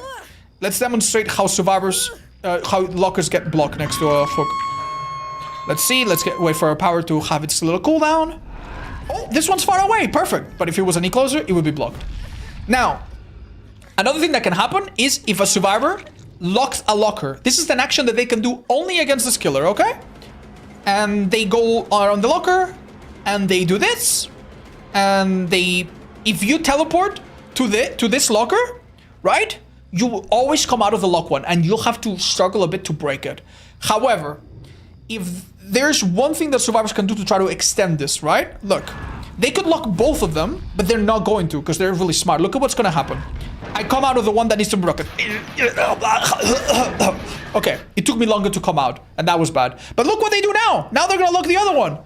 [SPEAKER 1] Let's demonstrate how survivors, how lockers get blocked next to a hook. Let's see. Let's wait for our power to have its little cooldown. Oh, this one's far away. Perfect. But if it was any closer, it would be blocked. Now, another thing that can happen is if a survivor locks a locker. This is an action that they can do only against this killer, okay? And they go around the locker, and they do this, and if you teleport to this locker, right? You will always come out of the lock one, and you'll have to struggle a bit to break it. However, if there's one thing that survivors can do to try to extend this, right? Look, they could lock both of them, but they're not going to because they're really smart. Look at what's gonna happen. I come out of the one that needs to be broken. Okay, it took me longer to come out, and that was bad. But look what they do now. Now they're gonna lock the other one.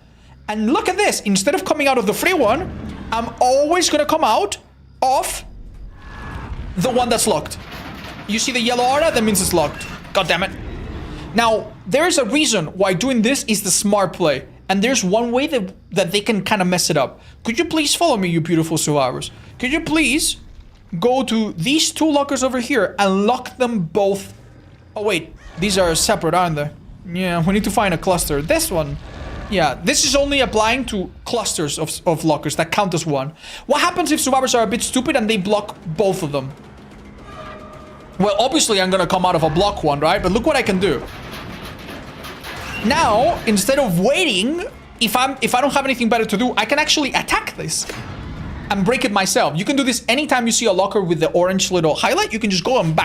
[SPEAKER 1] And look at this. Instead of coming out of the free one, I'm always gonna come out of the one that's locked. You see the yellow aura? That means it's locked. God damn it. Now, there's a reason why doing this is the smart play. And there's one way that they can kind of mess it up. Could you please follow me, you beautiful survivors? Could you please go to these 2 lockers over here and lock them both? Oh, wait. These are separate, aren't they? Yeah, we need to find a cluster. This one. Yeah, this is only applying to clusters of lockers that count as one. What happens if survivors are a bit stupid and they block both of them? Well, obviously I'm gonna come out of a block one, right? But look what I can do. Now, instead of waiting, if I don't have anything better to do, I can actually attack this and break it myself. You can do this anytime you see a locker with the orange little highlight. You can just go and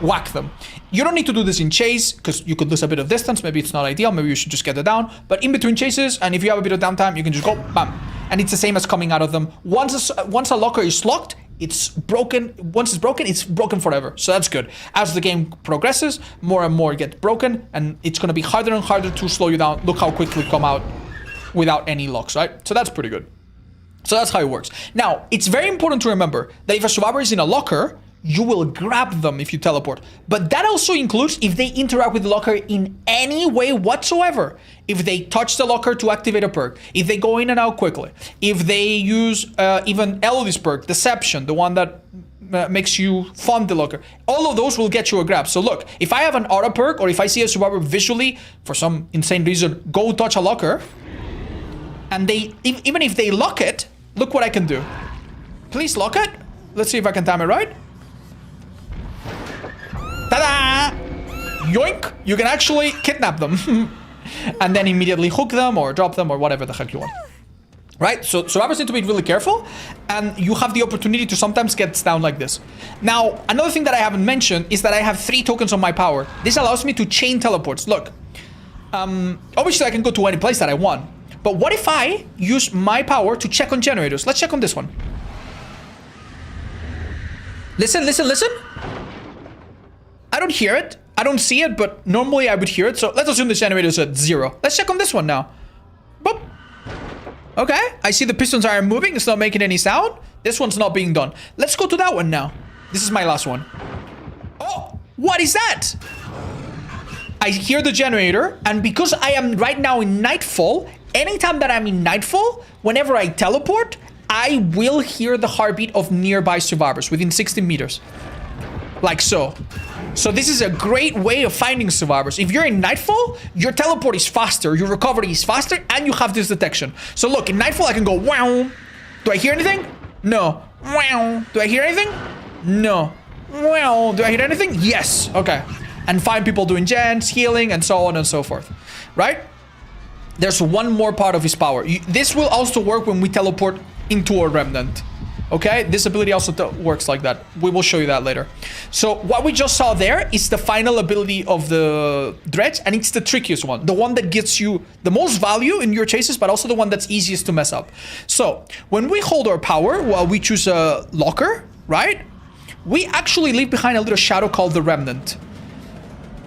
[SPEAKER 1] whack them. You don't need to do this in chase because you could lose a bit of distance. Maybe it's not ideal. Maybe you should just get it down. But in between chases, and if you have a bit of downtime, you can just go bam. And it's the same as coming out of them. Once a locker is locked, it's broken. Once it's broken forever. So that's good. As the game progresses, more and more get broken, and it's going to be harder and harder to slow you down. Look how quickly come out without any locks, right? So that's pretty good. So that's how it works. Now, it's very important to remember that if a survivor is in a locker, you will grab them if you teleport. But that also includes if they interact with the locker in any way whatsoever. If they touch the locker to activate a perk, if they go in and out quickly, if they use even Elodie's perk, Deception, the one that makes you fund the locker, all of those will get you a grab. So look, if I have an aura perk, or if I see a survivor visually, for some insane reason, go touch a locker, and they, even if they lock it, look what I can do. Please lock it. Let's see if I can time it right. Ta-da! Yoink! You can actually kidnap them. And then immediately hook them or drop them or whatever the heck you want. Right? So survivors need to be really careful. And you have the opportunity to sometimes get down like this. Now, another thing that I haven't mentioned is that I have 3 tokens on my power. This allows me to chain teleports. Look. Obviously, I can go to any place that I want. But what if I use my power to check on generators? Let's check on this one. Listen, listen, listen. I don't hear it. I don't see it, but normally I would hear it. So let's assume the generator is at 0. Let's check on this one now. Boop. Okay, I see the pistons are moving. It's not making any sound. This one's not being done. Let's go to that one now. This is my last one. Oh, what is that? I hear the generator, and because I am right now in Nightfall, anytime that I'm in Nightfall, whenever I teleport, I will hear the heartbeat of nearby survivors within 60 meters. Like so. So this is a great way of finding survivors. If you're in Nightfall, your teleport is faster, your recovery is faster, and you have this detection. So look, in Nightfall, I can go, wow. Do I hear anything? No. Wow. Do I hear anything? No. Wow. Do I hear anything? Yes. Okay. And find people doing gens, healing, and so on and so forth. Right? There's one more part of his power. This will also work when we teleport into a remnant. Okay, this ability also works like that. We will show you that later. So what we just saw there is the final ability of the Dredge, and it's the trickiest one. The one that gets you the most value in your chases, but also the one that's easiest to mess up. So when we hold our power while we choose a locker, right? We actually leave behind a little shadow called the Remnant.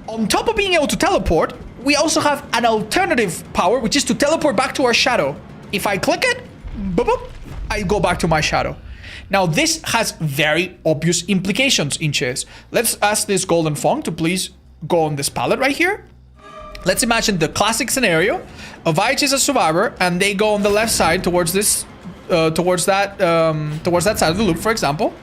[SPEAKER 1] On top of being able to teleport, we also have an alternative power, which is to teleport back to our shadow. If I click it, boop, boop, I go back to my shadow. Now, this has very obvious implications in chess. Let's ask this Golden Fong to please go on this palette right here. Let's imagine the classic scenario of I chase a survivor and they go on the left side towards this, towards that side of the loop, for example,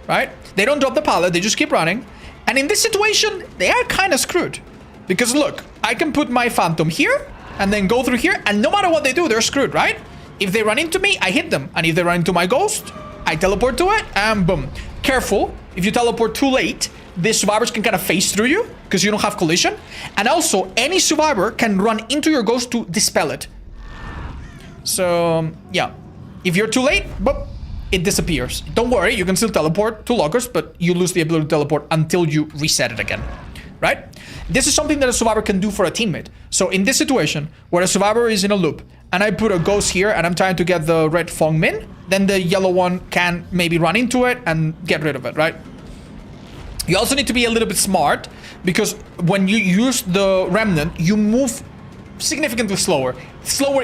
[SPEAKER 1] right? They don't drop the palette, they just keep running. And in this situation, they are kind of screwed. Because look, I can put my Phantom here and then go through here, and no matter what they do, they're screwed, right? If they run into me, I hit them. And if they run into my Ghost, I teleport to it, and boom. Careful, if you teleport too late, the survivors can kind of phase through you because you don't have collision. And also, any survivor can run into your Ghost to dispel it. So, yeah. If you're too late, boop, it disappears. Don't worry, you can still teleport to lockers, but you lose the ability to teleport until you reset it again. Right? This is something that a survivor can do for a teammate. So in this situation, where a survivor is in a loop, and I put a Ghost here, and I'm trying to get the red Fong Min, then the yellow one can maybe run into it and get rid of it, right? You also need to be a little bit smart, because when you use the Remnant, you move significantly slower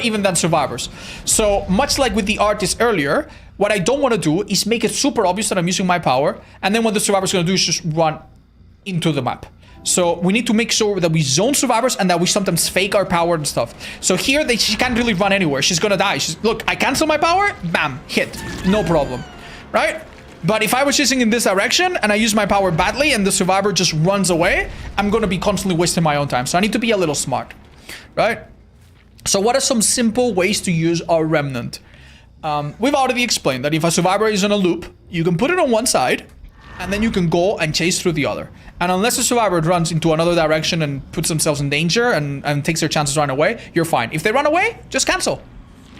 [SPEAKER 1] even than survivors. So much like with the artist earlier, what I don't want to do is make it super obvious that I'm using my power, and then what the survivor's going to do is just run into the map. So we need to make sure that we zone survivors and that we sometimes fake our power and stuff. So here, she can't really run anywhere. She's gonna die. Look, I cancel my power, bam, hit. No problem, right? But if I was chasing in this direction and I use my power badly and the survivor just runs away, I'm gonna be constantly wasting my own time. So I need to be a little smart, right? So what are some simple ways to use our Remnant? We've already explained that if a survivor is on a loop, you can put it on one side, and then you can go and chase through the other. And unless the survivor runs into another direction and puts themselves in danger and takes their chances to run away, you're fine. If they run away, just cancel,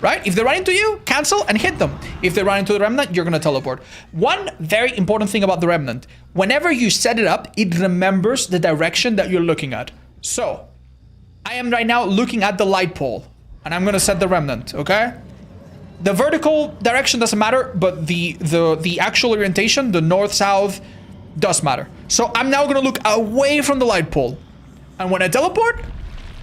[SPEAKER 1] right? If they run into you, cancel and hit them. If they run into the Remnant, you're gonna teleport. One very important thing about the Remnant, whenever you set it up, it remembers the direction that you're looking at. So, I am right now looking at the light pole, and I'm gonna set the Remnant, okay? The vertical direction doesn't matter, but the actual orientation, the north-south, does matter. So I'm now gonna look away from the light pole. And when I teleport,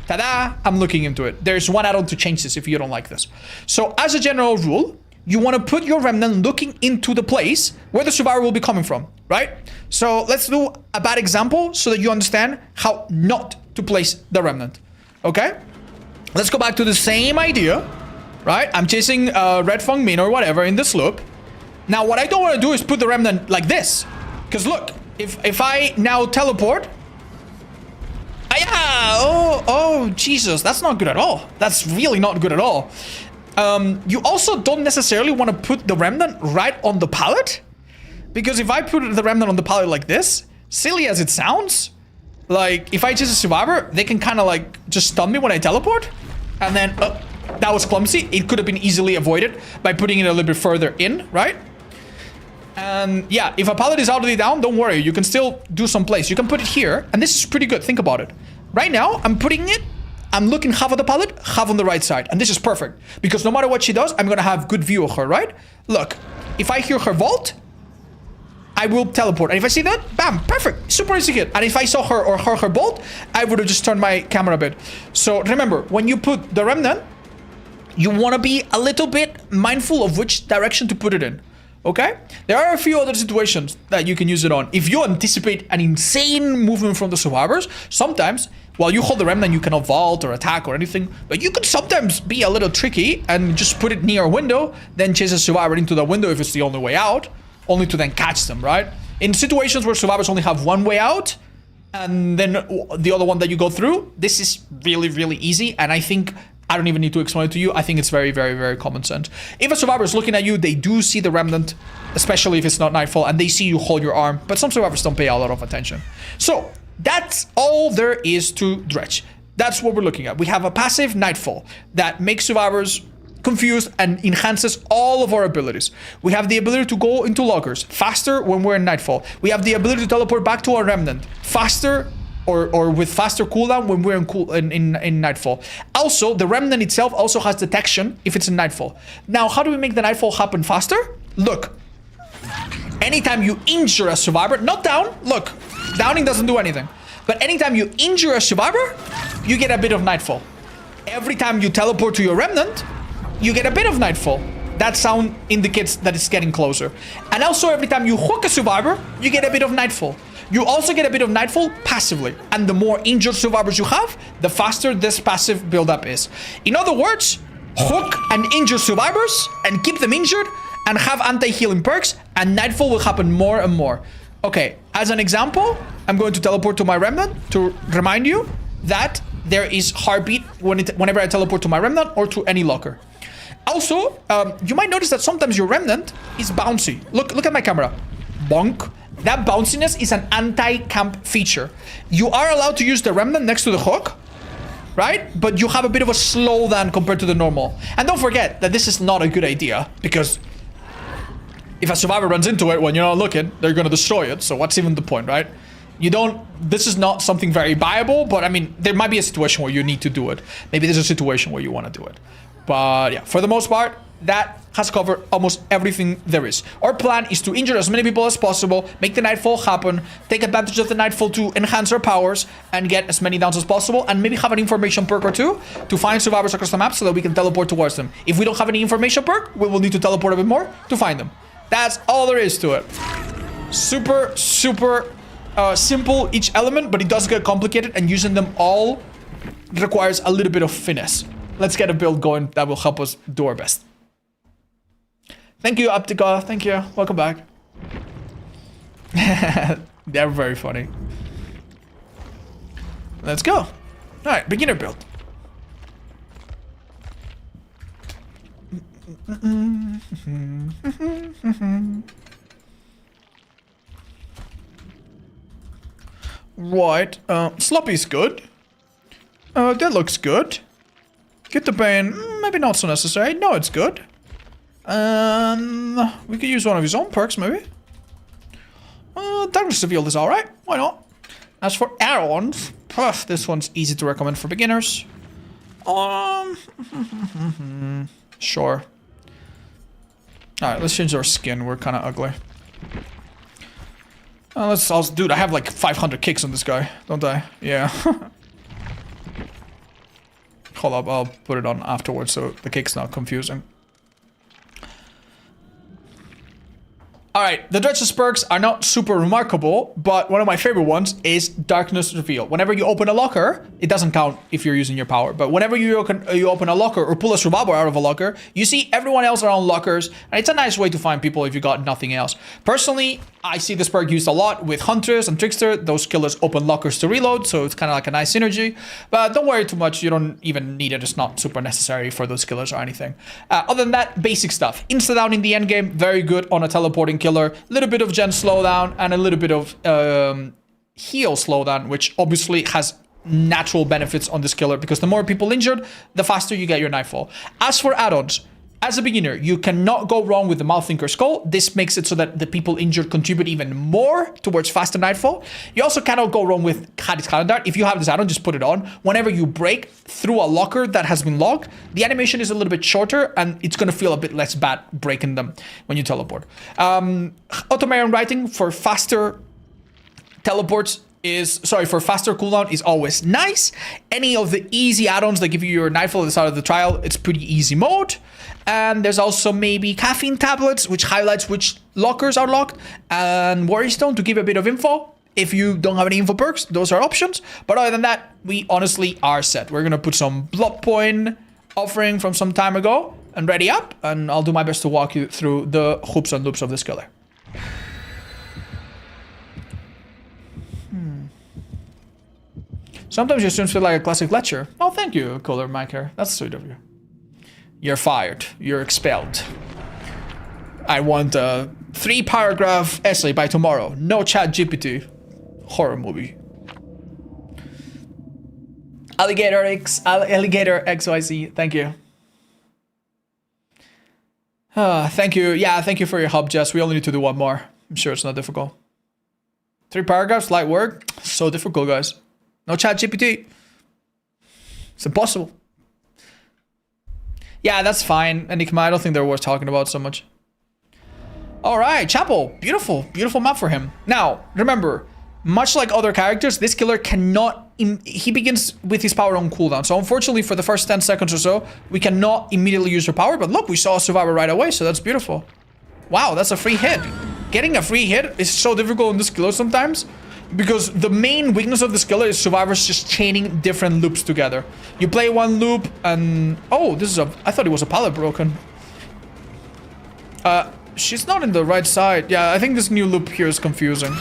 [SPEAKER 1] ta-da, I'm looking into it. There's one add-on to change this if you don't like this. So as a general rule, you wanna put your Remnant looking into the place where the survivor will be coming from. right? So let's do a bad example so that you understand how not to place the remnant, okay? Let's go back to the same idea, right? I'm chasing Red Fang Min or whatever in this loop. Now, what I don't want to do is put the remnant like this. Because look, if I now teleport... Oh, Jesus, that's not good at all. That's really not good at all. You also don't necessarily want to put the remnant right on the pallet. Because if I put the remnant on the pallet like this, silly as it sounds, like, if I chase a survivor, they can kind of like just stun me when I teleport. And then, that was clumsy. It could have been easily avoided by putting it a little bit further in, right? And yeah, if a pallet is already down, don't worry. You can still do some place. You can put it here. And this is pretty good. Think about it. Right now, I'm putting it. I'm looking half of the pallet, half on the right side. And this is perfect. Because no matter what she does, I'm going to have good view of her, right? Look, if I hear her vault, I will teleport. And if I see that, bam, perfect. Super easy hit. And if I saw her or her bolt, I would have just turned my camera a bit. So remember, when you put the remnant, you want to be a little bit mindful of which direction to put it in. Okay? There are a few other situations that you can use it on. If you anticipate an insane movement from the survivors, sometimes, while you hold the remnant, you cannot vault or attack or anything, but you could sometimes be a little tricky and just put it near a window, then chase a survivor into the window if it's the only way out, only to then catch them, right? In situations where survivors only have one way out, and then the other one that you go through, this is really, really easy, and I think I don't even need to explain it to you. I think it's very, very, very common sense. If a survivor is looking at you, they do see the remnant, especially if it's not nightfall, and they see you hold your arm. But some survivors don't pay a lot of attention. So that's all there is to Dredge. That's what we're looking at. We have a passive nightfall that makes survivors confused and enhances all of our abilities. We have the ability to go into lockers faster when we're in nightfall. We have the ability to teleport back to our remnant faster, or with faster cooldown when we're in nightfall. Also, the remnant itself also has detection if it's in nightfall. Now, how do we make the nightfall happen faster? Look, anytime you injure a survivor, not down, look, downing doesn't do anything. But anytime you injure a survivor, you get a bit of nightfall. Every time you teleport to your remnant, you get a bit of nightfall. That sound indicates that it's getting closer. And also, every time you hook a survivor, you get a bit of nightfall. You also get a bit of nightfall passively. And the more injured survivors you have, the faster this passive buildup is. In other words, hook and injure survivors and keep them injured and have anti-healing perks, and nightfall will happen more and more. Okay, as an example, I'm going to teleport to my remnant to remind you that there is heartbeat whenever I teleport to my remnant or to any locker. Also, you might notice that sometimes your remnant is bouncy. Look at my camera. Bonk. That bounciness is an anti-camp feature. You are allowed to use the remnant next to the hook, right? But you have a bit of a slowdown compared to the normal. And don't forget that this is not a good idea, because if a survivor runs into it when you're not looking, they're going to destroy it. So what's even the point, right? This is not something very viable, but I mean, there might be a situation where you need to do it. Maybe there's a situation where you want to do it. But yeah, for the most part, that has covered almost everything there is. Our plan is to injure as many people as possible, make the nightfall happen, take advantage of the nightfall to enhance our powers, and get as many downs as possible, and maybe have an information perk or two to find survivors across the map so that we can teleport towards them. If we don't have any information perk, we will need to teleport a bit more to find them. That's all there is to it. Super, super simple each element, but it does get complicated, and using them all requires a little bit of finesse. Let's get a build going that will help us do our best. Thank you, Optica. Thank you. Welcome back. They're very funny. Let's go. All right, beginner build. Right. Sloppy's good. That looks good. Get the bane. Maybe not so necessary. No, it's good. We could use one of his own perks, maybe. Darkness Revealed is alright. Why not? As for add-ons, this one's easy to recommend for beginners. Sure. Alright, let's change our skin. We're kind of ugly. Let's also... Dude, I have like 500 kicks on this guy, don't I? Yeah. Hold up, I'll put it on afterwards so the kick's not confusing. All right, the Dredge's perks are not super remarkable, but one of my favorite ones is Darkness Reveal. Whenever you open a locker, it doesn't count if you're using your power, but whenever you open a locker or pull a survivor out of a locker, you see everyone else around lockers, and it's a nice way to find people if you got nothing else. Personally, I see this perk used a lot with Hunters and Trickster. Those killers open lockers to reload, so it's kind of like a nice synergy, but don't worry too much. You don't even need it. It's not super necessary for those killers or anything. Other than that, basic stuff. Insta-down in the endgame, very good on a teleporting killer. A little bit of gen slowdown and a little bit of heal slowdown, which obviously has natural benefits on this killer because the more people injured, the faster you get your Nightfall. As for add-ons, as a beginner, you cannot go wrong with the Malthinker Skull. This makes it so that the people injured contribute even more towards faster Nightfall. You also cannot go wrong with Hadis Calendar. If you have this add-on, just put it on. Whenever you break through a locker that has been locked, the animation is a little bit shorter and it's going to feel a bit less bad breaking them when you teleport. Automarion Writing for faster teleports for faster cooldown is always nice. Any of the easy add-ons that give you your Nightfall at the start of the trial, it's pretty easy mode. And there's also maybe caffeine tablets, which highlights which lockers are locked, and Worry Stone to give a bit of info. If you don't have any info perks, those are options. But other than that, we honestly are set. We're gonna put some blood point offering from some time ago and ready up, and I'll do my best to walk you through the hoops and loops of this killer. Sometimes your streams feel like a classic lecture. Oh, thank you, Color Maker. That's sweet of you. You're fired. You're expelled. I want a 3-paragraph essay by tomorrow. No chat GPT. Horror movie. Alligator XYZ. Thank you. Thank you. Yeah, thank you for your help, Jess. We only need to do one more. I'm sure it's not difficult. 3 paragraphs, light work. So difficult, guys. No chat GPT. It's impossible. Yeah, that's fine. Enigma, I don't think they're worth talking about so much. All right, Chapel. Beautiful, beautiful map for him. Now, remember, much like other characters, this killer cannot... he begins with his power on cooldown. So unfortunately, for the first 10 seconds or so, we cannot immediately use your power. But look, we saw a survivor right away, so that's beautiful. Wow, that's a free hit. Getting a free hit is so difficult in this killer sometimes, because the main weakness of this killer is survivors just chaining different loops together. You play one loop and... oh, this is a... I thought it was a pallet broken. She's not in the right side. Yeah, I think this new loop here is confusing.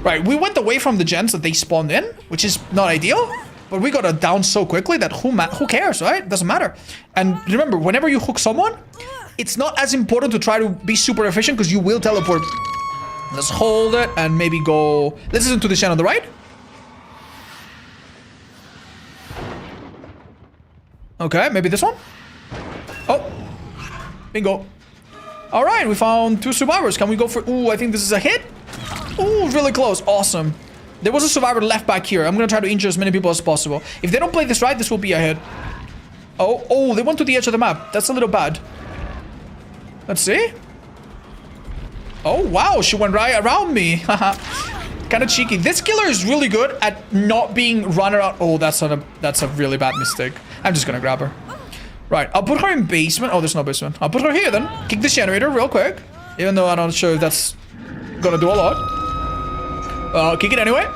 [SPEAKER 1] Right, we went away from the gens that they spawned in, which is not ideal. But we got it down so quickly that who cares, right? Doesn't matter. And remember, whenever you hook someone, it's not as important to try to be super efficient because you will teleport. Let's hold it and maybe go... let's listen to the gen on the right. Okay, maybe this one. Oh, bingo. All right, we found 2 survivors. Can we go for... ooh, I think this is a hit. Ooh, really close. Awesome. There was a survivor left back here. I'm going to try to injure as many people as possible. If they don't play this right, this will be a hit. Oh, they went to the edge of the map. That's a little bad. Let's see. Oh, wow. She went right around me. Kind of cheeky. This killer is really good at not being run around. Oh, that's a really bad mistake. I'm just going to grab her. Right. I'll put her in basement. Oh, there's no basement. I'll put her here then. Kick this generator real quick. Even though I'm not sure if that's going to do a lot. Kick it anyway.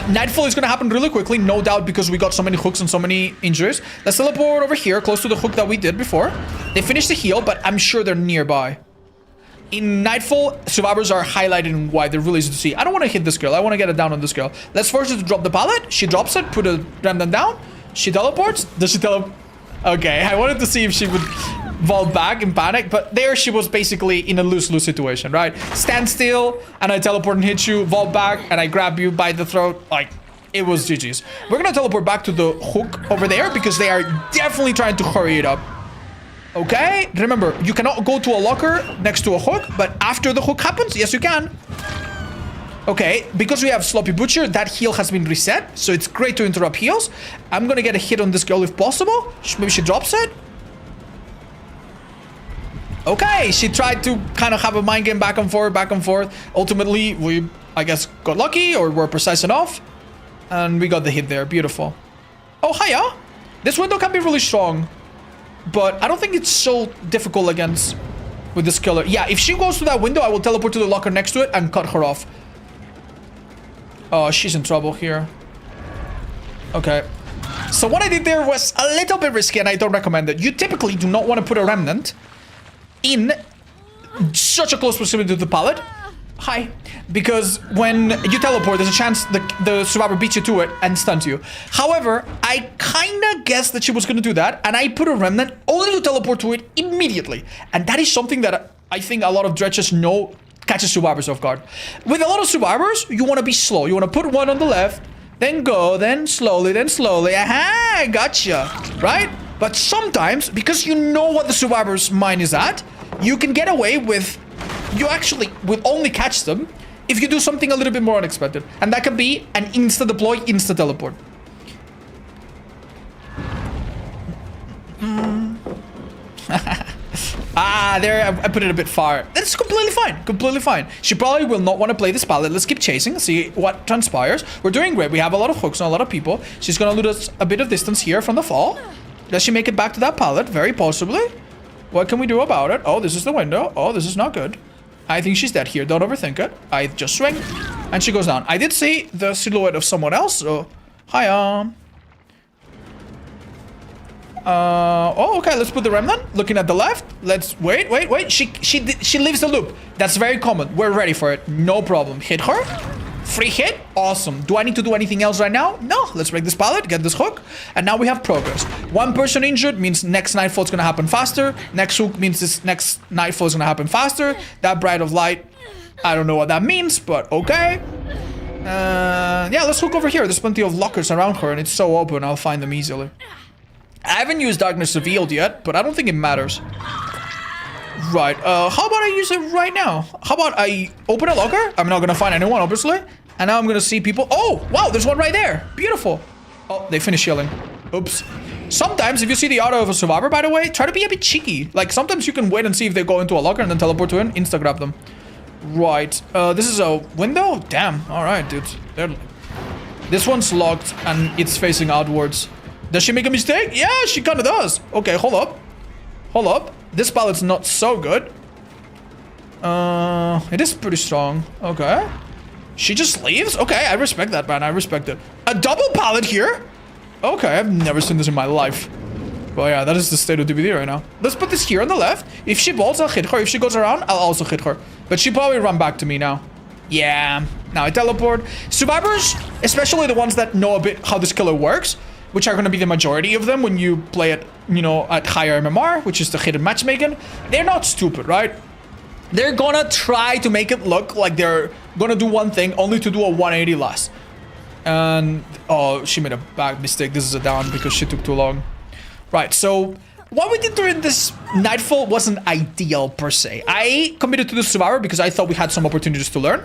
[SPEAKER 1] Nightfall is going to happen really quickly. No doubt because we got so many hooks and so many injuries. Let's teleport over here close to the hook that we did before. They finished the heal, but I'm sure they're nearby. In Nightfall, survivors are highlighted in white. They're really easy to see. I don't want to hit this girl. I want to get it down on this girl. Let's force her to drop the pallet. She drops it. Put a random down. She teleports. Does she teleport? Okay, I wanted to see if she would vault back in panic, but there she was basically in a lose-lose situation, right? Stand still, and I teleport and hit you, vault back, and I grab you by the throat. Like, it was GG's. We're gonna teleport back to the hook over there because they are definitely trying to hurry it up. Okay, remember, you cannot go to a locker next to a hook, but after the hook happens, yes, you can. Okay, because we have Sloppy Butcher, that heal has been reset, so it's great to interrupt heals. I'm gonna get a hit on this girl if possible. Maybe she drops it. Okay, she tried to kind of have a mind game back and forth. Ultimately, we, I guess, got lucky or were precise enough. And we got the hit there. Beautiful. Oh, hiya. This window can be really strong. But I don't think it's so difficult against with this killer. Yeah, if she goes to that window, I will teleport to the locker next to it and cut her off. Oh, she's in trouble here. Okay. So what I did there was a little bit risky, and I don't recommend it. You typically do not want to put a remnant in such a close proximity to the pallet. Hi. Because when you teleport, there's a chance the survivor beats you to it and stuns you. However, I kind of guessed that she was going to do that, and I put a remnant only to teleport to it immediately. And that is something that I think a lot of dredges know catches survivors off guard. With a lot of survivors, you want to be slow. You want to put one on the left, then go, then slowly, then slowly. Aha, gotcha. Right? But sometimes, because you know what the survivor's mind is at, you can get away with... You actually will only catch them if you do something a little bit more unexpected. And that can be an insta-deploy, insta-teleport. There, I put it a bit far. That's completely fine. Completely fine. She probably will not want to play this pallet. Let's keep chasing and see what transpires. We're doing great. We have a lot of hooks and a lot of people. She's going to lose us a bit of distance here from the fall. Does she make it back to that pallet? Very possibly. What can we do about it? Oh, this is the window. Oh, this is not good. I think she's dead here. Don't overthink it. I just swing. And she goes down. I did see the silhouette of someone else. So, hi, oh, okay. Let's put the remnant. Looking at the left. Let's wait. She leaves the loop. That's very common. We're ready for it. No problem. Hit her. Free hit. Awesome. Do I need to do anything else right now? No. Let's break this pallet. Get this hook. And now we have progress. One person injured means next nightfall is going to happen faster. Next hook means this next nightfall is going to happen faster. That bright of light. I don't know what that means, but okay. Yeah, let's hook over here. There's plenty of lockers around her and it's so open. I'll find them easily. I haven't used Darkness Revealed yet, but I don't think it matters. Right, how about I use it right now? How about I open a locker? I'm not gonna find anyone, obviously. And now I'm gonna see people. Oh, wow, there's one right there. Beautiful. Oh, they finished healing. Oops. Sometimes, if you see the auto of a survivor, by the way, try to be a bit cheeky. Like, sometimes you can wait and see if they go into a locker and then teleport to an insta-grab them. Right, this is a window? Damn, alright, dude. This one's locked and it's facing outwards. Does she make a mistake? Yeah, she kind of does. Okay, hold up. Hold up. This pallet's not so good. It is pretty strong. Okay. She just leaves? Okay, I respect that, man. I respect it. A double pallet here? Okay, I've never seen this in my life. Well, yeah, that is the state of DVD right now. Let's put this here on the left. If she bolts, I'll hit her. If she goes around, I'll also hit her. But she probably run back to me now. Yeah. Now I teleport. Survivors, especially the ones that know a bit how this killer works, which are going to be the majority of them when you play it, you know, at higher MMR, which is the hidden matchmaking. They're not stupid, right? They're gonna try to make it look like they're gonna do one thing only to do a 180 less. And, oh, she made a bad mistake. This is a down because she took too long. Right, so what we did during this nightfall wasn't ideal per se. I committed to the survivor because I thought we had some opportunities to learn.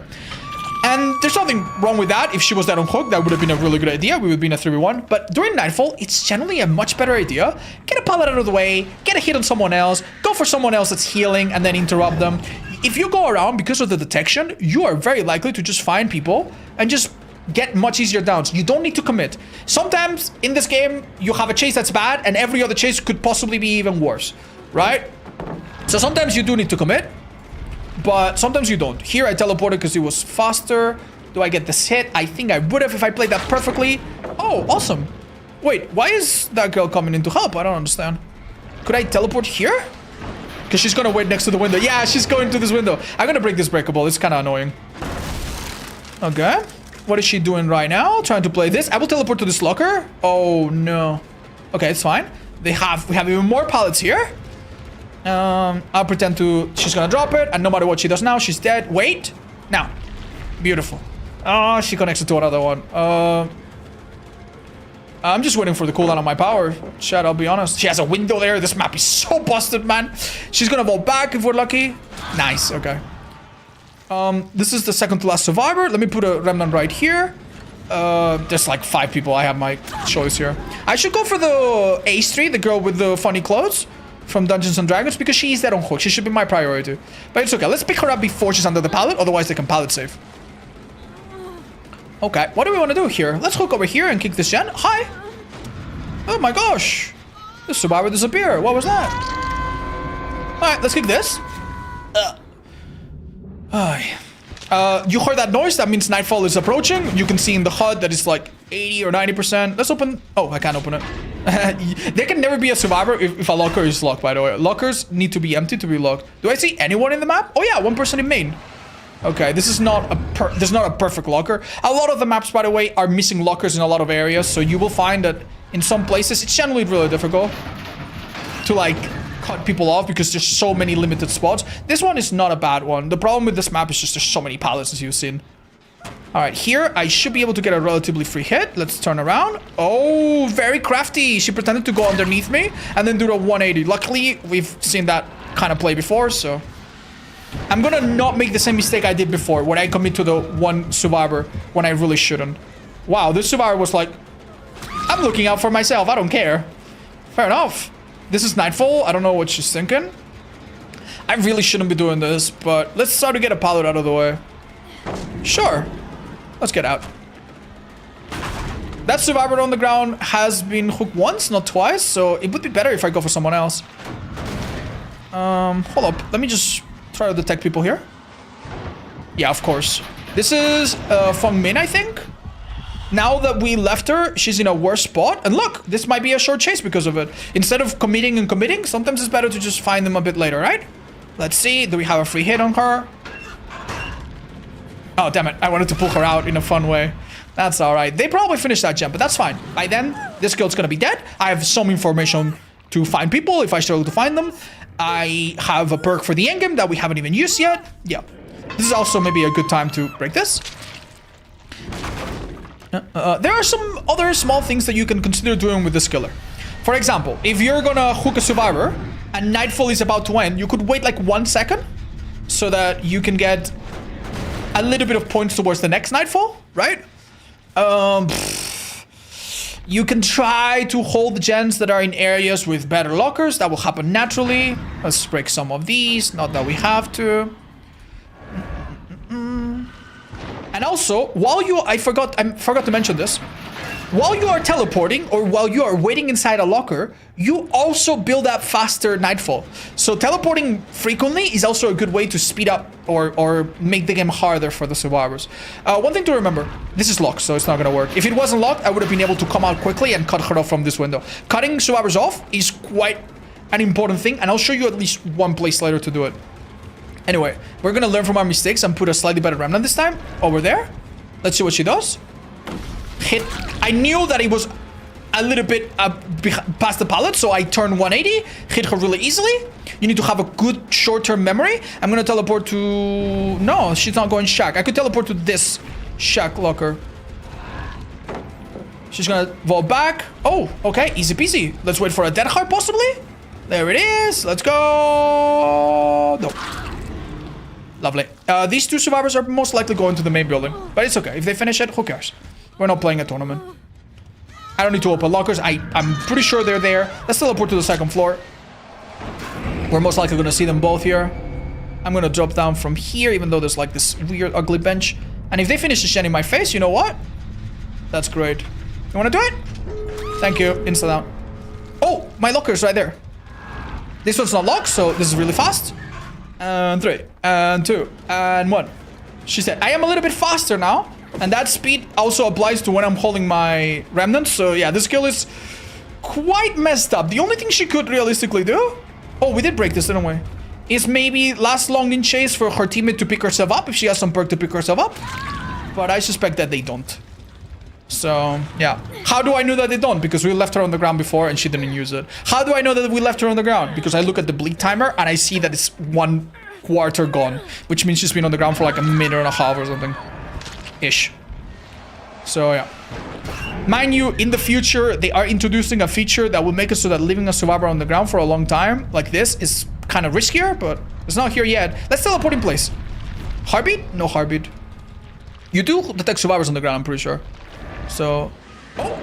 [SPEAKER 1] And there's nothing wrong with that. If she was dead on hook, that would have been a really good idea. We would be in a 3v1. But during nightfall, it's generally a much better idea. Get a pallet out of the way, get a hit on someone else, go for someone else that's healing, and then interrupt them. If you go around because of the detection, you are very likely to just find people and just get much easier downs. You don't need to commit. Sometimes in this game, you have a chase that's bad, and every other chase could possibly be even worse, right? So sometimes you do need to commit. But sometimes you don't. Here I teleported because it was faster. Do I get this hit? I think I would have if I played that perfectly. Oh, awesome. Wait, why is that girl coming in to help? I don't understand. Could I teleport here? Because she's going to wait next to the window. Yeah, she's going to this window. I'm going to break this breakable. It's kind of annoying. Okay. What is she doing right now? Trying to play this. I will teleport to this locker. Oh, no. Okay, it's fine. We have even more pallets here. I'll pretend to... She's gonna drop it, and no matter what she does now, she's dead. Wait. Now. Beautiful. Oh, she connects it to another one. I'm just waiting for the cooldown on my power. Chat, I'll be honest. She has a window there. This map is so busted, man. She's gonna vault back if we're lucky. Nice, okay. This is the second to last survivor. Let me put a remnant right here. There's like 5 people. I have my choice here. I should go for the A3, the girl with the funny clothes from Dungeons and Dragons, because she is dead on hook. She should be my priority. But it's okay. Let's pick her up before she's under the pallet. Otherwise, they can pallet save. Okay. What do we want to do here? Let's hook over here and kick this gen. Hi. Oh my gosh. The survivor disappeared. What was that? Alright, let's kick this. You heard that noise? That means nightfall is approaching. You can see in the HUD that it's like 80 or 90%. Let's open... Oh, I can't open it. There can never be a survivor if a locker is locked, by the way. Lockers need to be empty to be locked. Do I see anyone in the map? Oh yeah, one person in main. Okay, this is not a perfect locker. A lot of the maps, by the way, are missing lockers in a lot of areas. So you will find that in some places, it's generally really difficult to like cut people off because there's so many limited spots. This one is not a bad one. The problem with this map is just there's so many pallets, as you've seen. All right, here I should be able to get a relatively free hit. Let's turn around. Oh, very crafty. She pretended to go underneath me and then do the 180. Luckily, we've seen that kind of play before, so I'm gonna not make the same mistake I did before when I commit to the one survivor when I really shouldn't. Wow, this survivor was like, I'm looking out for myself. I don't care. Fair enough. This is nightfall. I don't know what she's thinking. I really shouldn't be doing this, but let's try to get a pallet out of the way. Sure. Let's get out. That survivor on the ground has been hooked once, not twice, so it would be better if I go for someone else. Hold up. Let me just try to detect people here. Yeah, of course. This is Feng Min, I think. Now that we left her, she's in a worse spot. And look, this might be a short chase because of it. Instead of committing and committing, sometimes it's better to just find them a bit later, right? Let's see. Do we have a free hit on her? Oh, damn it. I wanted to pull her out in a fun way. That's all right. They probably finished that jump, but that's fine. By then, this girl's going to be dead. I have some information to find people if I struggle to find them. I have a perk for the endgame that we haven't even used yet. Yeah. This is also maybe a good time to break this. There are some other small things that you can consider doing with this killer. For example, if you're gonna hook a survivor and nightfall is about to end, you could wait like 1 second so that you can get a little bit of points towards the next nightfall, right? You can try to hold the gens that are in areas with better lockers. That will happen naturally. Let's break some of these, not that we have to. And also, while I forgot to mention this. While you are teleporting or while you are waiting inside a locker, you also build up faster nightfall. So teleporting frequently is also a good way to speed up or make the game harder for the survivors. One thing to remember, this is locked, so it's not gonna work. If it wasn't locked, I would have been able to come out quickly and cut her off from this window. Cutting survivors off is quite an important thing, and I'll show you at least one place later to do it. Anyway, we're gonna learn from our mistakes and put a slightly better remnant this time over there. Let's see what she does. Hit. I knew that it was a little bit past the pallet, so I turned 180, hit her really easily. You need to have a good short-term memory. I'm gonna teleport to... No, she's not going shack. I could teleport to this shack locker. She's gonna vault back. Oh, okay, easy peasy. Let's wait for a dead heart, possibly. There it is. Let's go. No. Lovely. These two survivors are most likely going to the main building, but it's okay. If they finish it, who cares? We're not playing a tournament. I don't need to open lockers. I'm pretty sure they're there. Let's teleport to the second floor. We're most likely going to see them both here. I'm going to drop down from here, even though there's like this weird, ugly bench. And if they finish the shen in my face, you know what? That's great. You want to do it? Thank you. Insta down. Oh, my locker's right there. This one's not locked, so this is really fast. And 3, and 2, and 1. She said, I am a little bit faster now. And that speed also applies to when I'm holding my remnants. So yeah, this skill is quite messed up. The only thing she could realistically do... Oh, we did break this, didn't we? Is maybe last long in chase for her teammate to pick herself up if she has some perk to pick herself up. But I suspect that they don't. So, yeah. How do I know that they don't? Because we left her on the ground before and she didn't use it. How do I know that we left her on the ground? Because I look at the bleed timer and I see that it's 1/4 gone. Which means she's been on the ground for like a minute and a half or something. Ish. So, yeah. Mind you, in the future, they are introducing a feature that will make it so that leaving a survivor on the ground for a long time, like this, is kind of riskier, but it's not here yet. Let's teleport in place. Heartbeat? No heartbeat. You do detect survivors on the ground, I'm pretty sure. So... Oh!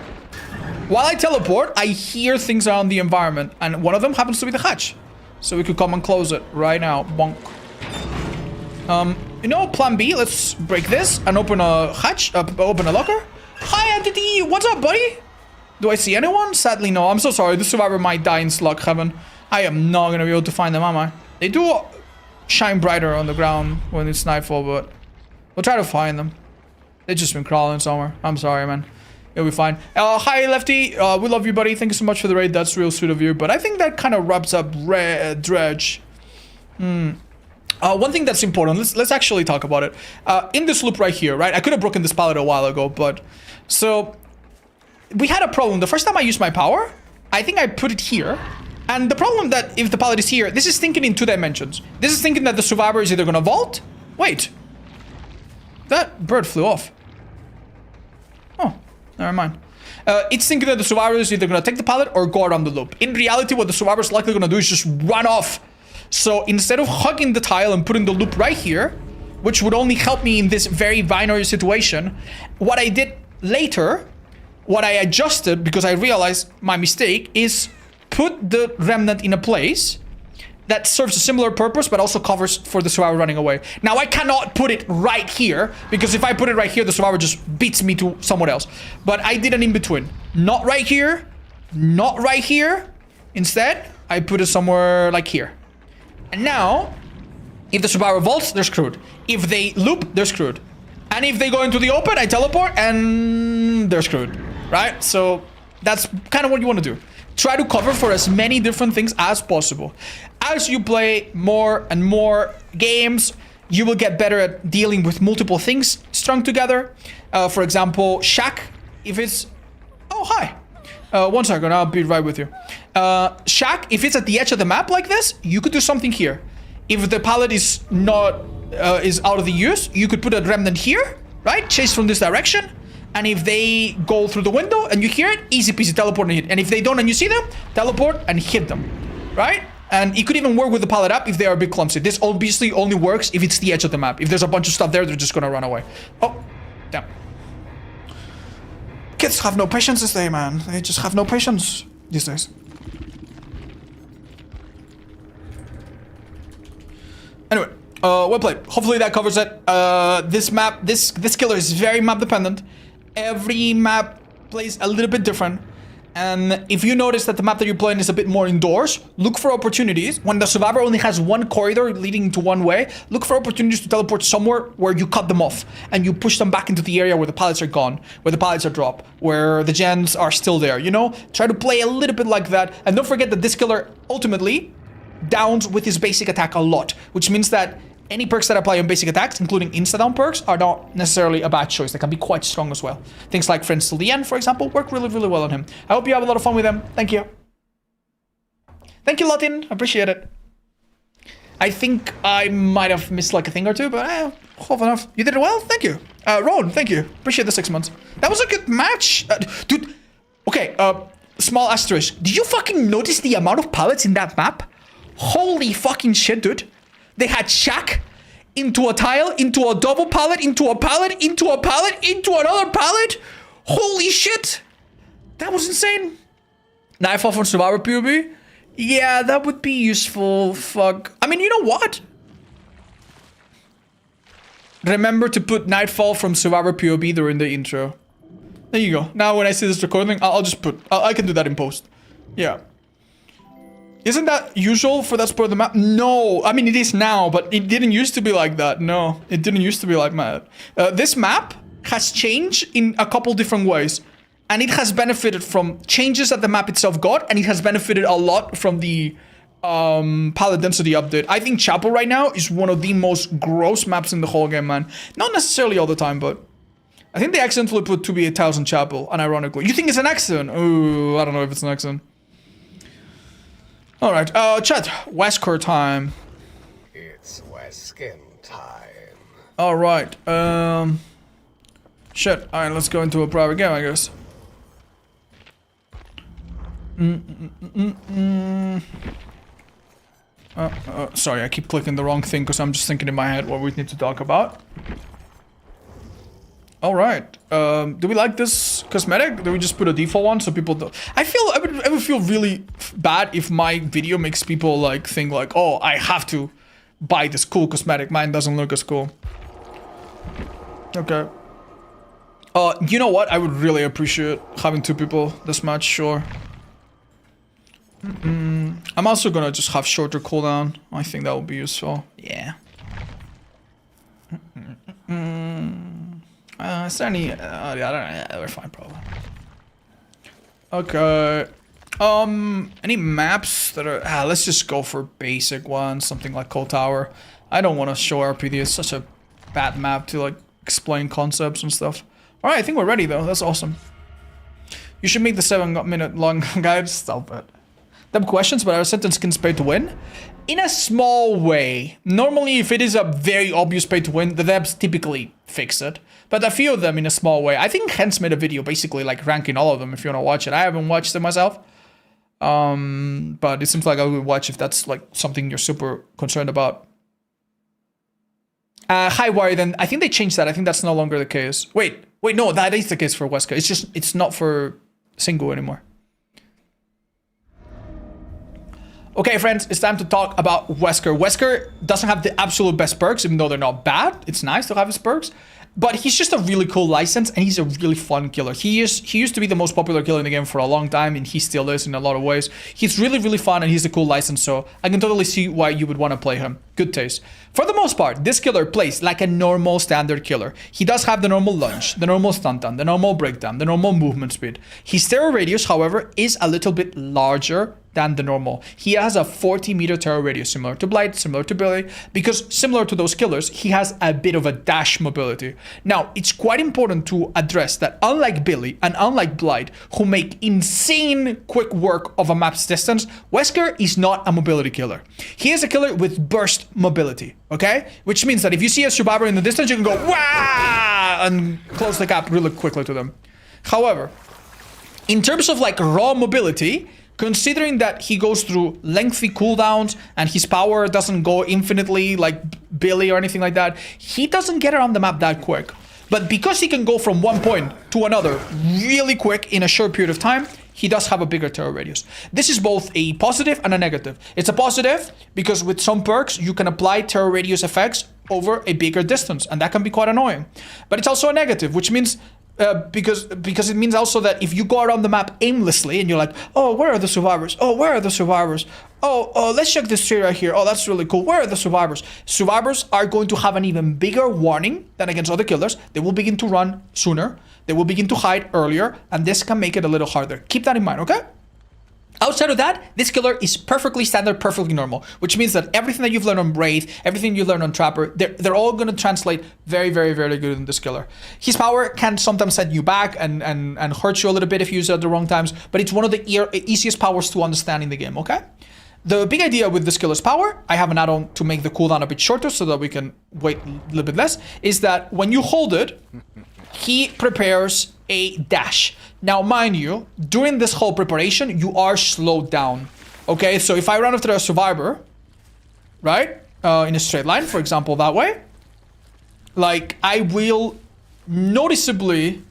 [SPEAKER 1] While I teleport, I hear things around the environment, and one of them happens to be the hatch. So we could come and close it right now. Bonk. You know, plan B, let's break this and open a hatch, open a locker. Hi, Entity, what's up, buddy? Do I see anyone? Sadly, no. I'm so sorry, the survivor might die in slug heaven. I am not gonna be able to find them, am I? They do shine brighter on the ground when it's nightfall, but we'll try to find them. They've just been crawling somewhere. I'm sorry, man. It'll be fine. Hi, Lefty. We love you, buddy. Thank you so much for the raid. That's real sweet of you. But I think that kind of wraps up Dredge. One thing that's important. Let's actually talk about it. In this loop right here, right? I could have broken this pallet a while ago, but... So, we had a problem. The first time I used my power, I think I put it here. And the problem that if the pallet is here, this is thinking in 2 dimensions. This is thinking that the survivor is either going to vault. Wait. That bird flew off. Oh, never mind. It's thinking that the survivor is either going to take the pallet or go around the loop. In reality, what the survivor is likely going to do is just run off. So instead of hugging the tile and putting the loop right here, which would only help me in this very binary situation, what I did later, what I adjusted because I realized my mistake is put the remnant in a place that serves a similar purpose but also covers for the survivor running away. Now I cannot put it right here because if I put it right here, the survivor just beats me to somewhere else. But I did an in-between. Not right here, not right here. Instead, I put it somewhere like here. And now, if the survivor vaults, they're screwed. If they loop, they're screwed. And if they go into the open, I teleport and they're screwed. Right? So that's kind of what you want to do. Try to cover for as many different things as possible. As you play more and more games, you will get better at dealing with multiple things strung together. For example, Shack, if it's... Oh, hi. 1 second, I'll be right with you. Shack, if it's at the edge of the map like this, you could do something here. If the pallet is not is out of the use, you could put a remnant here, right? Chase from this direction. And if they go through the window and you hear it, easy peasy, teleport and hit. And if they don't and you see them, teleport and hit them, right? And it could even work with the pallet up if they are a bit clumsy. This obviously only works if it's the edge of the map. If there's a bunch of stuff there, they're just gonna run away. Oh, damn. Kids have no patience this day, man. They just have no patience these days. Anyway, well played. Hopefully that covers it. This map, this killer is very map dependent. Every map plays a little bit different. And if you notice that the map that you're playing is a bit more indoors, look for opportunities. When the survivor only has one corridor leading to one way, look for opportunities to teleport somewhere where you cut them off and you push them back into the area where the pallets are gone, where the pallets are dropped, where the gens are still there, you know? Try to play a little bit like that. And don't forget that this killer ultimately downs with his basic attack a lot, which means that any perks that apply on basic attacks, including insta-down perks, are not necessarily a bad choice. They can be quite strong as well. Things like Friends Till the End, for example, work really, really well on him. I hope you have a lot of fun with them. Thank you. Thank you, Latin. Appreciate it. I think I might have missed like a thing or two, but hope enough. You did it well. Thank you. Ron, thank you. Appreciate the 6 months. That was a good match. Dude, okay, small asterisk. Did you fucking notice the amount of pallets in that map? Holy fucking shit, dude. They had Shack into a tile, into a double pallet, into a pallet, into a pallet, into another pallet. Holy shit. That was insane. Nightfall from Survivor POB? Yeah, that would be useful. Fuck. I mean, you know what? Remember to put Nightfall from Survivor POB during the intro. There you go. Now when I see this recording, I'll just put... I can do that in post. Yeah. Isn't that usual for that part of the map? No, I mean it is now, but it didn't used to be like that. No, it didn't used to be like that. This map has changed in a couple different ways, and it has benefited from changes that the map itself got, and it has benefited a lot from the pallet density update. I think Chapel right now is one of the most gross maps in the whole game, man. Not necessarily all the time, but I think they accidentally put 2B8000 Chapel, unironically. You think it's an accident? Ooh, I don't know if it's an accident. All right, chat, Wesker time.
[SPEAKER 3] It's Wesker time.
[SPEAKER 1] All right, shit. All right, let's go into a private game, I guess. Sorry, I keep clicking the wrong thing because I'm just thinking in my head what we need to talk about. All right. Do we like this cosmetic? Do we just put a default one so people don't... I would feel really bad if my video makes people like think like, oh, I have to buy this cool cosmetic. Mine doesn't look as cool. Okay. You know what? I would really appreciate having 2 people this match, sure. I'm I'm also gonna just have shorter cooldown. I think that would be useful. Yeah. Is there any... I don't know. Yeah, we're fine, probably. Okay. Any maps that are... let's just go for basic ones. Something like Cold Tower. I don't want to show RPD. It's such a bad map to, like, explain concepts and stuff. Alright, I think we're ready, though. That's awesome. You should make the 7-minute long guide. Stop it. Dumb questions, but are sentence skins paid to win? In a small way. Normally, if it is a very obvious pay to win, the devs typically fix it. But a few of them in a small way. I think Hens made a video basically like ranking all of them if you want to watch it. I haven't watched it myself. But it seems like I would watch if that's like something you're super concerned about. High wire, then I think they changed that. I think that's no longer the case. Wait, no, that is the case for Wesker. It's just, it's not for single anymore. Okay, friends, it's time to talk about Wesker. Wesker doesn't have the absolute best perks, even though they're not bad. It's nice to have his perks. But he's just a really cool license, and he's a really fun killer. He used to be the most popular killer in the game for a long time, and he still is in a lot of ways. He's really, really fun, and he's a cool license, so I can totally see why you would want to play him. Good taste. For the most part, this killer plays like a normal standard killer. He does have the normal lunge, the normal stun time, the normal breakdown, the normal movement speed. His terror radius, however, is a little bit larger than the normal. He has a 40-meter terror radius, similar to Blight, similar to Billy, because similar to those killers, he has a bit of a dash mobility. Now, it's quite important to address that unlike Billy and unlike Blight, who make insane quick work of a map's distance, Wesker is not a mobility killer. He is a killer with burst mobility, okay? Which means that if you see a survivor in the distance, you can go, wah, and close the gap really quickly to them. However, in terms of like raw mobility, considering that he goes through lengthy cooldowns and his power doesn't go infinitely like Billy or anything like that, he doesn't get around the map that quick. But because he can go from one point to another really quick in a short period of time, he does have a bigger terror radius. This is both a positive and a negative. It's a positive because with some perks, you can apply terror radius effects over a bigger distance, and that can be quite annoying. But it's also a negative, which means because it means also that if you go around the map aimlessly and you're like, oh, where are the survivors? Oh, where are the survivors? Oh, let's check this tree right here. Oh, that's really cool. Where are the survivors? Survivors are going to have an even bigger warning than against other killers. They will begin to run sooner. They will begin to hide earlier, and this can make it a little harder. Keep that in mind, okay? Outside of that, this killer is perfectly standard, perfectly normal, which means that everything that you've learned on Wraith, everything you learned on Trapper, they're all going to translate very, very, very good in this killer. His power can sometimes set you back and hurt you a little bit if you use it at the wrong times, but it's one of the easiest powers to understand in the game, okay? The big idea with this killer's power, I have an add-on to make the cooldown a bit shorter so that we can wait a little bit less, is that when you hold it, he prepares a dash. Now, mind you, during this whole preparation, you are slowed down. Okay, so if I run after a survivor, right, in a straight line, for example, that way, like, I will noticeably,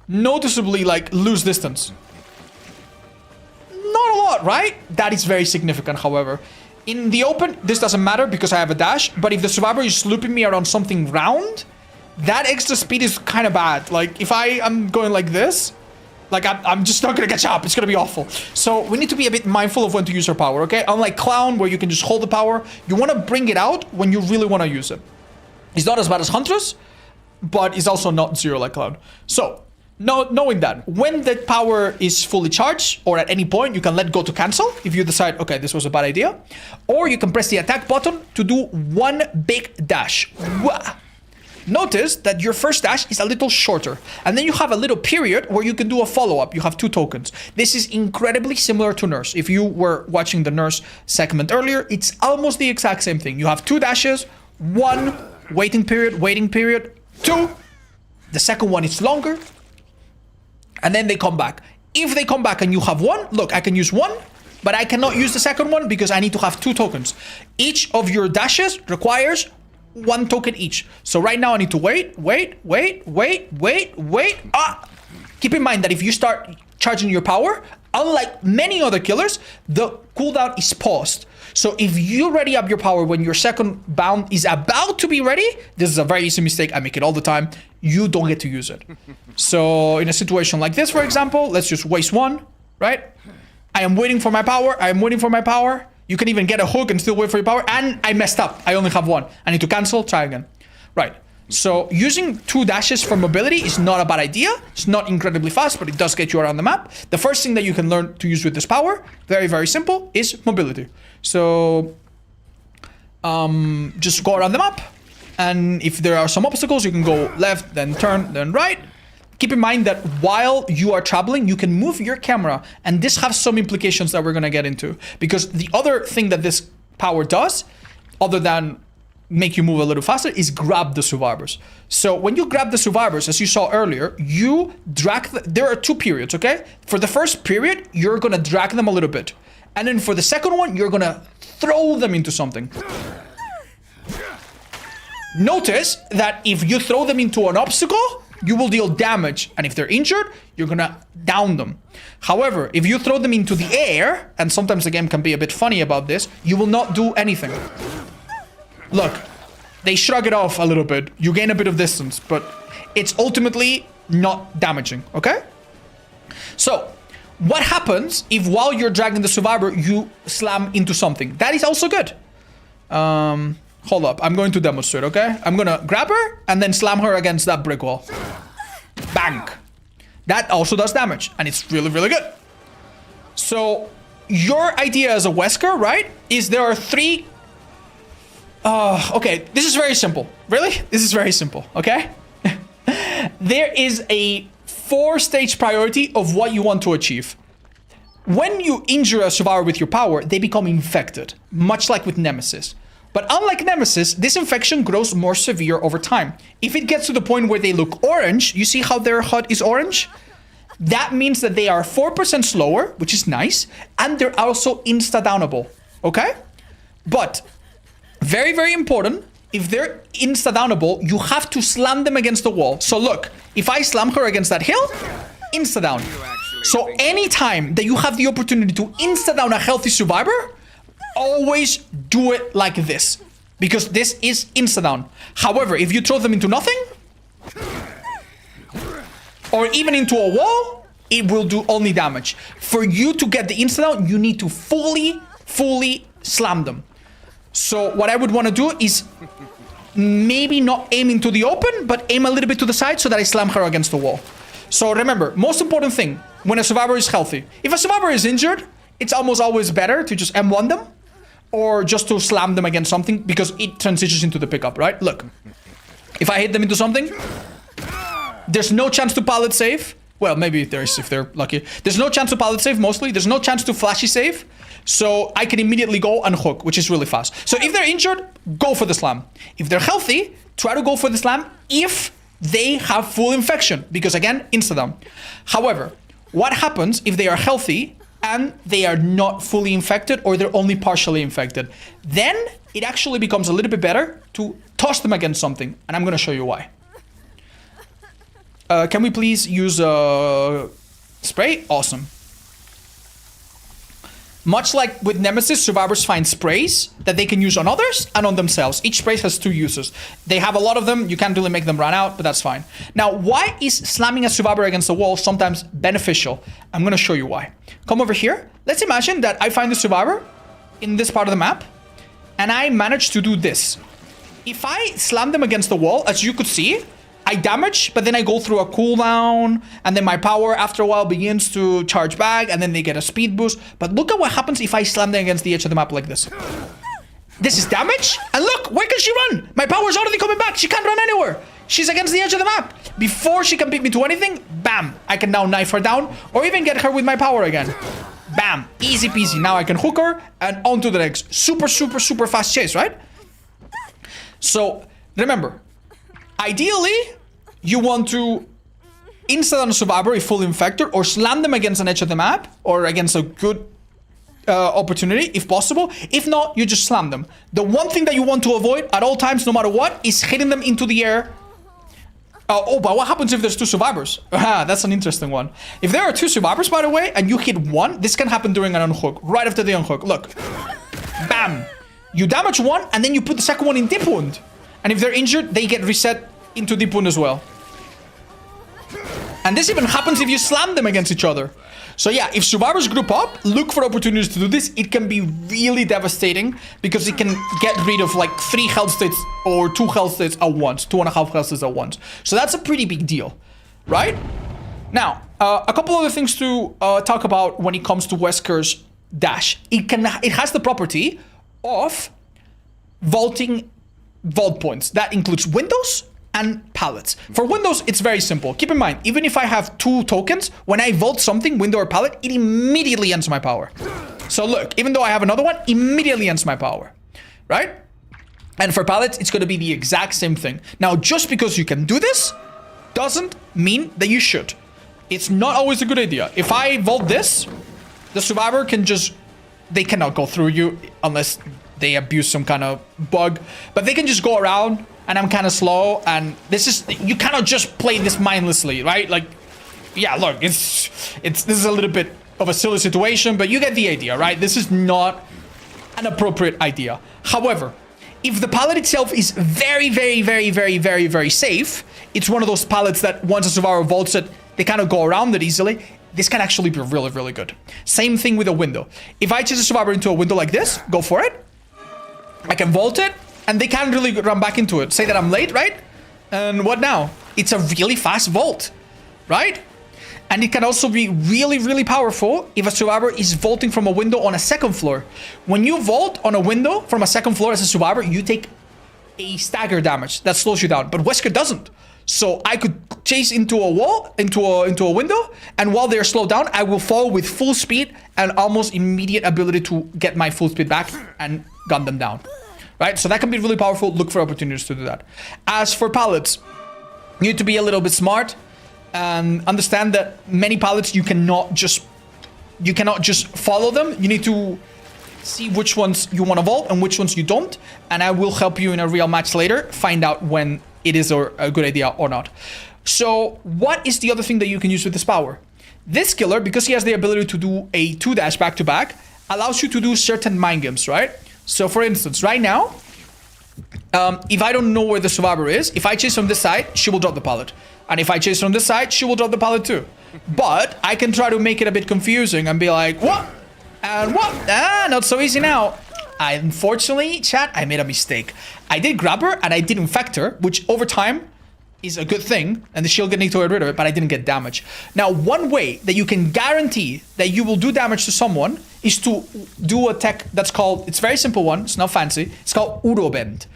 [SPEAKER 1] like, lose distance. Not a lot, right? That is very significant, however. In the open, this doesn't matter because I have a dash, but if the survivor is looping me around something round, that extra speed is kind of bad. Like, if I am going like this, like, I'm just not gonna catch up. It's gonna be awful. So we need to be a bit mindful of when to use our power, okay? Unlike Clown, where you can just hold the power, you want to bring it out when you really want to use it. It's not as bad as Huntress, but it's also not zero like Clown. So, knowing that, when the power is fully charged, or at any point, you can let go to cancel if you decide, okay, this was a bad idea. Or you can press the attack button to do one big dash. Wah! Notice that your first dash is a little shorter, and then you have a little period where you can do a follow-up. You have 2 tokens. This is incredibly similar to Nurse. If you were watching the Nurse segment earlier, it's almost the exact same thing. You have 2 dashes, 1 waiting period, 2. The second one is longer, and then they come back. If they come back and you have 1, look, I can use 1, but I cannot use the second one because I need to have 2 tokens. Each of your dashes requires 1 token each. So right now I need to wait. Keep in mind that if you start charging your power, unlike many other killers, the cooldown is paused. So if you ready up your power when your second bound is about to be ready, this is a very easy mistake. I make it all the time. You don't get to use it. So in a situation like this, for example, let's just waste 1, right? I am waiting for my power. You can even get a hook and still wait for your power. And I messed up. I only have one. I need to cancel, try again. Right. So using 2 dashes for mobility is not a bad idea. It's not incredibly fast, but it does get you around the map. The first thing that you can learn to use with this power, very, very simple, is mobility. So just go around the map. And if there are some obstacles, you can go left, then turn, then right. Keep in mind that while you are traveling, you can move your camera. And this has some implications that we're going to get into. Because the other thing that this power does, other than make you move a little faster, is grab the survivors. So when you grab the survivors, as you saw earlier, you drag there are 2 periods, okay? For the first period, you're going to drag them a little bit. And then for the second one, you're going to throw them into something. Notice that if you throw them into an obstacle, you will deal damage. And if they're injured, you're going to down them. However, if you throw them into the air, and sometimes the game can be a bit funny about this, you will not do anything. Look, they shrug it off a little bit. You gain a bit of distance, but it's ultimately not damaging, okay? So, what happens if while you're dragging the survivor, you slam into something? That is also good. Hold up, I'm going to demonstrate, okay? I'm gonna grab her and then slam her against that brick wall. Bang. That also does damage, and it's really, really good. So, your idea as a Wesker, right, is there are 3... okay, this is very simple. Really? This is very simple, okay? There is a 4-stage priority of what you want to achieve. When you injure a survivor with your power, they become infected, much like with Nemesis. But unlike Nemesis, this infection grows more severe over time. If it gets to the point where they look orange, you see how their HUD is orange? That means that they are 4% slower, which is nice, and they're also insta-downable, okay? But, very, very important, if they're insta-downable, you have to slam them against the wall. So look, if I slam her against that hill, insta-down. So anytime that you have the opportunity to insta-down a healthy survivor, always do it like this, because this is insta-down. However, if you throw them into nothing, or even into a wall, it will do only damage. For you to get the insta-down, you need to fully slam them. So what I would want to do is maybe not aim into the open, but aim a little bit to the side so that I slam her against the wall. So remember, most important thing, when a survivor is healthy. If a survivor is injured, it's almost always better to just M1 them, or just to slam them against something, because it transitions into the pickup, right? Look, if I hit them into something, there's no chance to pallet save. Well, maybe there is if they're lucky. There's no chance to pallet save mostly. There's no chance to flashy save. So I can immediately go and hook, which is really fast. So if they're injured, go for the slam. If they're healthy, try to go for the slam if they have full infection, because again, insta-down. However, what happens if they are healthy and they are not fully infected, or they're only partially infected? Then it actually becomes a little bit better to toss them against something, and I'm going to show you why. Can we please use spray? Awesome. Much like with Nemesis, survivors find sprays that they can use on others and on themselves. Each spray has 2 uses. They have a lot of them. You can't really make them run out, but that's fine. Now, why is slamming a survivor against the wall sometimes beneficial? I'm going to show you why. Come over here. Let's imagine that I find the survivor in this part of the map, and I manage to do this. If I slam them against the wall, as you could see, I damage, but then I go through a cooldown, and then my power after a while begins to charge back, and then they get a speed boost. But look at what happens if I slam them against the edge of the map like this. This is damage, and look, where can she run? My power's already coming back. She can't run anywhere. She's against the edge of the map. Before she can beat me to anything, bam, I can now knife her down, or even get her with my power again. Bam, easy peasy. Now I can hook her, and on to the next. Super, super, super fast chase, right? So, remember, ideally, you want to insta-down a survivor if fully infected, or slam them against an edge of the map, or against a good opportunity, if possible. If not, you just slam them. The one thing that you want to avoid at all times, no matter what, is hitting them into the air. Oh, but what happens if there's 2 survivors? That's an interesting one. If there are 2 survivors, by the way, and you hit one, this can happen during an unhook, right after the unhook. Look. Bam. You damage one, and then you put the second one in deep wound. And if they're injured, they get reset into deep wound as well. And this even happens if you slam them against each other. So yeah, if survivors group up, look for opportunities to do this. It can be really devastating because it can get rid of like 3 health states or 2 health states at once, 2.5 health states at once. So that's a pretty big deal, right? Now, a couple other things to talk about when it comes to Wesker's dash. It has the property of vaulting vault points. That includes windows and pallets. For windows, it's very simple. Keep in mind, even if I have 2 tokens, when I vault something, window or pallet, it immediately ends my power. So look, even though I have another one, immediately ends my power, right? And for pallets, it's going to be the exact same thing. Now, just because you can do this doesn't mean that you should. It's not always a good idea. If I vault this, the survivor can just, they cannot go through you unless they abuse some kind of bug, but they can just go around, and I'm kind of slow, and this is, you cannot just play this mindlessly, right? Like, yeah, look, this is a little bit of a silly situation, but you get the idea, right? This is not an appropriate idea. However, if the pallet itself is very, very, very, very, very, very safe, it's one of those pallets that once a survivor vaults it, they kind of go around it easily. This can actually be really, really good. Same thing with a window. If I chase a survivor into a window like this, go for it. I can vault it, and they can't really run back into it. Say that I'm late, right? And what now? It's a really fast vault, right? And it can also be really, really powerful if a survivor is vaulting from a window on a 2nd floor. When you vault on a window from a 2nd floor as a survivor, you take a stagger damage that slows you down. But Wesker doesn't. So I could chase into a wall, into a window, and while they're slowed down, I will fall with full speed and almost immediate ability to get my full speed back and gun them down. Right? So that can be really powerful. Look for opportunities to do that. As for pallets, you need to be a little bit smart and understand that many pallets you cannot just follow them. You need to see which ones you want to vault and which ones you don't. And I will help you in a real match later find out when it is a good idea or not. So what is the other thing that you can use with this power? This killer, because he has the ability to do a 2 dash back to back, allows you to do certain mind games, right? So for instance, right now, if I don't know where the survivor is, if I chase from this side, she will drop the pallet. And if I chase from this side, she will drop the pallet too. But I can try to make it a bit confusing and be like, what? And what? Ah, not so easy now. Unfortunately, chat, I made a mistake. I did grab her and I did infect her, which over time is a good thing, and the shield can need to get rid of it, but I didn't get damage. Now, one way that you can guarantee that you will do damage to someone is to do a tech that's called, it's a very simple one, it's not fancy, it's called Urobend.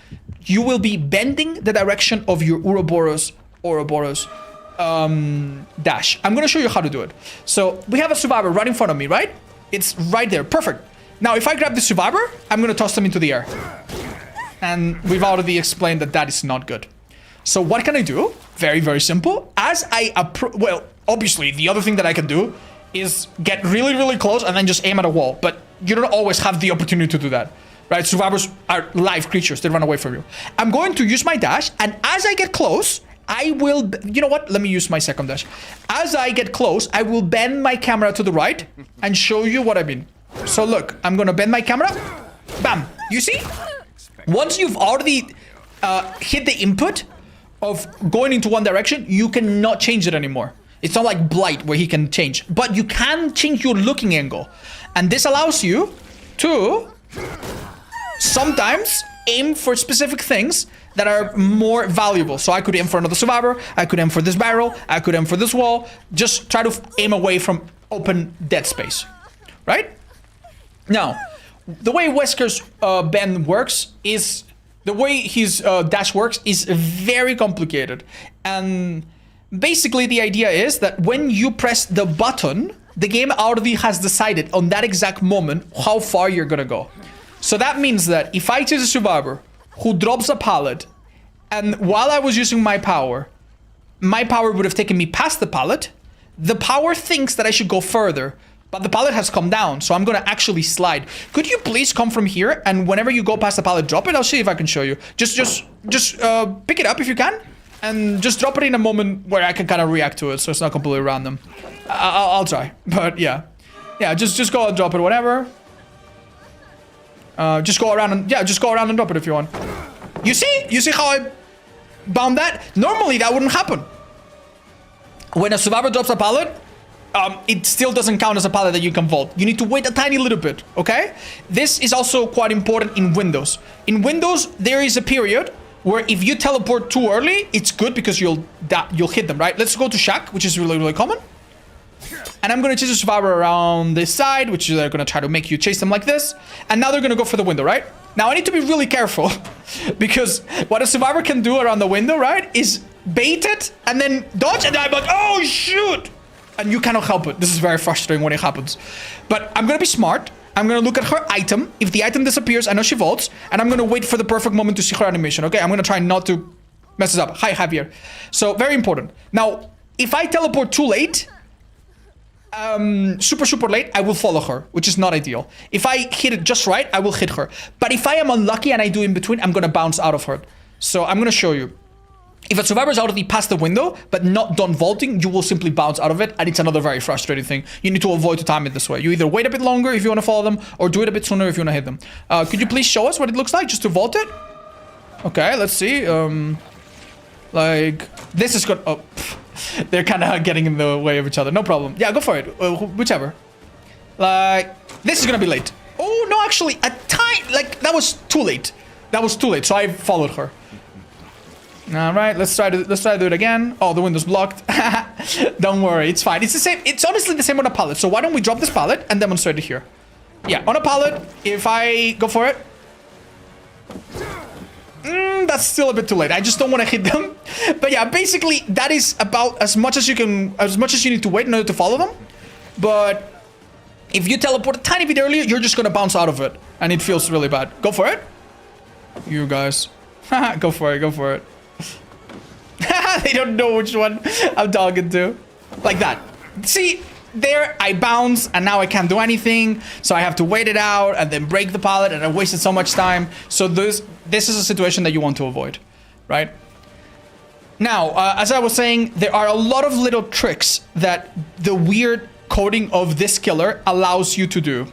[SPEAKER 1] You will be bending the direction of your Ouroboros dash. I'm gonna show you how to do it. So we have a survivor right in front of me, right? It's right there, perfect. Now, if I grab the survivor, I'm gonna toss them into the air. And we've already explained that that is not good. So what can I do? Very, very simple. As I well, obviously, the other thing that I can do is get really, really close and then just aim at a wall. But you don't always have the opportunity to do that, right? Survivors are live creatures. They run away from you. I'm going to use my dash, and as I get close, I will, you know what? Let me use my second dash. As I get close, I will bend my camera to the right and show you what I mean. So look, I'm going to bend my camera. Bam. You see? Once you've already hit the input of going into one direction, you cannot change it anymore. It's not like Blight where he can change, but you can change your looking angle. And this allows you to sometimes aim for specific things that are more valuable. So I could aim for another survivor, I could aim for this barrel, I could aim for this wall. Just try to aim away from open dead space, right? Now, the way Wesker's bend works is, the way his dash works is very complicated. And basically the idea is that when you press the button, the game already has decided on that exact moment how far you're gonna go. So that means that if I choose a survivor who drops a pallet, and while I was using my power would have taken me past the pallet, the power thinks that I should go further, but the pallet has come down, so I'm gonna actually slide. Could you please come from here, and whenever you go past the pallet, drop it? I'll see if I can show you. Just pick it up if you can, and just drop it in a moment where I can kind of react to it, so it's not completely random. I'll try, but yeah. Yeah, just go and drop it, whatever. Just go around and, yeah, just go around and drop it if you want. You see? You see how I bound that? Normally, that wouldn't happen. When a survivor drops a pallet, it still doesn't count as a pallet that you can vault. You need to wait a tiny little bit, okay? This is also quite important in Windows. In Windows, there is a period where if you teleport too early, it's good because you'll hit them, right? Let's go to Shack, which is really, really common. And I'm going to chase a survivor around this side, which they're going to try to make you chase them like this. And now they're going to go for the window, right? Now, I need to be really careful because what a survivor can do around the window, right, is bait it and then dodge. And I'm like, oh, shoot. And you cannot help it. This is very frustrating when it happens. But I'm going to be smart. I'm going to look at her item. If the item disappears, I know she vaults. And I'm going to wait for the perfect moment to see her animation. Okay, I'm going to try not to mess this up. Hi, Javier. So, very important. Now, if I teleport too late, super late, I will follow her, which is not ideal. If I hit it just right, I will hit her. But if I am unlucky and I do in between, I'm going to bounce out of her. So, I'm going to show you. If a survivor is already past the window, but not done vaulting, you will simply bounce out of it, and it's another very frustrating thing. You need to avoid to time it this way. You either wait a bit longer if you want to follow them, or do it a bit sooner if you want to hit them. Could you please show us what it looks like, just to vault it? Okay, let's see. Like, this is good. Oh, they're kind of getting in the way of each other. No problem. Yeah, go for it. Whichever. Like, this is going to be late. Oh, no, actually, like, that was too late. That was too late, so I followed her. All right, let's try to do it again. Oh, the window's blocked. Don't worry, it's fine. It's the same. It's honestly the same on a pallet. So why don't we drop this pallet and demonstrate it here? Yeah, on a pallet, if I go for it, that's still a bit too late. I just don't want to hit them. But yeah, basically that is about as much as you need to wait in order to follow them. But if you teleport a tiny bit earlier, you're just gonna bounce out of it, and it feels really bad. Go for it, you guys. Go for it. Go for it. They don't know which one I'm talking to. Like that. See, there I bounce and now I can't do anything. So I have to wait it out and then break the pallet, and I wasted so much time. So this is a situation that you want to avoid, right? Now, as I was saying, there are a lot of little tricks that the weird coding of this killer allows you to do.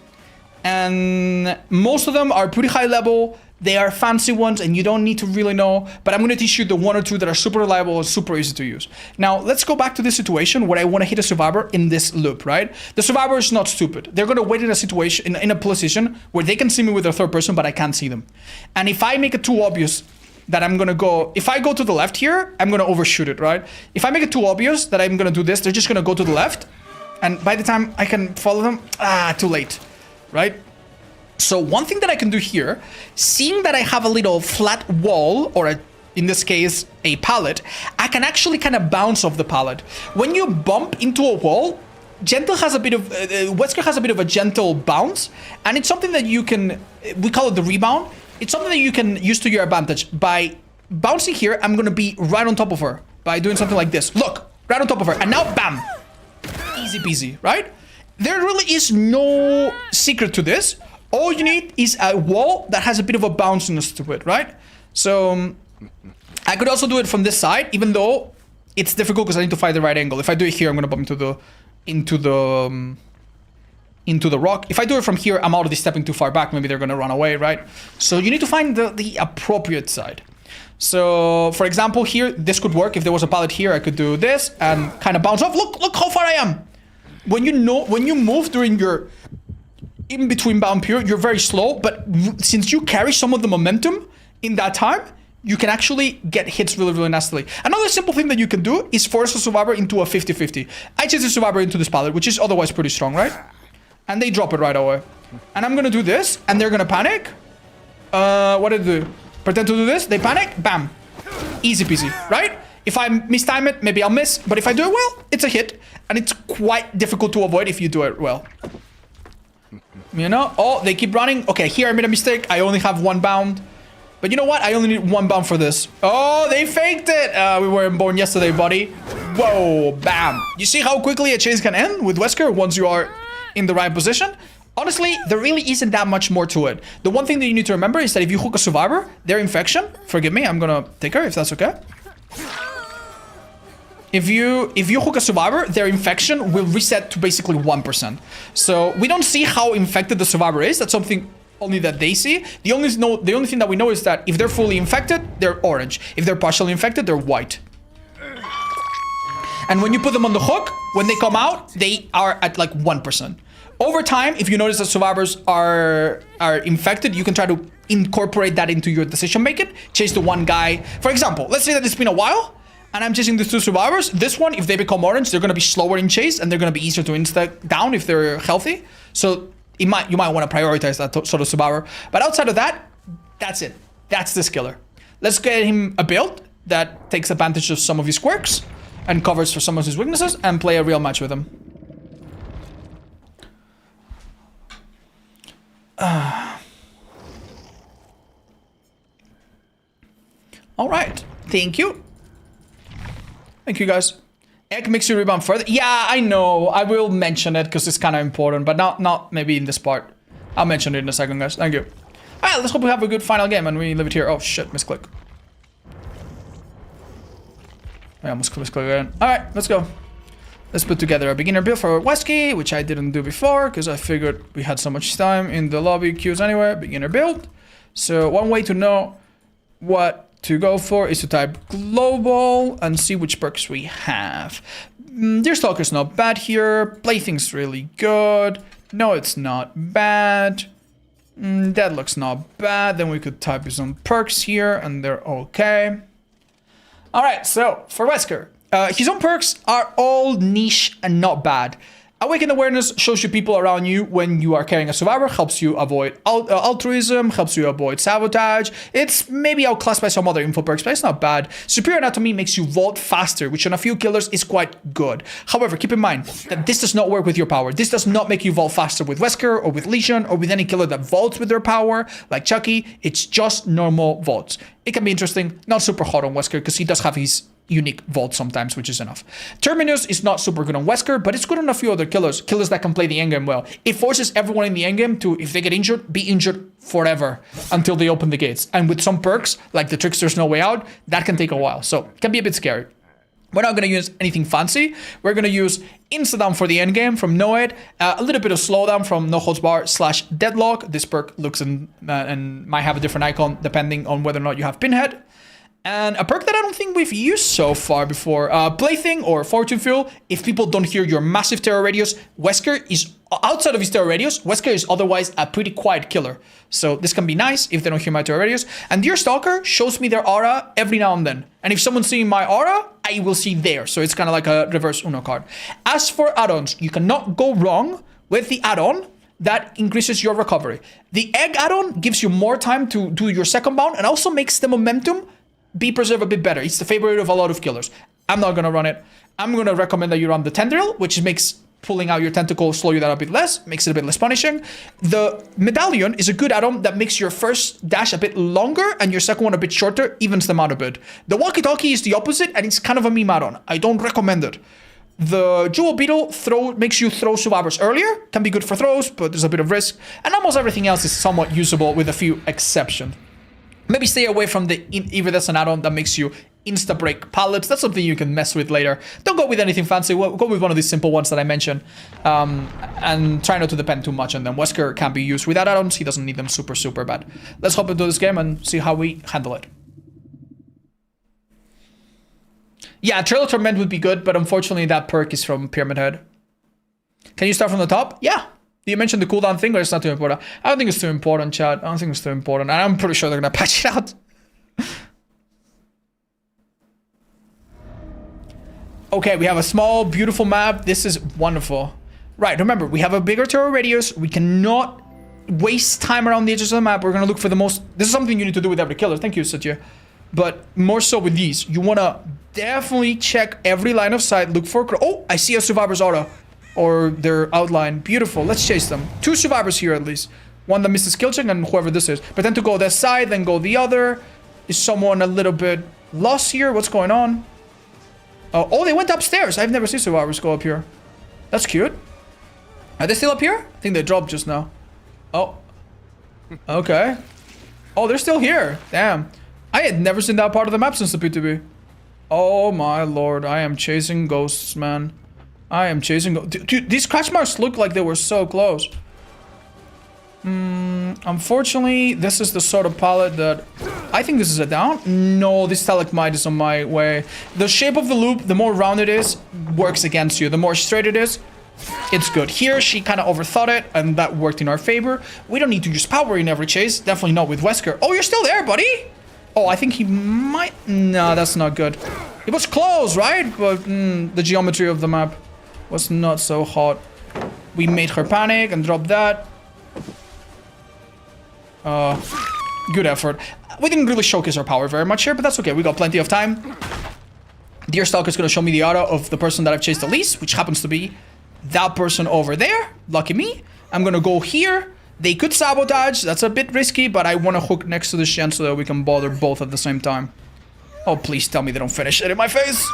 [SPEAKER 1] And most of them are pretty high level. They are fancy ones and you don't need to really know, but I'm going to teach you the one or two that are super reliable and super easy to use. Now, let's go back to this situation where I want to hit a survivor in this loop, right? The survivor is not stupid. They're going to wait in a situation, in a position where they can see me with their third person, but I can't see them. And if I make it too obvious that I'm going to go, if I go to the left here, I'm going to overshoot it, right? If I make it too obvious that I'm going to do this, they're just going to go to the left. And by the time I can follow them, too late, right? So one thing that I can do here, seeing that I have a little flat wall, or in this case, a pallet, I can actually kind of bounce off the pallet. When you bump into a wall, Wesker has a bit of a gentle bounce, and it's something that you can, we call it the rebound. It's something that you can use to your advantage. By bouncing here, I'm going to be right on top of her by doing something like this. Look, right on top of her, and now bam, easy peasy, right? There really is no secret to this. All you need is a wall that has a bit of a bounciness to it, right? So I could also do it from this side, even though it's difficult because I need to find the right angle. If I do it here, I'm gonna bump into the rock. If I do it from here, I'm already stepping too far back. Maybe they're gonna run away, right? So you need to find the appropriate side. So for example, here this could work. If there was a pallet here, I could do this and kind of bounce off. Look how far I am. When you move during your in between bound period, you're very slow, but since you carry some of the momentum in that time, you can actually get hits really, really nastily. Another simple thing that you can do is force a survivor into a 50-50. I chase the survivor into this pallet, which is otherwise pretty strong, right? And they drop it right away. And I'm gonna do this, and they're gonna panic. What did they do? Pretend to do this, they panic, bam. Easy peasy, right? If I mistime it, maybe I'll miss, but if I do it well, it's a hit. And it's quite difficult to avoid if you do it well. You know? Oh, they keep running. Okay, here I made a mistake. I only have one bound. But you know what? I only need one bound for this. Oh, they faked it. We weren't born yesterday, buddy. Whoa, bam. You see how quickly a chase can end with Wesker once you are in the right position? Honestly, there really isn't that much more to it. The one thing that you need to remember is that if you hook a survivor, their infection, forgive me, I'm gonna take her if that's okay. If you hook a survivor, their infection will reset to basically 1%. So we don't see how infected the survivor is. That's something only that they see. The only thing that we know is that if they're fully infected, they're orange. If they're partially infected, they're white. And when you put them on the hook, when they come out, they are at like 1%. Over time, if you notice that survivors are infected, you can try to incorporate that into your decision making. Chase the one guy. For example, let's say that it's been a while and I'm chasing these 2 survivors. This one, if they become orange, they're going to be slower in chase and they're going to be easier to insta down if they're healthy. So you might want to prioritize that sort of survivor. But outside of that, that's it. That's this killer. Let's get him a build that takes advantage of some of his quirks and covers for some of his weaknesses and play a real match with him. All right. Thank you. Thank you, guys. Egg makes you rebound further. Yeah, I know. I will mention it because it's kind of important, but not maybe in this part. I'll mention it in a second, guys. Thank you. All right, let's hope we have a good final game and we leave it here. Oh, shit. Misclick. I almost misclick again. All right, let's go. Let's put together a beginner build for Wesker, which I didn't do before because I figured we had so much time in the lobby queues anyway. Beginner build. So one way to know what to go for is to type global and see which perks we have. Deerstalker's not bad here. Plaything's really good. No, it's not bad. That looks not bad. Then we could type some perks here and they're okay. All right, so for Wesker, his own perks are all niche and not bad. Awakened Awareness shows you people around you when you are carrying a survivor, helps you avoid altruism, helps you avoid sabotage. It's maybe outclassed by some other info perks, but it's not bad. Superior Anatomy makes you vault faster, which on a few killers is quite good. However, keep in mind that this does not work with your power. This does not make you vault faster with Wesker or with Legion or with any killer that vaults with their power, like Chucky. It's just normal vaults. It can be interesting, not super hot on Wesker because he does have his unique vault sometimes, which is enough. Terminus is not super good on Wesker, but it's good on a few other killers that can play the endgame well. It forces everyone in the endgame to, if they get injured, be injured forever until they open the gates. And with some perks, like the Trickster's No Way Out, that can take a while. So it can be a bit scary. We're not going to use anything fancy. We're going to use Insta-Down for the endgame from Noed, a little bit of slowdown from No Holds Bar / Deadlock. This perk looks and might have a different icon depending on whether or not you have Pinhead. And a perk that I don't think we've used so far before, Plaything or Fortune Fuel. If people don't hear your massive terror radius, Wesker is, outside of his terror radius, Wesker is otherwise a pretty quiet killer. So this can be nice if they don't hear my terror radius. And Deerstalker shows me their aura every now and then. And if someone's seeing my aura, I will see theirs. So it's kind of like a reverse Uno card. As for add-ons, you cannot go wrong with the add-on that increases your recovery. The egg add-on gives you more time to do your second bound and also makes the momentum be preserved a bit better. It's the favorite of a lot of killers. I'm not going to run it. I'm going to recommend that you run the Tendril, which makes pulling out your tentacle slow you down a bit less, makes it a bit less punishing. The Medallion is a good add-on that makes your first dash a bit longer and your second one a bit shorter, evens them out a bit. The Walkie-Talkie is the opposite and it's kind of a meme add-on. I don't recommend it. The Jewel Beetle makes you throw survivors earlier, can be good for throws, but there's a bit of risk. And almost everything else is somewhat usable with a few exceptions. Maybe stay away from the Iridescent add-on that makes you insta-break pallets. That's something you can mess with later. Don't go with anything fancy. Go with one of these simple ones that I mentioned. And try not to depend too much on them. Wesker can be used without add-ons. He doesn't need them super, super bad. Let's hop into this game and see how we handle it. Yeah, Trail of Torment would be good, but unfortunately that perk is from Pyramid Head. Can you start from the top? Yeah. You mentioned the cooldown thing, but it's not too important. I don't think it's too important, chat. I don't think it's too important. And I'm pretty sure they're going to patch it out. Okay, we have a small, beautiful map. This is wonderful. Right, remember, we have a bigger terror radius. We cannot waste time around the edges of the map. We're going to look for the most... This is something you need to do with every killer. Thank you, Satya. But more so with these. You want to definitely check every line of sight. Look for... Oh, I see a survivor's aura. Or their outline. Beautiful. Let's chase them. 2 survivors here at least. One that missed a skill check and whoever this is. But then to go this side, then go the other. Is someone a little bit lost here? What's going on? Oh, they went upstairs. I've never seen survivors go up here. That's cute. Are they still up here? I think they dropped just now. Oh. Okay. Oh, they're still here. Damn. I had never seen that part of the map since the P2B. Oh my lord. I am chasing ghosts, man. I am chasing... Dude, these scratch marks look like they were so close. Unfortunately, this is the sort of pallet that... I think this is a down. No, this stalagmite is on my way. The shape of the loop, the more round it is, works against you. The more straight it is, it's good. Here, she kind of overthought it, and that worked in our favor. We don't need to use power in every chase. Definitely not with Wesker. Oh, you're still there, buddy? Oh, I think he might... No, that's not good. It was close, right? But the geometry of the map was not so hot. We made her panic and drop that. Good effort. We didn't really showcase our power very much here, but that's okay. We got plenty of time. Deerstalker is going to show me the auto of the person that I've chased the least, which happens to be that person over there. Lucky me. I'm going to go here. They could sabotage. That's a bit risky, but I want to hook next to the Shen so that we can bother both at the same time. Oh, please tell me they don't finish it in my face.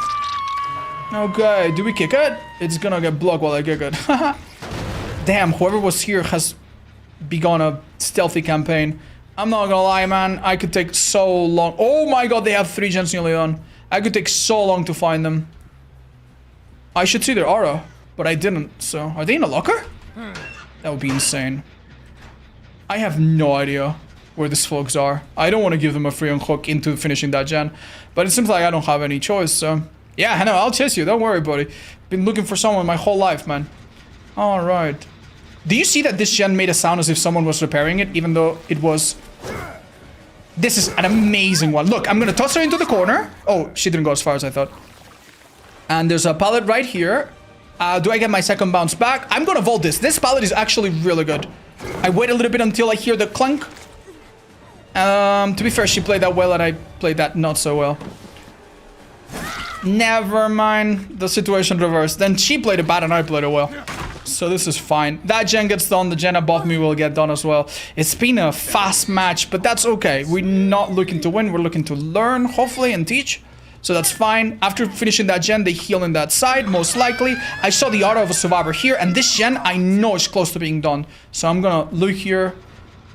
[SPEAKER 1] Okay, do we kick it? It's going to get blocked while I kick it. Damn, whoever was here has begun a stealthy campaign. I'm not gonna lie, man. I could take so long. Oh my god, they have 3 gens nearly on. I could take so long to find them. I should see their aura, but I didn't. So, are they in a locker? That would be insane. I have no idea where these folks are. I don't want to give them a free unhook into finishing that gen, but it seems like I don't have any choice, so... Yeah, I know, I'll chase you. Don't worry, buddy. Been looking for someone my whole life, man. Alright. Do you see that this gen made a sound as if someone was repairing it, even though it was... This is an amazing one. Look, I'm gonna toss her into the corner. Oh, she didn't go as far as I thought. And there's a pallet right here. Do I get my second bounce back? I'm gonna vault this. This pallet is actually really good. I wait a little bit until I hear the clunk. To be fair, she played that well and I played that not so well. Never mind. The situation reversed. Then she played it bad and I played it well. So this is fine. That gen gets done. The gen above me will get done as well. It's been a fast match, but that's okay. We're not looking to win. We're looking to learn, hopefully, and teach. So that's fine. After finishing that gen, they heal in that side, most likely. I saw the auto of a survivor here, and this gen, I know is close to being done. So I'm gonna look here.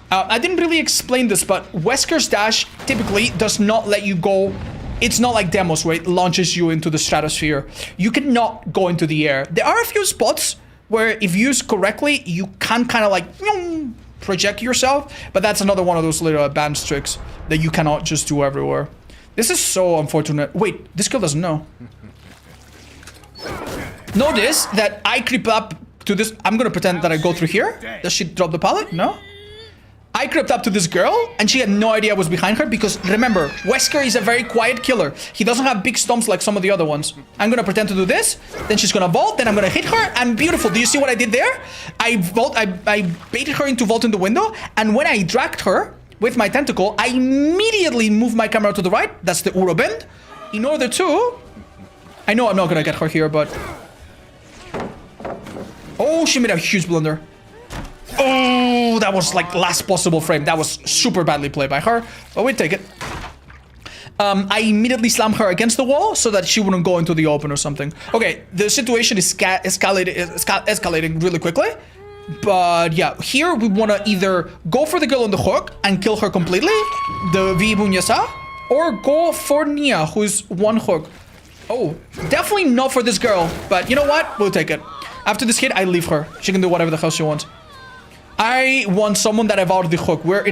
[SPEAKER 1] I didn't really explain this, but Wesker's dash typically does not let you go. It's not like demos where it launches you into the stratosphere. You cannot go into the air. There are a few spots where if used correctly, you can kind of like project yourself, but that's another one of those little advanced tricks that you cannot just do everywhere. This is so unfortunate. Wait, this girl doesn't know. Notice that I creep up to this. I'm gonna pretend that I go through here. Does she drop the pallet? No? I crept up to this girl, and she had no idea I was behind her, because remember, Wesker is a very quiet killer. He doesn't have big stomps like some of the other ones. I'm gonna pretend to do this, then she's gonna vault, then I'm gonna hit her, and beautiful. Do you see what I did there? I baited her into vaulting the window, and when I dragged her with my tentacle, I immediately moved my camera to the right. That's the Uro bend. In order to... I know I'm not gonna get her here, but... Oh, she made a huge blunder. Oh, that was like last possible frame. That was super badly played by her, but we take it. I immediately slammed her against the wall so that she wouldn't go into the open or something. Okay, the situation is escalating really quickly. But yeah, here we want to either go for the girl on the hook and kill her completely, the V Bunyasa, or go for Nia, who's one hook. Oh, definitely not for this girl, but you know what? We'll take it. After this hit, I leave her. She can do whatever the hell she wants. I want someone that evaded the hook. We're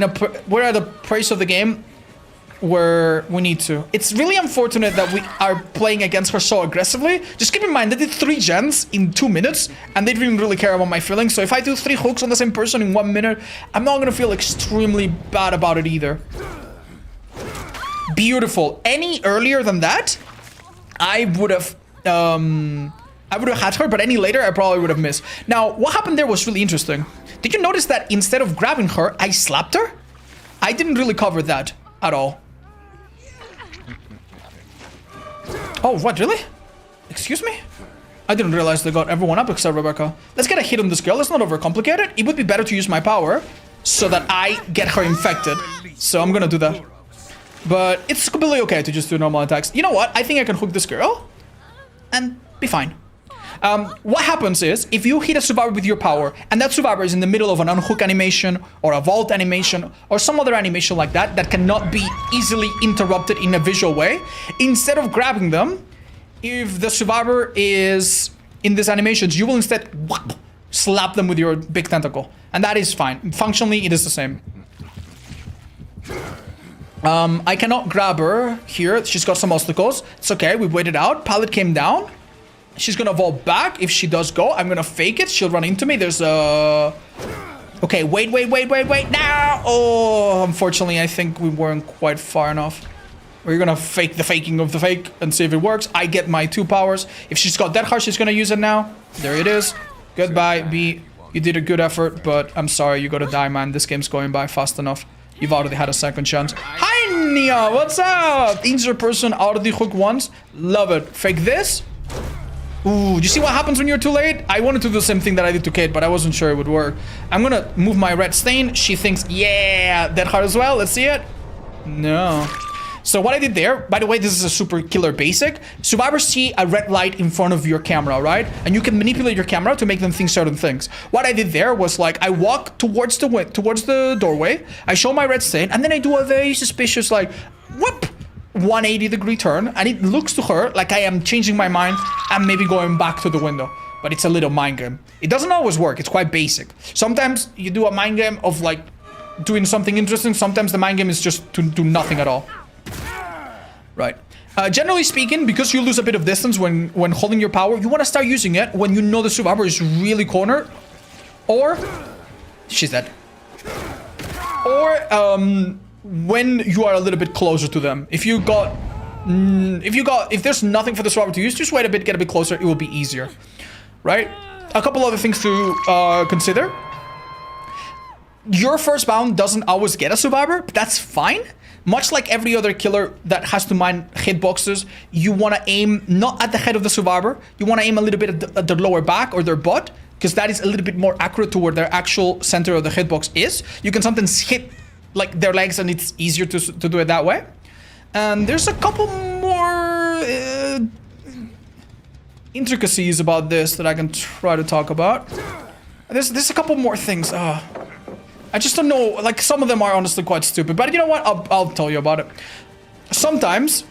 [SPEAKER 1] at a place of the game where we need to. It's really unfortunate that we are playing against her so aggressively. Just keep in mind, they did 3 gens in 2 minutes, and they didn't really care about my feelings. So if I do 3 hooks on the same person in 1 minute, I'm not gonna feel extremely bad about it either. Beautiful. Any earlier than that, I would have had her, but any later, I probably would have missed. Now, what happened there was really interesting. Did you notice that instead of grabbing her, I slapped her? I didn't really cover that at all. Oh, what, really? Excuse me? I didn't realize they got everyone up except Rebecca. Let's get a hit on this girl. Let's not overcomplicate it. It would be better to use my power so that I get her infected. So I'm gonna do that. But it's completely okay to just do normal attacks. You know what? I think I can hook this girl and be fine. What happens is, if you hit a survivor with your power, and that survivor is in the middle of an unhook animation, or a vault animation, or some other animation like that, that cannot be easily interrupted in a visual way, instead of grabbing them, if the survivor is in these animations, you will instead slap them with your big tentacle. And that is fine. Functionally, it is the same. I cannot grab her here. She's got some obstacles. It's okay. We waited out. Pallet came down. She's gonna vault back. If she does go, I'm gonna fake it. She'll run into me. There's a... Okay, wait. Now! Oh, unfortunately, I think we weren't quite far enough. We're gonna fake the faking of the fake and see if it works. I get my 2 powers. If she's got Dead Heart, she's gonna use it now. There it is. Goodbye, B. You did a good effort, but I'm sorry, you gotta die, man. This game's going by fast enough. You've already had a second chance. Hi, Nia! What's up? Injured person out of the hook once. Love it. Fake this. Ooh, do you see what happens when you're too late? I wanted to do the same thing that I did to Kate, but I wasn't sure it would work. I'm gonna move my red stain. She thinks, yeah, Dead Heart as well. Let's see it. No. So what I did there, by the way, this is a super killer basic. Survivors see a red light in front of your camera, right? And you can manipulate your camera to make them think certain things. What I did there was like, I walk towards the doorway, I show my red stain, and then I do a very suspicious like, whoop, 180-degree turn, and it looks to her like I am changing my mind and maybe going back to the window. But it's a little mind game. It doesn't always work. It's quite basic. Sometimes you do a mind game of like doing something interesting. Sometimes the mind game is just to do nothing at all. Right. Generally speaking, because you lose a bit of distance when holding your power, you want to start using it when you know the survivor is really cornered, or she's dead, or when you are a little bit closer to them. If there's nothing for the survivor to use, just wait a bit, get a bit closer. It will be easier, right? A couple other things to consider. Your first bound doesn't always get a survivor, but that's fine. Much like every other killer that has to mine hitboxes, you want to aim not at the head of the survivor. You want to aim a little bit at their lower back or their butt, because that is a little bit more accurate to where their actual center of the hitbox is. You can sometimes hit like their legs, and it's easier to do it that way. And there's a couple more intricacies about this that I can try to talk about. There's a couple more things. I just don't know, like some of them are honestly quite stupid, but you know what, I'll tell you about it. Sometimes,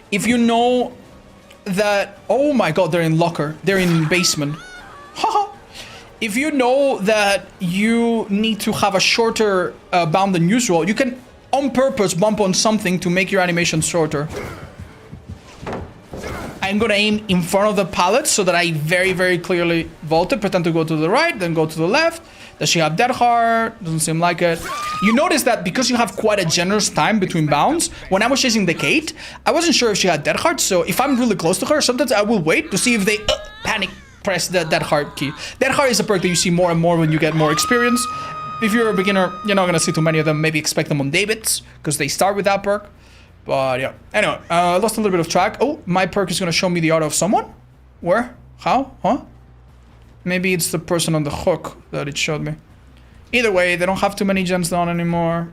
[SPEAKER 1] if you know that, oh my god, they're in locker, they're in basement. Haha. If you know that you need to have a shorter bound than usual, you can on purpose bump on something to make your animation shorter. I'm gonna aim in front of the pallet so that I very, very clearly vault it, pretend to go to the right, then go to the left. Does she have Dead Heart? Doesn't seem like it. You notice that because you have quite a generous time between bounds, when I was chasing the Kate, I wasn't sure if she had Dead Heart, so if I'm really close to her, sometimes I will wait to see if they panic press the Dead Heart key. Dead Heart is a perk that you see more and more when you get more experience. If you're a beginner, you're not gonna see too many of them. Maybe expect them on David's, because they start with that perk. But yeah, anyway, I lost a little bit of track. Oh, my perk is gonna show me the auto of someone. Where? How? Huh? Maybe it's the person on the hook that it showed me. Either way, they don't have too many gens down anymore.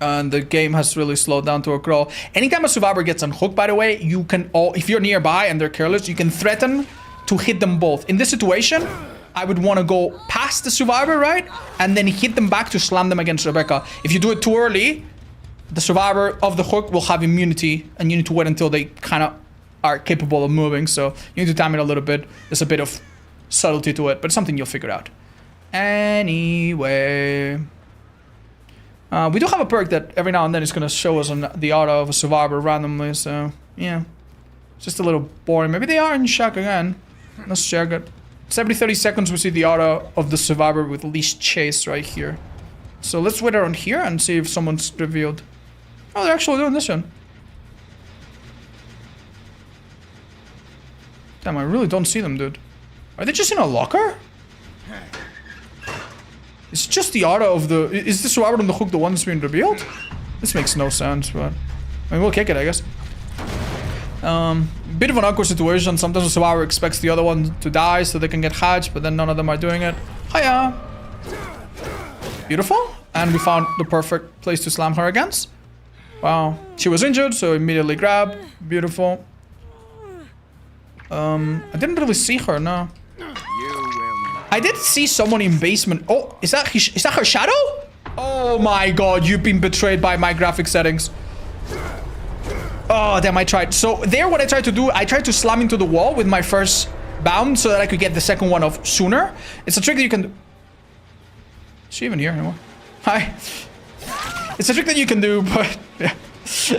[SPEAKER 1] And the game has really slowed down to a crawl. Anytime a survivor gets unhooked, by the way, you can if you're nearby and they're careless, you can threaten to hit them both. In this situation, I would want to go past the survivor, right? And then hit them back to slam them against Rebecca. If you do it too early, the survivor of the hook will have immunity, and you need to wait until they kind of are capable of moving. So you need to time it a little bit. There's a bit of subtlety to it, but it's something you'll figure out. Anyway, we do have a perk that every now and then is going to show us on the auto of a survivor randomly. So yeah, it's just a little boring. Maybe they are in shock again. Let's check it. It's every 30 seconds we see the auto of the survivor with least chase right here. So let's wait around here and see if someone's revealed. Oh, they're actually doing this one. Damn, I really don't see them, dude. Are they just in a locker? It's just the auto of the... Is the survivor on the hook the one that's being revealed? This makes no sense, but... I mean, we'll kick it, I guess. Bit of an awkward situation. Sometimes the survivor expects the other one to die so they can get hatched, but then none of them are doing it. Hiya! Beautiful. And we found the perfect place to slam her against. Wow. She was injured, so immediately grab. Beautiful. I didn't really see her, no. I did see someone in basement. Oh, is that her shadow? Oh my god, you've been betrayed by my graphic settings. Oh, damn, I tried. So there, what I tried to do, I tried to slam into the wall with my first bound so that I could get the second one off sooner. It's a trick that you can do. Is she even here anymore? Hi. It's a trick that you can do, but yeah.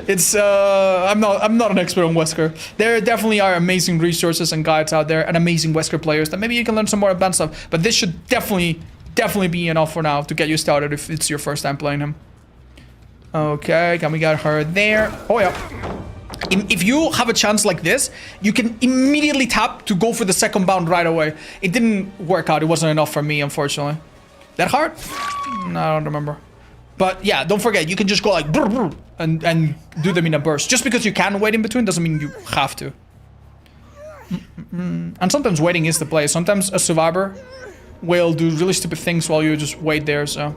[SPEAKER 1] It's I'm not an expert on Wesker. There definitely are amazing resources and guides out there and amazing Wesker players that maybe you can learn some more advanced stuff. But this should definitely be enough for now to get you started if it's your first time playing him. Okay, can we get her there? Oh yeah. If you have a chance like this, you can immediately tap to go for the second bound right away. It didn't work out. It wasn't enough for me, unfortunately. That hard? No, I don't remember. But yeah, don't forget, you can just go like brr, brr, and do them in a burst. Just because you can wait in between doesn't mean you have to. And sometimes waiting is the play. Sometimes a survivor will do really stupid things while you just wait there, so...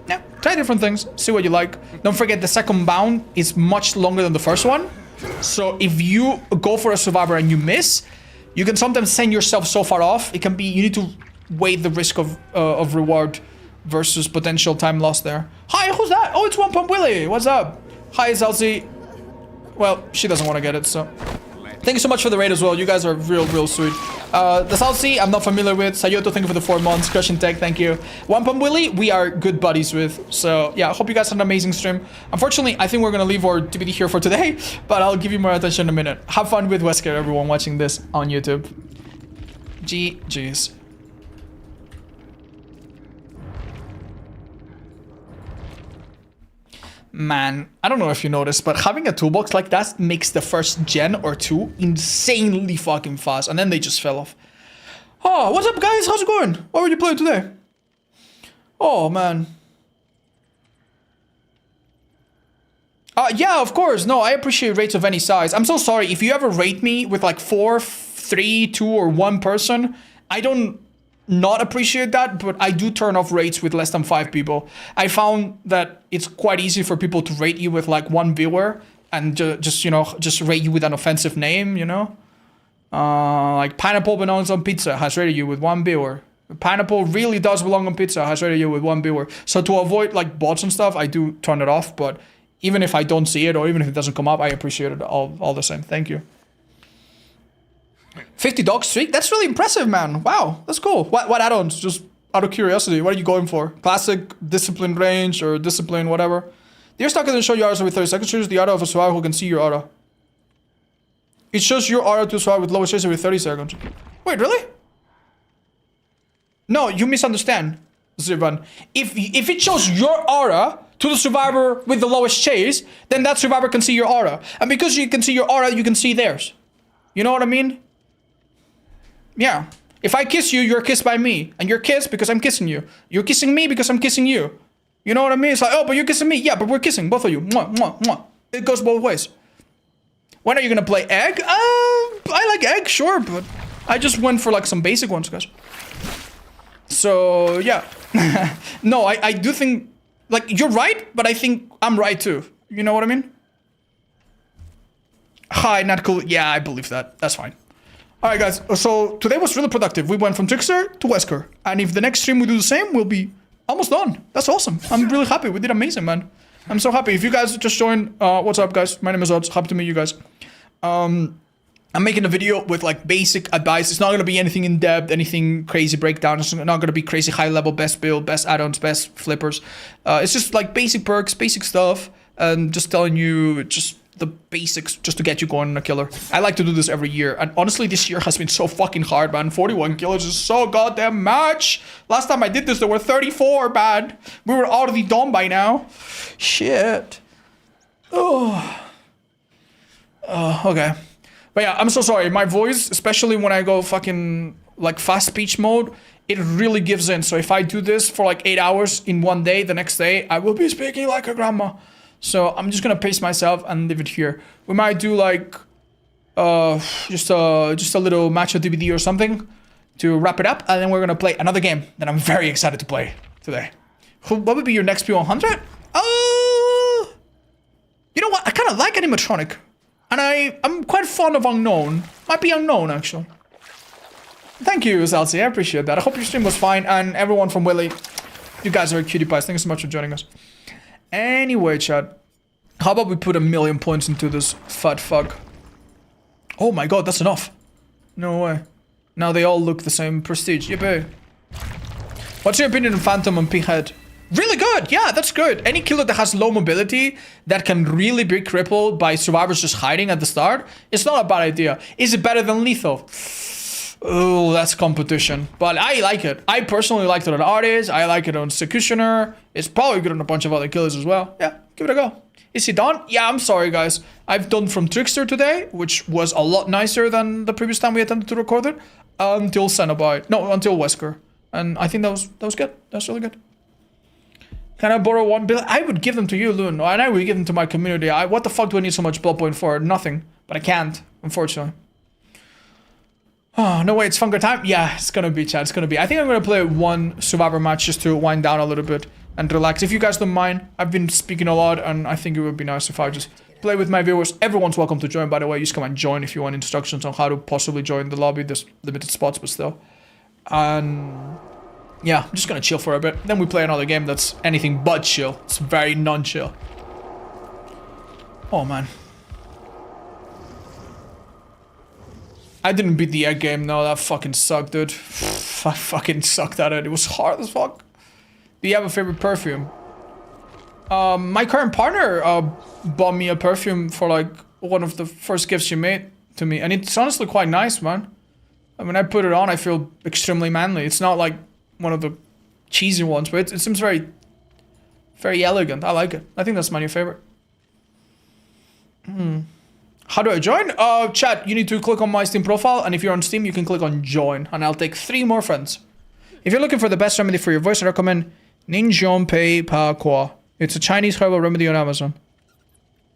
[SPEAKER 1] Yeah, try different things, see what you like. Don't forget, the second bound is much longer than the first one. So if you go for a survivor and you miss, you can sometimes send yourself so far off. It can be, you need to weigh the risk of reward versus potential time lost there. Hi, who's that? Oh, it's One Pump Willie. What's up? Hi, Zelzy. Well, she doesn't want to get it, so... Thank you so much for the raid as well. You guys are real sweet. The Zelzy, I'm not familiar with. Sayoto, thank you for the 4 months. Crushing Tech, thank you. One Pump Willie, we are good buddies with. So, yeah, I hope you guys had an amazing stream. Unfortunately, I think we're going to leave our TBD here for today, but I'll give you more attention in a minute. Have fun with Wesker, everyone watching this on YouTube. GG's. Man, I don't know if you noticed, but having a toolbox like that makes the first gen or two insanely fucking fast, and then they just fell off. Oh, what's up, guys? How's it going? What were you playing today? Oh, man. Yeah, of course. No, I appreciate rates of any size. I'm so sorry. If you ever rate me with like 4, 3, 2, or 1 person, I don't not appreciate that, but I do turn off rates with less than 5 people. I found that it's quite easy for people to rate you with like 1 viewer and just you know, just rate you with an offensive name, you know? Like Pineapple Belongs on Pizza has rated you with 1 viewer. Pineapple really does belong on pizza has rated you with 1 viewer. So to avoid like bots and stuff, I do turn it off, but even if I don't see it or even if it doesn't come up, I appreciate it all the same. Thank you. 50 dog streak? That's really impressive, man. Wow, that's cool. What add-ons? Just out of curiosity, what are you going for? Classic, discipline range, or discipline, whatever? The air stock doesn't show your auras every 30 seconds. It shows the aura of a survivor who can see your aura. It shows your aura to a survivor with lowest chase every 30 seconds. Wait, really? No, you misunderstand, Zirvan. If it shows your aura to the survivor with the lowest chase, then that survivor can see your aura. And because you can see your aura, you can see theirs. You know what I mean? Yeah. If I kiss you, you're kissed by me. And you're kissed because I'm kissing you. You're kissing me because I'm kissing you. You know what I mean? It's like, oh, but you're kissing me. Yeah, but we're kissing, both of you. Mwah, mwah, mwah. It goes both ways. When are you gonna play egg? I like egg, sure, but I just went for like some basic ones, guys. So, yeah. No, I do think, like, you're right, but I think I'm right too. You know what I mean? Hi, not cool. Yeah, I believe that. That's fine. Alright, guys. So, today was really productive. We went from Trickster to Wesker. And if the next stream we do the same, we'll be almost done. That's awesome. I'm really happy. We did amazing, man. I'm so happy. If you guys just joined, what's up, guys? My name is Odds. Happy to meet you guys. I'm making a video with like basic advice. It's not going to be anything in depth, anything crazy breakdown. It's not going to be crazy high level, best build, best add-ons, best flippers. It's just like basic perks, basic stuff, and just telling you just the basics just to get you going on a killer. I like to do this every year, and honestly this year has been so fucking hard, man. 41 killers is so goddamn much. Last time I did this there were 34, man. We were already done by now. Shit. Oh. Okay. But yeah, I'm so sorry. My voice, especially when I go fucking like fast speech mode, it really gives in. So if I do this for like 8 hours in one day, the next day I will be speaking like a grandma. So I'm just gonna pace myself and leave it here. We might do like just a little match of DVD or something to wrap it up, and then we're gonna play another game that I'm very excited to play today. What would be your next P100? You know what? I kind of like animatronic, and I'm quite fond of unknown. Might be unknown actually. Thank you, Zelzy. I appreciate that. I hope your stream was fine, and everyone from Willie, you guys are cutie pies. Thank you so much for joining us. Anyway, chat, how about we put 1,000,000 points into this fat fuck? Oh my god, that's enough. No way. Now they all look the same. Prestige. Yippee. What's your opinion on Phantom and Pinhead? Really good. Yeah, that's good. Any killer that has low mobility that can really be crippled by survivors just hiding at the start, it's not a bad idea. Is it better than Lethal? Oh, that's competition. But I like it. I personally liked it on Artist. I like it on Executioner. It's probably good on a bunch of other killers as well. Yeah, give it a go. Is he done? Yeah, I'm sorry, guys. I've done from Trickster today, which was a lot nicer than the previous time we attempted to record it, until Cenobite. No, until Wesker. And I think that was good. That's really good. Can I borrow 1 bill? I would give them to you, Loon. And I would give them to my community. What the fuck do I need so much blood point for? Nothing. But I can't, unfortunately. Oh, no way, it's Funker time? Yeah, it's gonna be, chat. It's gonna be. I think I'm gonna play 1 Survivor match just to wind down a little bit and relax. If you guys don't mind, I've been speaking a lot, and I think it would be nice if I just play with my viewers. Everyone's welcome to join, by the way. You just come and join if you want instructions on how to possibly join the lobby. There's limited spots, but still. And yeah, I'm just gonna chill for a bit. Then we play another game that's anything but chill. It's very non-chill. Oh, man. I didn't beat the egg game, no, that fucking sucked, dude. I fucking sucked at it. It was hard as fuck. Do you have a favorite perfume? My current partner bought me a perfume for like one of the first gifts she made to me, and it's honestly quite nice, man. I mean, I put it on, I feel extremely manly. It's not like one of the cheesy ones, but it seems very, very elegant. I like it. I think that's my new favorite. How do I join? Chat, you need to click on my Steam profile, and if you're on Steam, you can click on join, and I'll take 3 more friends. If you're looking for the best remedy for your voice, I recommend Ninjonpei Pa Kwa. It's a Chinese herbal remedy on Amazon.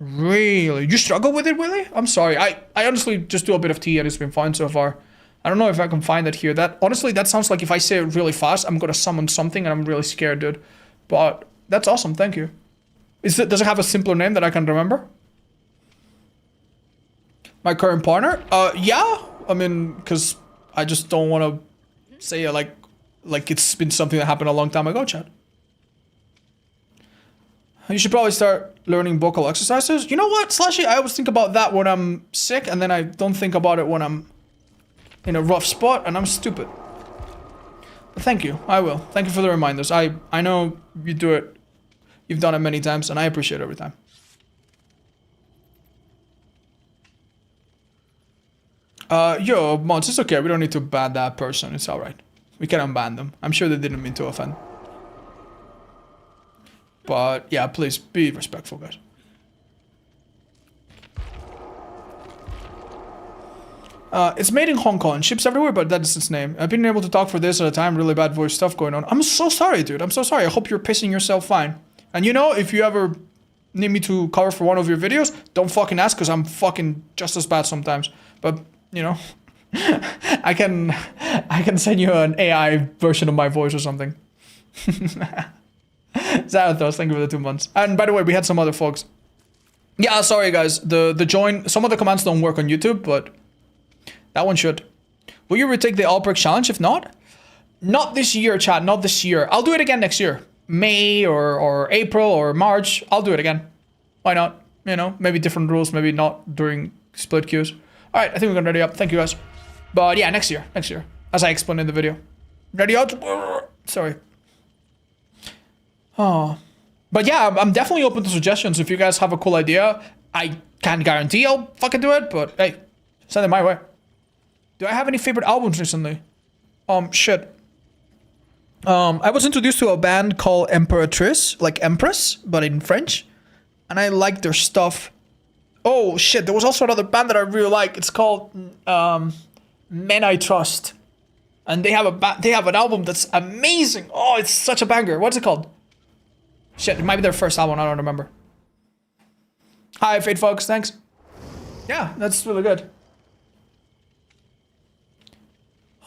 [SPEAKER 1] Really? You struggle with it, Willie? I'm sorry. I honestly just do a bit of tea, and it's been fine so far. I don't know if I can find it here. Honestly, that sounds like if I say it really fast, I'm gonna summon something, and I'm really scared, dude. But that's awesome. Thank you. Does it have a simpler name that I can remember? My current partner? Yeah. I mean, because I just don't want to say it like it's been something that happened a long time ago, chat. You should probably start learning vocal exercises. You know what, Slashy? I always think about that when I'm sick, and then I don't think about it when I'm in a rough spot, and I'm stupid. But thank you. I will. Thank you for the reminders. I know you do it. You've done it many times, and I appreciate it every time. Yo, mods, it's okay. We don't need to ban that person. It's alright. We can unban them. I'm sure they didn't mean to offend. But, yeah, please, be respectful, guys. It's made in Hong Kong. Ships everywhere, but that's its name. I've been able to talk for this at a time. Really bad voice stuff going on. I'm so sorry, dude. I'm so sorry. I hope you're pissing yourself fine. And you know, if you ever need me to cover for one of your videos, don't fucking ask, because I'm fucking just as bad sometimes. But... you know, I can send you an AI version of my voice or something. Zarathos, thank you for the 2 months. And by the way, we had some other folks. Yeah, sorry guys, the join, some of the commands don't work on YouTube, but that one should. Will you retake the All-Perk Challenge? If not this year, chat, not this year. I'll do it again next year. May or April or March, I'll do it again. Why not? You know, maybe different rules, maybe not during split queues. Alright, I think we're gonna ready up. Thank you guys. But yeah, next year. As I explained in the video. Ready out. Sorry. Oh. But yeah, I'm definitely open to suggestions. If you guys have a cool idea, I can't guarantee I'll fucking do it, but hey, send it my way. Do I have any favorite albums recently? Shit. I was introduced to a band called Emperatrice, like Empress, but in French. And I like their stuff. Oh shit, there was also another band that I really like. It's called Men I Trust. And they have an album that's amazing. Oh, it's such a banger. What's it called? Shit, it might be their first album, I don't remember. Hi, Fate folks, thanks. Yeah, that's really good.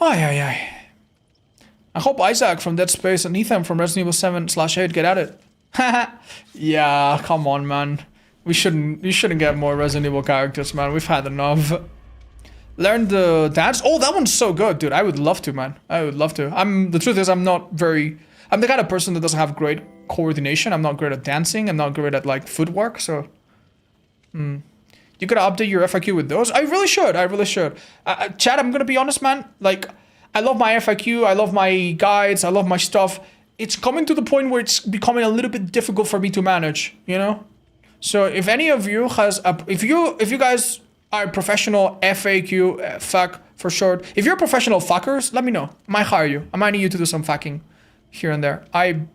[SPEAKER 1] I hope Isaac from Dead Space and Ethan from Resident Evil 7/8 get at it. Yeah, come on, man. You shouldn't get more Resident Evil characters, man. We've had enough. Learn the dance. Oh, that one's so good, dude. I would love to, man. I would love to. The truth is, I'm the kind of person that doesn't have great coordination. I'm not great at dancing. I'm not great at, like, footwork, so... You gotta update your FAQ with those. I really should. I really should. Chad, I'm gonna be honest, man. Like, I love my FAQ. I love my guides. I love my stuff. It's coming to the point where it's becoming a little bit difficult for me to manage, you know? So if any of you has a, if you guys are professional FAQ, fuck for short. If you're professional fuckers, let me know. I might hire you. I might need you to do some fucking here and there. I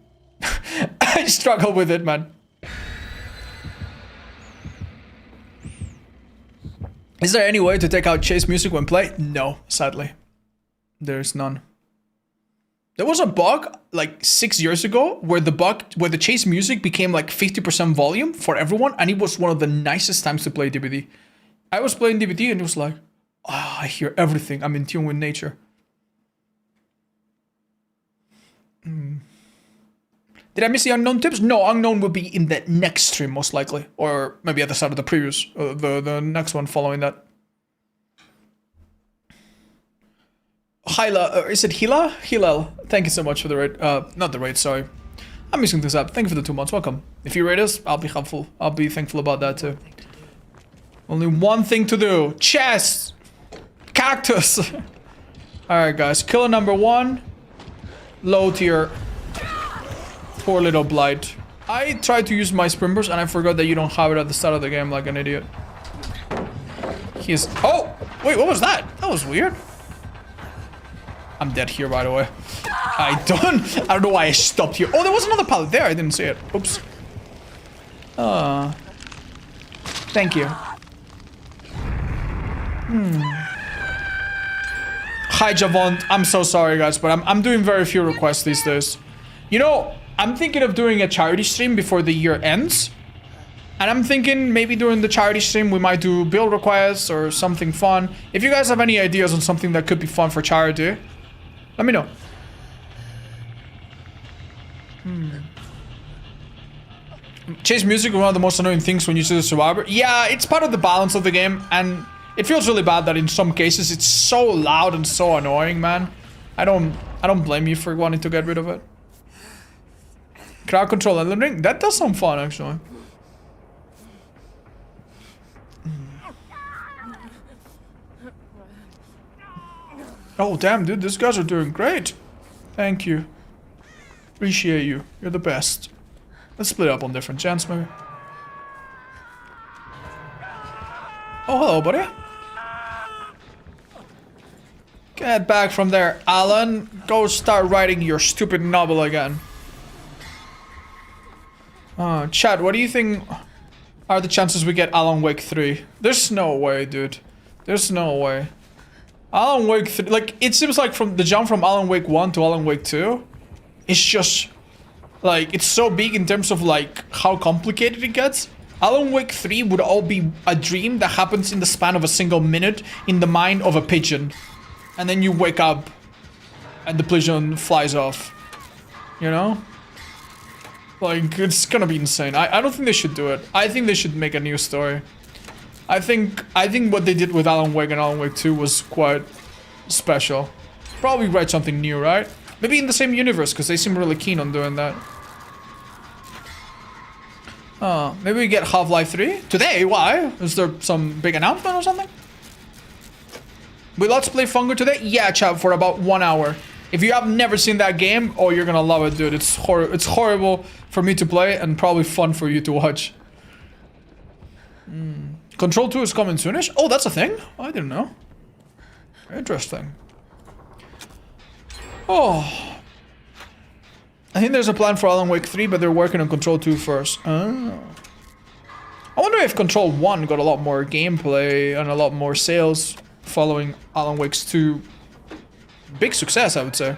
[SPEAKER 1] struggle with it, man. Is there any way to take out chase music when play? No, sadly. There's none. There was a bug like 6 years ago where the chase music became like 50% volume for everyone, and it was one of the nicest times to play DBD. I was playing DBD and it was like, oh, I hear everything. I'm in tune with nature. Did I miss the unknown tips? No, unknown will be in the next stream most likely, or maybe at the start of the previous, the next one following that. Hyla, is it Hila? Hilal, thank you so much for the raid. Not the raid, sorry. I'm mixing this up. Thank you for the 2 months. Welcome. If you raid us, I'll be helpful. I'll be thankful about that too. Only one thing to do. Chest! Cactus! Alright guys, killer number 1. Low tier. Poor little Blight. I tried to use my Spring Burst and I forgot that you don't have it at the start of the game like an idiot. He's... Oh! Wait, what was that? That was weird. I'm dead here, by the way. I don't know why I stopped here. Oh, there was another pallet there. I didn't see it. Oops. Thank you. Hi, Javont. I'm so sorry, guys, but I'm doing very few requests these days. You know, I'm thinking of doing a charity stream before the year ends. And I'm thinking maybe during the charity stream we might do build requests or something fun. If you guys have any ideas on something that could be fun for charity, let me know. Chase music is one of the most annoying things when you see the survivor. Yeah, it's part of the balance of the game, and it feels really bad that in some cases it's so loud and so annoying, man. I don't blame you for wanting to get rid of it. Crowd control and ring? That does sound fun, actually. Oh, damn, dude, these guys are doing great. Thank you. Appreciate you. You're the best. Let's split up on different gens, maybe. Oh, hello, buddy. Get back from there, Alan. Go start writing your stupid novel again. Chad, what do you think are the chances we get Alan Wake 3? There's no way, dude. There's no way. Alan Wake 3, like, it seems like from the jump from Alan Wake 1 to Alan Wake 2, it's just, like, it's so big in terms of, like, how complicated it gets. Alan Wake 3 would all be a dream that happens in the span of a single minute in the mind of a pigeon. And then you wake up and the pigeon flies off. You know? Like, it's gonna be insane. I don't think they should do it. I think they should make a new story. I think what they did with Alan Wake and Alan Wake 2 was quite special. Probably write something new, right? Maybe in the same universe, because they seem really keen on doing that. Maybe we get Half-Life 3? Today? Why? Is there some big announcement or something? We Let's Play Fungo today? Yeah, chat, for about 1 hour. If you have never seen that game, oh, you're gonna love it, dude. It's horrible for me to play and probably fun for you to watch. Control 2 is coming soonish? Oh, that's a thing? I didn't know. Interesting. Oh. I think there's a plan for Alan Wake 3, but they're working on Control 2 first. Oh. I wonder if Control 1 got a lot more gameplay and a lot more sales following Alan Wake's 2. Big success, I would say.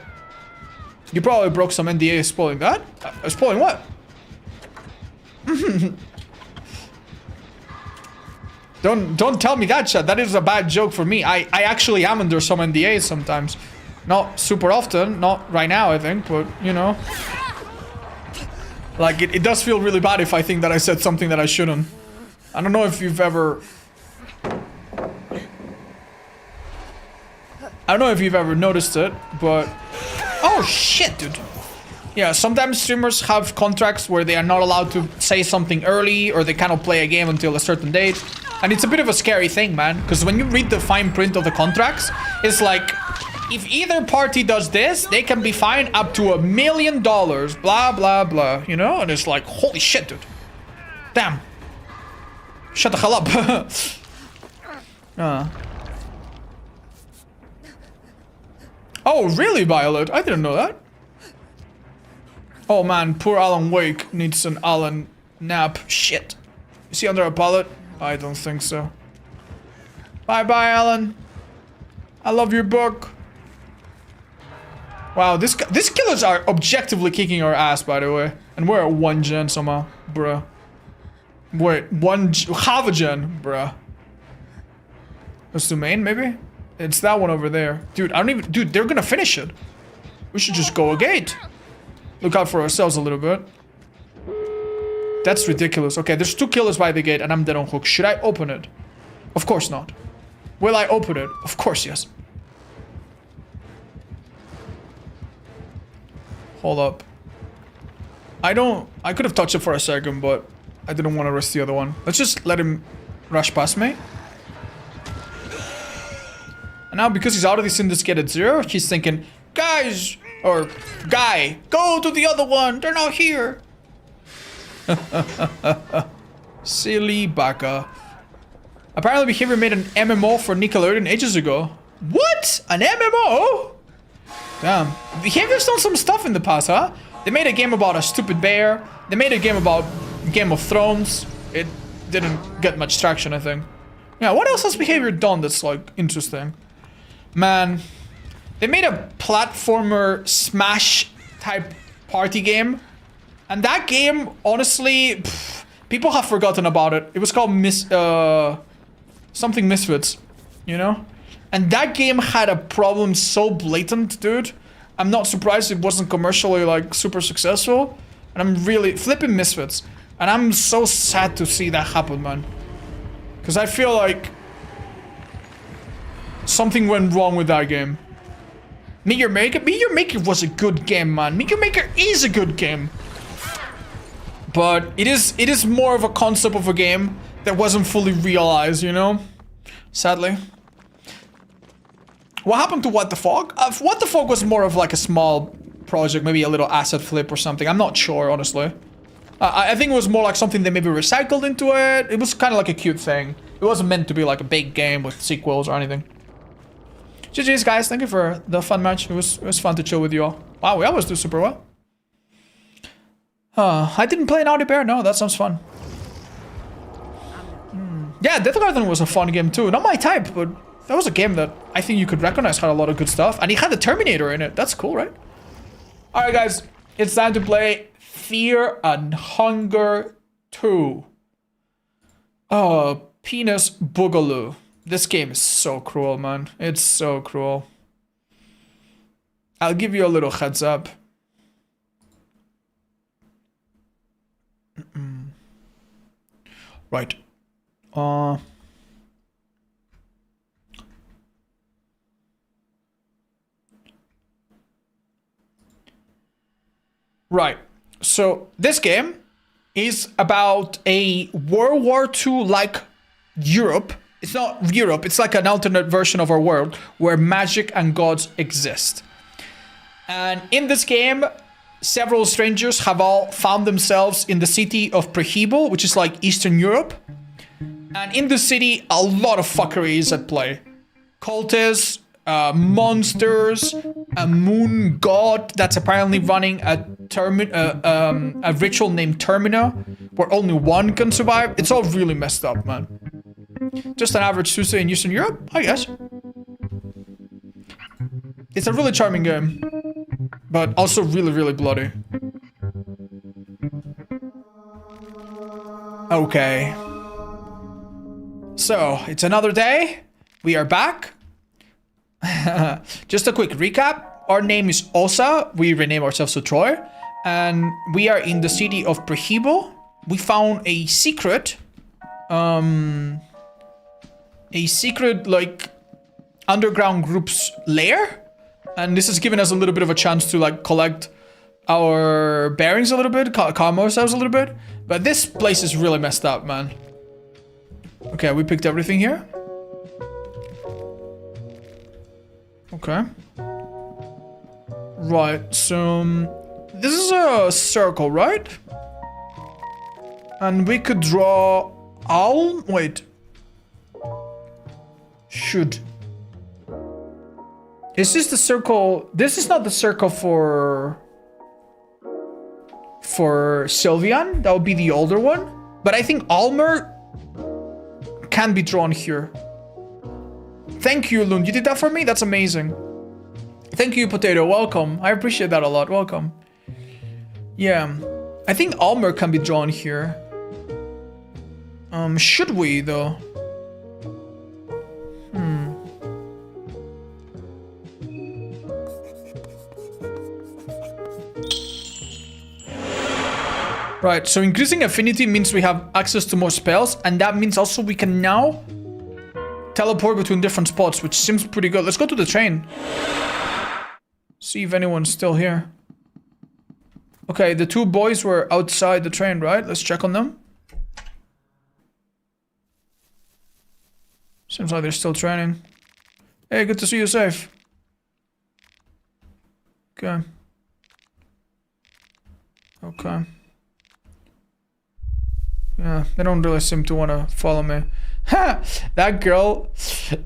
[SPEAKER 1] You probably broke some NDA spoiling that? Spoiling what? Don't tell me that, chat. That is a bad joke for me. I actually am under some NDAs sometimes. Not super often. Not right now, I think. But, you know. Like, it does feel really bad if I think that I said something that I shouldn't. I don't know if you've ever... I don't know if you've ever noticed it, but... Oh, shit, dude. Yeah, sometimes streamers have contracts where they are not allowed to say something early, or they cannot play a game until a certain date. And it's a bit of a scary thing, man. Because when you read the fine print of the contracts, it's like, if either party does this, they can be fined up to $1 million. Blah, blah, blah. You know? And it's like, holy shit, dude. Damn. Shut the hell up. Oh, really, Violet? I didn't know that. Oh, man. Poor Alan Wake needs an Alan nap. Shit. Is he under a pallet? I don't think so. Bye-bye, Alan. I love your book. Wow, these killers are objectively kicking our ass, by the way. And we're at 1 gen somehow, bruh. Wait, half a gen, bruh. That's the main, maybe? It's that one over there. Dude, I don't even... Dude, they're gonna finish it. We should just go a gate. Look out for ourselves a little bit. That's ridiculous. Okay, there's 2 killers by the gate and I'm dead on hook. Should I open it? Of course not. Will I open it? Of course, yes. Hold up. I could have touched it for a second, but I didn't want to risk the other one. Let's just let him rush past me. And now, because he's already seen this get at 0, he's thinking, guys, or guy, go to the other one. They're not here. Silly baka. Apparently, Behavior made an MMO for Nickelodeon ages ago. What? An MMO? Damn. Behavior's done some stuff in the past, huh? They made a game about a stupid bear. They made a game about Game of Thrones. It didn't get much traction, I think. Yeah, what else has Behavior done that's, like, interesting? Man, they made a platformer Smash-type party game. And that game, honestly, people have forgotten about it. It was called something Misfits, you know? And that game had a problem so blatant, dude. I'm not surprised it wasn't commercially, like, super successful. And I'm really flipping Misfits. And I'm so sad to see that happen, man. Because I feel like something went wrong with that game. Meet Your Maker? Meet Your Maker was a good game, man. Meet Your Maker is a good game. But it is more of a concept of a game that wasn't fully realized, you know? Sadly. What happened to What the Fog? What the Fog was more of like a small project, maybe a little asset flip or something. I'm not sure, honestly. I think it was more like something they maybe recycled into it. It was kind of like a cute thing. It wasn't meant to be like a big game with sequels or anything. GG's, guys. Thank you for the fun match. It was fun to chill with you all. Wow, we always do super well. I didn't play Naughty Bear. No, that sounds fun. Yeah, Death Garden was a fun game too. Not my type, but that was a game that I think you could recognize had a lot of good stuff. And it had the Terminator in it. That's cool, right? Alright, guys. It's time to play Fear and Hunger 2. Oh, Penis Boogaloo. This game is so cruel, man. It's so cruel. I'll give you a little heads up. Right. Right. So this game is about a World War II-like Europe. It's not Europe, it's like an alternate version of our world where magic and gods exist. And in this game, several strangers have all found themselves in the city of Prehebo, which is like Eastern Europe. And in the city, a lot of fuckery is at play. Cultists, monsters, a moon god that's apparently running a ritual named Termina, where only one can survive. It's all really messed up, man. Just an average Tuesday in Eastern Europe, I guess. It's a really charming game, but also really, really bloody. Okay. So, it's another day. We are back. Just a quick recap. Our name is Osa. We rename ourselves to Troy. And we are in the city of Prehebo. We found a secret, like, underground group's lair. And this has given us a little bit of a chance to, like, collect our bearings a little bit, calm ourselves a little bit. But this place is really messed up, man. Okay, we picked everything here. Okay. Right, so... this is a circle, right? And we could draw... owl? Wait. Should. Is this the circle? This is not the circle for Sylvian. That would be the older one. But I think Almer can be drawn here. Thank you, Lund. You did that for me? That's amazing. Thank you, Potato. Welcome. I appreciate that a lot. Welcome. Yeah. I think Almer can be drawn here. Should we, though? Right, so increasing affinity means we have access to more spells, and that means also we can now teleport between different spots, which seems pretty good. Let's go to the train. See if anyone's still here. Okay, the two boys were outside the train, right? Let's check on them. Seems like they're still training. Hey, good to see you safe. Okay. Okay. Yeah, they don't really seem to want to follow me. Ha! That girl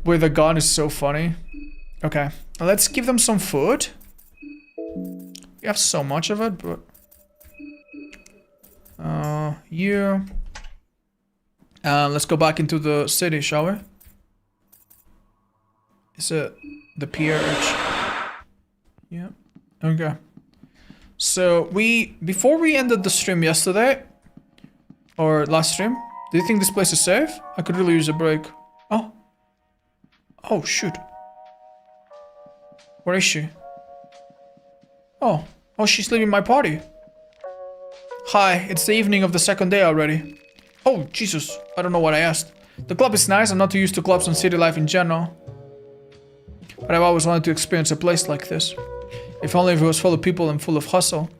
[SPEAKER 1] with a gun is so funny. Okay, let's give them some food. We have so much of it, but... you... let's go back into the city, shall we? Is it the pier? Yeah. Okay. So before we ended the stream yesterday, or last stream, do you think this place is safe? I could really use a break. Oh. Oh, shoot. Where is she? Oh. Oh, she's leaving my party. Hi, it's the evening of the second day already. Oh, Jesus. I don't know what I asked. The club is nice. I'm not too used to clubs and city life in general. But I've always wanted to experience a place like this. If only if it was full of people and full of hustle.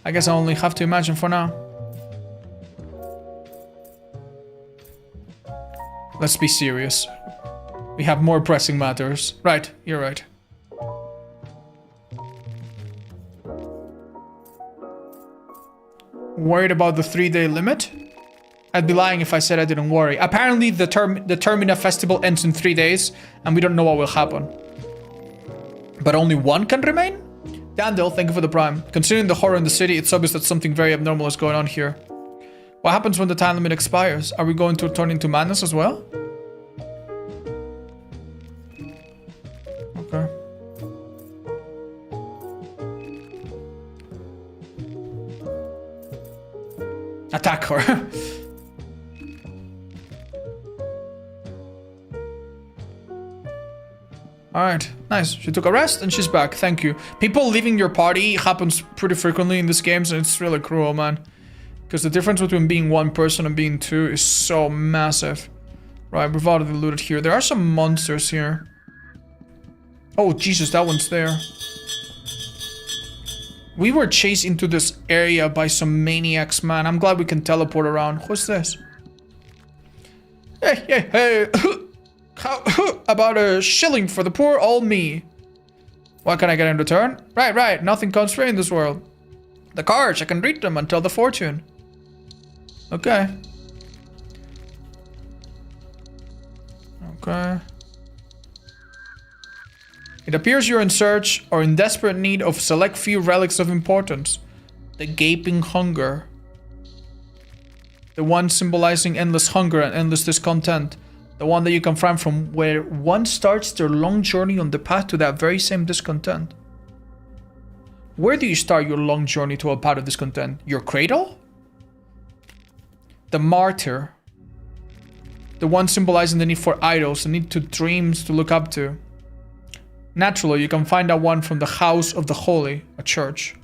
[SPEAKER 1] I guess I only have to imagine for now. Let's be serious. We have more pressing matters. Right, you're right. Worried about the 3-day limit? I'd be lying if I said I didn't worry. Apparently the Termina festival ends in 3 days and we don't know what will happen. But only one can remain? Dandel, thank you for the prime. Considering the horror in the city, it's obvious that something very abnormal is going on here. What happens when the time limit expires? Are we going to turn into madness as well? Okay. Attack her. Alright, nice. She took a rest and she's back. Thank you. People leaving your party happens pretty frequently in these games and it's really cruel, man. Because the difference between being one person and being two is so massive. Right, we've already looted here. There are some monsters here. Oh, Jesus, that one's there. We were chased into this area by some maniacs, man. I'm glad we can teleport around. What's this? Hey, hey, hey. How about a shilling for the poor old me? What can I get in return? Right. Nothing comes free in this world. The cards, I can read them and tell the fortune. Okay. Okay. It appears you're in search or in desperate need of select few relics of importance. The gaping hunger. The one symbolizing endless hunger and endless discontent. The one that you can find from where one starts their long journey on the path to that very same discontent. Where do you start your long journey to a path of discontent? Your cradle? The martyr. The one symbolizing the need for idols, the need to dreams to look up to. Naturally, you can find that one from the House of the Holy, a church.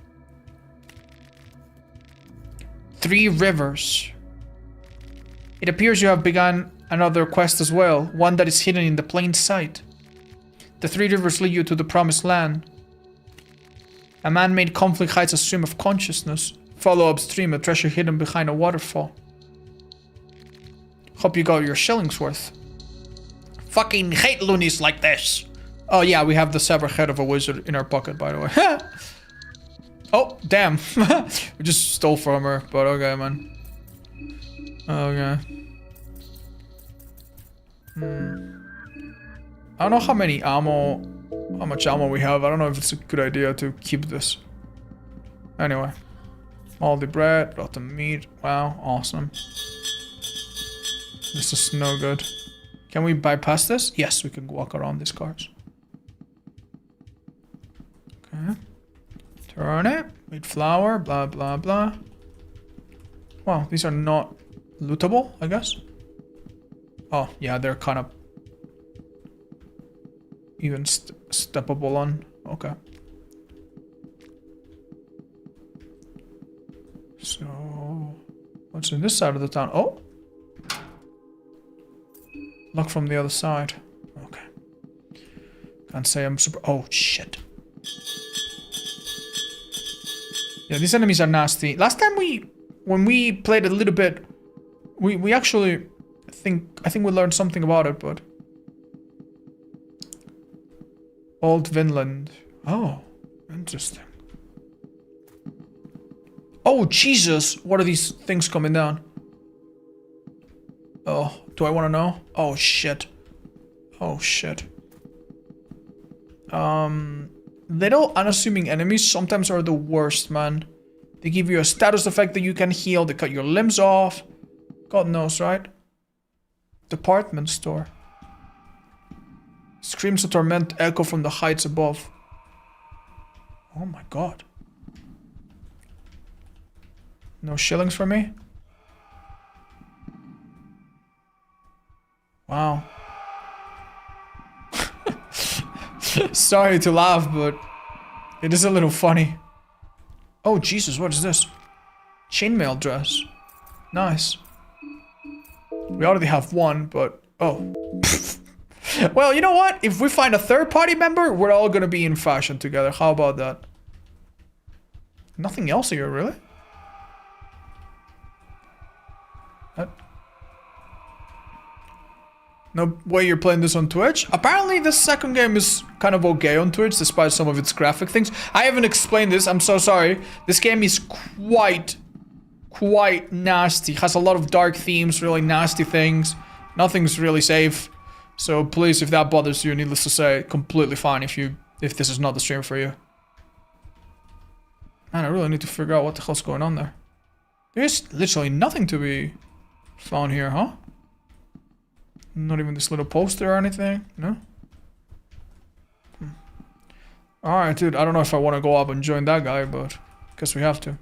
[SPEAKER 1] 3 rivers. It appears you have begun another quest as well, one that is hidden in the plain sight. The 3 rivers lead you to the promised land. A man-made conflict hides a stream of consciousness. Follow upstream, a treasure hidden behind a waterfall. Hope you got your shillings worth. Fucking hate loonies like this. Oh yeah, we have the severed head of a wizard in our pocket, by the way. Oh, damn. We just stole from her, but okay, man. Okay. I don't know how much ammo we have. I don't know if it's a good idea to keep this. Anyway. Moldy bread, rotten meat. Wow, awesome. This is no good. Can we bypass this? Yes, we can walk around these cars. Okay. Turn it. Wheat flour, blah, blah, blah. Wow, these are not lootable, I guess. Oh, yeah, they're kind of even steppable on. Okay. So, what's in this side of the town? Oh! Look from the other side. Okay. Can't say I'm super... Oh, shit. Yeah, these enemies are nasty. Last time when we played a little bit, we actually... I think we learned something about it, but... Old Vinland. Oh, interesting. Oh, Jesus! What are these things coming down? Oh, do I want to know? Oh, shit. Oh, shit. Little unassuming enemies sometimes are the worst, man. They give you a status effect that you can heal. They cut your limbs off. God knows, right? Department store. Screams of torment echo from the heights above. Oh my god. No shillings for me? Wow. Sorry to laugh, but it is a little funny. Oh Jesus, what is this? Chainmail dress. Nice. We already have one, but... Oh. Well, you know what? If we find a third party member, we're all gonna be in fashion together. How about that? Nothing else here, really? No way you're playing this on Twitch? Apparently this second game is kind of okay on Twitch, despite some of its graphic things. I haven't explained this, I'm so sorry. This game is quite nasty. Has a lot of dark themes, really nasty things. Nothing's really safe. So please, if that bothers you, needless to say, completely fine if this is not the stream for you. Man, I really need to figure out what the hell's going on there. There's literally nothing to be found here, huh? Not even this little poster or anything, no? Alright, dude, I don't know if I want to go up and join that guy, but I guess we have to.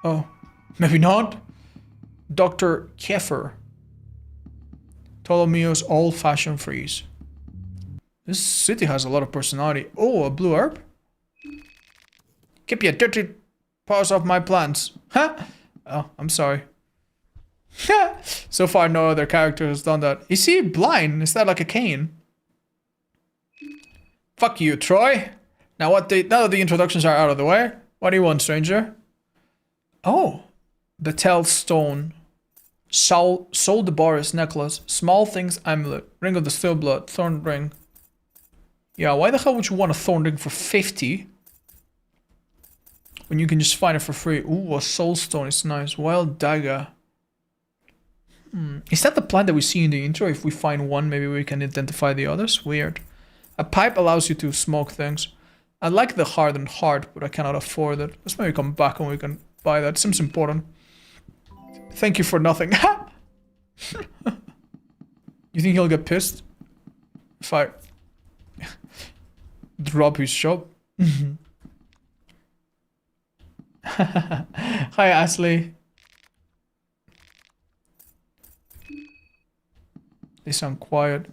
[SPEAKER 1] Oh, maybe not? Dr. Keffer. Ptolemaeus old-fashioned freeze. This city has a lot of personality. Oh, a blue herb? Keep your dirty paws off my plants. Huh? Oh, I'm sorry. So far, no other character has done that. Is he blind? Is that like a cane? Fuck you, Troy. Now now that the introductions are out of the way, what do you want, stranger? Oh, Betel stone. Soul the Boris necklace. Small things amulet. Ring of the still blood. Thorn ring. Yeah, why the hell would you want a thorn ring for 50? When you can just find it for free. Ooh, a soul stone is nice. Wild dagger. Is that the plant that we see in the intro? If we find one, maybe we can identify the others? Weird. A pipe allows you to smoke things. I like the hardened heart, but I cannot afford it. Let's maybe come back and we can buy that. Seems important. Thank you for nothing. You think he'll get pissed? If I drop his shop? Hi, Ashley. They sound quiet.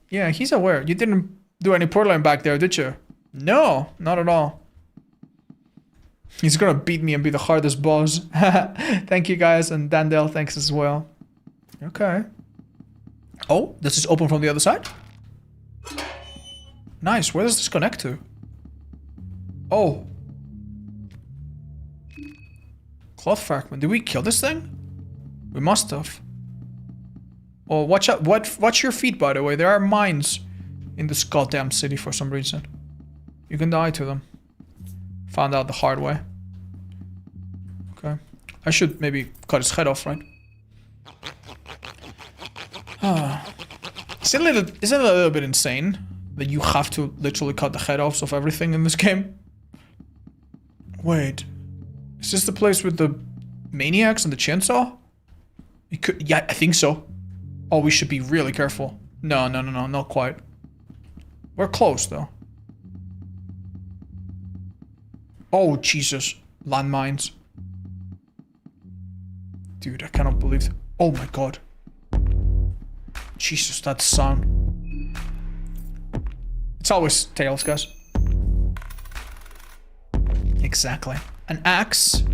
[SPEAKER 1] Yeah, he's aware. You didn't do any portline back there, did you? No, not at all. He's gonna beat me and be the hardest boss. Thank you guys, and Dandel, thanks as well. Okay. Oh, this is open from the other side? Nice, where does this connect to? Oh. Cloth fragment. Did we kill this thing? We must have. Oh, watch out. Watch your feet, by the way. There are mines in this goddamn city for some reason. You can die to them. Found out the hard way. Okay. I should maybe cut his head off, right? Is it a little bit insane that you have to literally cut the head offs of everything in this game? Wait. Is this the place with the maniacs and the chainsaw? It could, yeah, I think so. Oh, we should be really careful. No, not quite. We're close, though. Oh, Jesus. Landmines. Dude, I cannot believe... Oh my god. Jesus, that sound. It's always tails, guys. Exactly. An axe?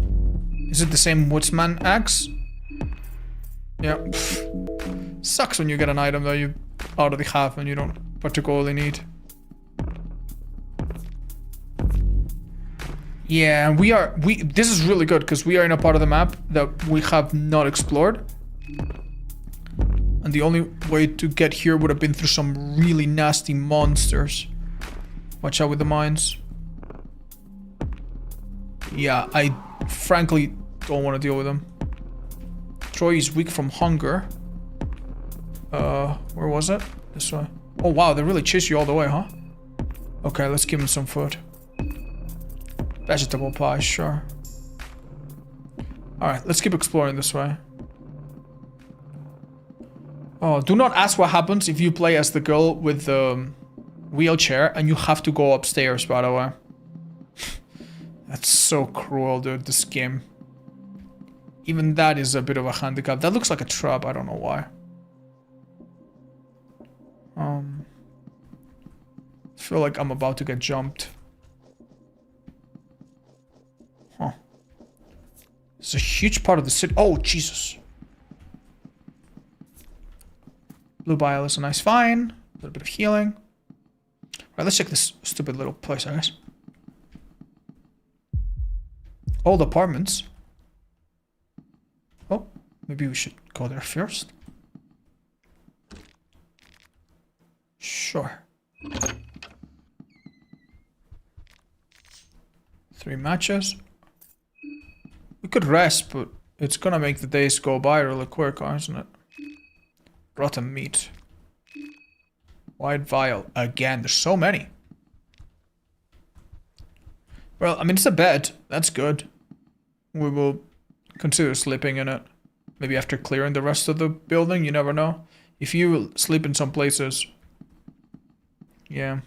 [SPEAKER 1] Is it the same woodsman axe? Yeah. Pfft. Sucks when you get an item that you already have and you don't particularly need. Yeah, this is really good because we are in a part of the map that we have not explored. And the only way to get here would have been through some really nasty monsters. Watch out with the mines. Yeah, I frankly don't want to deal with them. Troy is weak from hunger. Where was it? This way. Oh wow, they really chase you all the way, huh? Okay, let's give him some food. Vegetable pie, sure. Alright, let's keep exploring this way. Oh, do not ask what happens if you play as the girl with the wheelchair and you have to go upstairs, by the way. That's so cruel, dude, this game. Even that is a bit of a handicap. That looks like a trap, I don't know why. I feel like I'm about to get jumped. Huh. It's a huge part of the city. Oh, Jesus. Blue bile is a nice find. A little bit of healing. Alright, let's check this stupid little place, I guess. Old apartments. Oh, maybe we should go there first. Sure. 3 matches. We could rest, but it's gonna make the days go by really quick, isn't it? Rotten meat. White vial. Again, there's so many. Well, I mean, it's a bed. That's good. We will consider sleeping in it. Maybe after clearing the rest of the building, you never know. If you sleep in some places... Yeah.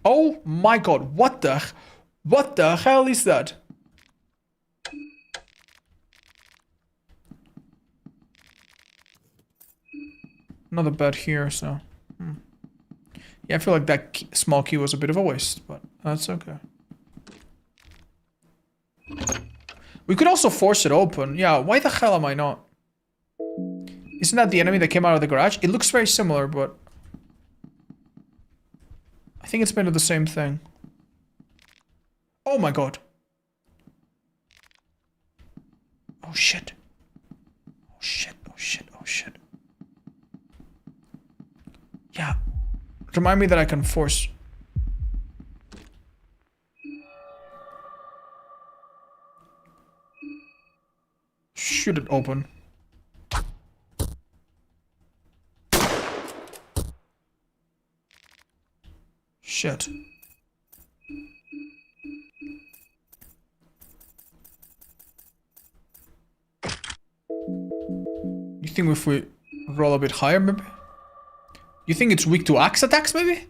[SPEAKER 1] Oh my god, what the hell is that? Another bed here, so... Yeah, I feel like that small key was a bit of a waste, but that's okay. We could also force it open. Yeah, why the hell am I not? Isn't that the enemy that came out of the garage? It looks very similar, but... I think it's made of the same thing. Oh my god. Oh shit. Oh shit, oh shit, oh shit. Yeah. Remind me that I can force... Shoot it open. Shit. You think if we roll a bit higher, maybe? You think it's weak to axe attacks, maybe?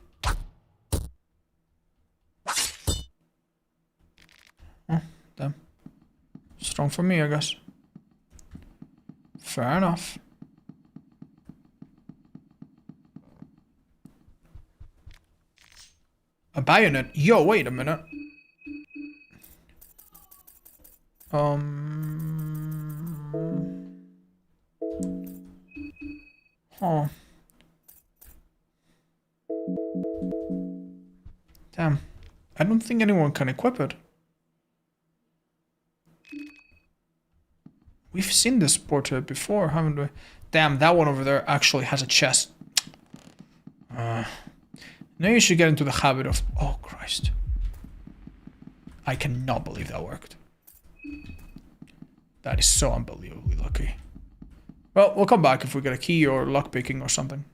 [SPEAKER 1] Oh, damn. Strong for me, I guess. Fair enough. A bayonet? Yo, wait a minute. Huh. Damn. I don't think anyone can equip it. We've seen this portrait before, haven't we? Damn, that one over there actually has a chest. Now you should get into the habit of... Oh, Christ. I cannot believe that worked. That is so unbelievably lucky. Well, we'll come back if we get a key or lockpicking or something.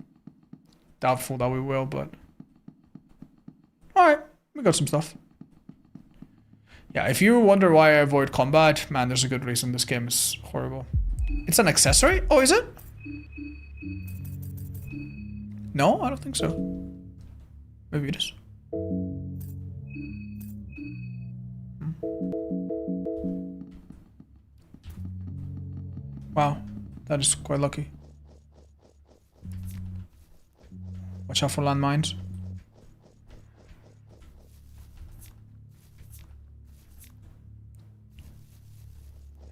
[SPEAKER 1] Doubtful that we will, but... Alright, we got some stuff. Yeah, if you wonder why I avoid combat, man, there's a good reason. This game is horrible. It's an accessory? Oh, is it? No, I don't think so. Maybe it is. Wow, that is quite lucky. Watch out for landmines.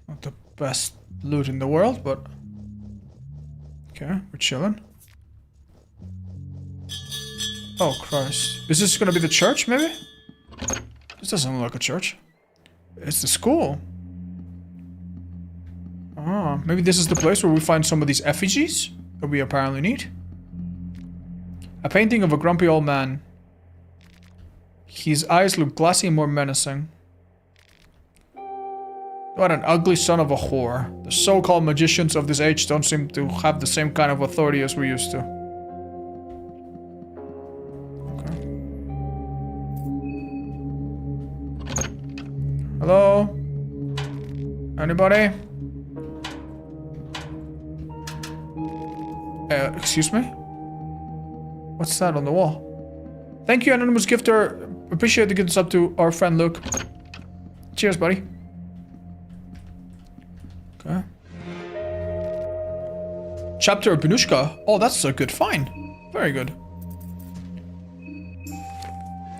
[SPEAKER 1] Not the best loot in the world, but... Okay, we're chilling. Oh, Christ. Is this gonna be the church, maybe? This doesn't look like a church. It's the school. Ah, maybe this is the place where we find some of these effigies that we apparently need. A painting of a grumpy old man. His eyes look glassy and more menacing. What an ugly son of a whore. The so-called magicians of this age don't seem to have the same kind of authority as we used to. Okay. Hello? Anybody? Excuse me? What's that on the wall? Thank you, anonymous gifter. Appreciate the gifts up to our friend Luke. Cheers, buddy. Okay. Chapter of Binushka. Oh, that's a good find. Very good.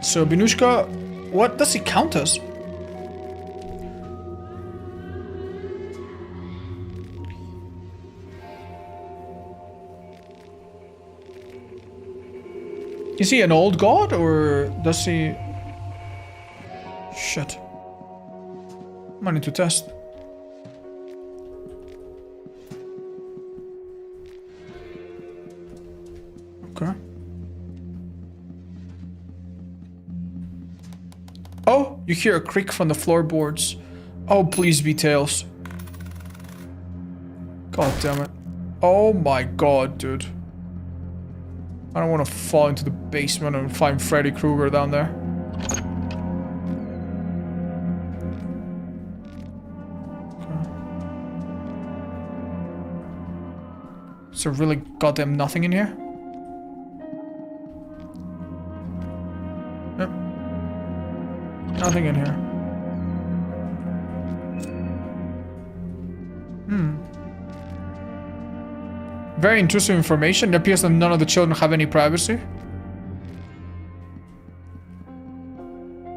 [SPEAKER 1] So, Binushka, what does he count as? Is he an old god, or does he... Shit. I need to test. Okay. Oh, you hear a creak from the floorboards. Oh, please be Tails. God damn it. Oh my god, dude. I don't want to fall into the basement and find Freddy Krueger down there. Okay. Is there really goddamn nothing in here? Yep. Nothing in here. Very intrusive information. It appears that none of the children have any privacy.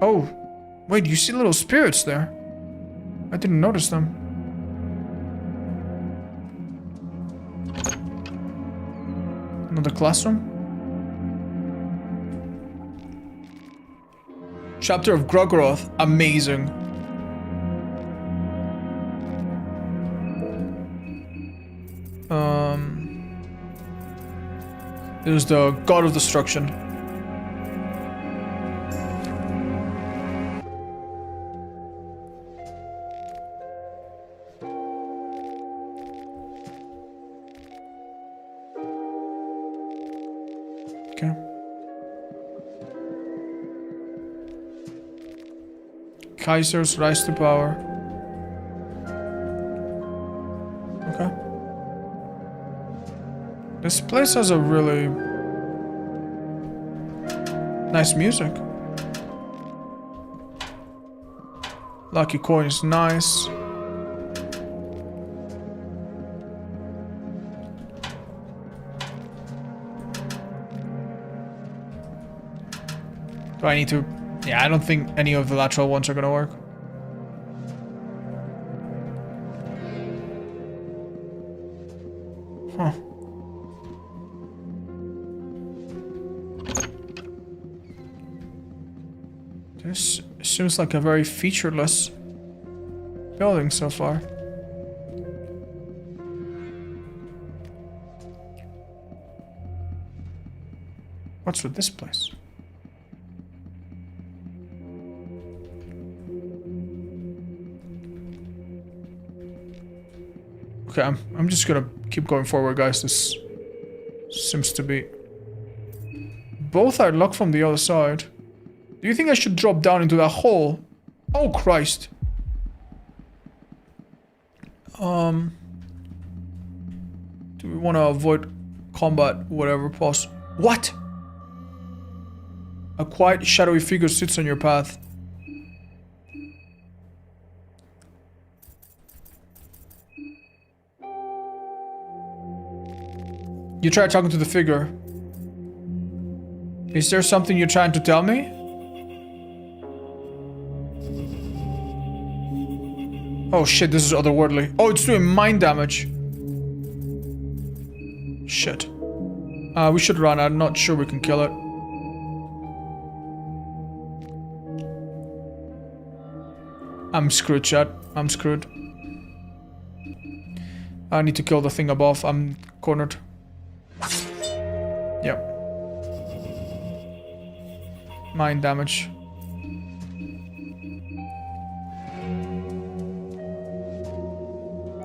[SPEAKER 1] Oh, wait, you see little spirits there? I didn't notice them. Another classroom. Chapter of Grogoroth. Amazing. It was the God of Destruction. Okay. Kaiser's rise to power. Okay. This place has a really nice music. Lucky coin is nice. Do I need to... Yeah, I don't think any of the lateral ones are gonna work. Huh. This seems like a very featureless building so far. What's with this place? Okay, I'm just gonna keep going forward, guys. This seems to be... Both are locked from the other side. Do you think I should drop down into that hole? Oh, Christ. Do we want to avoid combat, whatever possible? What? A quiet, shadowy figure sits on your path. You try talking to the figure. Is there something you're trying to tell me? Oh shit, this is otherworldly. Oh, it's doing mind damage. Shit. We should run. I'm not sure we can kill it. I'm screwed, chat. I'm screwed. I need to kill the thing above. I'm cornered. Yep. Mind damage.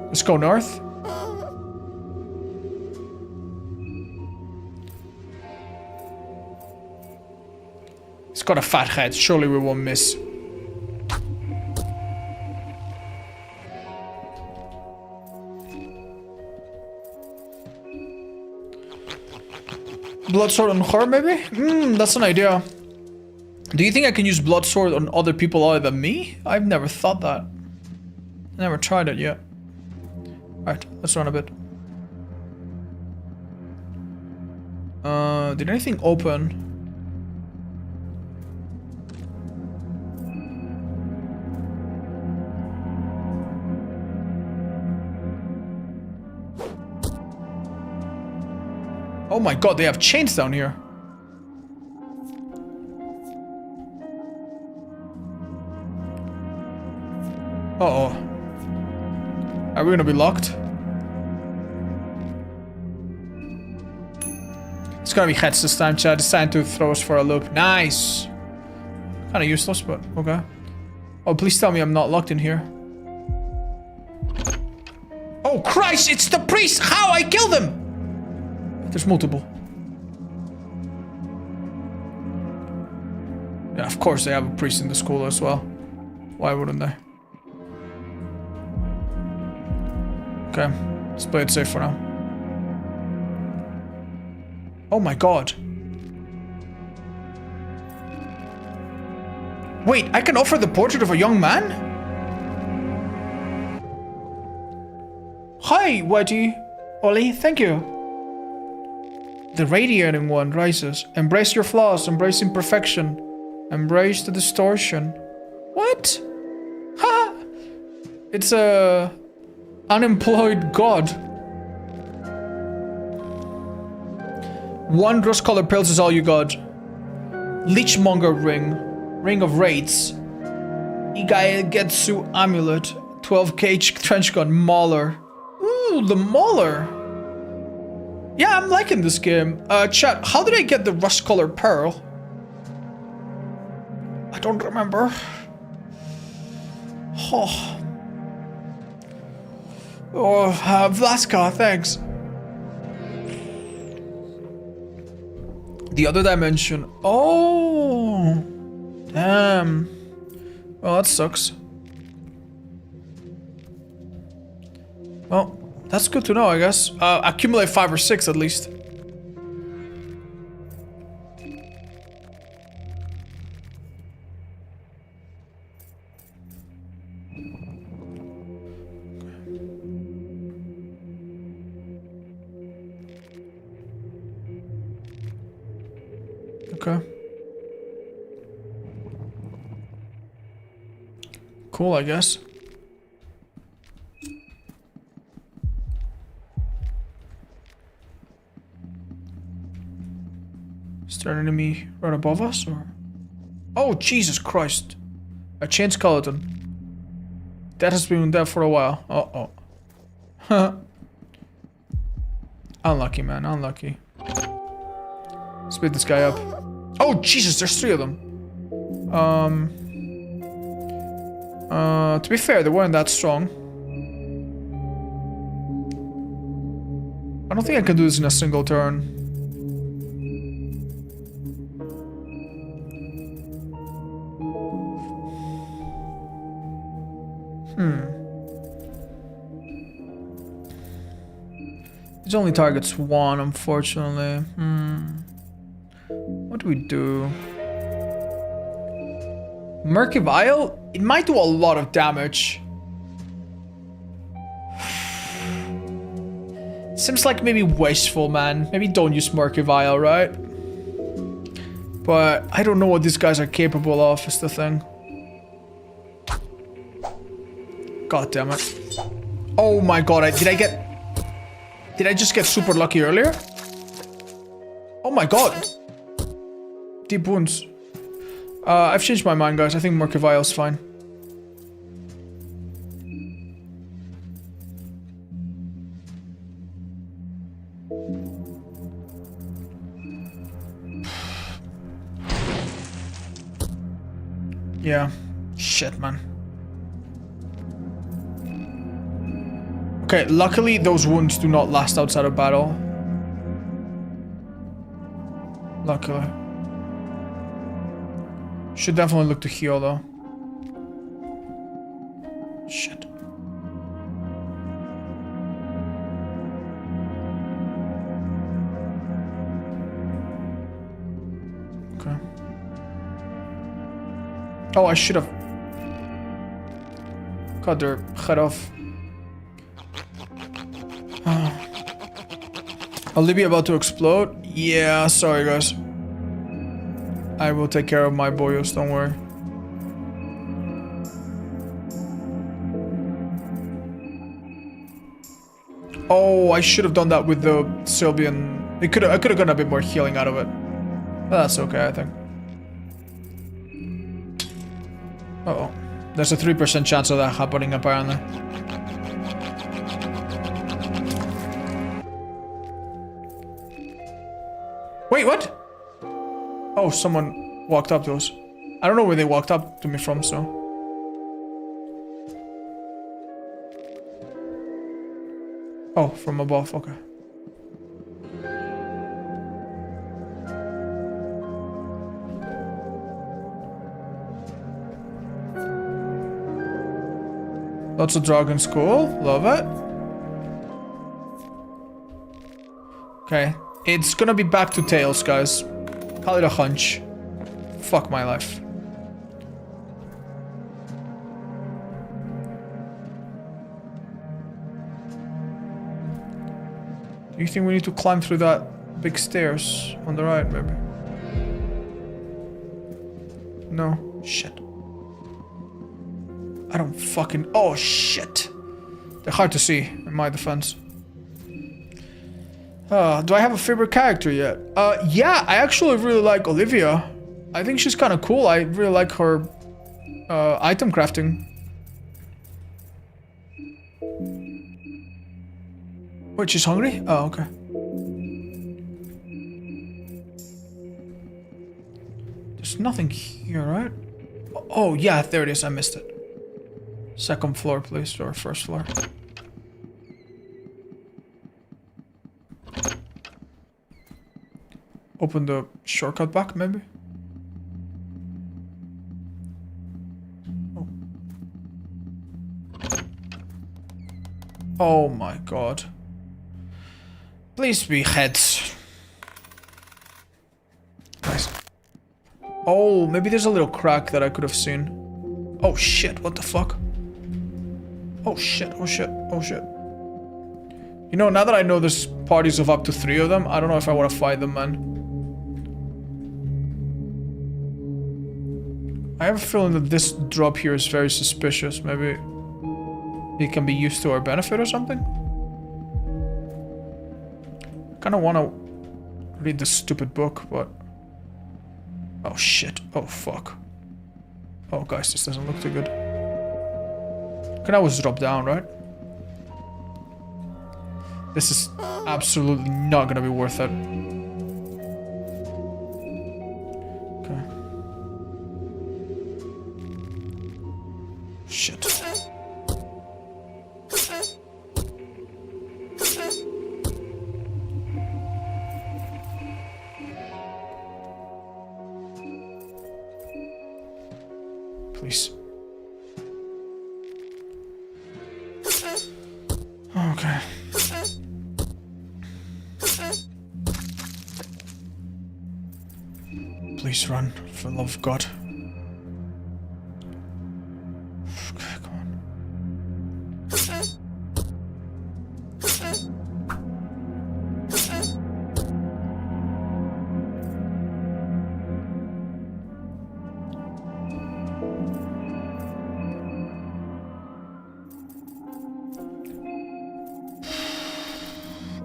[SPEAKER 1] Let's go north. It's got a fat head. Surely we won't miss. Bloodsword on her, maybe? That's an idea. Do you think I can use Bloodsword on other people other than me? I've never thought that. Never tried it yet. Alright, let's run a bit. Did anything open? Oh my god, they have chains down here. Uh-oh. Are we gonna be locked? It's gonna be heads this time, Chad. It's time to throw us for a loop. Nice! Kinda useless, but okay. Oh, please tell me I'm not locked in here. Oh, Christ! It's the priest! How? I killed him! There's multiple. Yeah, of course they have a priest in the school as well. Why wouldn't they? Okay, let's play it safe for now. Oh my god. Wait, I can offer the portrait of a young man? Hi, Wedgie. Ollie, thank you. The radiating one rises. Embrace your flaws, embrace imperfection. Embrace the distortion. What? Ha! It's a... unemployed god. One rose-colored pearls is all you got. Leechmonger ring. Ring of Raids. Getsu amulet. 12 gauge trench gun. Mauler. Ooh, the Mauler. Yeah, I'm liking this game. Chat, how did I get the rust-colored pearl? I don't remember. Oh. Oh, Vlaska, thanks. The other dimension. Oh. Damn. Well, that sucks. Well, that's good to know, I guess. Accumulate 5 or 6 at least. Okay. Cool, I guess. Is there an enemy right above us, or? Oh, Jesus Christ. A chain skeleton. That has been there for a while. Uh-oh. Huh. Unlucky, man. Unlucky. Let's Split this guy up. Oh, Jesus, there's 3 of them. To be fair, they weren't that strong. I don't think I can do this in a single turn. It only targets 1, unfortunately. What do we do? Murky Vial? It might do a lot of damage. Seems like maybe wasteful, man. Maybe don't use Murky Vial, right? But I don't know what these guys are capable of, is the thing. God damn it. Oh my god, did I just get super lucky earlier? Oh my god. Deep wounds. I've changed my mind, guys. I think Murky Vial's fine. Yeah. Shit, man. Okay, luckily those wounds do not last outside of battle. Luckily. Should definitely look to heal though. Shit. Okay. Oh, I should have cut their head off. Olivia about to explode? Yeah, sorry guys. I will take care of my boyos, don't worry. Oh, I should have done that with the Sylvian. I could have gotten a bit more healing out of it. But that's okay, I think. Uh-oh. There's a 3% chance of that happening, apparently. Wait, what? Oh, someone walked up to us. I don't know where they walked up to me from, so... Oh, from above, okay. Lots of dragons, cool. Love it. Okay. It's gonna be back to tails, guys. Call it a hunch. Fuck my life. Do you think we need to climb through that big stairs on the right, maybe? No. Shit. I don't fucking... Oh, shit. They're hard to see, in my defense. Do I have a favorite character yet? Yeah, I actually really like Olivia. I think she's kind of cool. I really like her item crafting. Wait, she's hungry? Oh, okay. There's nothing here, right? Oh, yeah, there it is. I missed it. Second floor, please, or first floor. Open the shortcut back, maybe? Oh. Oh my god. Please be heads. Nice. Oh, maybe there's a little crack that I could have seen. Oh shit, what the fuck? Oh shit, oh shit, oh shit. You know, now that I know there's parties of up to 3 of them, I don't know if I want to fight them, man. I have a feeling that this drop here is very suspicious. Maybe it can be used to our benefit or something? I kind of want to read this stupid book, but... Oh shit. Oh fuck. Oh guys, this doesn't look too good. Can I always drop down, right? This is absolutely not gonna be worth it. Please. Okay. Please run, for the love of God. Okay, come on.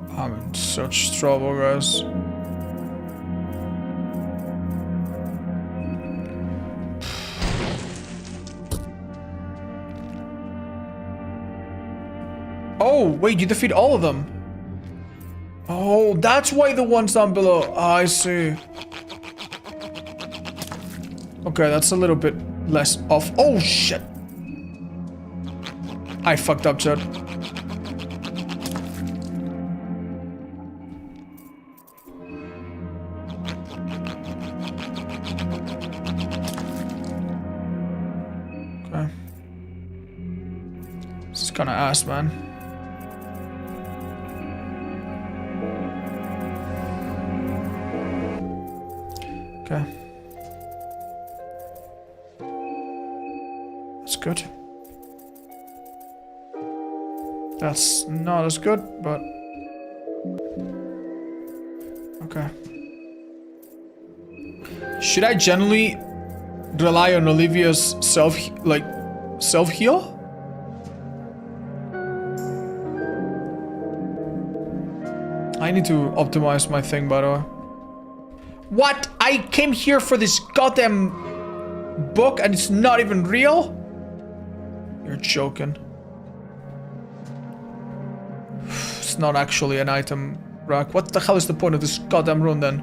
[SPEAKER 1] I'm in such trouble, guys. Oh, wait, you defeat all of them. Oh, that's why the ones down below. Oh, I see. Okay, that's a little bit less off. Oh, shit. I fucked up, Chad. Okay. This is kinda ass, man. Okay. That's good. That's not as good, but... Okay. Should I generally rely on Olivia's self-heal? I need to optimize my thing, by the way. What? I came here for this goddamn book and it's not even real? You're joking. It's not actually an item rack. What the hell is the point of this goddamn rune then?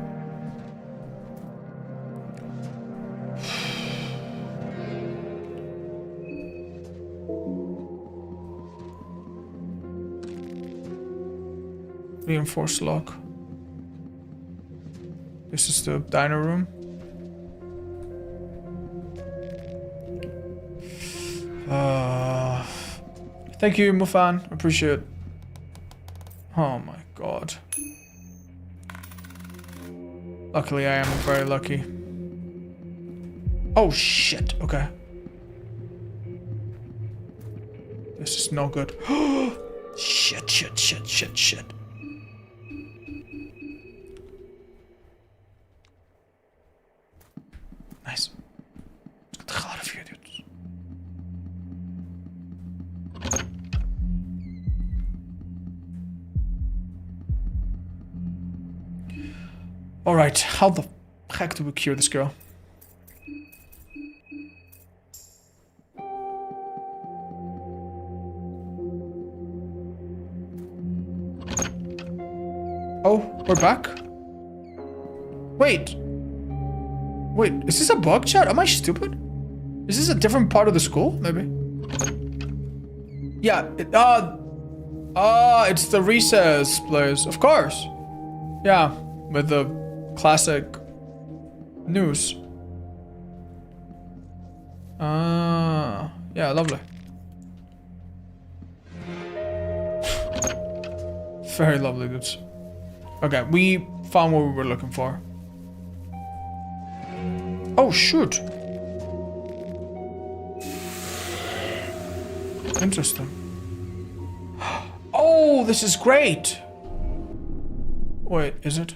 [SPEAKER 1] Reinforced lock. This is the diner room. Thank you, Mufan. Appreciate it. Oh my god. Luckily, I am very lucky. Oh shit. Okay. This is no good. Shit, shit, shit, shit, shit. Nice. Get the hell out of here, dude. Alright, how the heck do we cure this girl? Oh, we're back? Wait. Wait, is this a bug chat? Am I stupid? Is this a different part of the school? Maybe. Yeah, it's the recess place. Of course. Yeah, with the classic news. Yeah, lovely. Very lovely, dudes. Okay, we found what we were looking for. Oh, shoot. Interesting. Oh, this is great. Wait, is it?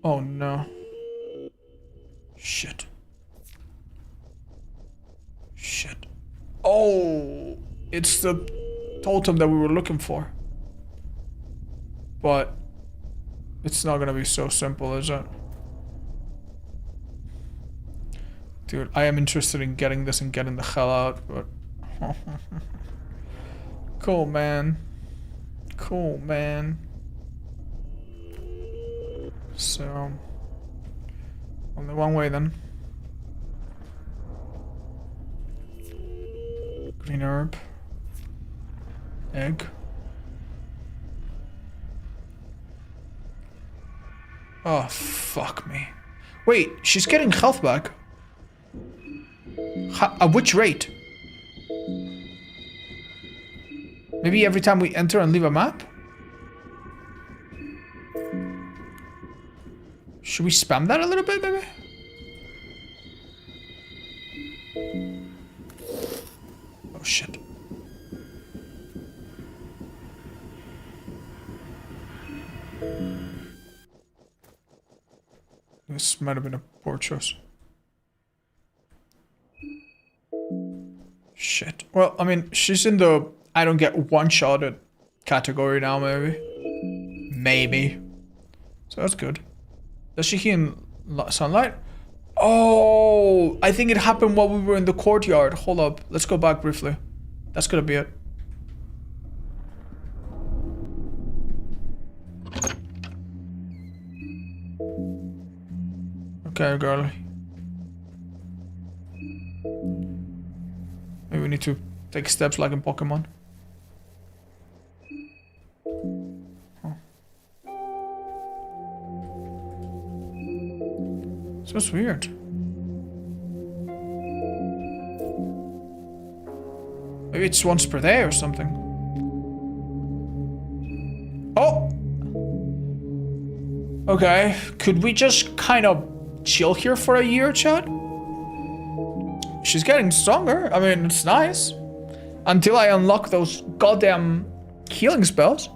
[SPEAKER 1] Oh, no. Shit. Shit. Oh, it's the totem that we were looking for. But it's not gonna be so simple, is it? Dude, I am interested in getting this and getting the hell out, but... Cool, man. Cool, man. So... only one way, then. Green herb. Egg. Oh, fuck me. Wait, she's getting health back. At which rate? Maybe every time we enter and leave a map? Should we spam that a little bit, maybe? Oh, shit. This might have been a poor choice. Shit. Well, I mean, she's in the I don't get one-shotted category now, maybe. Maybe. So that's good. Does she hear in sunlight? Oh, I think it happened while we were in the courtyard. Hold up. Let's go back briefly. That's gonna be it. Okay, girl. Maybe we need to take steps like in Pokemon. Huh. Smells weird. Maybe it's once per day or something. Oh! Okay, could we just kind of chill here for a year, chat? She's getting stronger. I mean, it's nice. Until I unlock those goddamn healing spells.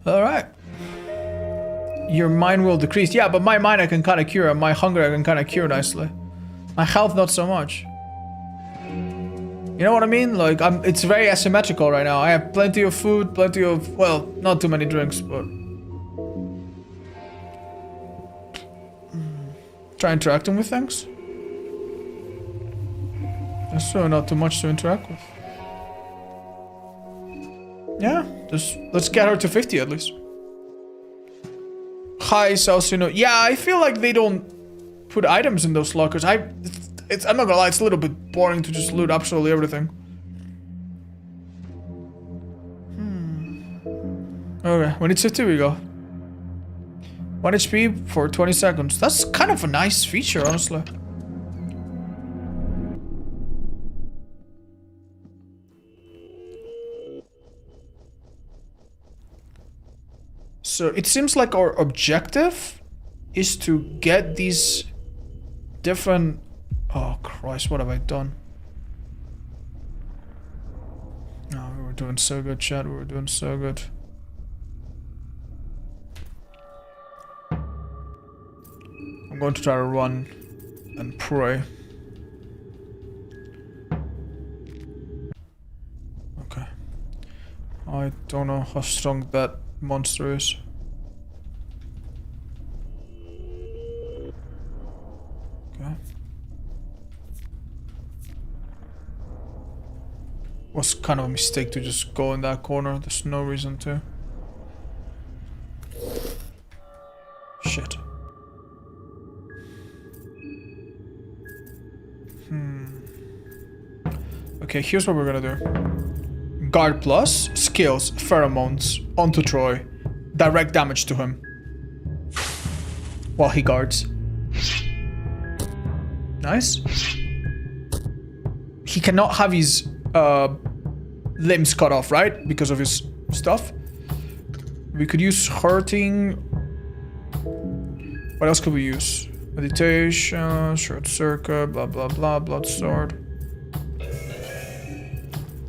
[SPEAKER 1] Alright. Your mind will decrease. Yeah, but my mind I can kind of cure. And my hunger I can kind of cure nicely. My health not so much. You know what I mean? Like, it's very asymmetrical right now. I have plenty of food, plenty of... Well, not too many drinks, but... Try interacting with things. There's really not too much to interact with. Yeah, just let's get her to 50 at least. Hi, Salsino. Yeah, I feel like they don't put items in those lockers. I'm not gonna lie, it's a little bit boring to just loot absolutely everything. Okay, when it's 50 we go. 1 HP for 20 seconds. That's kind of a nice feature, honestly. So it seems like our objective is to get these different... Oh Christ, what have I done? No, we were doing so good, chat. We were doing so good. I'm going to try to run and pray. Okay. I don't know how strong that monster is. Okay. Was kind of a mistake to just go in that corner. There's no reason to. Shit. Okay, here's what we're gonna do. Guard plus, skills, pheromones, onto Troy. Direct damage to him. While he guards. Nice. He cannot have his limbs cut off, right? Because of his stuff. We could use hurting. What else could we use? Meditation, short circuit, blah blah blah, blood sword.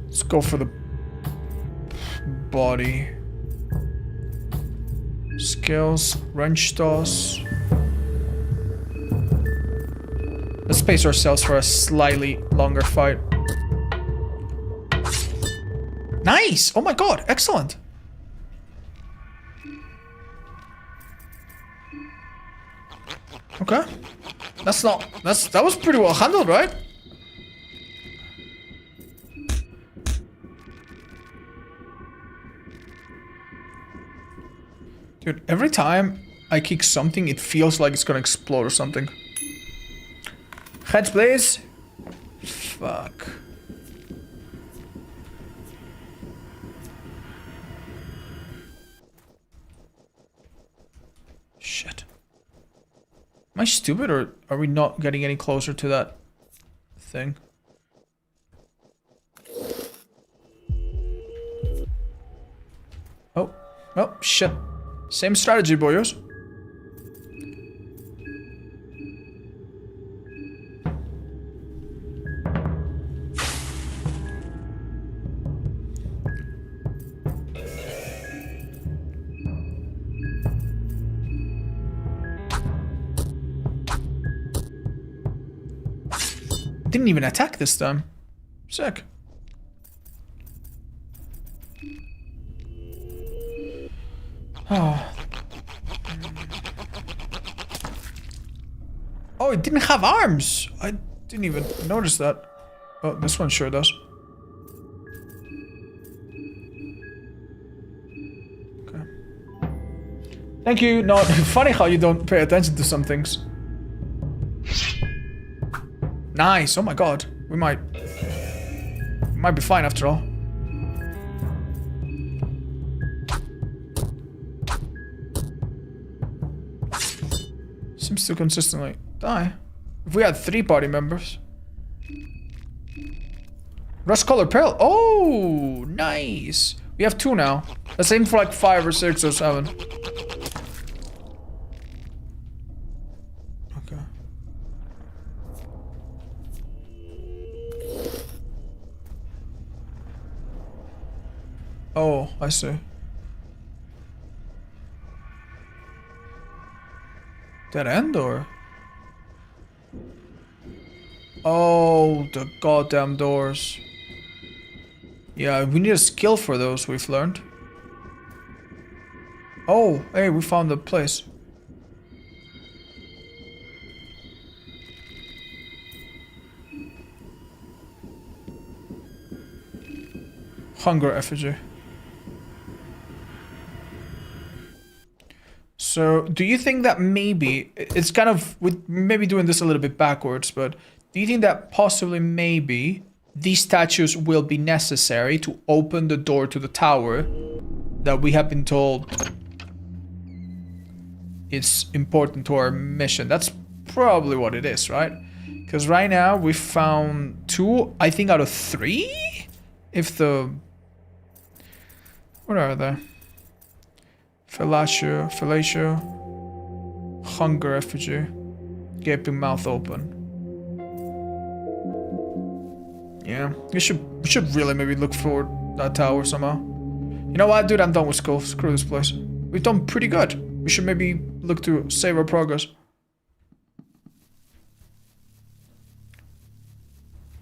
[SPEAKER 1] Let's go for the body. Skills, wrench toss. Let's pace ourselves for a slightly longer fight. Nice! Oh my god, excellent! Okay. That was pretty well handled, right? Dude, every time I kick something, it feels like it's gonna explode or something. Heads, please. Fuck. Shit. Am I stupid, or are we not getting any closer to that thing? Oh, oh, shit. Same strategy, boyos. Didn't even attack this time. Sick. Oh. Oh, it didn't have arms. I didn't even notice that. Oh, this one sure does. Okay. Thank you. No, funny how you don't pay attention to some things. Nice. Oh my god. We might be fine after all. Seems to consistently die. If we had 3 party members. Rust color pearl. Oh, nice. We have 2 now. Let's aim for like 5 or 6 or 7. Okay. Oh, I see. Dead end or? Oh, the goddamn doors. Yeah, we need a skill for those, we've learned. Oh, hey, we found the place. Hunger effigy. So, do you think that maybe, it's kind of, we're maybe doing this a little bit backwards, but do you think that possibly maybe these statues will be necessary to open the door to the tower that we have been told is important to our mission? That's probably what it is, right? Because right now we found 2, I think, out of 3? If the... What are they? Fellatio, hunger effigy, gaping mouth open. Yeah, we should really maybe look for that tower somehow. You know what, dude? I'm done with school. Screw this place. We've done pretty good. We should maybe look to save our progress.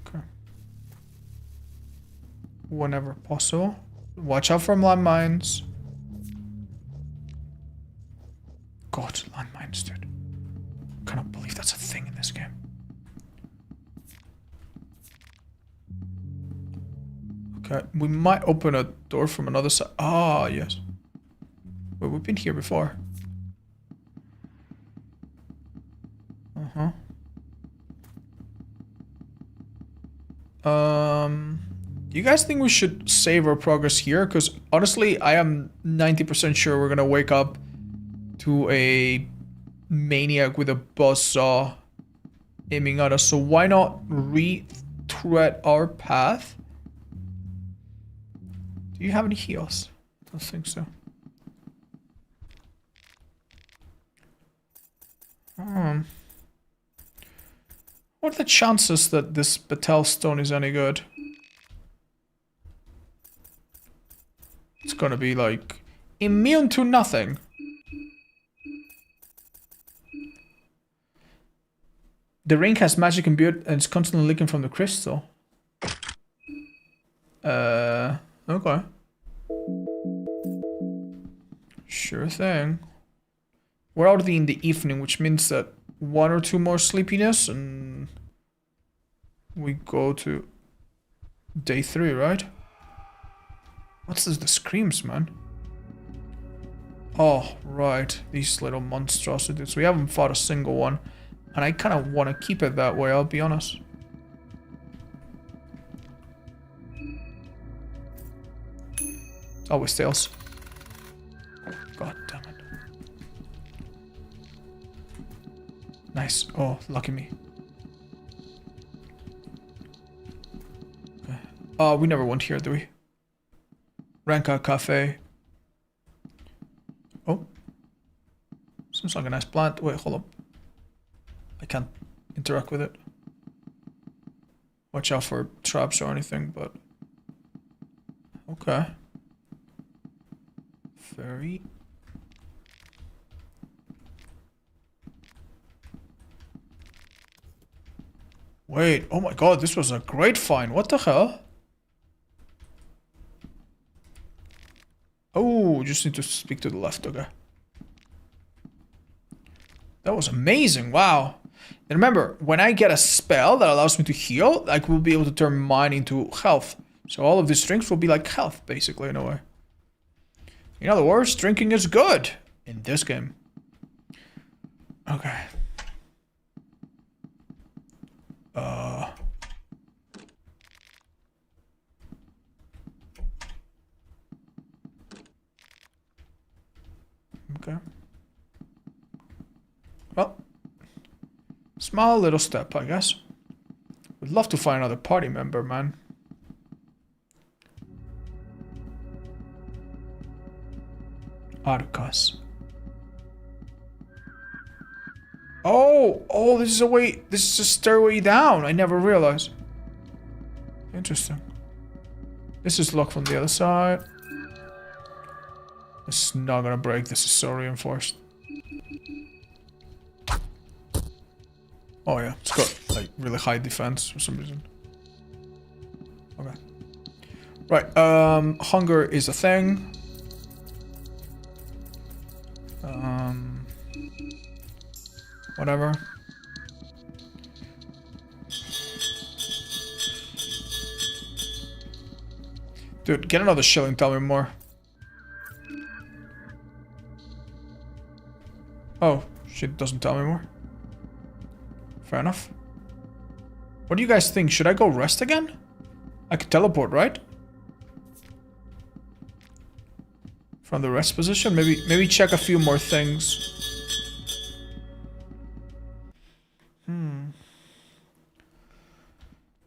[SPEAKER 1] Okay. Whenever possible. Watch out for landmines. God, landmines, dude. I cannot believe that's a thing in this game. Okay, we might open a door from another side. Ah, yes. Wait, we've been here before. Do you guys think we should save our progress here? Because honestly, I am 90% sure we're gonna wake up to a maniac with a buzzsaw aiming at us. So why not retread our path? Do you have any heals? I don't think so. What are the chances that this Batel stone is any good? It's gonna be like immune to nothing. The ring has magic imbued and it's constantly leaking from the crystal. Okay. Sure thing. We're already in the evening, which means that 1 or 2 more sleepiness and we go to day 3, right? What's this? The screams, man. Oh, right. These little monstrosities. We haven't fought a single one. And I kind of want to keep it that way, I'll be honest. It's always tails. God damn it. Nice. Oh, lucky me. Okay. We never went here, do we? Ranka Cafe. Oh. Seems like a nice plant. Wait, hold up. I can't interact with it. Watch out for traps or anything, but... Okay. Very... Wait, oh my god, this was a great find. What the hell? Oh, just need to speak to the left, okay. That was amazing, wow. And remember, when I get a spell that allows me to heal, I will be able to turn mine into health. So all of these drinks will be like health, basically, in a way. In other words, drinking is good in this game. Okay. Okay. Well, small little step, I guess. Would love to find another party member, man. Arcas. Oh, this is a way. This is a stairway down. I never realized. Interesting. This is locked from the other side. This is not gonna break. This is so reinforced. Oh yeah, it's got like really high defense for some reason. Okay. Right. Hunger is a thing. Whatever. Dude, get another shilling, tell me more. Oh, she doesn't tell me more. Fair enough. What do you guys think? Should I go rest again? I could teleport, right? From the rest position? Maybe check a few more things.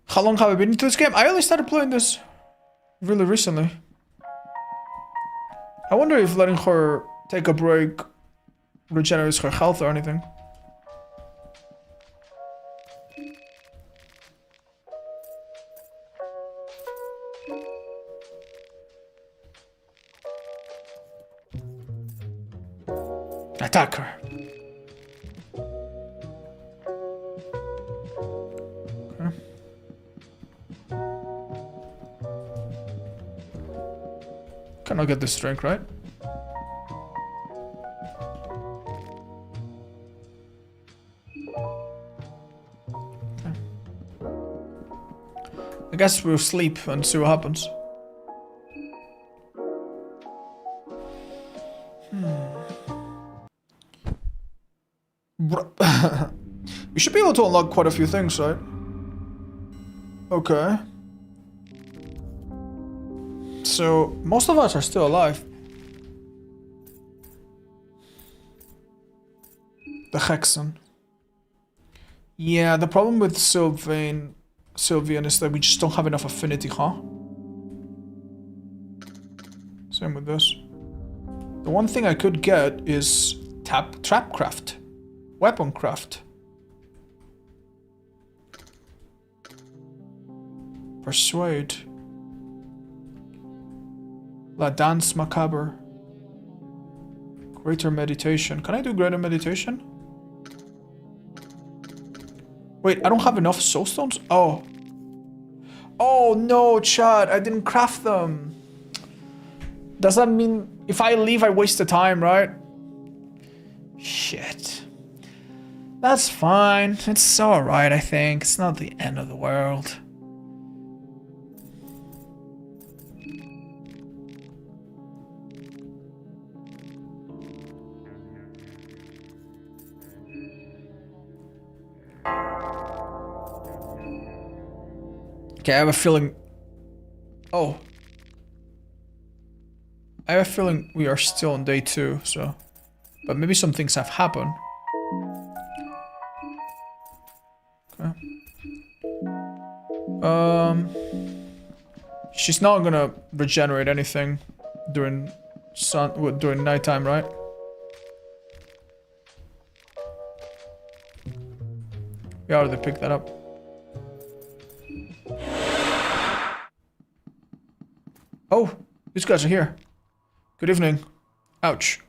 [SPEAKER 1] How long have I been into this game? I only started playing this really recently. I wonder if letting her take a break regenerates her health or anything. Attack her. Okay. Cannot get this drink, right? Okay. I guess we'll sleep and see what happens. We should be able to unlock quite a few things, right? Okay. So, most of us are still alive. The Hexen. Yeah, the problem with Sylvian is that we just don't have enough affinity, huh? Same with this. The one thing I could get is Trapcraft. Weaponcraft. Persuade. La Danse Macabre. Greater Meditation. Can I do Greater Meditation? Wait, I don't have enough soulstones? Oh. Oh no, Chad, I didn't craft them. Does that mean if I leave I waste the time, right? Shit. That's fine. It's alright, I think. It's not the end of the world. Okay, I have a feeling... Oh. I have a feeling we are still on day 2, so... But maybe some things have happened. She's not gonna regenerate anything during during nighttime, right? We already picked that up. Oh, these guys are here. Good evening. Ouch.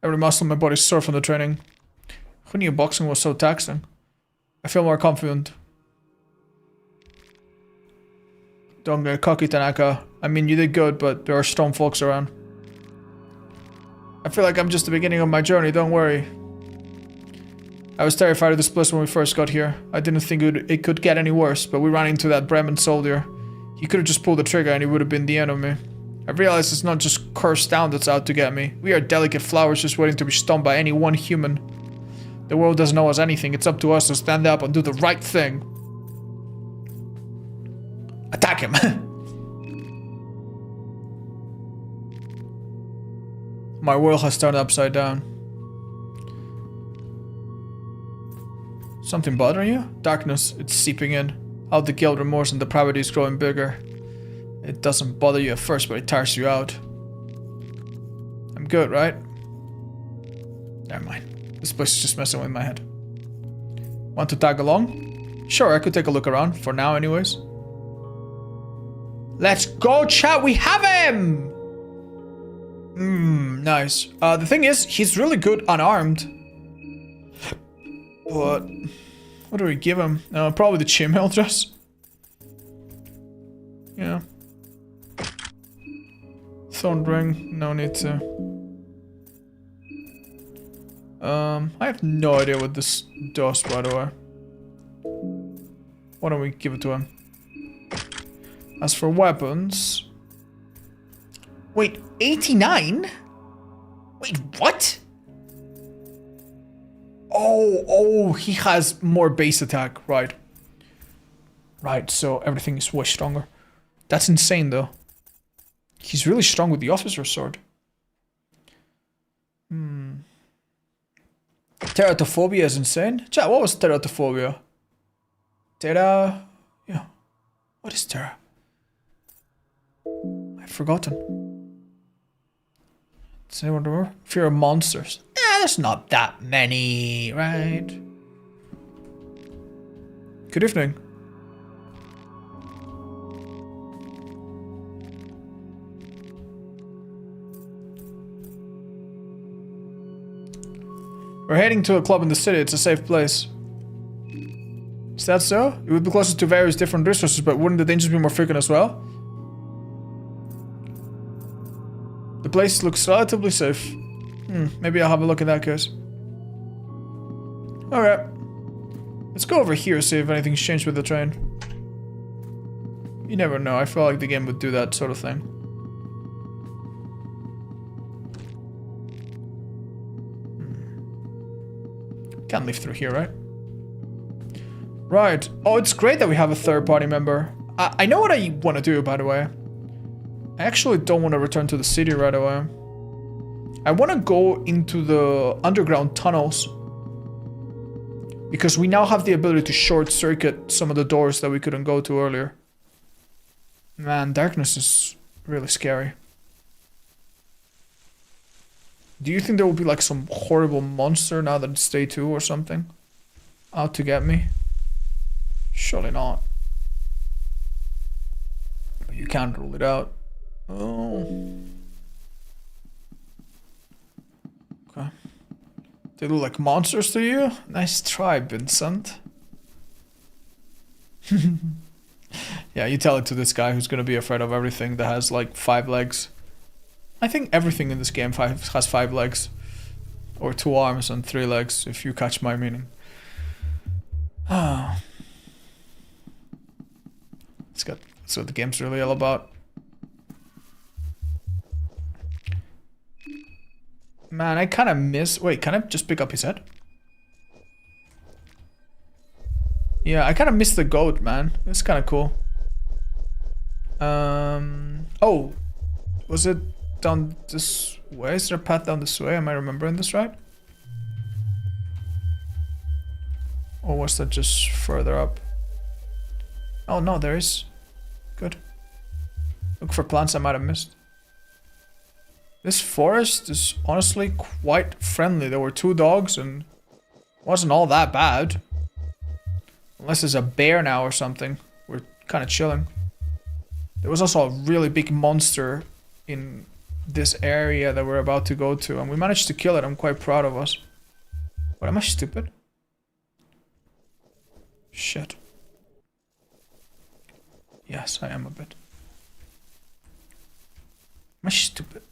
[SPEAKER 1] Every muscle in my body is sore from the training. Who knew boxing was so taxing? I feel more confident. Don't get cocky, Tanaka. I mean, you did good, but there are strong folks around. I feel like I'm just the beginning of my journey, don't worry. I was terrified of this place when we first got here. I didn't think it could get any worse, but we ran into that Bremen soldier. He could have just pulled the trigger and it would have been the end of me. I realized it's not just cursed down that's out to get me. We are delicate flowers just waiting to be stomped by any one human. The world doesn't owe us anything. It's up to us to stand up and do the right thing. Attack him! My world has turned upside down. Something bothering you? Darkness, it's seeping in. How the guilt, remorse, and depravity is growing bigger. It doesn't bother you at first, but it tires you out. I'm good, right? Never mind. This place is just messing with my head. Want to tag along? Sure, I could take a look around. For now, anyways. Let's go, chat! We have him! Nice. The thing is, he's really good unarmed. But what do we give him? Probably the chainmail dress. Yeah. Thorn ring, no need to. I have no idea what this does, by the way. Why don't we give it to him? As for weapons... Wait, 89? Wait, what? Oh, he has more base attack, right. Right, so everything is way stronger. That's insane, though. He's really strong with the officer's sword. Teratophobia is insane? Chat, what was teratophobia? Yeah. What is Terra? I've forgotten. Does anyone remember? Fear of monsters. There's not that many, right? Good evening. We're heading to a club in the city. It's a safe place. Is that so? It would be closer to various different resources, but wouldn't the dangers be more frequent as well? The place looks relatively safe. Maybe I'll have a look in that case. Alright. Let's go over here, see if anything's changed with the train. You never know, I feel like the game would do that sort of thing. Can't leave through here, right? Right. Oh, it's great that we have a third party member. I know what I want to do, by the way. I actually don't want to return to the city right away. I want to go into the underground tunnels. Because we now have the ability to short circuit some of the doors that we couldn't go to earlier. Man, darkness is really scary. Do you think there will be like some horrible monster now that it's day 2 or something? Out to get me? Surely not. But you can't rule it out. Oh. Okay. They look like monsters to you? Nice try, Vincent. Yeah, you tell it to this guy who's gonna be afraid of everything that has like 5 legs. I think everything in this game has 5 legs. Or 2 arms and 3 legs, if you catch my meaning. Ah. That's what the game's really all about. Man, I kind of miss... Wait, can I just pick up his head? Yeah, I kind of miss the goat, man. It's kind of cool. Oh. Was it down this way? Is there a path down this way? Am I remembering this right? Or was that just further up? Oh no, there is. Good. Look for plants I might have missed. This forest is honestly quite friendly. There were 2 dogs and wasn't all that bad. Unless there's a bear now or something. We're kind of chilling. There was also a really big monster in this area that we're about to go to, and we managed to kill it. I'm quite proud of us. What, am I stupid? Shit. Yes, I am a bit. Am I stupid?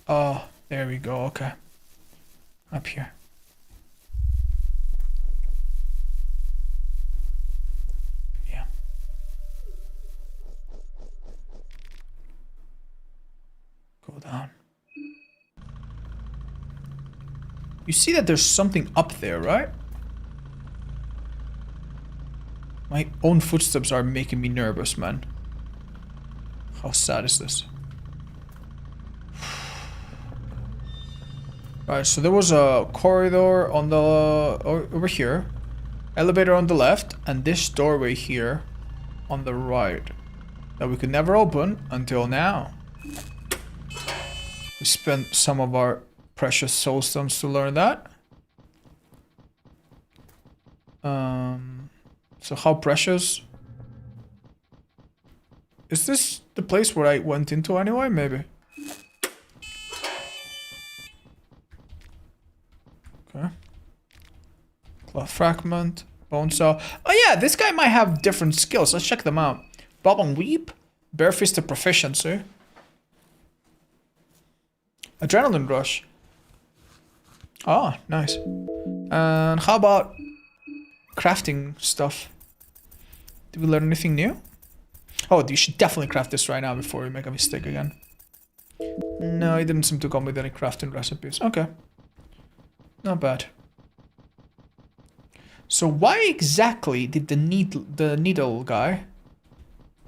[SPEAKER 1] Oh, there we go, okay. Up here. Yeah. Go down. You see that there's something up there, right? My own footsteps are making me nervous, man. How sad is this? Alright, so there was a corridor on the over here, elevator on the left, and this doorway here on the right that we could never open until now. We spent some of our precious soul stones to learn that. So how precious? Is this the place where I went into anyway? Maybe. Okay. Cloth fragment, bone saw. Oh yeah, this guy might have different skills. Let's check them out. Bob and Weep, barefisted proficiency. Adrenaline rush. Oh, nice. And how about crafting stuff? Did we learn anything new? Oh, you should definitely craft this right now before we make a mistake again. No, it didn't seem to come with any crafting recipes. Okay. Not bad. So why exactly did the needle guy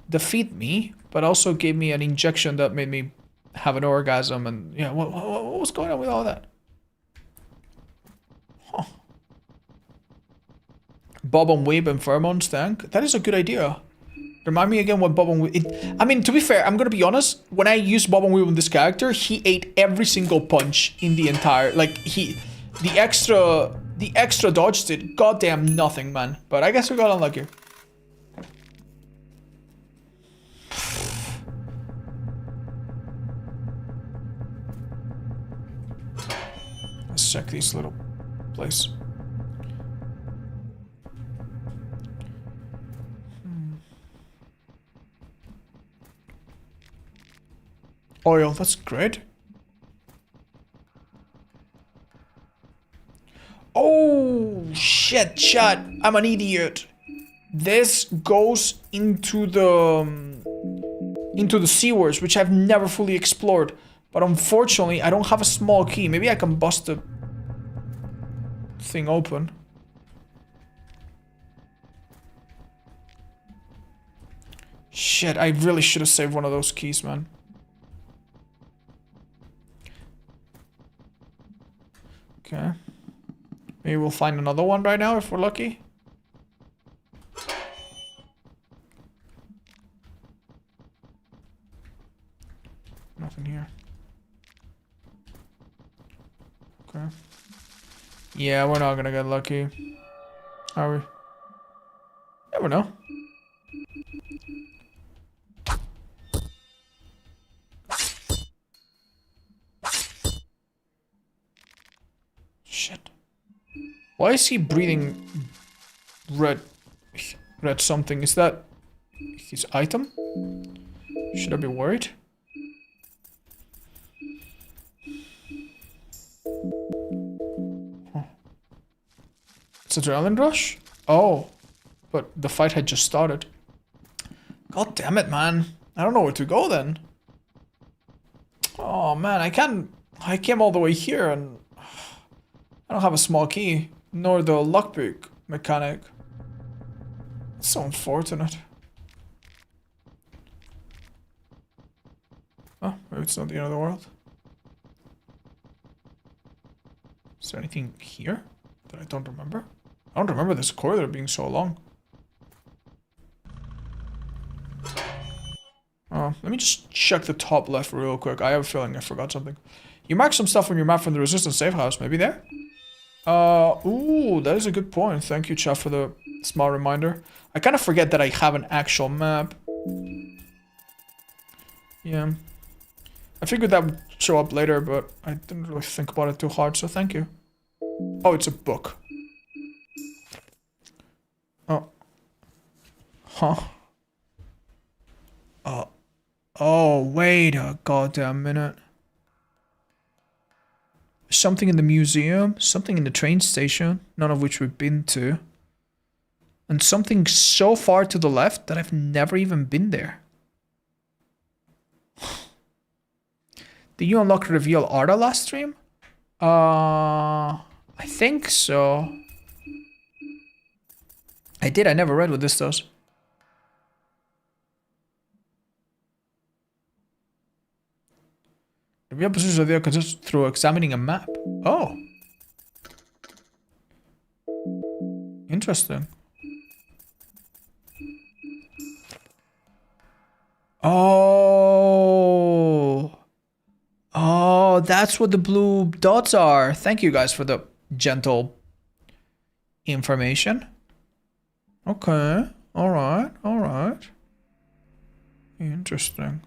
[SPEAKER 1] defeat me, but also gave me an injection that made me have an orgasm? And yeah, what was going on with all that? Huh. Bob and Weave and pheromones tank. That is a good idea. Remind me again what Bob and Weave... I mean, to be fair, I'm gonna be honest. When I used Bob and Weave on this character, he ate every single punch in the entire... Like, the extra dodge did goddamn nothing, man. But I guess we got unlucky. Let's check these little places. Oil, that's great. Oh, shit, chat. I'm an idiot. This goes into the sewers, which I've never fully explored. But unfortunately, I don't have a small key. Maybe I can bust the thing open. Shit, I really should have saved one of those keys, man. Okay. Maybe we'll find another one right now if we're lucky. Nothing here. Okay. Yeah, we're not gonna get lucky. Are we? Never know. Shit. Why is he breathing red something? Is that his item? Should I be worried? Huh. It's adrenaline rush? Oh. But the fight had just started. God damn it, man. I don't know where to go then. Oh man, I came all the way here and I don't have a small key, nor the lockpick mechanic. It's so unfortunate. Oh, maybe it's not the end of the world. Is there anything here that I don't remember? I don't remember this corridor being so long. Let me just check the top left real quick. I have a feeling I forgot something. You marked some stuff on your map from the Resistance safe house. Maybe there? Ooh, that is a good point. Thank you, chat, for the small reminder. I kind of forget that I have an actual map. Yeah. I figured that would show up later, but I didn't really think about it too hard, so thank you. Oh, it's a book. Oh. Huh. Oh, wait a goddamn minute. Something in the museum, something in the train station, none of which we've been to. And something so far to the left that I've never even been there. Did you unlock Reveal Arda last stream? I think so. I did, I never read what this does. Reveal positions of the contest through examining a map. Oh. Interesting. Oh. Oh, that's what the blue dots are. Thank you guys for the gentle information. Okay. Alright. Alright. Interesting.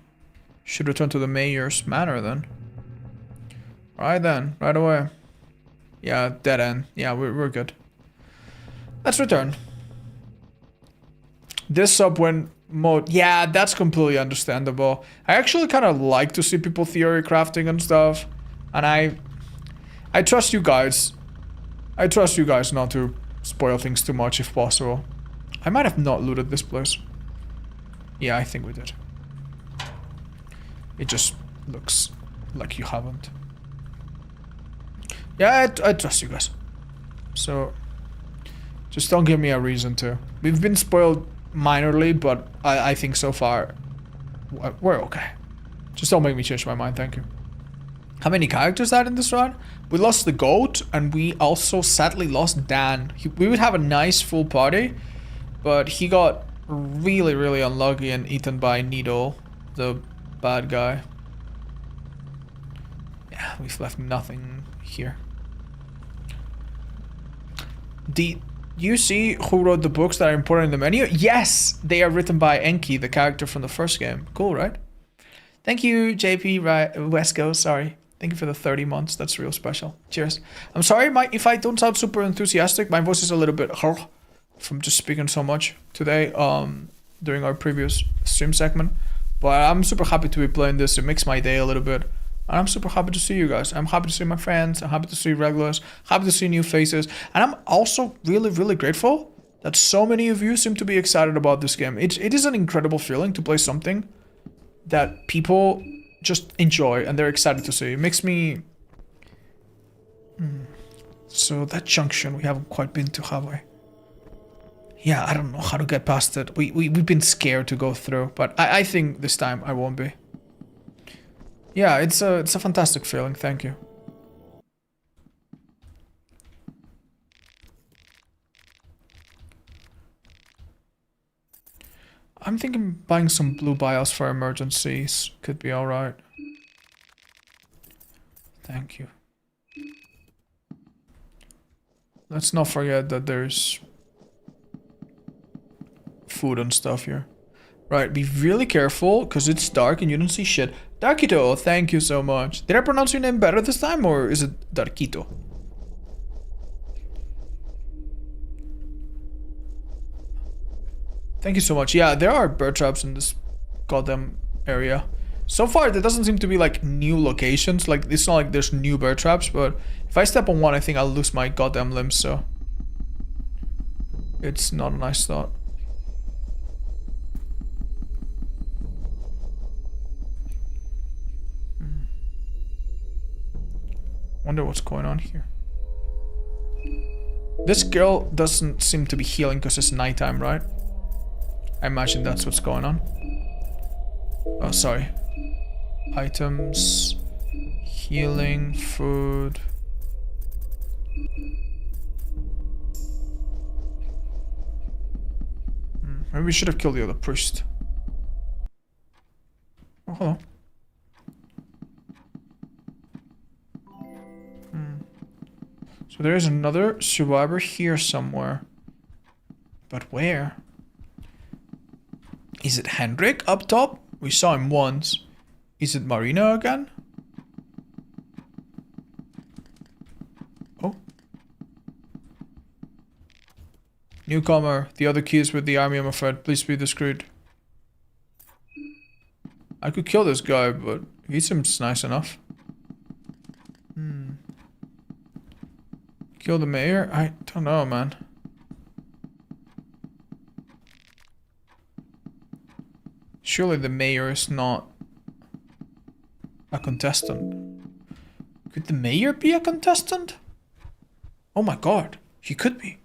[SPEAKER 1] Should return to the mayor's manor then. Right then. Right away. Yeah, dead end. Yeah, we're good. Let's return. This subway mode. Yeah, that's completely understandable. I actually kind of like to see people theory crafting and stuff. And I trust you guys. I trust you guys not to spoil things too much if possible. I might have not looted this place. Yeah, I think we did. It just looks like you haven't. Yeah, I trust you guys. So, just don't give me a reason to. We've been spoiled minorly, but I think so far we're okay. Just don't make me change my mind, thank you. How many characters died in this run? We lost the goat, and we also sadly lost Dan. We would have a nice full party, but he got really, really unlucky and eaten by Needle, the bad guy. Yeah, we've left nothing here. Do you see who wrote the books that are important in the menu? Yes, they are written by Enki, the character from the first game. Cool, right? Thank you, JP Wesker, sorry. Thank you for the 30 months. That's real special. Cheers. I'm sorry if I don't sound super enthusiastic. My voice is a little bit from just speaking so much today during our previous stream segment. But I'm super happy to be playing this. It makes my day a little bit. And I'm super happy to see you guys. I'm happy to see my friends. I'm happy to see regulars. Happy to see new faces. And I'm also really, really grateful that so many of you seem to be excited about this game. It is an incredible feeling to play something that people just enjoy and they're excited to see. It makes me... So that junction we haven't quite been to, have we? Yeah, I don't know how to get past it. We've been scared to go through, but I think this time I won't be. Yeah, it's a fantastic feeling, thank you. I'm thinking buying some blue bios for emergencies could be alright. Thank you. Let's not forget that there's food and stuff here. Right, be really careful, because it's dark and you don't see shit. Darkito, thank you so much. Did I pronounce your name better this time, or is it Darkito? Thank you so much. Yeah, there are bird traps in this goddamn area. So far, there doesn't seem to be, like, new locations. Like, it's not like there's new bird traps, but if I step on one, I think I'll lose my goddamn limbs, so... It's not a nice thought. Wonder what's going on here. This girl doesn't seem to be healing because it's nighttime, right? I imagine that's what's going on. Oh, sorry. Items, healing, food. Maybe we should have killed the other priest. Oh, hello. So there is another survivor here somewhere. But where? Is it Hendrik up top? We saw him once. Is it Marina again? Oh. Newcomer. The other key is with the army, I'm afraid. Please be discreet. I could kill this guy, but he seems nice enough. Kill the mayor? I don't know, man. Surely the mayor is not a contestant. Could the mayor be a contestant? Oh my god, he could be.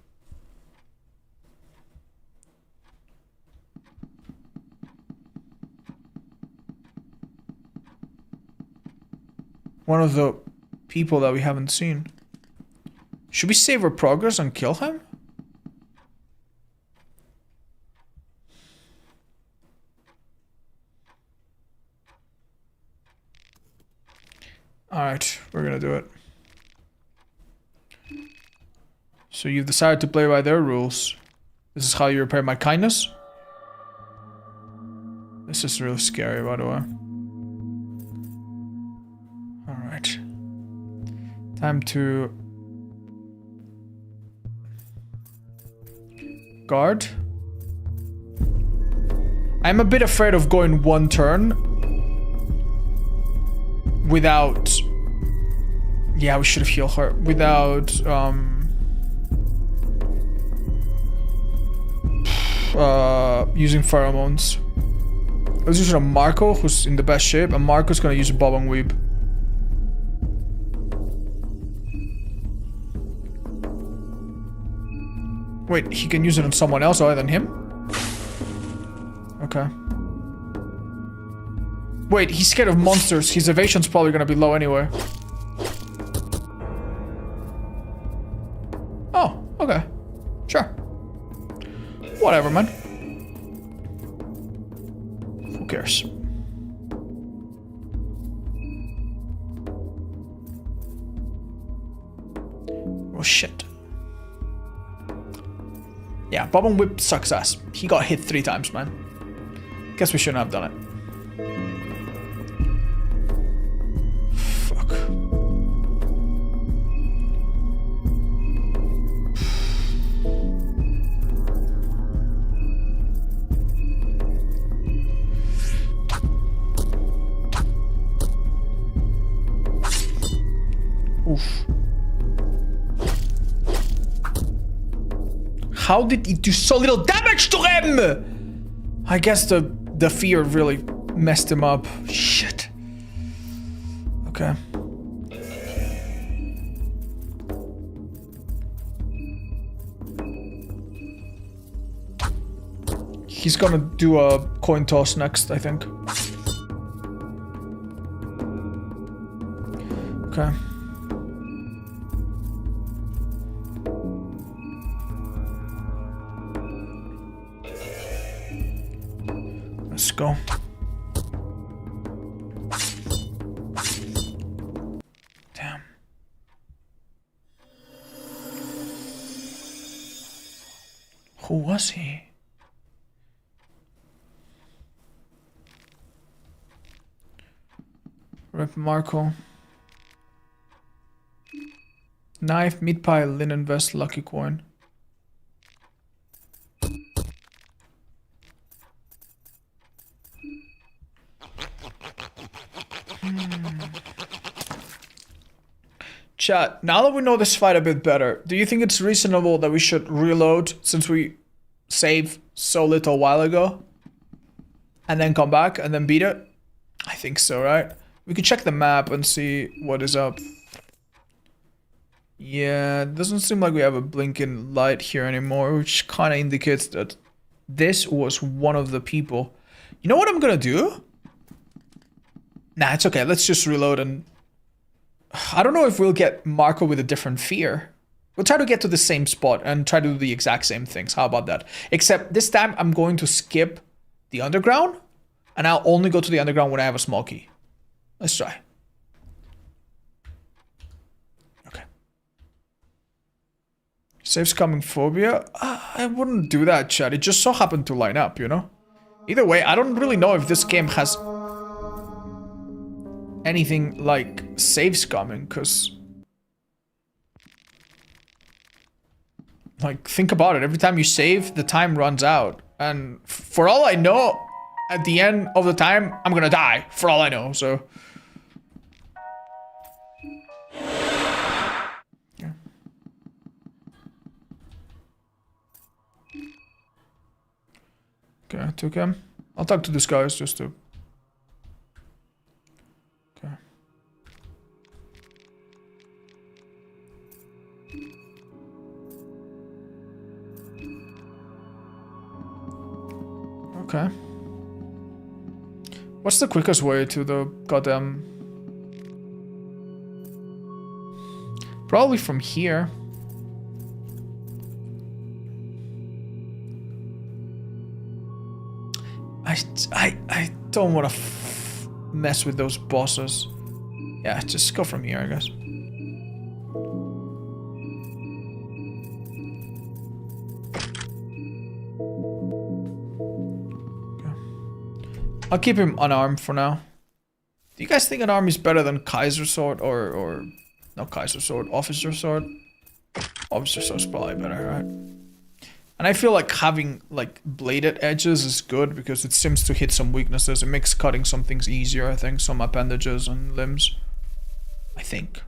[SPEAKER 1] One of the people that we haven't seen. Should we save our progress and kill him? Alright, we're gonna do it. So you've decided to play by their rules. This is how you repay my kindness? This is really scary, by the way. Alright. Time to... guard. I'm a bit afraid of going one turn without... Yeah, we should have healed her. Without, using pheromones. Let's use a Marco, who's in the best shape, and Marco's gonna use a bob and weave. Wait, he can use it on someone else other than him? Okay. Wait, he's scared of monsters. His evasion's probably gonna be low anyway. Oh, okay. Sure. Whatever, man. Who cares? Oh, shit. Yeah, Bob and Whip sucks ass. He got hit 3 times, man. Guess we shouldn't have done it. Fuck. Oof. How did he do so little damage to him? I guess the fear really messed him up. Shit. Okay. He's gonna do a coin toss next, I think. Okay. Let's go. Damn. Who was he? Rep Marco. Knife, meat pie, linen vest, lucky coin. Chat, now that we know this fight a bit better, do you think it's reasonable that we should reload since we saved so little a while ago? And then come back and then beat it? I think so, right? We could check the map and see what is up. Yeah, it doesn't seem like we have a blinking light here anymore, which kind of indicates that this was one of the people. You know what I'm gonna do? Nah, it's okay. Let's just reload and... I don't know if we'll get Marco with a different fear. We'll try to get to the same spot and try to do the exact same things. How about that? Except this time I'm going to skip the underground, and I'll only go to the underground when I have a small key. Let's try. Okay. Saves coming phobia? I wouldn't do that, chat. It just so happened to line up, you know? Either way, I don't really know if this game has anything like saves coming, because... Like, think about it. Every time you save, the time runs out. And for all I know, at the end of the time, I'm gonna die. For all I know, so... Yeah. Okay, I took him. I'll talk to this guy just to... Okay. Okay. What's the quickest way to the goddamn... Probably from here. I don't want to mess with those bosses. Yeah, just go from here, I guess. I'll keep him unarmed for now. Do you guys think an arm is better than Kaiser Sword or not Kaiser Sword, Officer Sword? Officer Sword's probably better, right? And I feel like having like bladed edges is good because it seems to hit some weaknesses. It makes cutting some things easier, I think, some appendages and limbs. I think.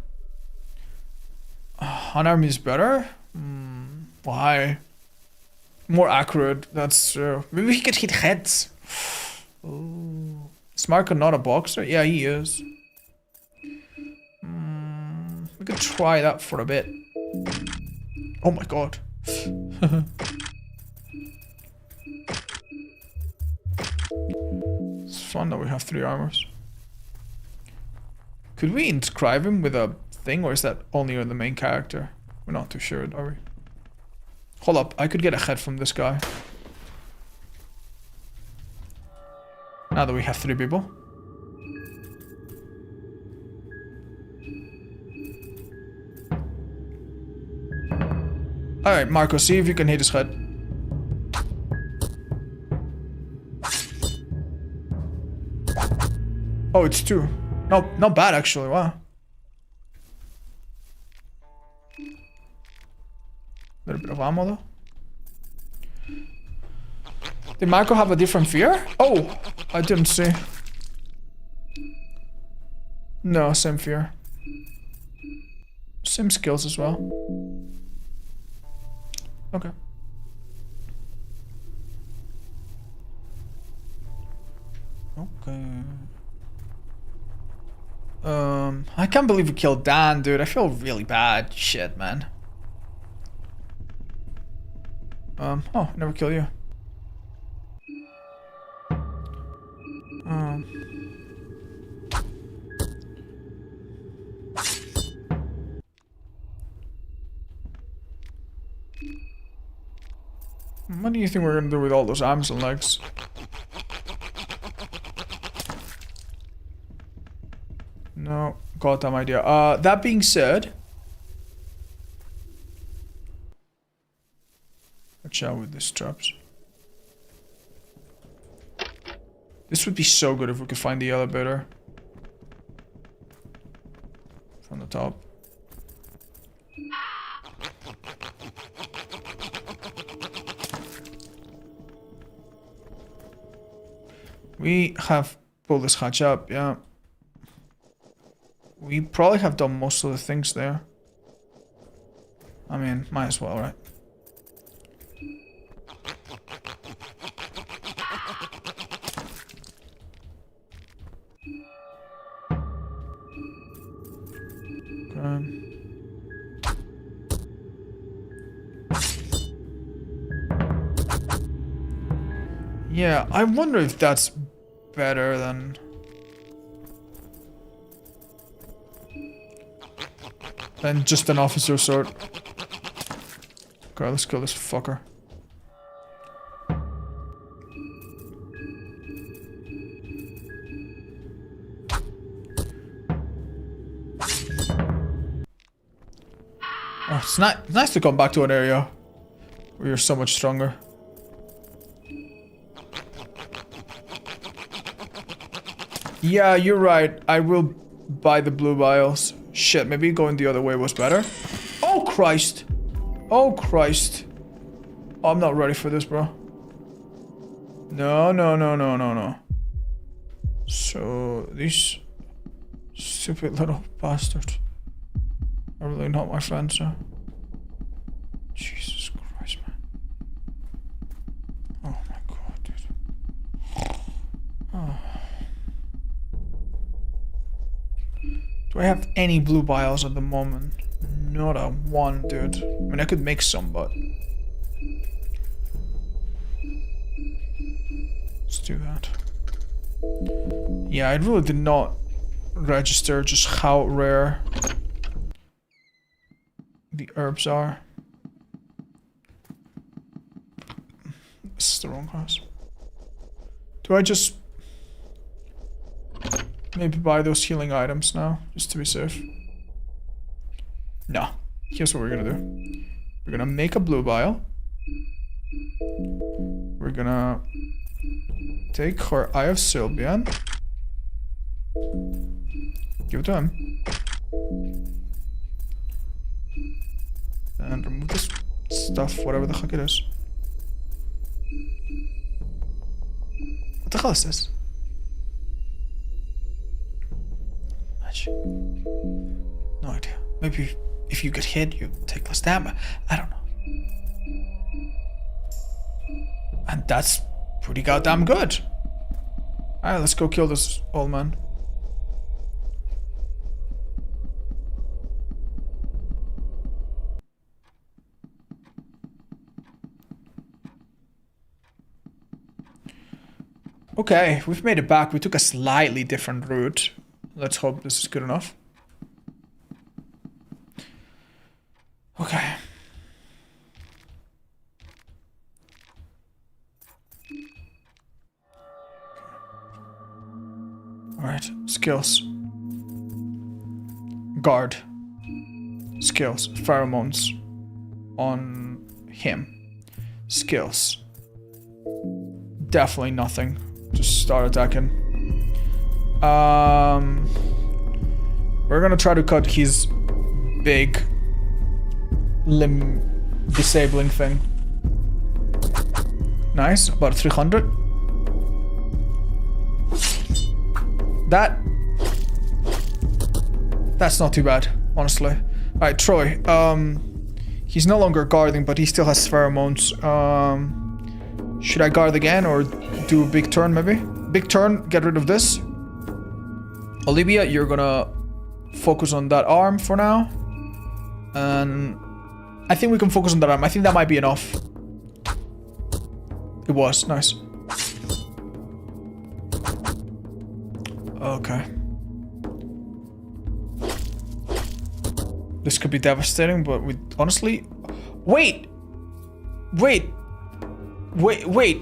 [SPEAKER 1] Unarmed is better? Why? More accurate, that's true. Maybe he could hit heads. Oh. Is Marco not a boxer? Yeah, he is. We could try that for a bit. Oh my god. It's fun that we have 3 armors. Could we inscribe him with a thing, or is that only on the main character? We're not too sure, are we? Hold up, I could get a head from this guy. Now that we have 3 people. Alright, Marco, see if you can hit his head. Oh, it's 2. No, not bad actually, wow. Little bit of ammo though. Did Marco have a different fear? Oh, I didn't see. No, same fear. Same skills as well. Okay. Okay. I can't believe we killed Dan, dude. I feel really bad. Shit, man. Oh, never kill you. What do you think we're gonna do with all those arms and legs? No, goddamn idea. That being said, watch out with these traps. This would be so good if we could find the elevator from the top. We have pulled this hatch up, yeah. We probably have done most of the things there. I mean, might as well, right? Yeah, I wonder if that's better than... just an officer sword. Okay, let's kill this fucker. Oh, it's nice to come back to an area where you're so much stronger. Yeah, you're right. I will buy the blue vials. Shit, maybe going the other way was better. Oh, Christ. Oh, Christ. Oh, I'm not ready for this, bro. No, no, no, no, no, no. So, these stupid little bastards are really not my friends, huh? Jesus Christ, man. Oh my god, dude. Oh. Do I have any blue vials at the moment? Not a one, dude. I mean, I could make some, but... let's do that. Yeah, I really did not register just how rare the herbs are. This is the wrong house. Do I just maybe buy those healing items now, just to be safe? No. Here's what we're gonna do. We're gonna make a blue vial. We're gonna take her Eye of Sylbian. Give it to him. And remove this stuff, whatever the heck it is. What the hell is this? Magic. No idea. Maybe if you get hit, you take less damage. I don't know. And that's pretty goddamn good. Alright, let's go kill this old man. Okay, we've made it back. We took a slightly different route. Let's hope this is good enough. Okay. Alright, skills. Guard. Skills. Pheromones. On him. Skills. Definitely nothing. Just start attacking. We're gonna try to cut his big limb disabling thing. Nice, about 300. That's not too bad, honestly. Alright, Troy. He's no longer guarding, but he still has pheromones. Should I guard again or do a big turn maybe? Big turn, get rid of this. Olivia, you're gonna focus on that arm for now. And I think we can focus on that arm. I think that might be enough. It was, nice. Okay. This could be devastating, but we honestly... Wait!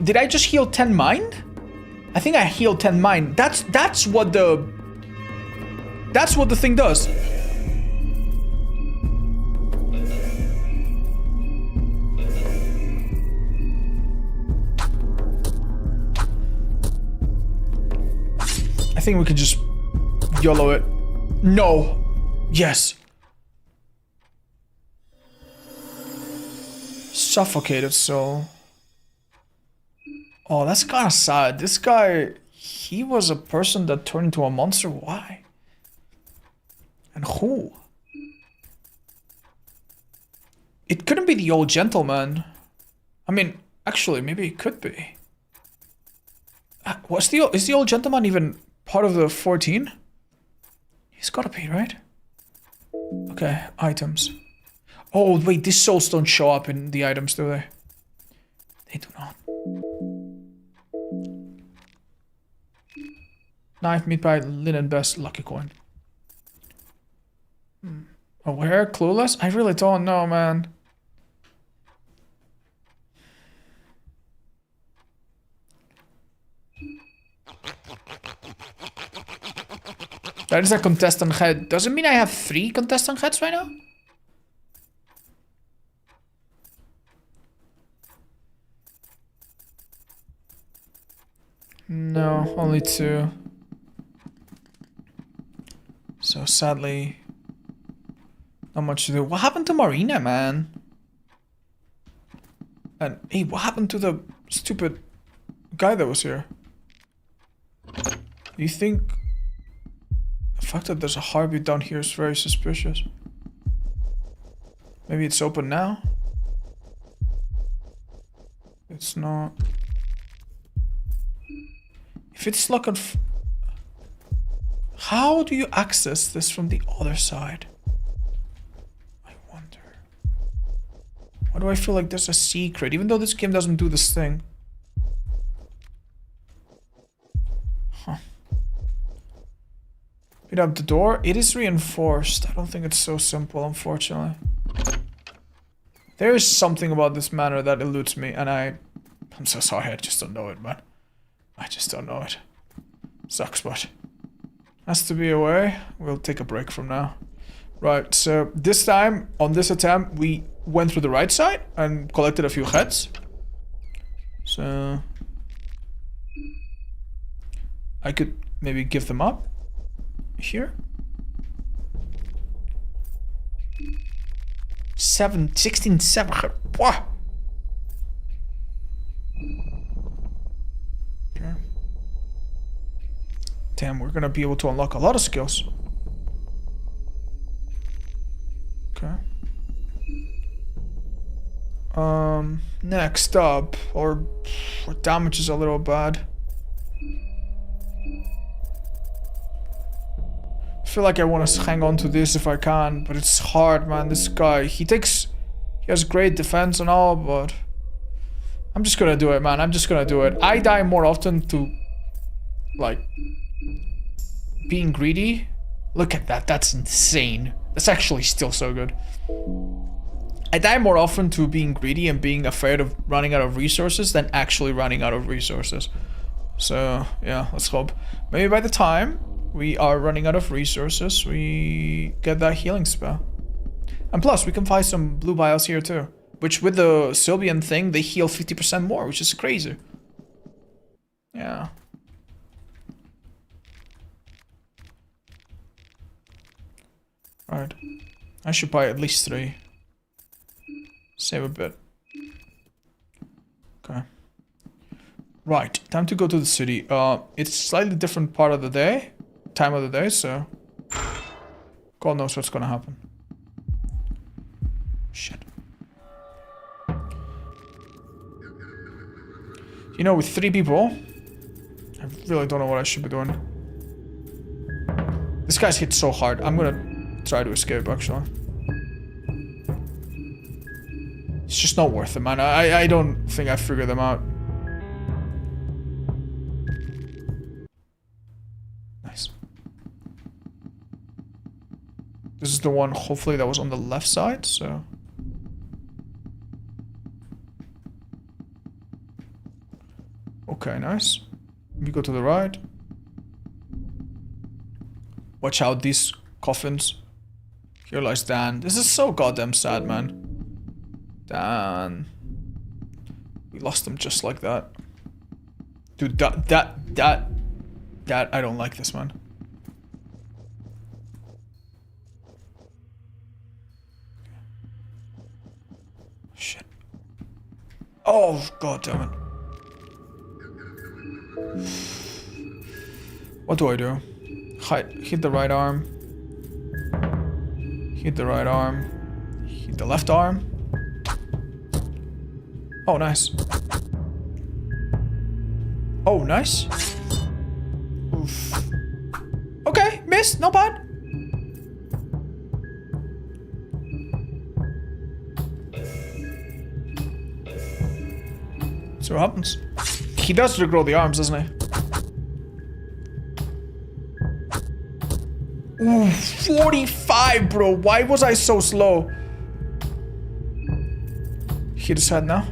[SPEAKER 1] Did I just heal 10 mind? I think I healed 10 mind. That's what the thing does. I think we could just YOLO it. No. Yes. Suffocated soul. Oh, that's kind of sad. This guy, he was a person that turned into a monster. Why? And who? It couldn't be the old gentleman. I mean, actually, maybe it could be. Is the old gentleman even part of the 14? He's gotta be, right? Okay, items. Oh, wait, these souls don't show up in the items, do they? They do not. Knife, meat pie, linen vest, lucky coin. Aware, clueless? I really don't know, man. That is a contestant head. Doesn't mean I have 3 contestant heads right now? No, only 2. So sadly, not much to do. What happened to Marina, man? And hey, what happened to the stupid guy that was here? Do you think the fact that there's a heartbeat down here is very suspicious? Maybe it's open now? It's not. If it's looking how do you access this from the other side? I wonder. Why do I feel like there's a secret, even though this game doesn't do this thing? Huh. Pick up the door. It is reinforced. I don't think it's so simple, unfortunately. There is something about this manor that eludes me, and I'm so sorry, I just don't know it, man. I just don't know it. Sucks, but has to be a way. We'll take a break from now. Right, so this time, on this attempt, we went through the right side and collected a few heads. So I could maybe give them up here. 16, 7. Wow. Okay. Damn, we're gonna be able to unlock a lot of skills. Okay. Next up, our damage is a little bad. I feel like I want to hang on to this if I can, but it's hard, man. This guy, he has great defense and all, but I'm just gonna do it, man. I'm just gonna do it. I die more often to, like, being greedy. Look at that. That's insane. That's actually still so good. I die more often to being greedy and being afraid of running out of resources than actually running out of resources. So, yeah, let's hope. Maybe by the time we are running out of resources, we get that healing spell. And plus, we can find some blue vials here too. Which, with the Sylvian thing, they heal 50% more, which is crazy. Yeah. Alright. I should buy at least 3. Save a bit. Okay. Right, time to go to the city. It's slightly different part of the day. Time of the day, so God knows what's gonna happen. Shit. You know, with 3 people, I really don't know what I should be doing. This guy's hit so hard. I'm gonna try to escape, actually. It's just not worth it, man. I don't think I figured them out. Nice. This is the one, hopefully, that was on the left side, so... Okay, nice. We go to the right. Watch out, these coffins. Here lies Dan. This is so goddamn sad, man. Dan. We lost him just like that. Dude, that, I don't like this, man. Shit. Oh, god damn it. What do I do? Hit the right arm. Hit the right arm. Hit the left arm. Oh, nice. Oh, nice. Oof. Okay, missed. Not bad. See what happens. He does regrow the arms, doesn't he? Ooh, 45, bro. Why was I so slow? Hit his head now.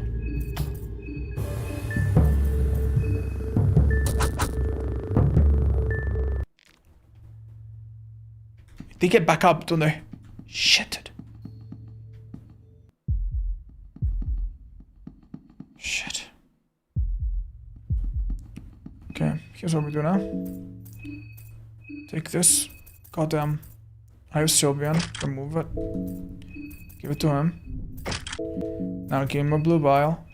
[SPEAKER 1] They get back up, don't they? Shit. Shit. Okay, here's what we do now. Take this. Goddamn. I have Sylvian. Remove it. Give it to him. Now give him a blue vial.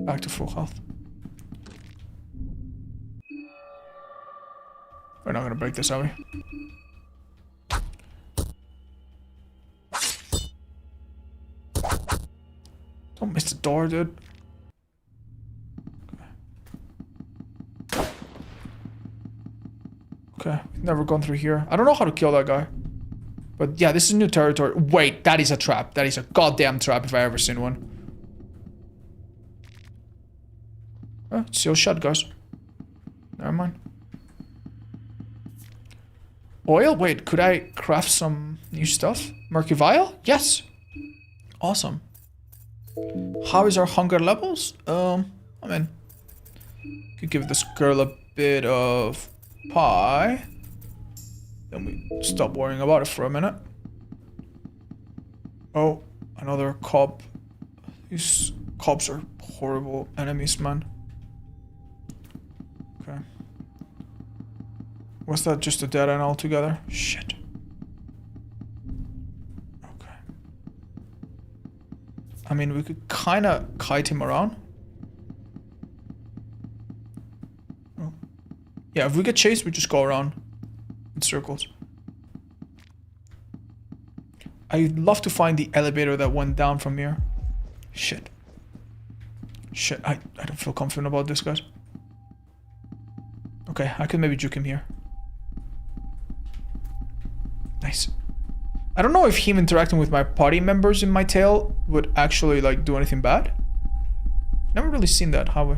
[SPEAKER 1] Back to full health. We're not gonna break this, are we? Don't miss the door, dude. Okay, never gone through here. I don't know how to kill that guy. But yeah, this is new territory. Wait, that is a trap. That is a goddamn trap if I ever seen one. Oh, it's still shut, guys. Never mind. Oil? Wait, could I craft some new stuff? Murky vial? Yes. Awesome. How is our hunger levels? I mean, could give this girl a bit of pie. Then we stop worrying about it for a minute. Oh, another cob. These cobs are horrible enemies, man. Okay. Was that just a dead end altogether? Shit. Okay. I mean, we could kind of kite him around. Oh. Yeah, if we get chased, we just go around in circles. I'd love to find the elevator that went down from here. Shit. Shit, I don't feel confident about this, guys. Okay, I could maybe juke him here. Nice. I don't know if him interacting with my party members in my tail would actually, like, do anything bad. Never really seen that, have we?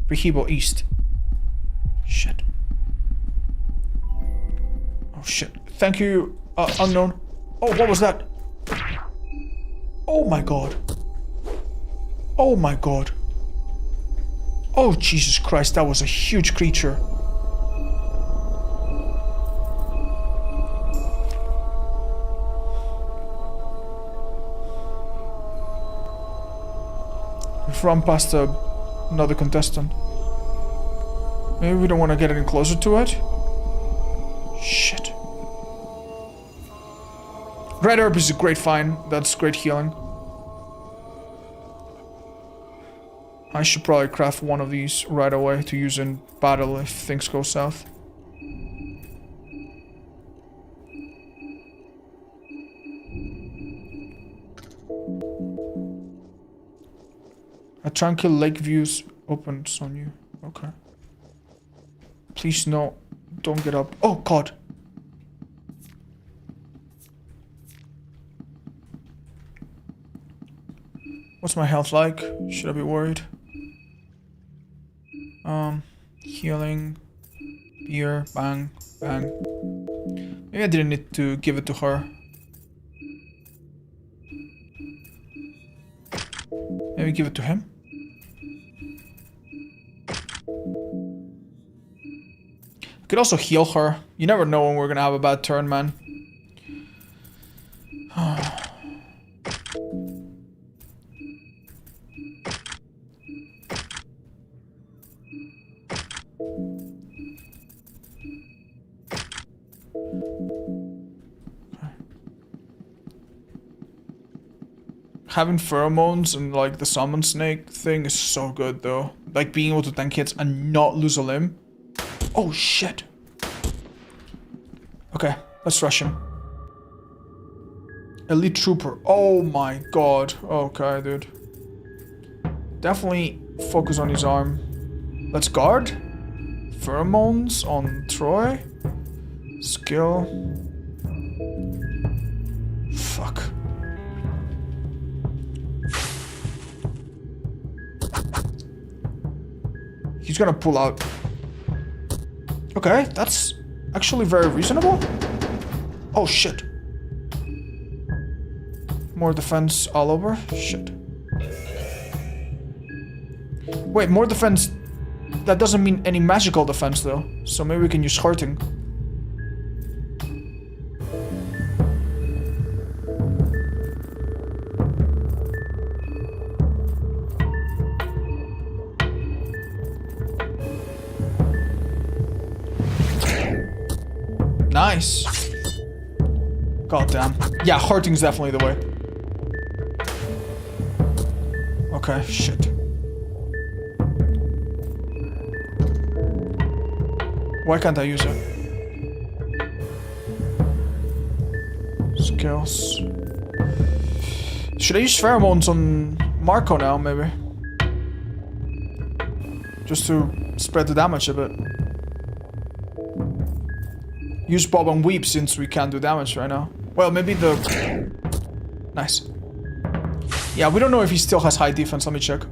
[SPEAKER 1] Prehibo East. Shit. Oh, shit. Thank you, unknown. Oh, what was that? Oh my god. Oh my god. Oh, Jesus Christ, that was a huge creature. We've run past another contestant. Maybe we don't want to get any closer to it? Shit. Red herb is a great find. That's great healing. I should probably craft one of these right away to use in battle if things go south. A tranquil lake views opens on you. Okay. Please no, don't get up. Oh god. What's my health like? Should I be worried? Healing. Beer. Bang. Bang. Maybe I didn't need to give it to her. Maybe give it to him. I could also heal her. You never know when we're gonna have a bad turn, man. Having pheromones and like the summon snake thing is so good though. Like being able to tank hits and not lose a limb. Oh shit. Okay, let's rush him. Elite trooper. Oh my god. Okay, dude. Definitely focus on his arm. Let's guard. Pheromones on Troy. Skill. Fuck. He's gonna pull out. Okay, that's actually very reasonable. Oh shit. More defense all over. Shit. Wait, more defense that doesn't mean any magical defense though. So maybe we can use hurting. Nice. God damn. Yeah, hurting's definitely the way. Okay, shit. Why can't I use it? Skills. Should I use pheromones on Marco now, maybe? Just to spread the damage a bit. Use Bob and Weep since we can't do damage right now. Well, maybe the... Nice. Yeah, we don't know if he still has high defense. Let me check.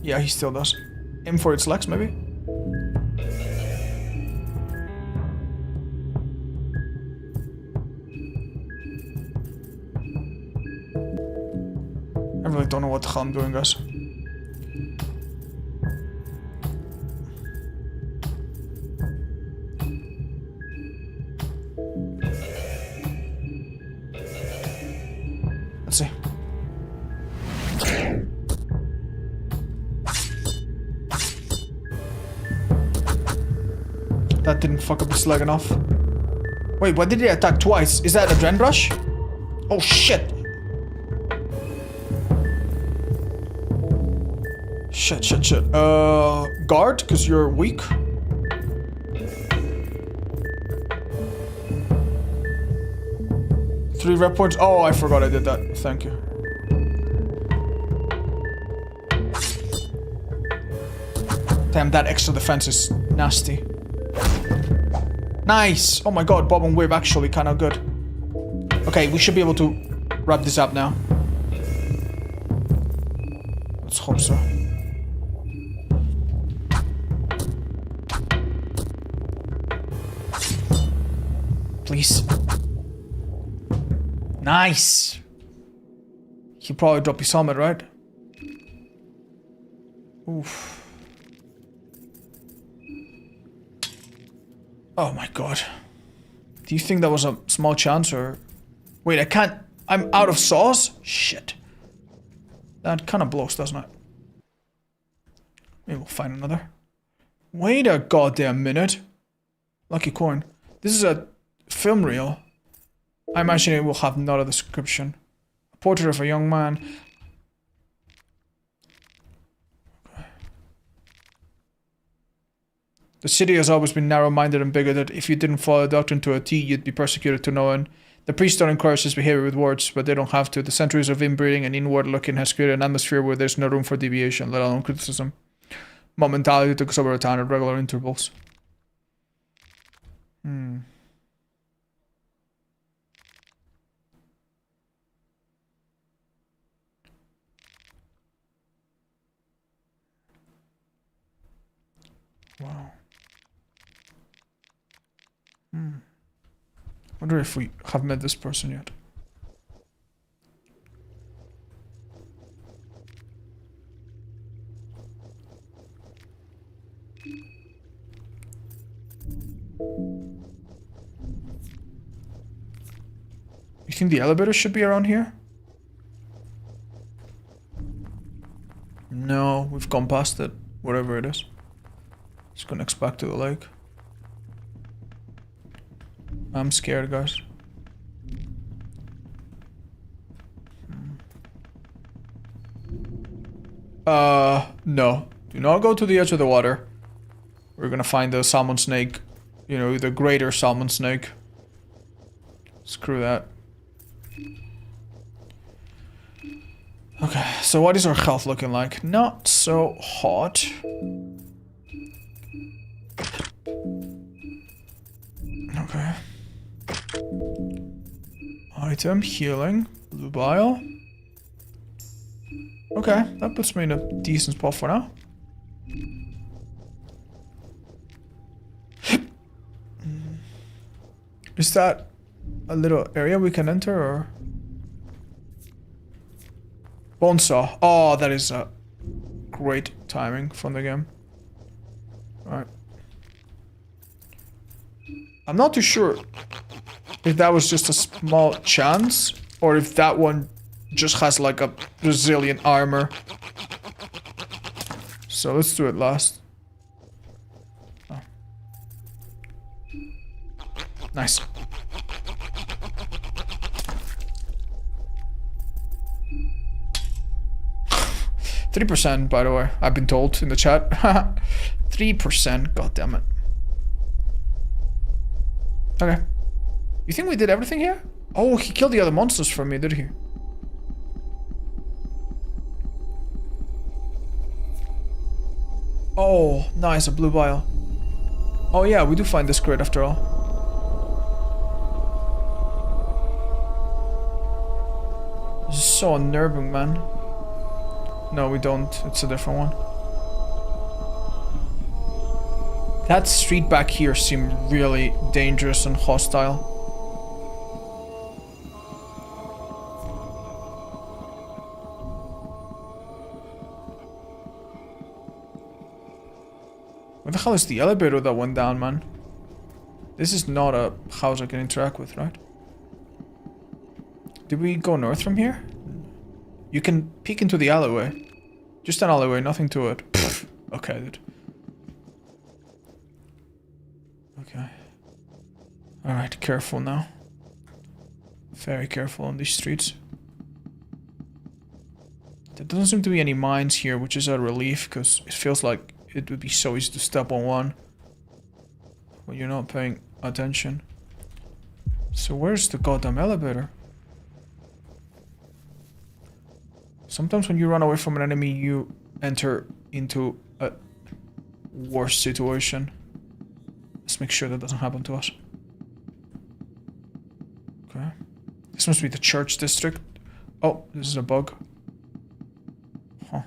[SPEAKER 1] Yeah, he still does. Aim for its legs, maybe? I really don't know what the hell I'm doing, guys. Let's see. That didn't fuck up his leg enough. Wait, why did he attack twice? Is that a Adrenaline Rush? Oh shit! Shit. Guard, because you're weak. Three rep points. Oh, I forgot I did that. Thank you. Damn, that extra defense is nasty. Nice! Oh my god, Bob and Weave actually kind of good. Okay, we should be able to wrap this up now. Let's hope so. Please. Nice! He'll probably drop his helmet, right? Oof. Oh my god. Do you think that was a small chance or... Wait, I can't... I'm out of sauce? Shit. That kind of blows, doesn't it? Maybe we'll find another. Wait a goddamn minute. Lucky coin. This is a film reel. I imagine it will have not a description. A portrait of a young man. The city has always been narrow-minded and bigoted. If you didn't follow the doctrine to a T, you'd be persecuted to no end. The priests don't encourage this behavior with words, but they don't have to. The centuries of inbreeding and inward looking has created an atmosphere where there's no room for deviation, let alone criticism. Mob mentality took us over a town at regular intervals. Wow. Wonder if we have met this person yet. You think the elevator should be around here? No, we've gone past it. Whatever it is. It's connects back to the lake. I'm scared, guys. No. Do not go to the edge of the water. We're gonna find the salmon snake. You know, the greater salmon snake. Screw that. Okay, so what is our health looking like? Not so hot. Okay. Item, healing, blue bile. Okay, that puts me in a decent spot for now. Is that a little area we can enter, or? Bone saw. Oh, that is a great timing from the game. Alright. I'm not too sure if that was just a small chance or if that one just has like a resilient armor. So let's do it last. Oh. Nice. %, by the way, I've been told in the chat. 3%, god damn it. Okay. You think we did everything here? Oh, he killed the other monsters for me, did he? Oh, nice, a blue vial. Oh yeah, we do find this grid after all. This is so unnerving, man. No, we don't. It's a different one. That street back here seemed really dangerous and hostile. Where the hell is the elevator that went down, man? This is not a house I can interact with, right? Did we go north from here? You can peek into the alleyway. Just an alleyway, nothing to it. Pfft. Okay, dude. Okay. Alright, careful now. Very careful on these streets. There doesn't seem to be any mines here, which is a relief, because it feels like it would be so easy to step on one when you're not paying attention. So where's the goddamn elevator? Sometimes when you run away from an enemy, you enter into a worse situation. Let's make sure that doesn't happen to us. Okay. This must be the church district. Oh, this is a bug. Huh.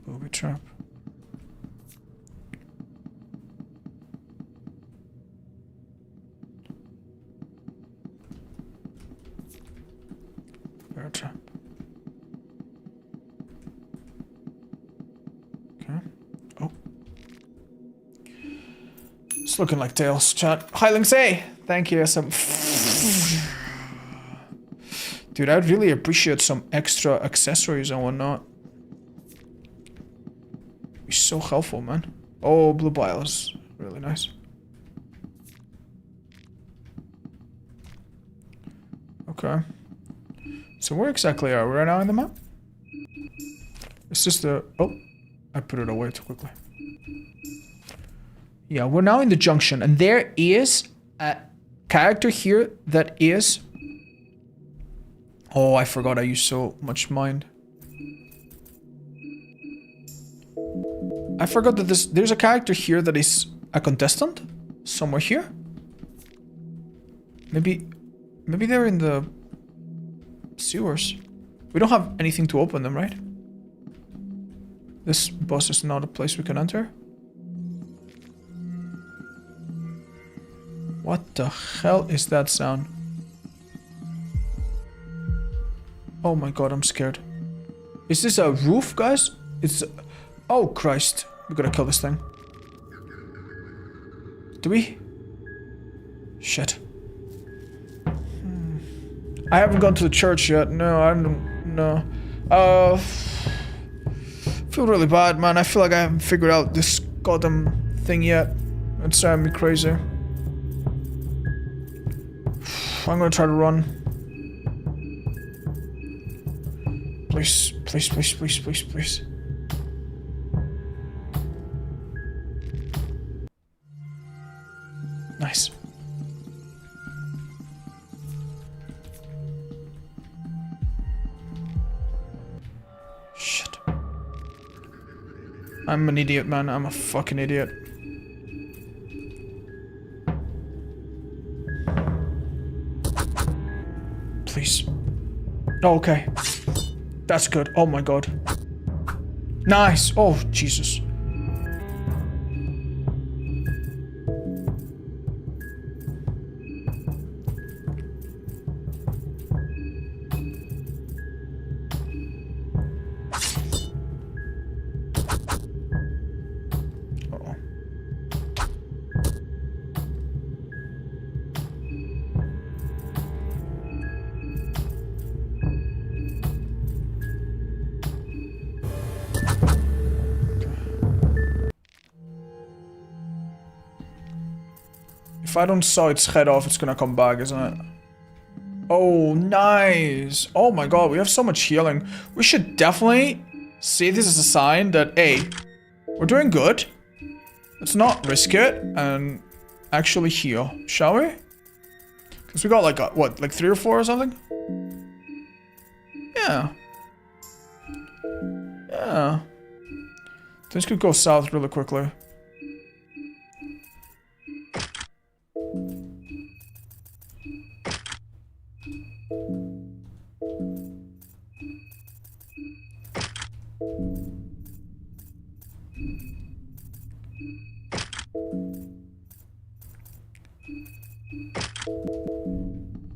[SPEAKER 1] Booby trap. Bear trap. Okay. Oh. It's looking like Tails, chat. Hi, Linksay! Thank you, some... Dude, I'd really appreciate some extra accessories and whatnot. Be so helpful, man. Oh, blue bile is really nice. Okay. So where exactly are we right now in the map? It's just a... Oh, I put it away too quickly. Yeah, we're now in the junction, and there is a character here that is... Oh, I forgot I used so much mind. I forgot that there's a character here that is a contestant somewhere here. Maybe they're in the sewers. We don't have anything to open them, right? This bus is not a place we can enter. What the hell is that sound? Oh my god, I'm scared. Is this a roof, guys? It's... Oh, Christ. We gotta kill this thing. Do we? Shit. I haven't gone to the church yet. No, I don't know. I feel really bad, man. I feel like I haven't figured out this goddamn thing yet. It's driving me crazy. I'm gonna try to run. Please, please, please, please, please, please. Nice. Shit. I'm an idiot, man. I'm a fucking idiot. Please. Oh, okay. That's good. Oh my god. Nice. Oh, Jesus. If I don't saw its head off, it's gonna come back, isn't it? Oh, nice. Oh my god, we have so much healing. We should definitely see this as a sign that, hey, we're doing good. Let's not risk it and actually heal, shall we? Because we got like, what, like 3 or 4 or something? Yeah. Yeah. Things could go south really quickly.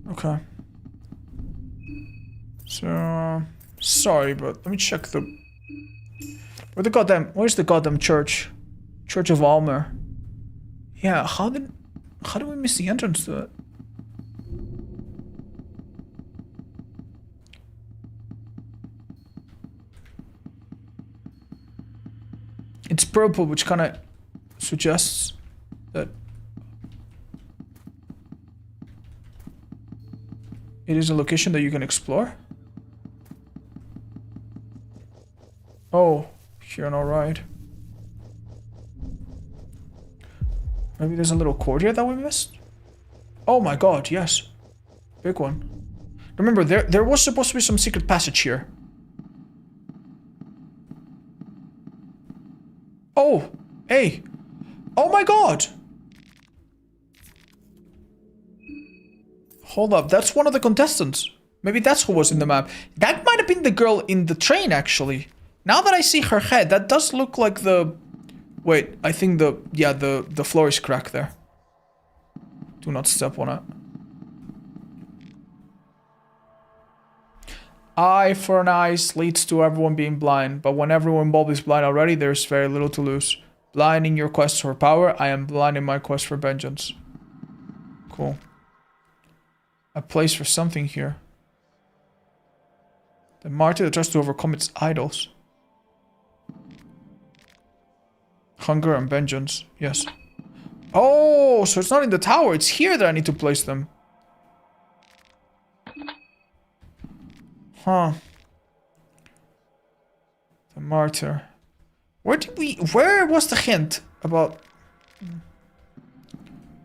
[SPEAKER 1] Okay. So, sorry, but let me check the... Where's the goddamn church? Church of Almer. Yeah, how did we miss the entrance to it? It's purple, which kind of suggests that it is a location that you can explore. Oh, here, alright. Maybe there's a little courtyard that we missed? Oh my god, yes. Big one. Remember, there was supposed to be some secret passage here. Oh, hey. Oh my god. Hold up, that's one of the contestants. Maybe that's who was in the map. That might have been the girl in the train, actually. Now that I see her head, that does look like the... Wait, I think the floor is cracked there. Do not step on it. Eye for an eye leads to everyone being blind, but when everyone involved is blind already, there's very little to lose. Blind in your quest for power, I am blind in my quest for vengeance. Cool. A place for something here. The martyr that tries to overcome its idols. Hunger and vengeance, yes. Oh, so it's not in the tower, it's here that I need to place them. Huh. The martyr. Where was the hint about...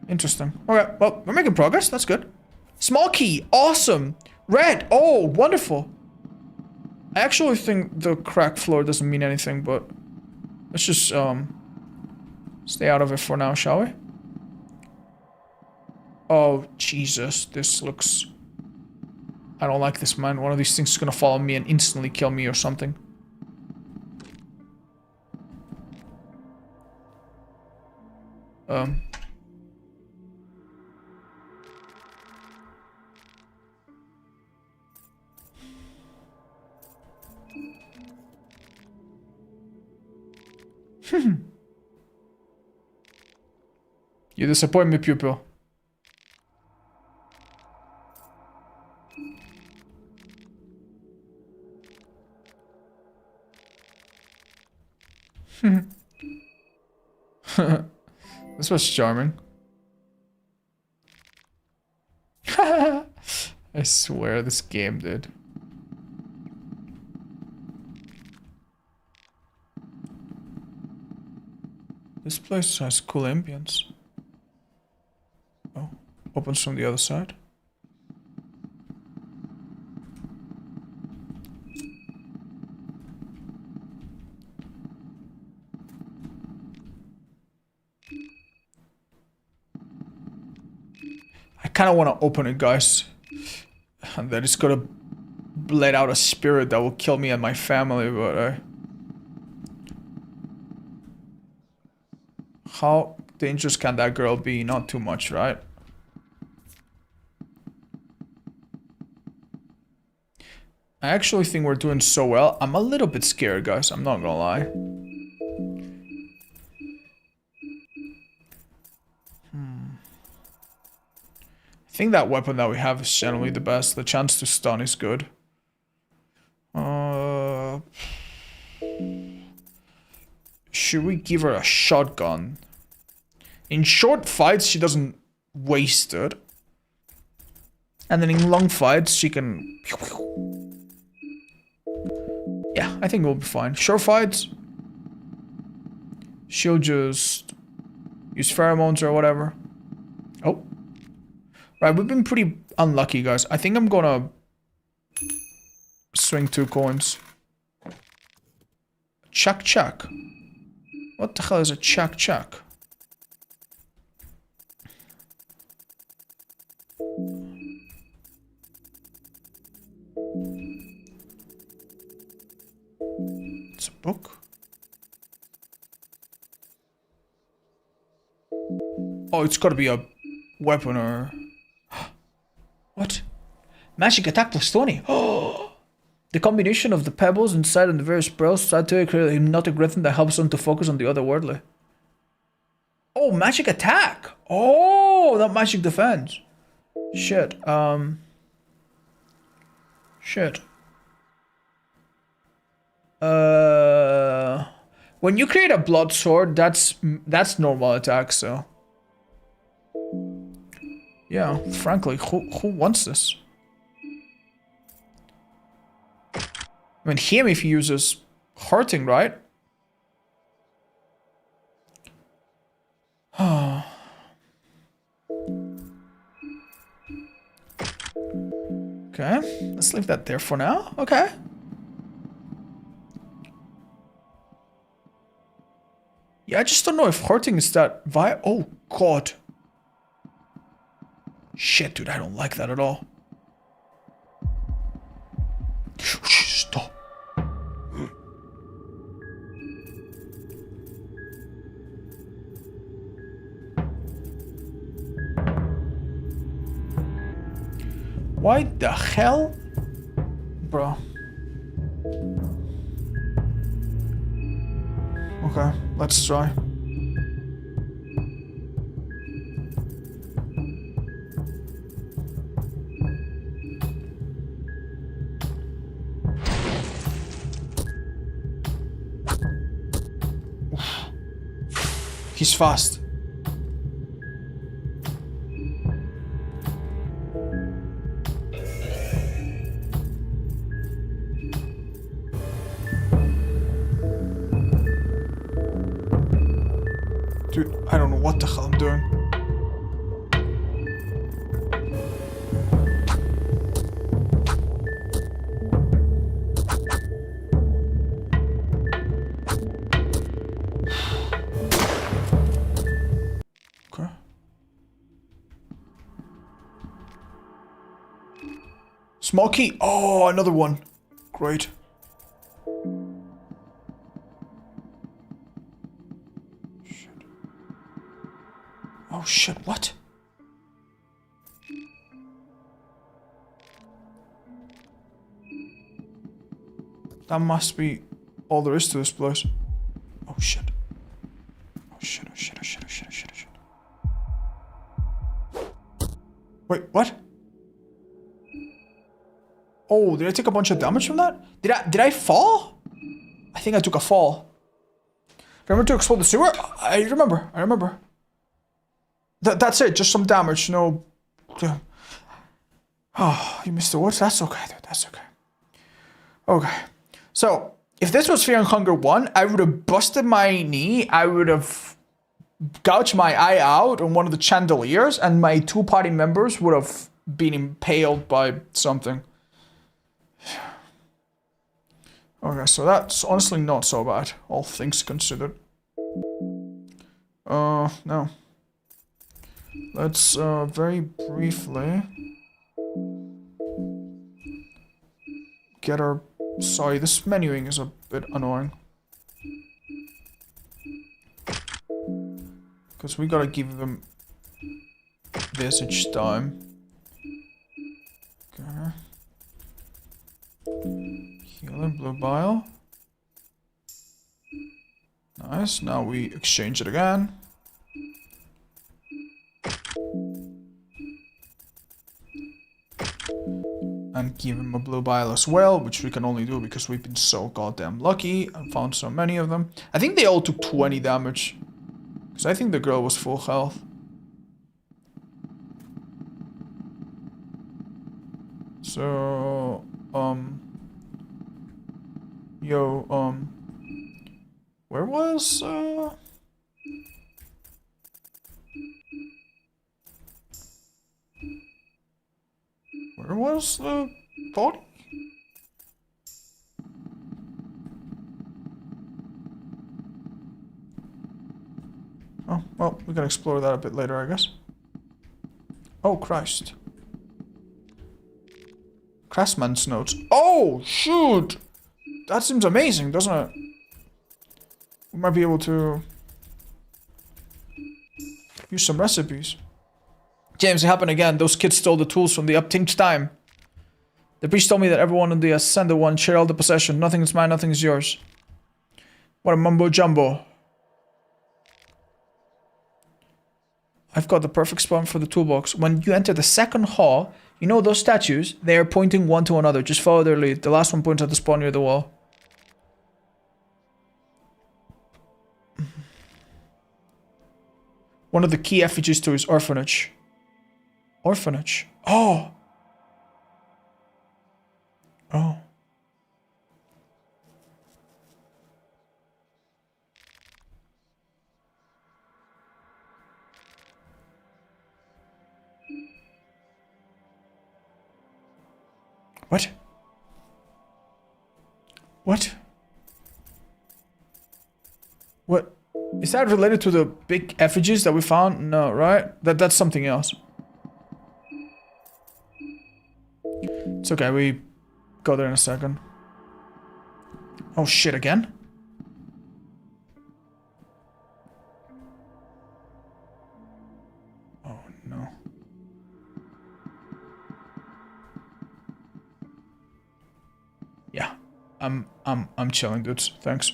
[SPEAKER 1] Interesting. Okay, well, we're making progress, that's good. Small key, awesome. Red, oh, wonderful. I actually think the cracked floor doesn't mean anything, but... Let's just, stay out of it for now, shall we? Oh, Jesus, this looks... I don't like this, man. One of these things is gonna follow me and instantly kill me or something. You disappoint me, pupil. This was charming. I swear this game did. This place has cool ambience. Oh, opens from the other side. I kind of want to open it, guys. And then it's gonna let out a spirit that will kill me and my family, but how dangerous can that girl be? Not too much, right? I actually think we're doing so well. I'm a little bit scared, guys. I'm not gonna lie. I think that weapon that we have is generally the best. The chance to stun is good. Should we give her a shotgun? In short fights, she doesn't wasted. And then in long fights, she can... Yeah, I think we'll be fine. Short fights, she'll just use pheromones or whatever. Oh. Right, we've been pretty unlucky, guys. I think I'm gonna swing 2 coins. Chuck chuck. What the hell is a chuck chuck? It's a book. Oh, it's gotta be a weapon or... What? Magic attack plus 20. Oh! The combination of the pebbles inside and the various spells add to it create a hypnotic rhythm that helps them to focus on the otherworldly. Oh, magic attack! Oh, not magic defense. Shit, Shit. When you create a blood sword, that's normal attack, so... Yeah, frankly, who wants this? I mean, him if he uses hurting, right? Okay, let's leave that there for now. Okay. Yeah, I just don't know if hurting is that oh, God. Shit, dude, I don't like that at all. Stop. Why the hell? Bro. Okay, let's try. He's fast. Dude, I don't know what the hell I'm doing. Okay. Small key. Oh, another one. Great. Oh shit, what? That must be all there is to this place. Oh shit. Oh shit, oh shit, oh shit, oh shit, oh shit, oh shit. Wait, what? Oh, did I take a bunch of damage from that? Did I fall? I think I took a fall. Remember to explode the sewer? I remember. That's it, just some damage, no... Oh, you missed the words? That's okay, dude, that's okay. Okay, so, if this was Fear and Hunger 1, I would have busted my knee, I would have gouged my eye out on one of the chandeliers, and my 2 party members would have been impaled by something. Okay, so that's honestly not so bad, all things considered. No. Let's very briefly get our... Sorry, this menuing is a bit annoying. Because we gotta give them this each time. Okay. Healing blue bile. Nice, now we exchange it again. And give him a blue bile as well, which we can only do because we've been so goddamn lucky and found so many of them. I think they all took 20 damage. Because I think the girl was full health. So, where was, where was the body? Oh, well, we can explore that a bit later, I guess. Oh, Christ. Craftsman's notes. Oh, shoot! That seems amazing, doesn't it? We might be able to use some recipes. James, it happened again. Those kids stole the tools from the F&H time. The priest told me that everyone in the Ascender one shared all the possession. Nothing is mine, nothing is yours. What a mumbo jumbo. I've got the perfect spot for the toolbox. When you enter the second hall, you know those statues? They are pointing one to another. Just follow their lead. The last one points at the spot near the wall. One of the key effigies to his orphanage. Orphanage. Oh! Oh. What? What? What? Is that related to the big effigies that we found? No, right? That's something else. It's okay, we go there in a second. Oh shit, again? Oh no. Yeah. I'm chilling, dudes. Thanks.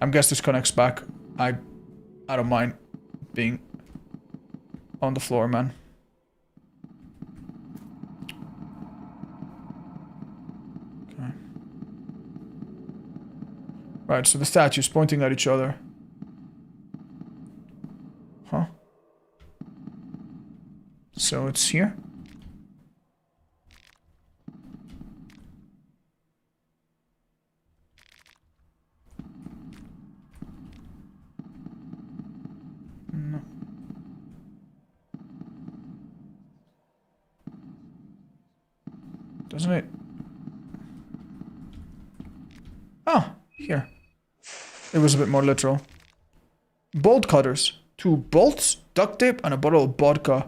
[SPEAKER 1] I guess this connects back. I don't mind being on the floor, man. Okay. Right, so the statues pointing at each other. Huh? So it's here? Doesn't it? Oh, here. It was a bit more literal. Bolt cutters. 2 bolts, duct tape, and a bottle of vodka.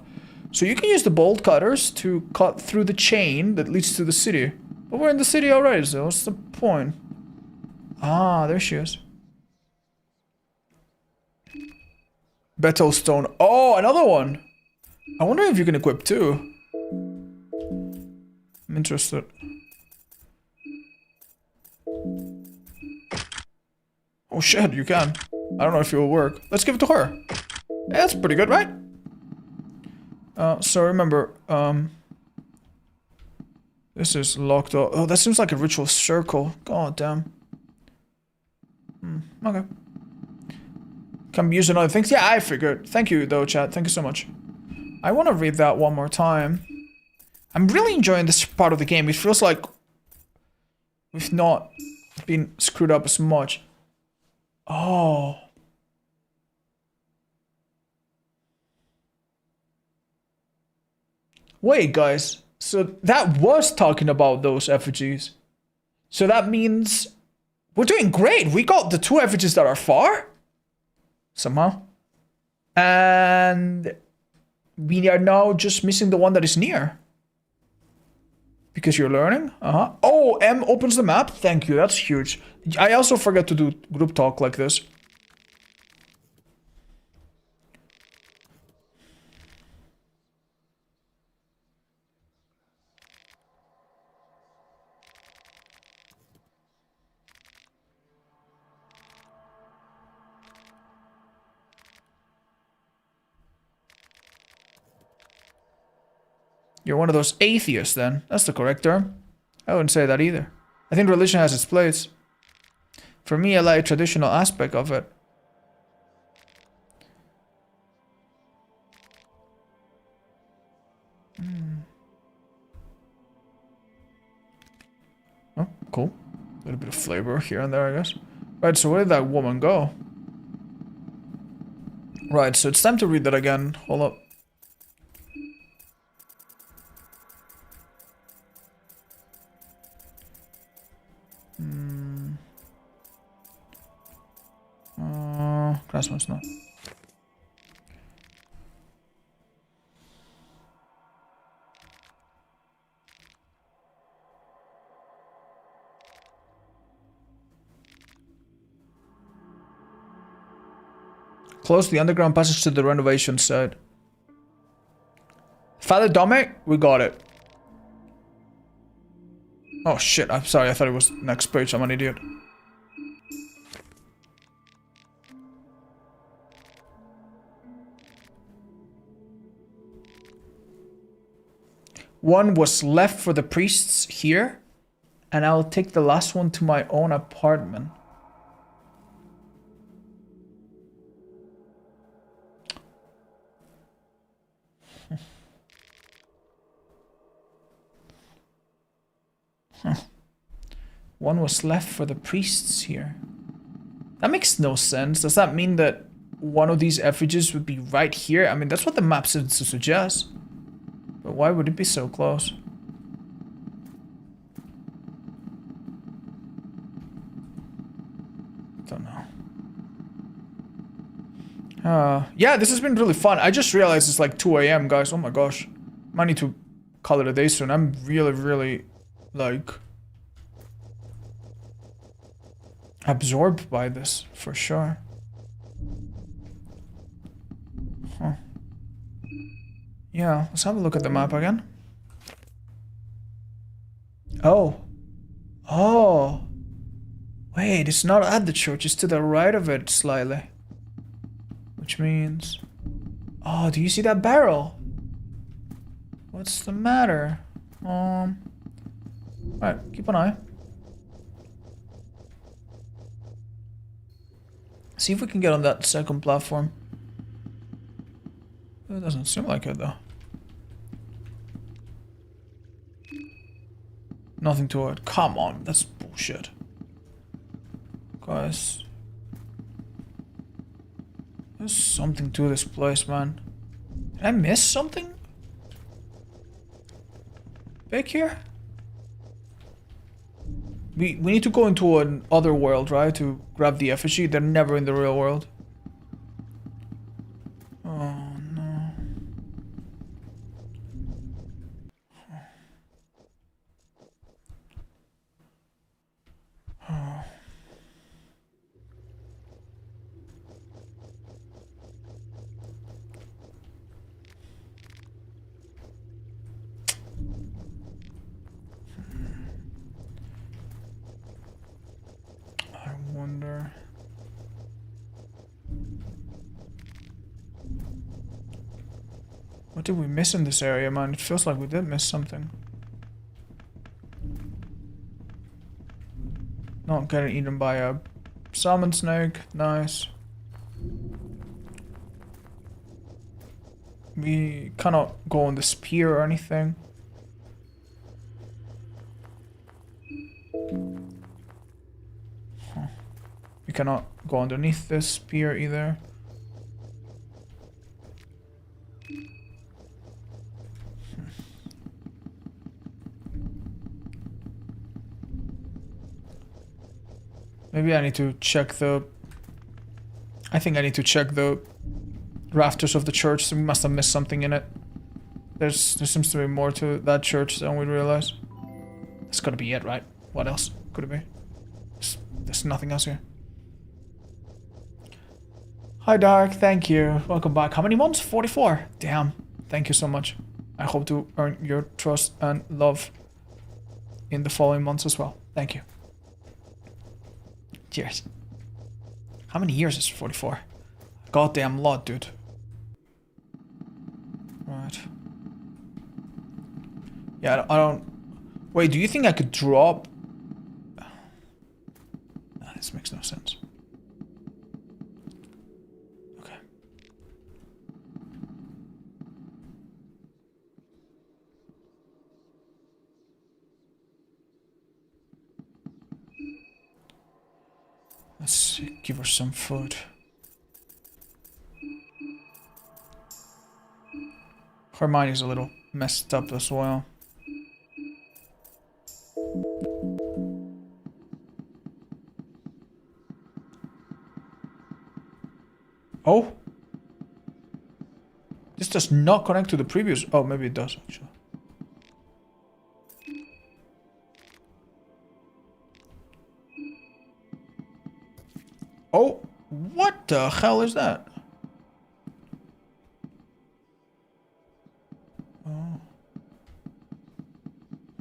[SPEAKER 1] So you can use the bolt cutters to cut through the chain that leads to the city. But we're in the city already, so what's the point? Ah, there she is. Betel stone. Oh, another one! I wonder if you can equip 2. I'm interested. Oh shit, you can. I don't know if it will work. Let's give it to her. Yeah, that's pretty good, right? So remember, this is locked up. Oh, that seems like a ritual circle. God damn. Okay. Can be used in other things? Yeah, I figured. Thank you, though, chat. Thank you so much. I want to read that one more time. I'm really enjoying this part of the game. It feels like we've not been screwed up as much. Oh. Wait, guys. So that was talking about those effigies. So that means we're doing great. We got the 2 effigies that are far. Somehow. And we are now just missing the one that is near. Because you're learning? Oh, M opens the map? Thank you, that's huge. I also forget to do group talk like this. You're one of those atheists, then. That's the correct term. I wouldn't say that either. I think religion has its place. For me, I like the traditional aspect of it. cool. A little bit of flavor here and there, I guess. Right, so where did that woman go? Right, so it's time to read that again. Hold up. Christmas, no. Close the underground passage to the renovation site. Father Dominic, we got it. Oh shit, I'm sorry, I thought it was next page, I'm an idiot. One was left for the priests here, and I'll take the last one to my own apartment. One was left for the priests here. That makes no sense. Does that mean that one of these effigies would be right here? I mean, that's what the map seems to suggest. But why would it be so close? Don't know. Yeah, this has been really fun. I just realized it's like 2 AM, guys. Oh my gosh. Might need to call it a day soon. I'm really, like, absorbed by this, for sure. Huh. Yeah, let's have a look at the map again. Oh. Oh. Wait, it's not at the church, it's to the right of it slightly. Which means... Oh, do you see that barrel? What's the matter? Alright, keep an eye. See if we can get on that second platform. It doesn't seem like it though. Nothing to it. Come on, that's bullshit. Guys. There's something to this place, man. Did I miss something? Back here? We need to go into another world, right? To grab the effigy. They're never in the real world. Oh no. Oh. I wonder. What did we miss in this area, man? It feels like we did miss something. Not getting eaten by a salmon snake. Nice. We cannot go on the spear or anything. Huh. We cannot go underneath this spear either. Maybe I need to check the... I think I need to check the rafters of the church. So we must have missed something in it. There seems to be more to that church than we realize. That's gotta be it, right? What else could it be? There's nothing else here. Hi Dark, thank you. Welcome back. How many months? 44. Damn. Thank you so much. I hope to earn your trust and love in the following months as well. Thank you. Cheers. How many years is 44? Goddamn lot, dude. Right. Yeah, I don't... Wait, do you think I could drop... Nah, this makes no sense. Okay. Let's give her some food. Her mind is a little messed up as well. Oh? This does not connect to the previous... Oh, maybe it does, actually. Oh, what the hell is that? Oh.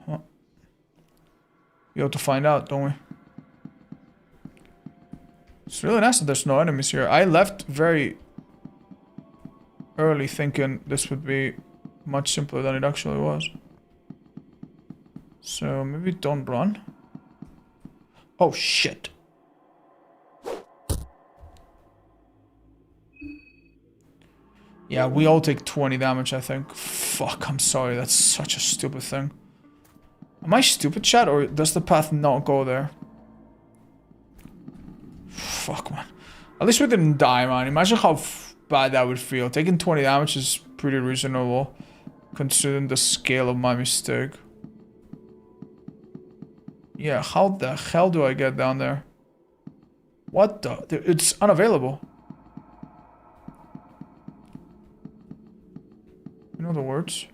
[SPEAKER 1] Huh. We have to find out, don't we? It's really nice that there's no enemies here. I left very early thinking this would be much simpler than it actually was. So maybe don't run. Oh shit. Yeah, we all take 20 damage, I think. Fuck, I'm sorry, that's such a stupid thing. Am I stupid, chat, or does the path not go there? Fuck, man. At least we didn't die, man. Imagine how bad that would feel. Taking 20 damage is pretty reasonable, considering the scale of my mistake. Yeah, how the hell do I get down there? What the? It's unavailable. You know the words?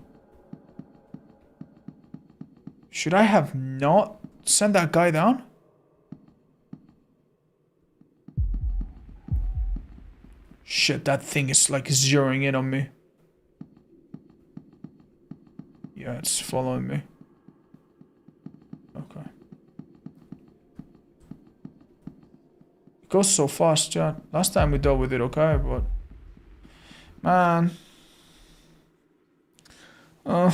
[SPEAKER 1] Should I have not sent that guy down? Shit, that thing is like zeroing in on me. Yeah, it's following me. Okay. It goes so fast, yeah. Last time we dealt with it, okay, but... Man. I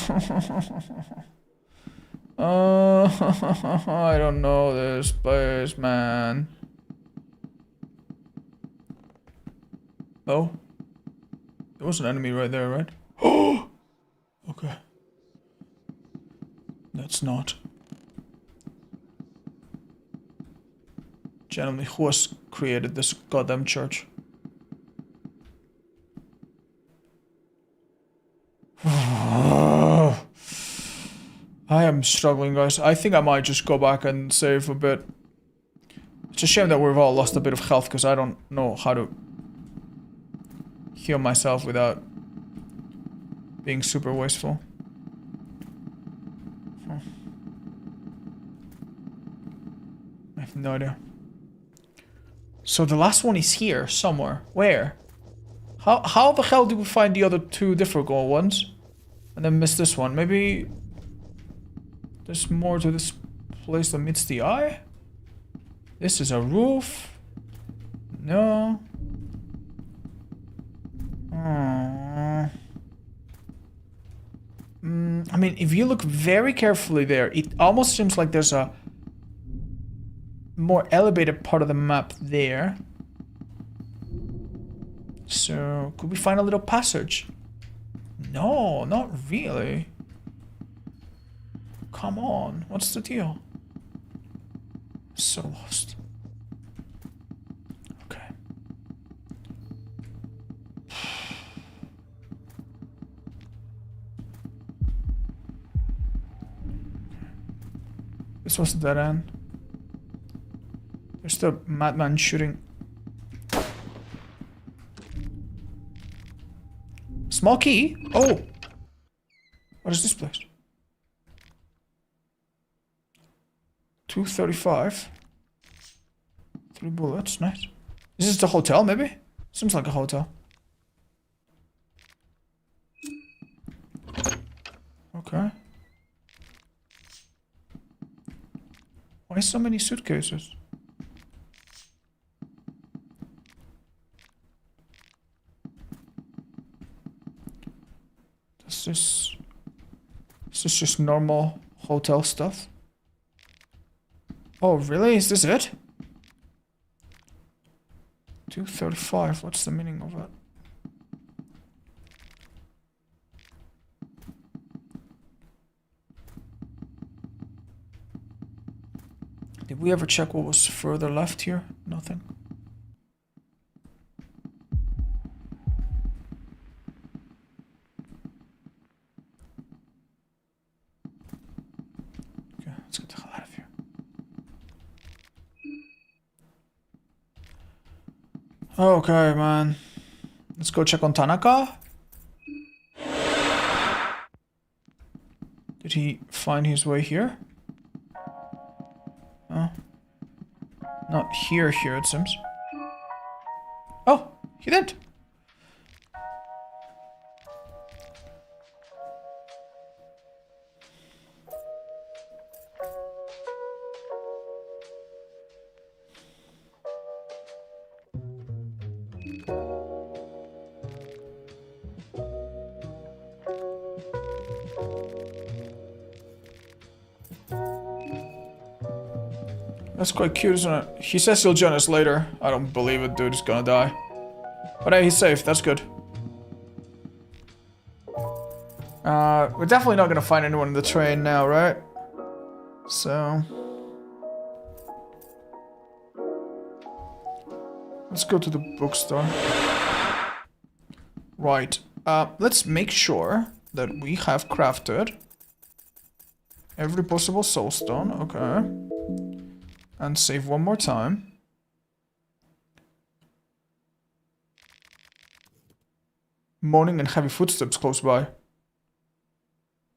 [SPEAKER 1] don't know this place, man. Oh? There was an enemy right there, right? Oh! Okay. That's not. Gentlemen, who has created this goddamn church? I am struggling, guys. I think I might just go back and save a bit. It's a shame that we've all lost a bit of health, because I don't know how to heal myself without being super wasteful. I have no idea. So the last one is here, somewhere. Where? How the hell did we find the other two difficult ones? And then miss this one? Maybe... there's more to this place than meets the eye? This is a roof? No. I mean, if you look very carefully there, it almost seems like there's a more elevated part of the map there. So, could we find a little passage? No, not really. Come on, what's the deal? So lost. Okay. This was the dead end. There's the madman shooting. Small key? Oh! What is this place? 235. 3 bullets, nice. Is this the hotel, maybe? Seems like a hotel. Okay. Why so many suitcases? Is this just normal hotel stuff? Oh, really? Is this it? 235, what's the meaning of that? Did Did we ever check what was further left here? Nothing. Okay, let's get the hell out of here. Okay, man. Let's go check on Tanaka. Did he find his way here? Oh. Not here, it seems. Oh, he did. That's quite cute, isn't it? He says he'll join us later. I don't believe it, dude. He's gonna die. But hey, he's safe. That's good. We're definitely not gonna find anyone in the train now, right? So... let's go to the bookstore. Right. Let's make sure that we have crafted every possible soulstone. Okay. And save one more time. Moaning and heavy footsteps close by.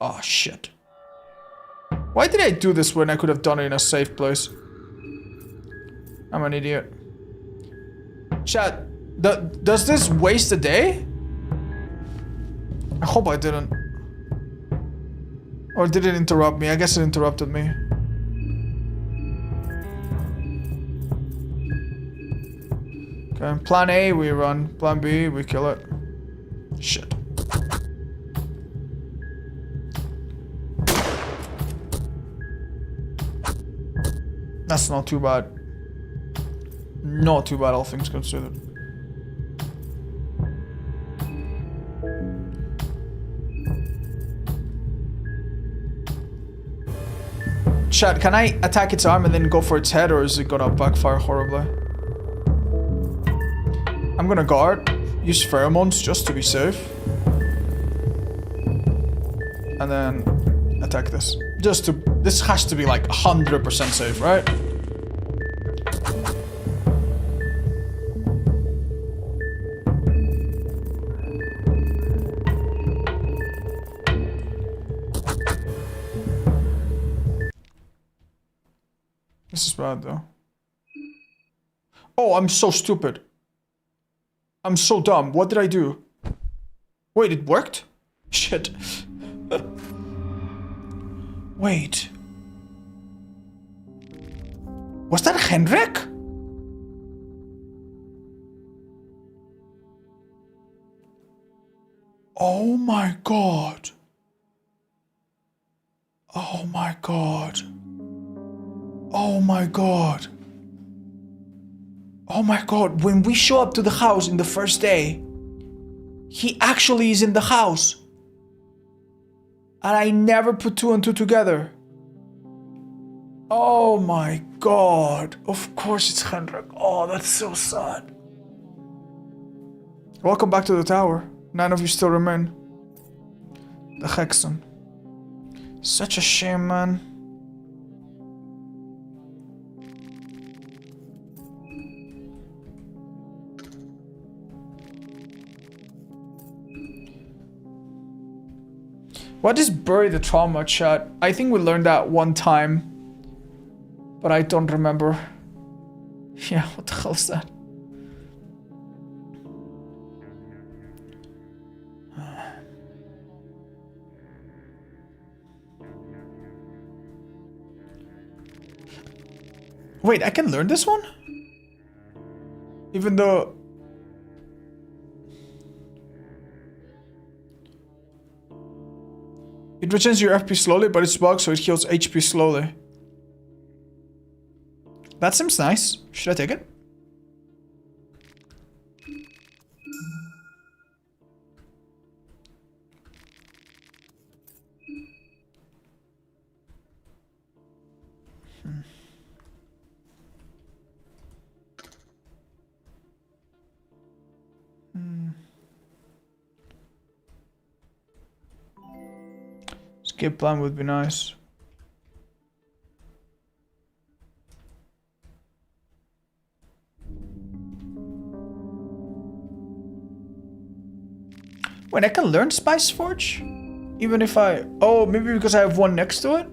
[SPEAKER 1] Oh shit. Why did I do this when I could have done it in a safe place? I'm an idiot. Chat, does this waste a day? I hope I didn't. Or did it interrupt me? I guess it interrupted me. Okay, plan A, we run. Plan B, we kill it. Shit. That's not too bad. Not too bad, all things considered. Chat, can I attack its arm and then go for its head, or is it gonna backfire horribly? I'm gonna guard, use pheromones just to be safe. And then attack this. Just to, this has to be like 100% safe, right? This is bad though. Oh, I'm so stupid. I'm so dumb. What did I do? Wait, it worked? Shit. Wait. Was that Henrik? Oh my god. Oh my god. Oh my god. Oh my god, when we show up to the house in the first day, he actually is in the house. And I never put two and two together. Oh my god. Of course it's Henrik. Oh, that's so sad. Welcome back to the tower. 9 of you still remain. The Hexen. Such a shame, man. What is bury the trauma, chat? I think we learned that one time. But I don't remember. Yeah, what the hell is that? Wait, I can learn this one? Even though... it regens your FP slowly, but it's bugged, so it heals HP slowly. That seems nice. Should I take it? Escape plan would be nice. Wait, I can learn Spice Forge? Even if I... Oh, maybe because I have one next to it?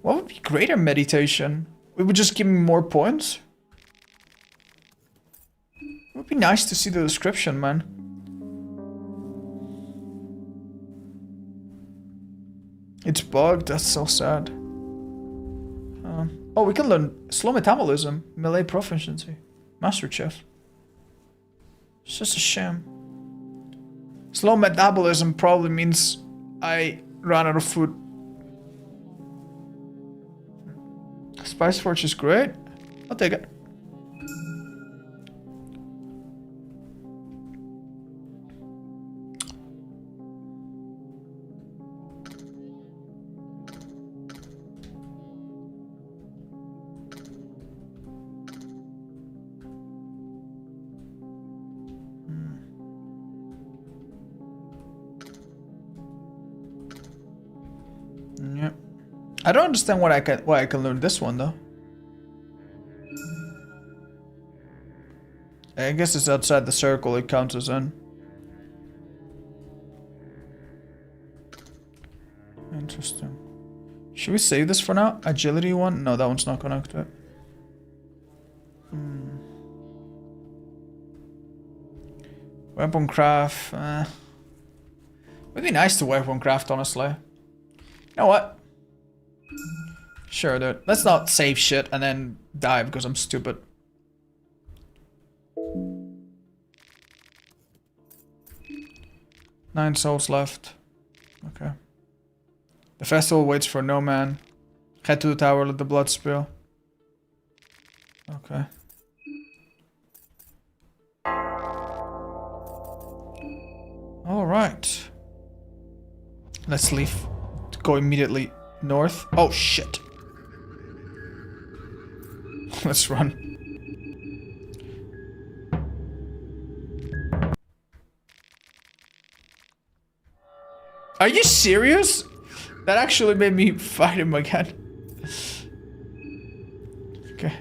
[SPEAKER 1] What would be greater meditation? It would just give me more points? It would be nice to see the description, man. It's bugged, that's so sad. Oh, we can learn slow metabolism, melee proficiency, master chef. It's just a shame. Slow metabolism probably means I run out of food. Spice Forge is great. I'll take it. Yeah. I don't understand why I can learn this one though. I guess it's outside the circle, it counts as in. Interesting. Should we save this for now? Agility one? No, that one's not connected. Weapon craft. Would be nice to weapon craft, honestly. You know what? Sure, dude. Let's not save shit and then die because I'm stupid. Nine souls left. Okay. The festival waits for no man. Head to the tower, let the blood spill. Okay. Alright. Let's leave. Go immediately north. Oh shit. Let's run. Are you serious? That actually made me fight him again. Okay.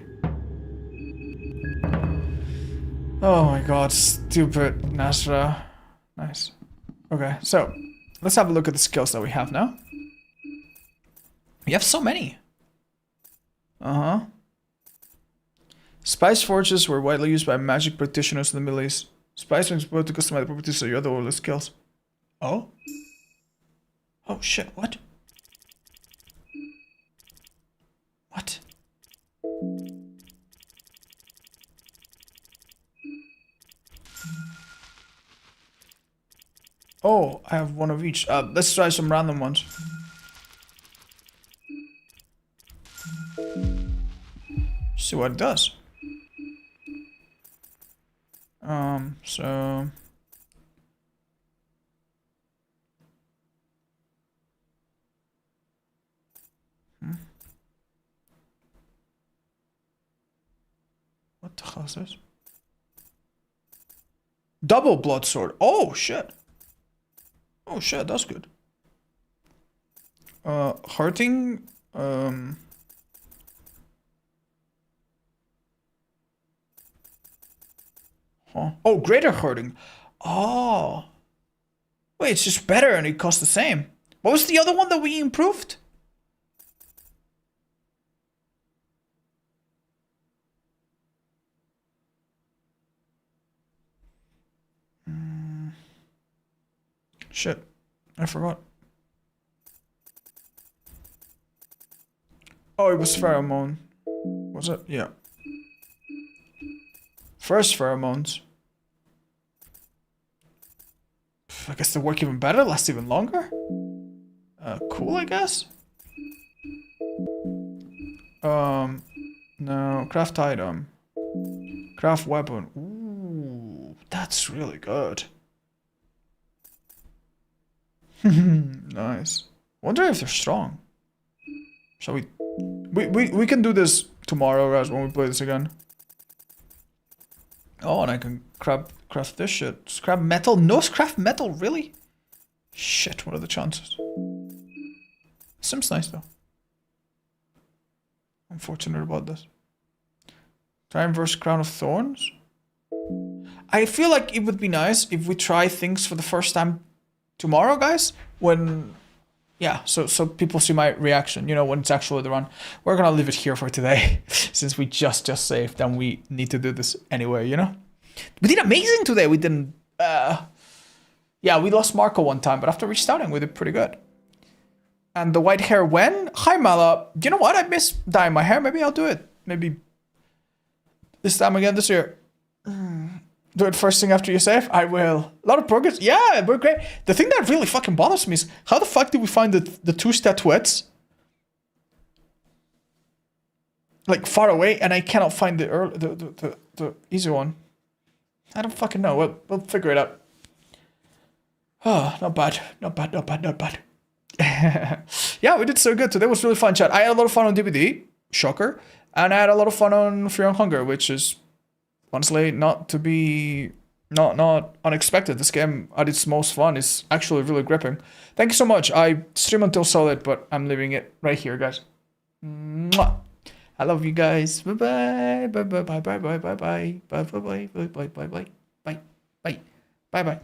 [SPEAKER 1] Oh my god, stupid Nasra. Nice. Okay, so let's have a look at the skills that we have now. We have so many. Uh-huh. Spice forges were widely used by magic practitioners in the Middle East. Spice rings both to customize the properties of your other order skills. Oh? Oh shit, what? What? Oh, I have one of each. Let's try some random ones. See what it does. So... What the hell is this? Double blood sword. Oh shit. Oh shit, that's good. Hurting. Huh. Oh, greater hurting. Oh. Wait, it's just better and it costs the same. What was the other one that we improved? Shit, I forgot. Oh, it was pheromone. Was it? Yeah. First pheromones. I guess they work even better, last even longer. Cool, I guess. No, craft item. Craft weapon. Ooh, that's really good. Nice. Wonder if they're strong. Shall we? We can do this tomorrow, Raz, when we play this again. Oh, and I can craft this shit. Scrap metal? No scrap metal, really? Shit, what are the chances? Seems nice though. Unfortunate about this. Time versus Crown of Thorns? I feel like it would be nice if we try things for the first time tomorrow, guys. When, yeah, so people see my reaction, you know, when it's actually the run. We're gonna leave it here for today, since we just saved and we need to do this anyway, you know? We did amazing today. We didn't, yeah, we lost Marco one time, but after restarting, we did pretty good. And the white hair when? Hi, Mala. You know what? I miss dyeing my hair. Maybe I'll do it. Maybe this time again this year. Do it first thing after you save? I will. A lot of progress. Yeah, we're great. The thing that really fucking bothers me is how the fuck did we find the two statuettes? Like far away, and I cannot find the easy one. I don't fucking know. We'll figure it out. Oh, not bad. Not bad, not bad, not bad. Yeah, we did so good. Today was really fun, chat. I had a lot of fun on DBD. Shocker. And I had a lot of fun on Fear and Hunger, which is honestly not unexpected. This game at its most fun is actually really gripping. Thank you so much. I stream until solid, but I'm leaving it right here, guys. Mwah. I love you guys. Bye bye. Bye bye bye bye bye bye bye bye bye bye bye bye bye bye bye bye bye bye.